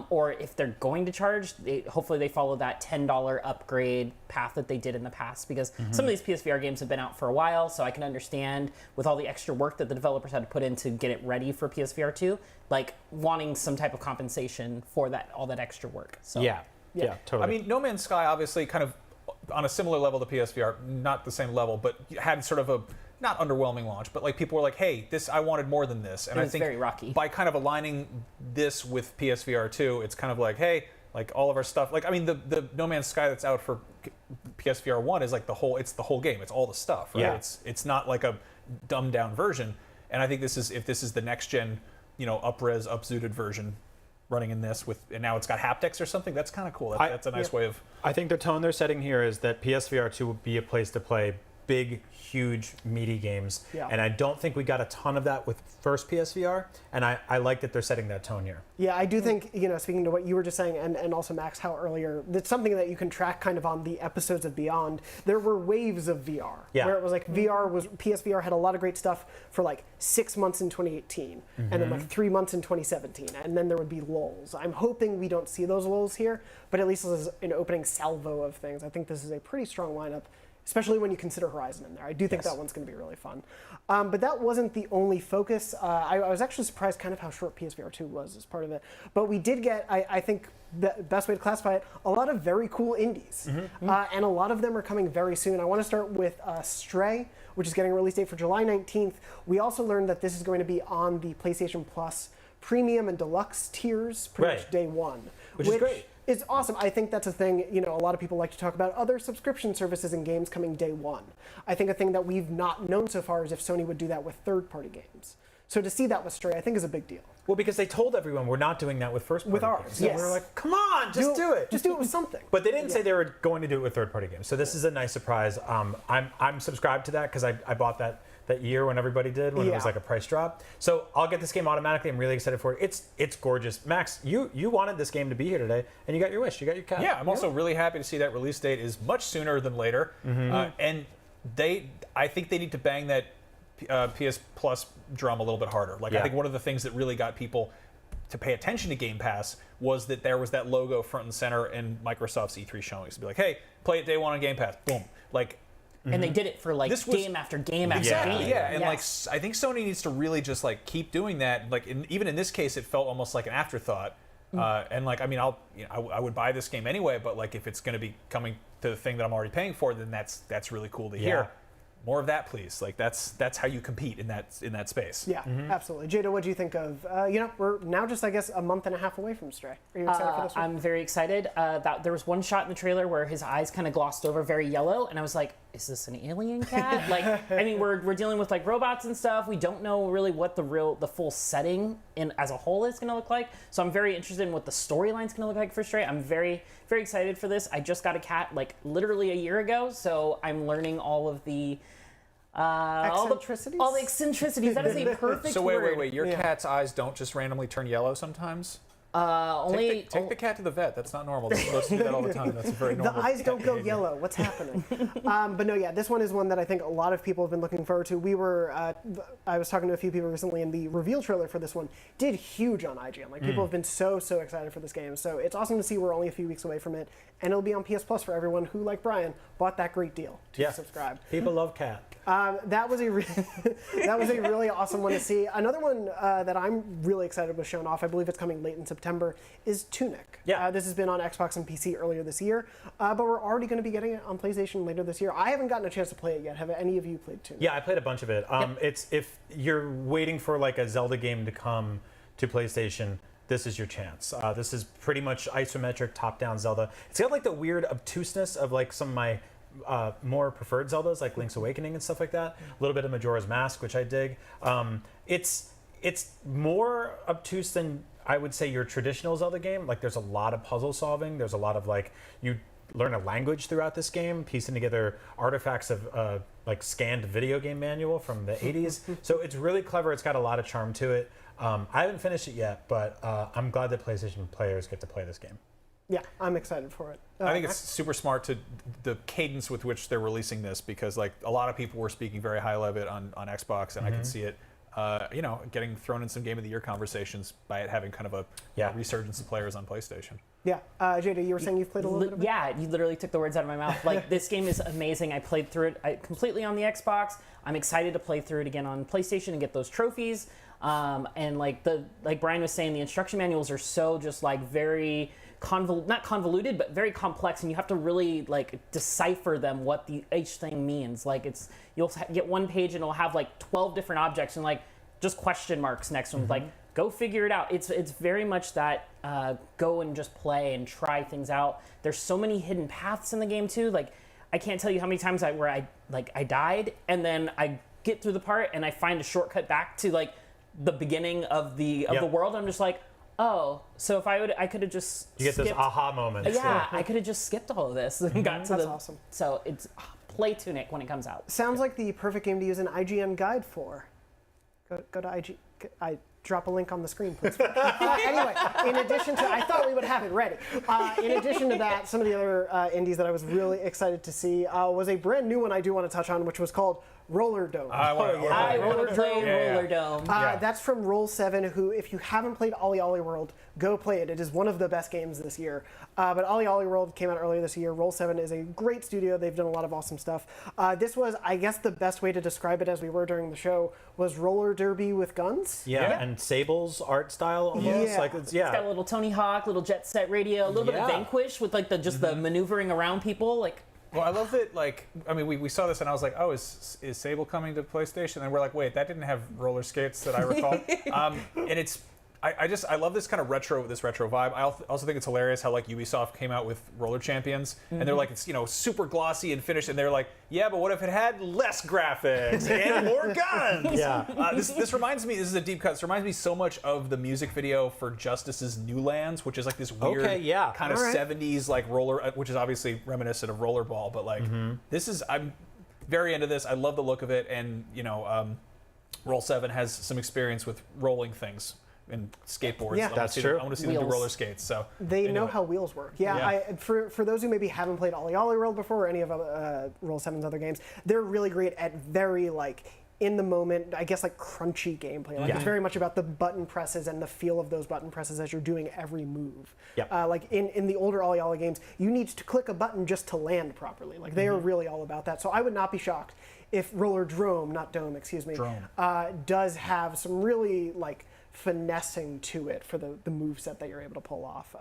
Or if they're going to charge, hopefully they follow that $10 upgrade path that they did in the past, because some of these PSVR games have been out for a while, so I can understand with all the extra work that the developers had to put in to get it ready for PSVR 2, like wanting some type of compensation for all that extra work. So yeah, totally. I mean, No Man's Sky obviously kind of on a similar level to PSVR, not the same level, but had sort of a not underwhelming launch, but like people were like, hey, I wanted more than this. And it was I think very rocky. By kind of aligning this with PSVR 2, it's kind of like, hey, like all of our stuff, like, I mean, the No Man's Sky that's out for PSVR 1 is like it's the whole game. It's all the stuff, right? Yeah. It's not like a dumbed down version. And I think if this is the next gen, up-res, up-zooted version running in this and now it's got haptics or something, that's kind of cool. That's a nice way of... I think the tone they're setting here is that PSVR 2 will be a place to play big, huge, meaty games. Yeah. And I don't think we got a ton of that with first PSVR, and I like that they're setting that tone here. Yeah, I do think, speaking to what you were just saying, and also Max, how earlier, that's something that you can track kind of on the episodes of Beyond. There were waves of VR, where it was like PSVR had a lot of great stuff for like 6 months in 2018, and then like 3 months in 2017, and then there would be lulls. I'm hoping we don't see those lulls here, but at least this is an opening salvo of things. I think this is a pretty strong lineup, especially when you consider Horizon in there. I do think that one's going to be really fun. But that wasn't the only focus. I was actually surprised kind of how short PSVR 2 was as part of it. But we did get, I think the best way to classify it, a lot of very cool indies. And a lot of them are coming very soon. I want to start with Stray, which is getting a release date for July 19th. We also learned that this is going to be on the PlayStation Plus Premium and Deluxe tiers pretty much day one. Which is great. It's awesome. I think that's a thing, a lot of people like to talk about other subscription services and games coming day one. I think a thing that we've not known so far is if Sony would do that with third-party games. So to see that with Stray, I think is a big deal. Well, because they told everyone we're not doing that with first-party With ours, games. yes. And we were like, come on, just do it. Just do it with something. But they didn't say they were going to do it with third-party games. So this is a nice surprise. I'm subscribed to that because I bought that year when everybody did, when it was like a price drop. So I'll get this game automatically. I'm really excited for it. It's gorgeous. Max, you wanted this game to be here today, and you got your wish. You got your cat. Yeah, I'm also really happy to see that release date is much sooner than later. And I think they need to bang that PS Plus drum a little bit harder. I think one of the things that really got people to pay attention to Game Pass was that there was that logo front and center in Microsoft's E3 showings. To be like, hey, play it day one on Game Pass. Boom. And they did it for game after game after game. Yeah, and I think Sony needs to really just keep doing that. Even in this case, it felt almost like an afterthought. I would buy this game anyway, but if it's going to be coming to the thing that I'm already paying for, then that's really cool to hear. More of that, please. That's how you compete in that space. Yeah, absolutely. Jada, what do you think of? We're now just, I guess, a month and a half away from Stray. Are you excited for this one? I'm very excited. There was one shot in the trailer where his eyes kind of glossed over, very yellow, and I was like, "Is this an alien cat?" We're dealing with robots and stuff. We don't know really what the full setting as a whole is going to look like. So I'm very interested in what the storyline's going to look like for Stray. I'm very, very excited for this. I just got a cat literally a year ago, so I'm learning all of the eccentricities? All the eccentricities. That is a perfect So word. wait. Your cat's eyes don't just randomly turn yellow sometimes? Take the cat to the vet. That's not normal. They're supposed to do that all the time. That's a very normal. The eyes don't go yellow. What's happening? But no, this one is one that I think a lot of people have been looking forward to. I was talking to a few people recently, and the reveal trailer for this one did huge on IGN. People have been so excited for this game. So it's awesome to see we're only a few weeks away from it, and it'll be on PS Plus for everyone who, like Brian, bought that great deal to subscribe. People love cat. That was a really awesome one to see. Another one that I'm really excited was shown off. I believe it's coming late in September. Is Tunic. This has been on Xbox and PC earlier this year, but we're already going to be getting it on PlayStation later this year. I haven't gotten a chance to play it yet. Have any of you played Tunic? Yeah, I played a bunch of it. It's if you're waiting for a Zelda game to come to PlayStation, this is your chance. This is pretty much isometric top-down Zelda. It's got the weird obtuseness of some of my more preferred Zeldas, like Link's Awakening and stuff like that. A little bit of Majora's Mask, which I dig. It's more obtuse than I would say your traditional Zelda game. There's a lot of puzzle solving. There's a lot of you learn a language throughout this game, piecing together artifacts of scanned video game manual from the 80s. So it's really clever. It's got a lot of charm to it. I haven't finished it yet, but I'm glad that PlayStation players get to play this game. Yeah, I'm excited for it. I think it's super smart to the cadence with which they're releasing this, because a lot of people were speaking very highly of it on Xbox, and I can see it getting thrown in some Game of the Year conversations by it having kind of a resurgence of players on PlayStation. Yeah, Jada, you were saying you've played a little bit of it? Yeah, you literally took the words out of my mouth. This game is amazing. I played through it completely on the Xbox. I'm excited to play through it again on PlayStation and get those trophies. And like Brian was saying, the instruction manuals are so just very not convoluted, but very complex, and you have to really decipher them, what each thing means. You'll get one page and it'll have 12 different objects and just question marks next to them. Go figure it out. It's very much that go and just play and try things out. There's so many hidden paths in the game too. I can't tell you how many times I died and then I get through the part and I find a shortcut back to the beginning of the world. I'm just oh, so if I could have just you get those aha moments. Yeah, I could have just skipped all of this and got to That's awesome. So it's play Tunic when it comes out. Sounds like the perfect game to use an IGN guide for. Go to IG. I drop a link on the screen, please. Anyway, in addition to, I thought we would have it ready. In addition to that, some of the other indies that I was really excited to see was a brand new one I do want to touch on, which was called Roller Dome. I want to play Roller Dome. That's from Roll7, who, if you haven't played Ollie Ollie World, go play it. It is one of the best games this year. But Ollie Ollie World came out earlier this year. Roll7 is a great studio. They've done a lot of awesome stuff. This was, I guess, the best way to describe it, as we were during the show, was roller derby with guns. Yeah, and Sable's art style almost. It's got a little Tony Hawk, little Jet Set Radio, a little bit of Vanquish with the maneuvering around people. Well, I love that, we saw this and I was like, oh, is Sable coming to PlayStation? And we're like, wait, that didn't have roller skates that I recall. And I love this kind of retro vibe. I also think it's hilarious how like Ubisoft came out with Roller Champions and they're like, it's super glossy and finished, and they're like, yeah, but what if it had less graphics and more guns? Yeah. This reminds me. This is a deep cut. This reminds me so much of the music video for Justice's New Lands, which is like this weird kind of 70s like roller, which is obviously reminiscent of Rollerball, but like I'm very into this. I love the look of it, and Roll 7 has some experience with rolling things and skateboards. Yeah, that's true. I want to see them do roller skates. So they know how wheels work. Yeah. For those who maybe haven't played Ollie Ollie World before or any of Roll 7's other games, they're really great at very like in the moment, I guess like crunchy gameplay. Like it's very much about the button presses and the feel of those button presses as you're doing every move. Yep. Like in the older Ollie Ollie games, you need to click a button just to land properly. Like they are really all about that. So I would not be shocked if Roller Drome, not Dome, excuse me, does have some really like finessing to it for the moveset that you're able to pull off.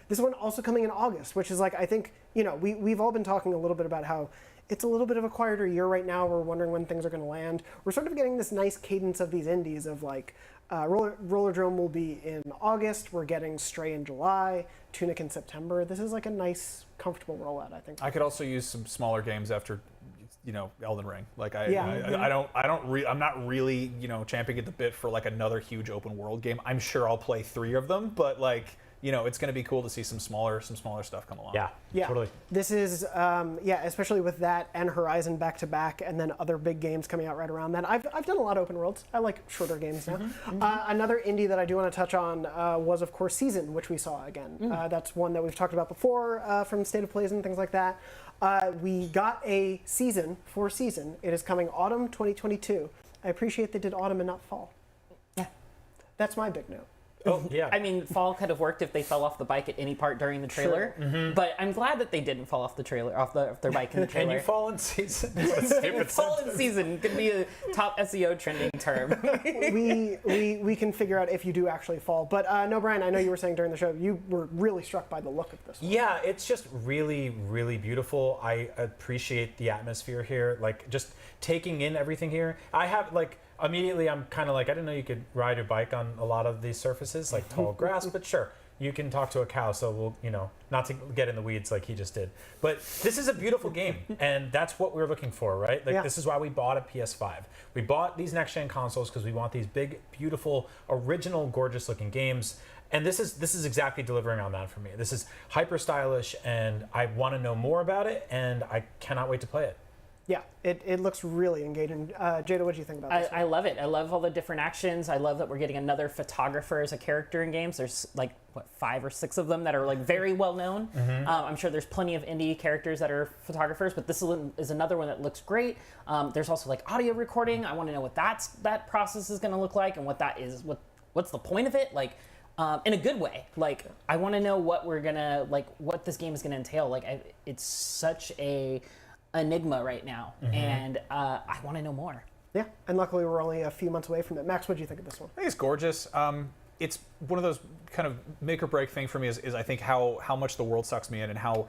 This one also coming in August, which is like, I think, we've all been talking a little bit about how it's a little bit of a quieter year right now. We're wondering when things are going to land. We're sort of getting this nice cadence of these indies of like, Roller Drome will be in August. We're getting Stray in July, Tunic in September. This is like a nice, comfortable rollout, I think. I could also use some smaller games after Elden Ring. Like I'm not really, champing at the bit for like another huge open world game. I'm sure I'll play 3 of them, but like, it's going to be cool to see some smaller stuff come along. Yeah, totally. This is, especially with that and Horizon back to back, and then other big games coming out right around then. I've done a lot of open worlds. I like shorter games now. Another indie that I do want to touch on was, of course, Season, which we saw again. That's one that we've talked about before from State of Plays and things like that. We got a season for Season. It is coming autumn 2022. I appreciate they did autumn and not fall. Yeah. That's my big note. Oh, yeah. I mean, fall could have worked if they fell off the bike at any part during the trailer. Sure. But I'm glad that they didn't fall off the trailer, off their bike in the trailer. Can you fall in season? Fall in season could be a top SEO trending term. we can figure out if you do actually fall. But no, Brian, I know you were saying during the show you were really struck by the look of this one. Yeah, it's just really, really beautiful. I appreciate the atmosphere here, like just taking in everything here. I have like. Immediately, I'm kind of like, I didn't know you could ride your bike on a lot of these surfaces, like tall grass, but sure, you can talk to a cow, so we'll, not to get in the weeds like he just did. But this is a beautiful game, and that's what we're looking for, right? Like, this is why we bought a PS5. We bought these next-gen consoles because we want these big, beautiful, original, gorgeous-looking games. And this is exactly delivering on that for me. This is hyper stylish, and I want to know more about it, and I cannot wait to play it. Yeah, it looks really engaging. Jada, what do you think about this? I love it. I love all the different actions. I love that we're getting another photographer as a character in games. There's like, 5 or 6 of them that are like very well known. I'm sure there's plenty of indie characters that are photographers, but this is another one that looks great. There's also like audio recording. I want to know what that process is going to look like and what that is. What's the point of it? Like, in a good way. Like, I want to know what what this game is going to entail. Like, it's such a enigma right now, and I want to know more. Yeah, and luckily we're only a few months away from it. Max, what do you think of this one? I think it's gorgeous. It's one of those kind of make or break thing for me is I think how much the world sucks me in, and how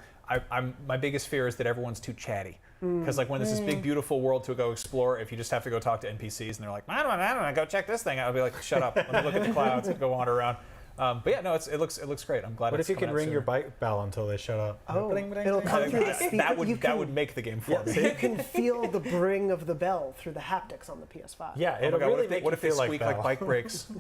my biggest fear is that everyone's too chatty. Because like when there's this big beautiful world to go explore, if you just have to go talk to NPCs and they're like, I don't know, go check this thing out, I'll be like, shut up, let me look at the clouds and go wander around. But yeah, no, it looks great. I'm glad. What it's if you can ring soon. your bike bell until they shut up? Oh, bling, bling, it'll bling. come through the speaker. That would make the game for me. You can feel the bring of the bell through the haptics on the PS5. Yeah, it'll really make what you if they feel squeak like bike brakes?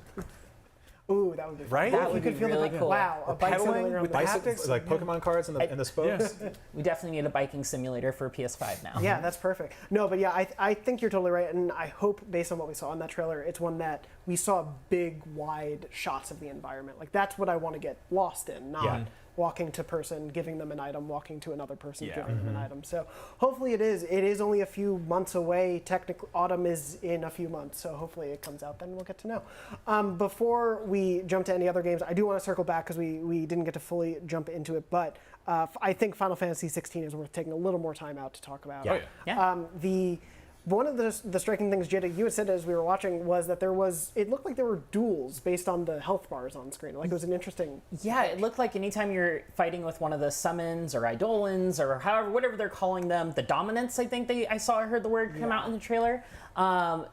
Ooh, that would be right. That would you could be feel really the cool. Wow, a bike simulator on with the haptics, like Pokemon cards and the spokes. Yeah. We definitely need a biking simulator for PS5 now. Yeah, that's perfect. No, but yeah, I think you're totally right, and I hope based on what we saw in that trailer, it's one that we saw big, wide shots of the environment. Like that's what I want to get lost in, not walking to person, giving them an item, walking to another person, giving them an item. So hopefully it is. It is only a few months away. Technically, autumn is in a few months, so hopefully it comes out then we'll get to know. Before we jump to any other games, I do want to circle back because we didn't get to fully jump into it, but I think Final Fantasy 16 is worth taking a little more time out to talk about. One of the striking things, Jada, you had said as we were watching was that it looked like there were duels based on the health bars on screen. Like it was an interesting... Yeah, it looked like anytime you're fighting with one of the summons or eidolons or whatever they're calling them, the dominants, I think I heard the word come out in the trailer.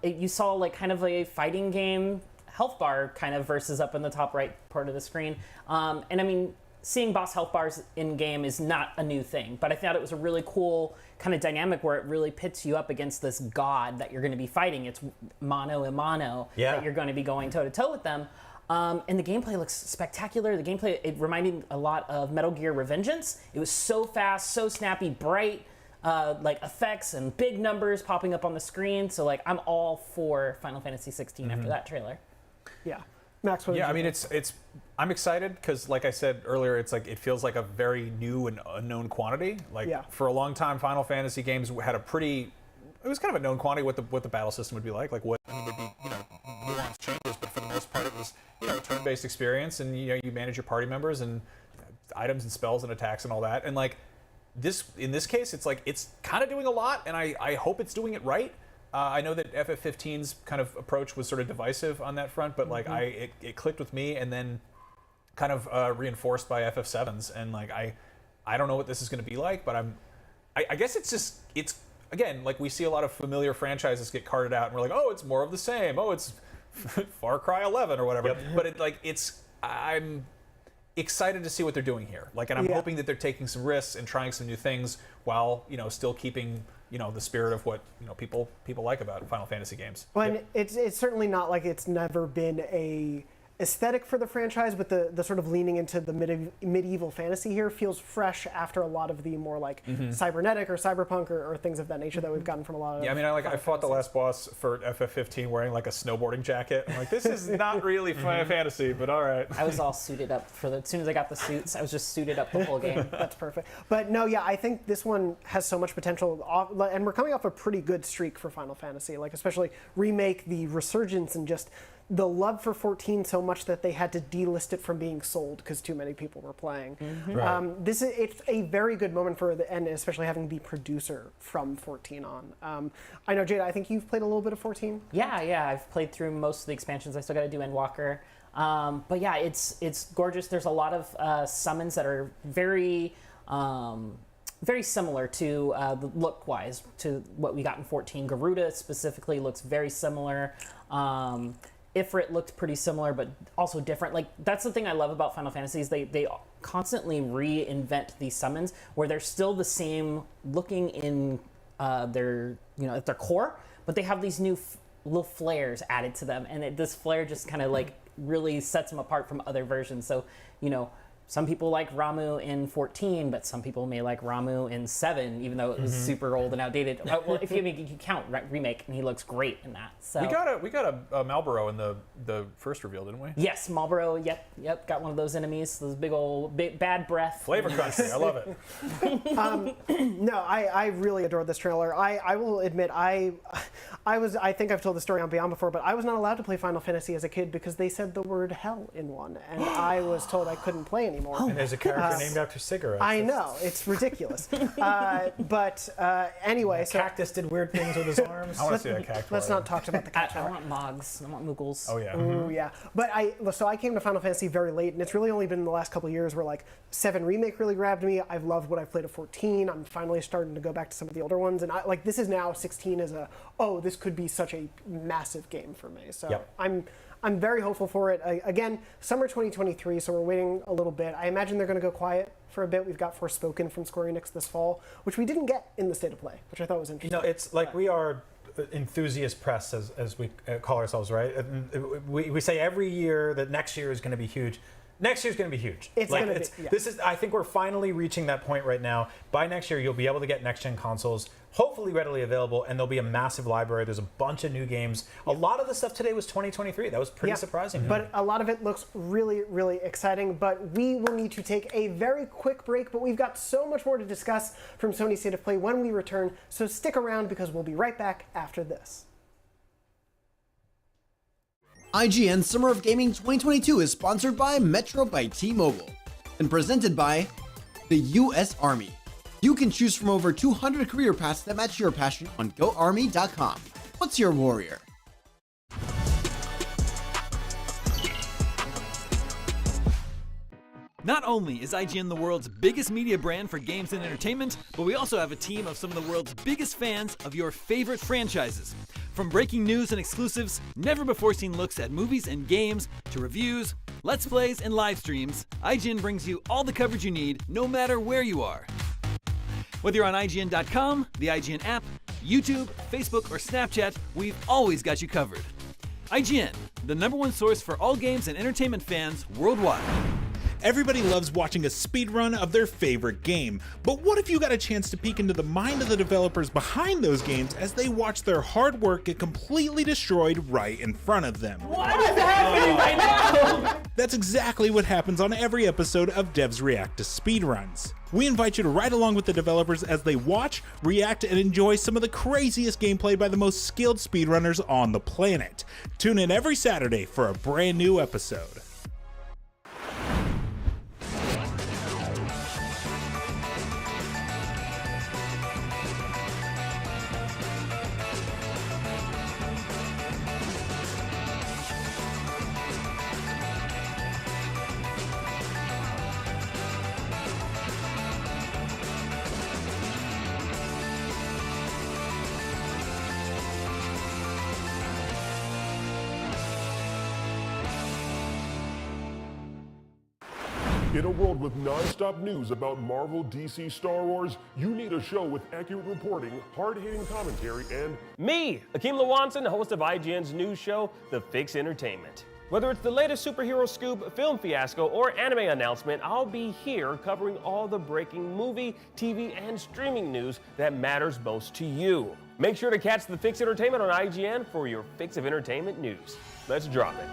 You saw like kind of a fighting game health bar kind of versus up in the top right part of the screen. And I mean, seeing boss health bars in game is not a new thing, but I thought it was a really cool kind of dynamic where it really pits you up against this god that you're going to be fighting. It's mano a mano that you're going to be going toe to toe with them. And the gameplay looks spectacular. The gameplay, it reminded me a lot of Metal Gear Revengeance. It was so fast, so snappy, bright, like effects and big numbers popping up on the screen. So like, I'm all for Final Fantasy 16 after that trailer. Yeah. Max, what did Yeah, you I mean, think? it's. I'm excited because, like I said earlier, it's like it feels like a very new and unknown quantity. Like for a long time, Final Fantasy games had a pretty. It was kind of a known quantity what the battle system would be like. Like what I mean, there'd be nuanced changes, but for the most part, it was a turn-based experience, and you manage your party members and items and spells and attacks and all that. And like in this case, it's like it's kind of doing a lot, and I hope it's doing it right. I know that FF15's kind of approach was sort of divisive on that front, but like it clicked with me, and then kind of reinforced by FF7's, and like I don't know what this is going to be like, but I guess it's again, like we see a lot of familiar franchises get carted out, and we're like, oh, it's more of the same. Oh, it's Far Cry 11 or whatever. But I'm excited to see what they're doing here. Like, and I'm hoping that they're taking some risks and trying some new things while still keeping the spirit of what people like about Final Fantasy games. Well, and it's certainly not like it's never been a aesthetic for the franchise, but the sort of leaning into the medieval fantasy here feels fresh after a lot of the more like cybernetic or cyberpunk or things of that nature that we've gotten from a lot of. Yeah, I mean, I fought the last boss for FF15 wearing like a snowboarding jacket. I'm like, this is not really Final Fantasy, but all right. I was all suited up as soon as I got the suits, I was just suited up the whole game. That's perfect. But no, yeah, I think this one has so much potential, and we're coming off a pretty good streak for Final Fantasy, like especially remake, the resurgence, and just the love for 14 so much that they had to delist it from being sold because too many people were playing. It's a very good moment for the end, especially having the producer from 14 on. I know, Jada, I think you've played a little bit of 14. Yeah, I've played through most of the expansions. I still got to do Endwalker. But yeah, it's gorgeous. There's a lot of summons that are very similar to the look-wise to what we got in 14. Garuda specifically looks very similar. Ifrit looked pretty similar, but also different. Like, that's the thing I love about Final Fantasy is they constantly reinvent these summons where they're still the same looking in their at their core, but they have these new little flares added to them, and this flare just kind of like really sets them apart from other versions. So some people like Ramu in 14, but some people may like Ramu in 7, even though it was super old and outdated. Well, if you count remake, and he looks great in that. So we got a Malboro in the first reveal, didn't we? Yes, Marlboro. Yep. Got one of those enemies, those big old bad breath. Flavor country, I love it. No, I really adored this trailer. I will admit, I think I've told the story on Beyond before, but I was not allowed to play Final Fantasy as a kid because they said the word hell in one, and I was told I couldn't play anymore. And there's a character named after cigarettes. I know, it's ridiculous. But anyway, so Cactus did weird things with his arms. I want to see that cactus. Let's not talk about the cactus. I want Mogs. I want Moogles. Oh yeah. Ooh, yeah. But I came to Final Fantasy very late, and it's really only been in the last couple of years where like 7 Remake really grabbed me. I've loved what I've played of 14. I'm finally starting to go back to some of the older ones, and this is now 16 as this could be such a massive game for me. So I'm very hopeful for it. Again, summer 2023, so we're waiting a little bit. I imagine they're going to go quiet for a bit. We've got Forspoken from Square Enix this fall, which we didn't get in the State of Play, which I thought was interesting. It's like we are enthusiast press, as we call ourselves, right? And we say every year that next year is going to be huge. Next year's going to be huge. It's going to be. This is. I think we're finally reaching that point right now. By next year, you'll be able to get next-gen consoles, hopefully readily available, and there'll be a massive library. There's a bunch of new games. A lot of the stuff today was 2023. That was pretty surprising. But a lot of it looks really, really exciting. But we will need to take a very quick break. But we've got so much more to discuss from Sony State of Play when we return. So stick around because we'll be right back after this. IGN Summer of Gaming 2022 is sponsored by Metro by T-Mobile and presented by the U.S. Army. You can choose from over 200 career paths that match your passion on GoArmy.com. What's your warrior? Not only is IGN the world's biggest media brand for games and entertainment, but we also have a team of some of the world's biggest fans of your favorite franchises. From breaking news and exclusives, never-before-seen looks at movies and games, to reviews, let's plays, and live streams, IGN brings you all the coverage you need, no matter where you are. Whether you're on IGN.com, the IGN app, YouTube, Facebook, or Snapchat, we've always got you covered. IGN, the #1 source for all games and entertainment fans worldwide. Everybody loves watching a speedrun of their favorite game, but what if you got a chance to peek into the mind of the developers behind those games as they watch their hard work get completely destroyed right in front of them? What is happening right now? That's exactly what happens on every episode of Devs React to Speedruns. We invite you to ride along with the developers as they watch, react, and enjoy some of the craziest gameplay by the most skilled speedrunners on the planet. Tune in every Saturday for a brand new episode. In a world with non-stop news about Marvel, DC, Star Wars, you need a show with accurate reporting, hard-hitting commentary, and me, Akeem Lawanson, host of IGN's news show, The Fix Entertainment. Whether it's the latest superhero scoop, film fiasco, or anime announcement, I'll be here covering all the breaking movie, TV, and streaming news that matters most to you. Make sure to catch The Fix Entertainment on IGN for your fix of entertainment news. Let's drop it.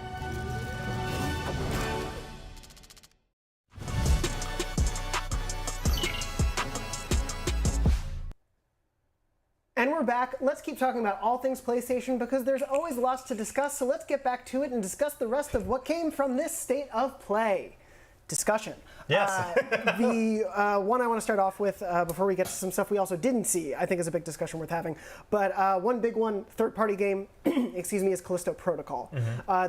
And we're back. Let's keep talking about all things PlayStation because there's always lots to discuss, so let's get back to it and discuss the rest of what came from this state of play. Discussion. Yes. The one I want to start off with before we get to some stuff we also didn't see, I think is a big discussion worth having. But one big one, third-party game, excuse me, is Callisto Protocol.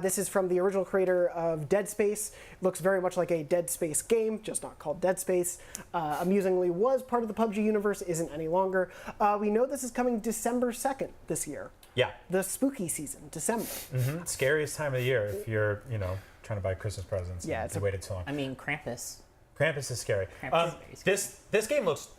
This is from the original creator of Dead Space. It looks very much like a Dead Space game, just not called Dead Space. Amusingly was part of the PUBG universe, isn't any longer. We know this is coming December 2nd this year. Yeah. The spooky season, December. Scariest time of the year if you're, trying to buy Christmas presents. Yeah, it's waited too long. I mean, Krampus. Krampus is scary. Krampus is very scary. This game looks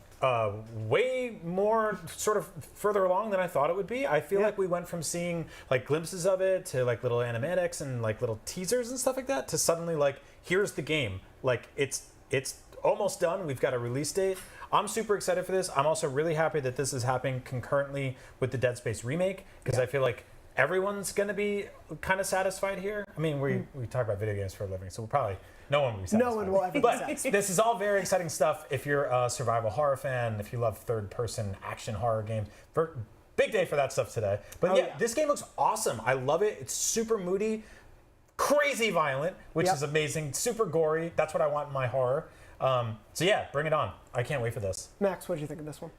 way more sort of further along than I thought it would be. I feel like we went from seeing like glimpses of it to like little animatics and like little teasers and stuff like that to suddenly like here's the game. Like it's almost done. We've got a release date. I'm super excited for this. I'm also really happy that this is happening concurrently with the Dead Space remake because I feel like everyone's going to be kind of satisfied here. I mean, we talk about video games for a living, so we'll probably no one will be satisfied. No one will ever be But satisfied. this is all very exciting stuff if you're a survival horror fan, if you love third-person action horror games. Big day for that stuff today. But this game looks awesome. I love it. It's super moody, crazy violent, which is amazing, super gory. That's what I want in my horror. So yeah, bring it on. I can't wait for this. Max, what did you think of this one?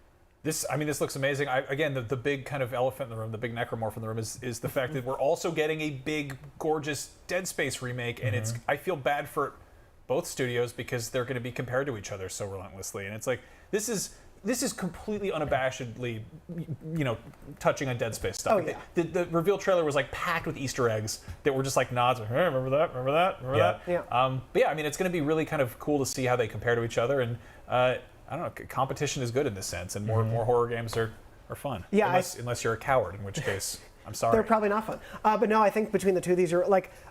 This looks amazing. Again, the big kind of elephant in the room, the big necromorph in the room is the fact that we're also getting a big, gorgeous Dead Space remake, and I feel bad for both studios because they're going to be compared to each other so relentlessly, and it's like this is completely unabashedly, touching on Dead Space stuff. Oh, yeah. The reveal trailer was like packed with Easter eggs that were just like nods. Hey, remember that? Remember that? Remember that? Yeah. But yeah, I mean, it's going to be really kind of cool to see how they compare to each other, and I don't know. Competition is good in this sense, and more horror games are fun. Yeah, unless you're a coward, in which case I'm sorry. They're probably not fun. But no, I think between the two of these,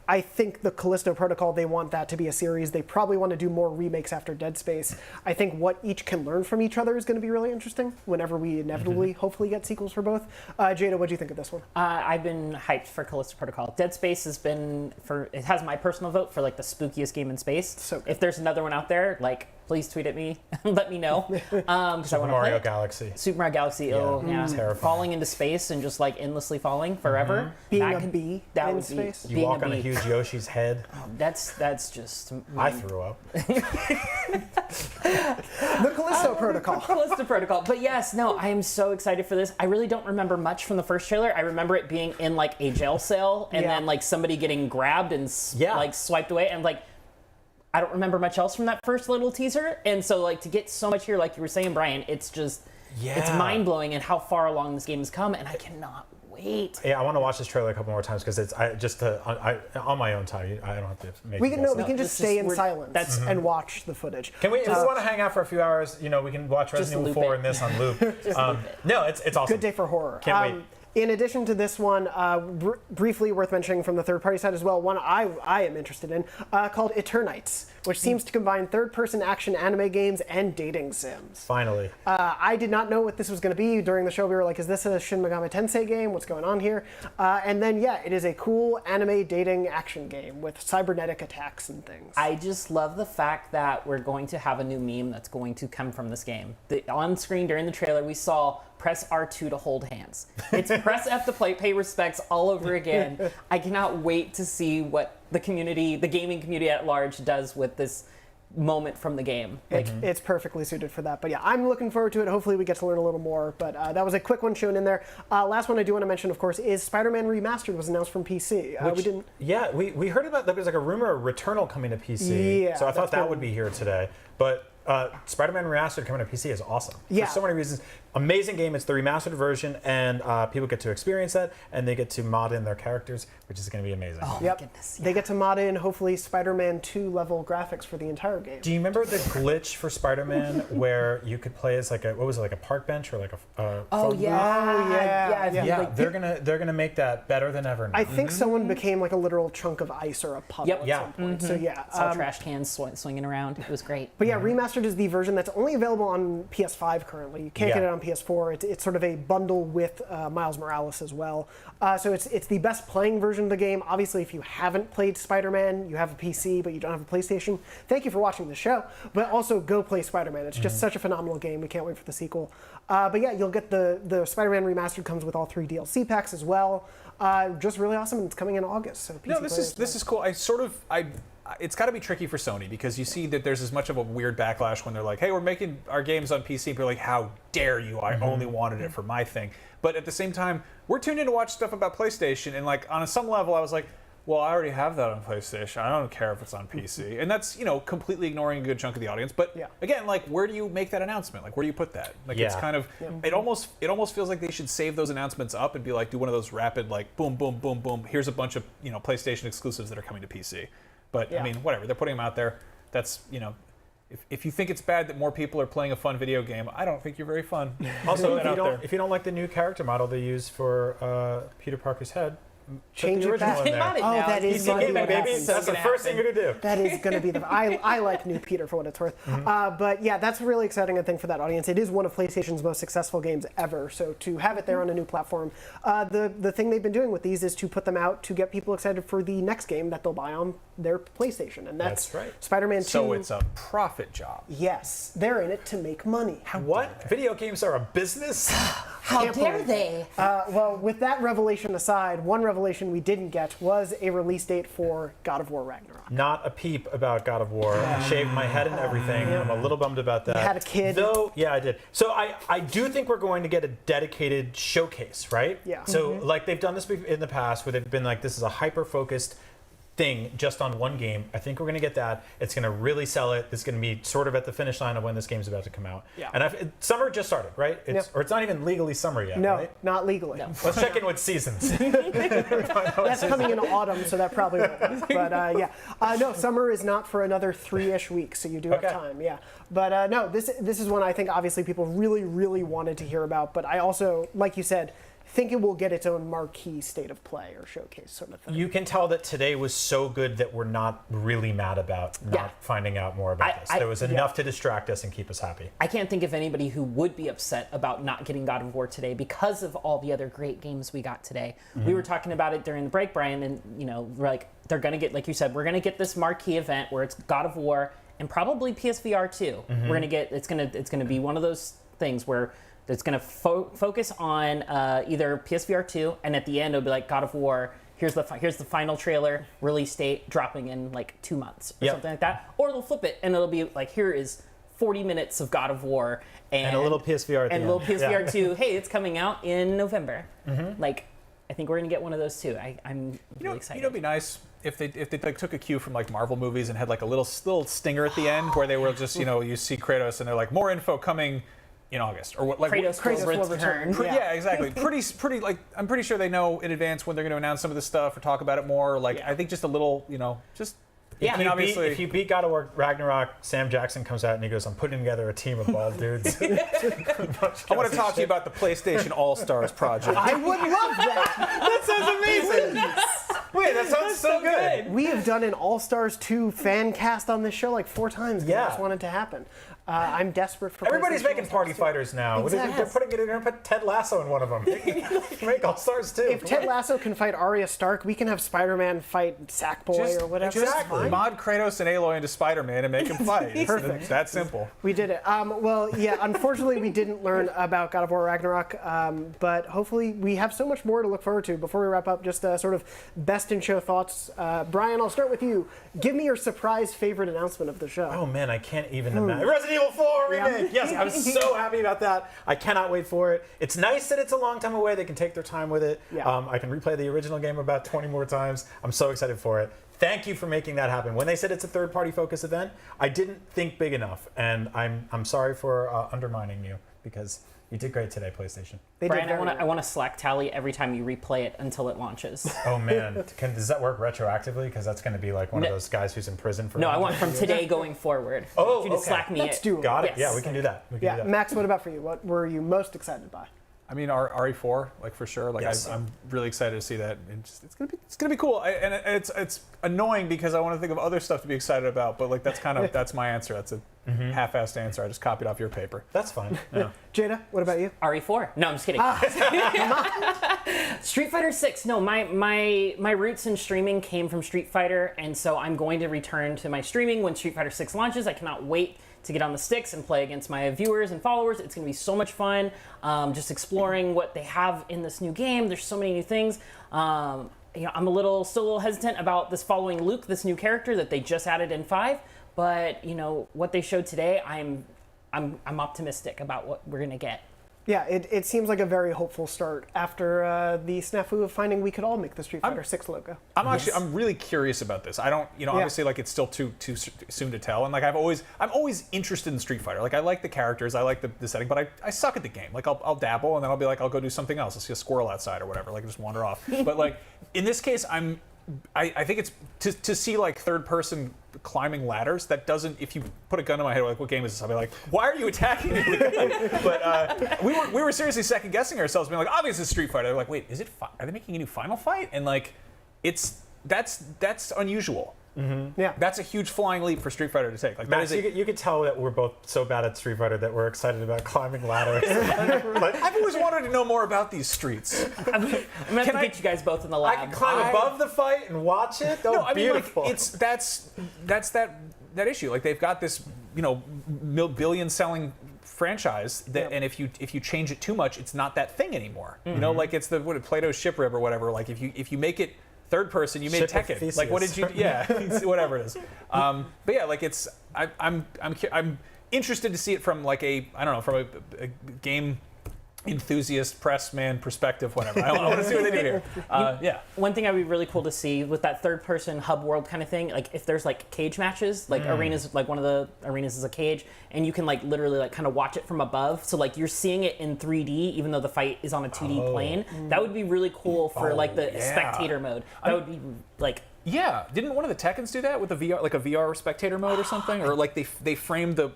I think the Callisto Protocol, they want that to be a series. They probably want to do more remakes after Dead Space. I think what each can learn from each other is going to be really interesting whenever we inevitably, hopefully, get sequels for both. Jada, what do you think of this one? I've been hyped for Callisto Protocol. Dead Space has been, it has my personal vote for like the spookiest game in space. So good. If there's another one out there, like, please tweet at me and let me know. Super Mario Galaxy. Super Mario Galaxy. Terrifying. Falling into space and just like endlessly falling forever. Being a bee in space. You walk on a huge Yoshi's head. That's just. I threw up. The Callisto Protocol. Callisto Protocol. But yes, no, I am so excited for this. I really don't remember much from the first trailer. I remember it being in like a jail cell and then like somebody getting grabbed and like swiped away and like. I don't remember much else from that first little teaser, and so like to get so much here, like you were saying, Brian, it's just it's mind blowing and how far along this game has come, and I cannot wait. Yeah, I want to watch this trailer a couple more times because it's on my own time. I don't have to make. We can just stay in silence and watch the footage. Can we? If we want to hang out for a few hours, we can watch Resident Evil 4 and this on loop. No, it's awesome. Good day for horror. Can't wait. In addition to this one, briefly worth mentioning from the third-party side as well, one I am interested in, called Eternites, which seems to combine third-person action anime games and dating sims. Finally. I did not know what this was going to be. During the show, we were like, is this a Shin Megami Tensei game? What's going on here? And then, yeah, it is a cool anime dating action game with cybernetic attacks and things. I just love the fact that we're going to have a new meme that's going to come from this game. On screen during the trailer, we saw press R2 to hold hands. It's press F to pay respects all over again. I cannot wait to see what the community, the gaming community at large, does with this moment from the game. It's perfectly suited for that. But yeah, I'm looking forward to it. Hopefully we get to learn a little more. But that was a quick one shown in there. Last one I do want to mention, of course, is Spider-Man Remastered was announced from PC. We heard about, there was like a rumor of Returnal coming to PC. Yeah, so I thought that would be here today. But Spider-Man Remastered coming to PC is awesome. Yeah. For so many reasons. Amazing game. It's the remastered version, and people get to experience that, and they get to mod in their characters, which is going to be amazing. Oh my goodness. They get to mod in, hopefully, Spider-Man 2 level graphics for the entire game. Do you remember the glitch for Spider-Man where you could play as like a park bench or like a phone booth? They're gonna make that better than ever now. I think someone became like a literal chunk of ice or a puddle at some point. So yeah, saw trash cans swinging around. It was great. But yeah, Remastered is the version that's only available on PS5 currently. You can't get it on PS4. It's sort of a bundle with Miles Morales as well. So it's the best playing version of the game. Obviously, if you haven't played Spider-Man, you have a PC but you don't have a PlayStation, thank you for watching the show. But also go play Spider-Man. It's just such a phenomenal game. We can't wait for the sequel. But yeah, you'll get the Spider-Man Remastered comes with all 3 DLC packs as well. Just really awesome, and it's coming in August. So PC this is cool. It's got to be tricky for Sony because you see that there's as much of a weird backlash when they're like, hey, we're making our games on PC. And you're like, how dare you? I only wanted it for my thing. But at the same time, we're tuned in to watch stuff about PlayStation. And like on some level, I was like, well, I already have that on PlayStation. I don't care if it's on PC. And that's, completely ignoring a good chunk of the audience. But again, like, where do you make that announcement? Like, where do you put that? Like, it's kind of, it almost feels like they should save those announcements up and be like, do one of those rapid, like, boom, boom, boom, boom. Here's a bunch of, PlayStation exclusives that are coming to PC. But I mean, whatever. They're putting them out there. That's, if you think it's bad that more people are playing a fun video game, I don't think you're very fun. Also, if you don't like the new character model they use for Peter Parker's head, change the original in there. That is going to be That's the first thing you're going to do. That is going to be I like new Peter for what it's worth. But yeah, that's really exciting, I think, for that audience. It is one of PlayStation's most successful games ever. So to have it there on a new platform, the thing they've been doing with these is to put them out to get people excited for the next game that they'll buy on their PlayStation. And that's right. Spider-Man 2. So it's a profit job. Yes. They're in it to make money. What? Video games are a business? How dare they? Well, with that revelation aside, one revelation we didn't get was a release date for God of War Ragnarok. Not a peep about God of War. I shaved my head and everything. I'm a little bummed about that. You had a kid. Though, yeah, I did. So I do think we're going to get a dedicated showcase, right? Yeah. So like they've done this in the past where they've been like, this is a hyper-focused thing just on one game. I think we're going to get that. It's going to really sell it. It's going to be sort of at the finish line of when this game's about to come out. Yeah. And summer just started, right? Or it's not even legally summer yet, No, right? not legally. No. Let's check in with seasons. That's coming in autumn, so that probably won't. But no, summer is not for another 3-ish weeks, so you do have time. Yeah. But no, this is one I think obviously people really, really wanted to hear about. But I also, like you said, think it will get its own marquee state of play or showcase sort of thing. You can tell that today was so good that we're not really mad about not finding out more about this. There was enough to distract us and keep us happy. I can't think of anybody who would be upset about not getting God of War today because of all the other great games we got today. We were talking about it during the break, Brian, and we're like, they're going to get, like you said, we're going to get this marquee event where it's God of War and probably PSVR 2. We're going to get, it's going to be one of those things where it's going to focus on either PSVR 2, and at the end it'll be like God of War. Here's the final trailer, release date, dropping in like 2 months or something like that. Or they'll flip it and it'll be like, here is 40 minutes of God of War and a little PSVR 2. And a little PSVR 2. Hey, it's coming out in November. Like, I think we're going to get one of those too. I'm really excited. It'd be nice if they like took a cue from like Marvel movies and had like a little stinger at the end where they were just you see Kratos and they're like more info coming in August or what like Kratos will return. Yeah, exactly. Pretty like I'm pretty sure they know in advance when they're going to announce some of this stuff or talk about it more. Like I think just a little just. Yeah, I mean, obviously, if you beat God of War Ragnarok, Sam Jackson comes out and he goes, "I'm putting together a team of bald dudes." I want to talk to you about the PlayStation All Stars project. I would love that. That sounds amazing. Wait, that sounds so good. We have done an All Stars 2 fan cast on this show like 4 times. Yeah, I just want it to happen. I'm desperate for. Everybody's making party fighters now. Exactly. They're putting it. They're going to put Ted Lasso in one of them. Make All Stars 2. If Ted Lasso can fight Arya Stark, we can have Spider-Man fight Sackboy or whatever. Exactly. Mod Kratos and Aloy into Spider-Man and make him fight. Perfect. It's that simple. We did it. Well, yeah. Unfortunately, we didn't learn about God of War Ragnarok, but hopefully we have so much more to look forward to. Before we wrap up, just sort of best in show thoughts. Brian, I'll start with you. Give me your surprise favorite announcement of the show. Oh man, I can't even imagine. Resident Evil 4 remake. Yes, I'm so happy about that. I cannot wait for it. It's nice that it's a long time away. They can take their time with it. Yeah. I can replay the original game about 20 more times. I'm so excited for it. Thank you for making that happen. When they said it's a third-party focus event, I didn't think big enough, and I'm sorry for undermining you because you did great today, PlayStation. Brian, I want a Slack tally every time you replay it until it launches. Oh man, does that work retroactively? Because that's going to be like one of those guys who's in prison for. No, I want from today going forward. Oh, you to Slack me Let's do it. Got it. Yes. Yeah, we can do that. We can do that. Max, what about for you? What were you most excited by? I mean, RE4, like for sure. Like Yes. I'm really excited to see that. And it's gonna be cool. And it's annoying because I want to think of other stuff to be excited about. But like that's my answer. That's a half-assed answer. I just copied off your paper. That's fine. Yeah. Jada, what about you? RE4. No, I'm just kidding. Street Fighter 6. No, my roots in streaming came from Street Fighter, and so I'm going to return to my streaming when Street Fighter 6 launches. I cannot wait to get on the sticks and play against my viewers and followers. It's going to be so much fun, just exploring what they have in this new game. There's so many new things. I'm still a little hesitant about this following Luke, this new character that they just added in 5. But what they showed today, I'm optimistic about what we're going to get. Yeah, it seems like a very hopeful start after the snafu of finding we could all make the Street Fighter 6 logo. I'm really curious about this. I don't, obviously like it's still too soon to tell. And like I'm always interested in Street Fighter. Like I like the characters, I like the setting, but I suck at the game. Like I'll dabble and then I'll be like, I'll go do something else. I'll see a squirrel outside or whatever, like just wander off. But like in this case, I think it's to see like third person climbing ladders. That doesn't, if you put a gun in my head, like what game is this? I'll be like, why are you attacking me with a gun? But we were seriously second guessing ourselves, being like, obviously it's Street Fighter. They're like, wait, are they making a new Final Fight? And like, that's unusual. Mm-hmm. Yeah, that's a huge flying leap for Street Fighter to take. Like, Max, you could tell that we're both so bad at Street Fighter that we're excited about climbing ladders. I've always wanted to know more about these streets. I'm gonna have to get you guys both in the lab. I can climb above the fight and watch it. No, I mean, beautiful. like, that's that issue. Like they've got this, billion-selling franchise that, and if you change it too much, it's not that thing anymore. Mm-hmm. Like it's the Plato's ship rib or whatever. Like if you make it third person, you made Ship of Tekken. Like what did you? Yeah, whatever it is. But yeah, like it's I'm interested to see it from like a game enthusiast press man perspective, whatever. I want to see what they do here. Yeah. One thing that would be really cool to see with that third person hub world kind of thing, like if there's like cage matches, like arenas, like one of the arenas is a cage, and you can like literally like kind of watch it from above. So like you're seeing it in 3D, even though the fight is on a 2D plane. That would be really cool for like the spectator mode. That would be like. Yeah, didn't one of the Tekkens do that with a VR, like a VR spectator mode or something, or like they framed the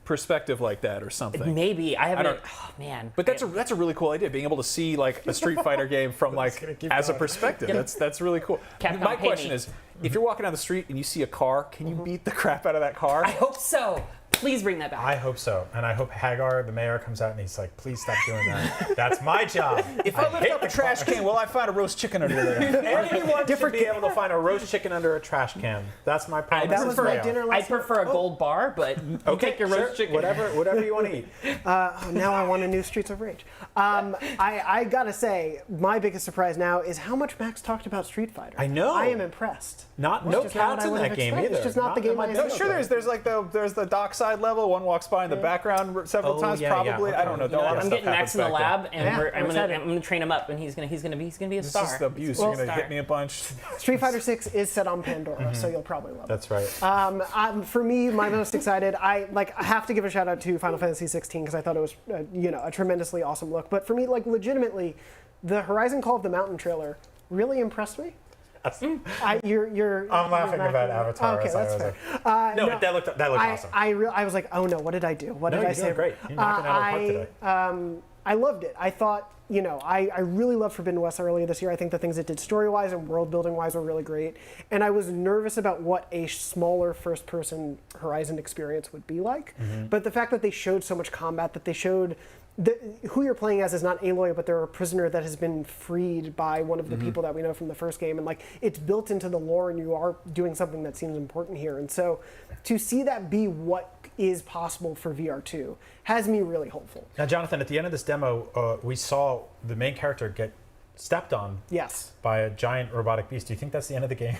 perspective like that or something? Maybe I haven't. Oh man! But that's a really cool idea, being able to see like a Street Fighter game from like as a perspective. That's really cool. Capcom, my question is, if you're walking down the street and you see a car, can you beat the crap out of that car? I hope so. Please bring that back. I hope so. And I hope Hagar, the mayor, comes out and he's like, please stop doing that. That's my job. If I lift up a trash can, well, I find a roast chicken under there. Anyone should be able to find a roast chicken under a trash can. That's my promise. That was my dinner last I prefer a gold bar, but you take your roast chicken. Whatever you want to eat. Now I want a new Streets of Rage. I gotta say, my biggest surprise now is how much Max talked about Street Fighter. I know. I am impressed. No cats in that game either. It's just not the game I No, sure, there's the dockside side level, one walks by in the background several times, probably. I don't know. I'm getting Max in the lab, and I'm gonna train him up, and he's gonna be a star. This is the abuse. You're gonna hit me a bunch. Street Fighter 6 is set on Pandora, so you'll probably love it. That's right. For me, my most excited, I have to give a shout out to Final Fantasy 16 because I thought it was a tremendously awesome look. But for me, like legitimately, the Horizon Call of the Mountain trailer really impressed me. I'm laughing about Avatar. Okay, that's fair. No, that looked awesome. I was like, oh no, what did I do? What did I say? Great. You're knocking it out of the park today. I loved it. I thought, I really loved Forbidden West earlier this year. I think the things it did story-wise and world-building-wise were really great. And I was nervous about what a smaller first-person Horizon experience would be like. But the fact that they showed so much combat, that they showed who you're playing as is not Aloy, but they're a prisoner that has been freed by one of the people that we know from the first game. And it's built into the lore, and you are doing something that seems important here. And so to see that be what is possible for VR2 has me really hopeful. Now, Jonathan, at the end of this demo, we saw the main character get stepped on by a giant robotic beast. Do you think that's the end of the game?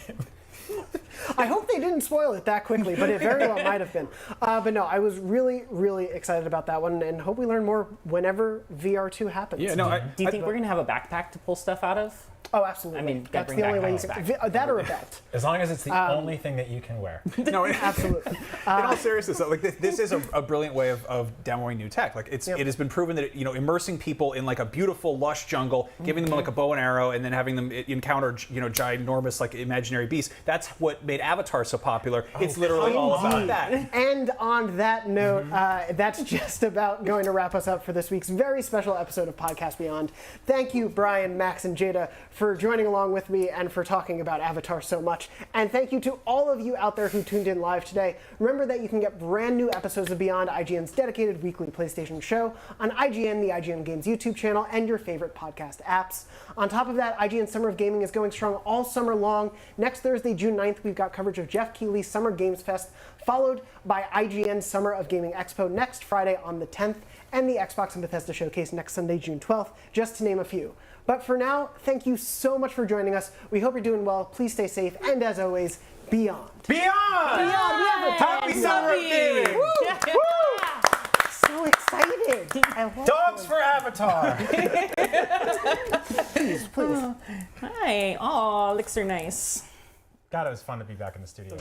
I hope they didn't spoil it that quickly, but it very well might have been. But no, I was really, really excited about that one, and hope we learn more whenever VR2 happens. Do you think we're going to have a backpack to pull stuff out of? Oh, absolutely. I mean, that's the only way you can. That or a belt. As long as it's the only thing that you can wear. No, absolutely. In all seriousness, this is a brilliant way of demoing new tech. It has been proven that immersing people in a beautiful, lush jungle, giving them a bow and arrow, and then having them encounter ginormous imaginary beasts. That's what made Avatar so popular. It's literally all about that. And on that note, that's just about going to wrap us up for this week's very special episode of Podcast Beyond. Thank you, Brian, Max, and Jada, for joining along with me and for talking about Avatar so much. And thank you to all of you out there who tuned in live today. Remember that you can get brand new episodes of Beyond, IGN's dedicated weekly PlayStation show, on IGN, the IGN Games YouTube channel, and your favorite podcast apps. On top of that, IGN Summer of Gaming is going strong all summer long. Next Thursday, June 9th, we've got coverage of Jeff Keighley's Summer Games Fest, followed by IGN Summer of Gaming Expo next Friday on the 10th, and the Xbox and Bethesda Showcase next Sunday, June 12th, just to name a few. But for now, thank you so much for joining us. We hope you're doing well. Please stay safe. And as always, Beyond. Beyond! Happy Summer of Gaming! Woo! Woo! So excited. Dogs for Avatar! Please. Hi. Oh, licks are nice. God, it was fun to be back in the studio.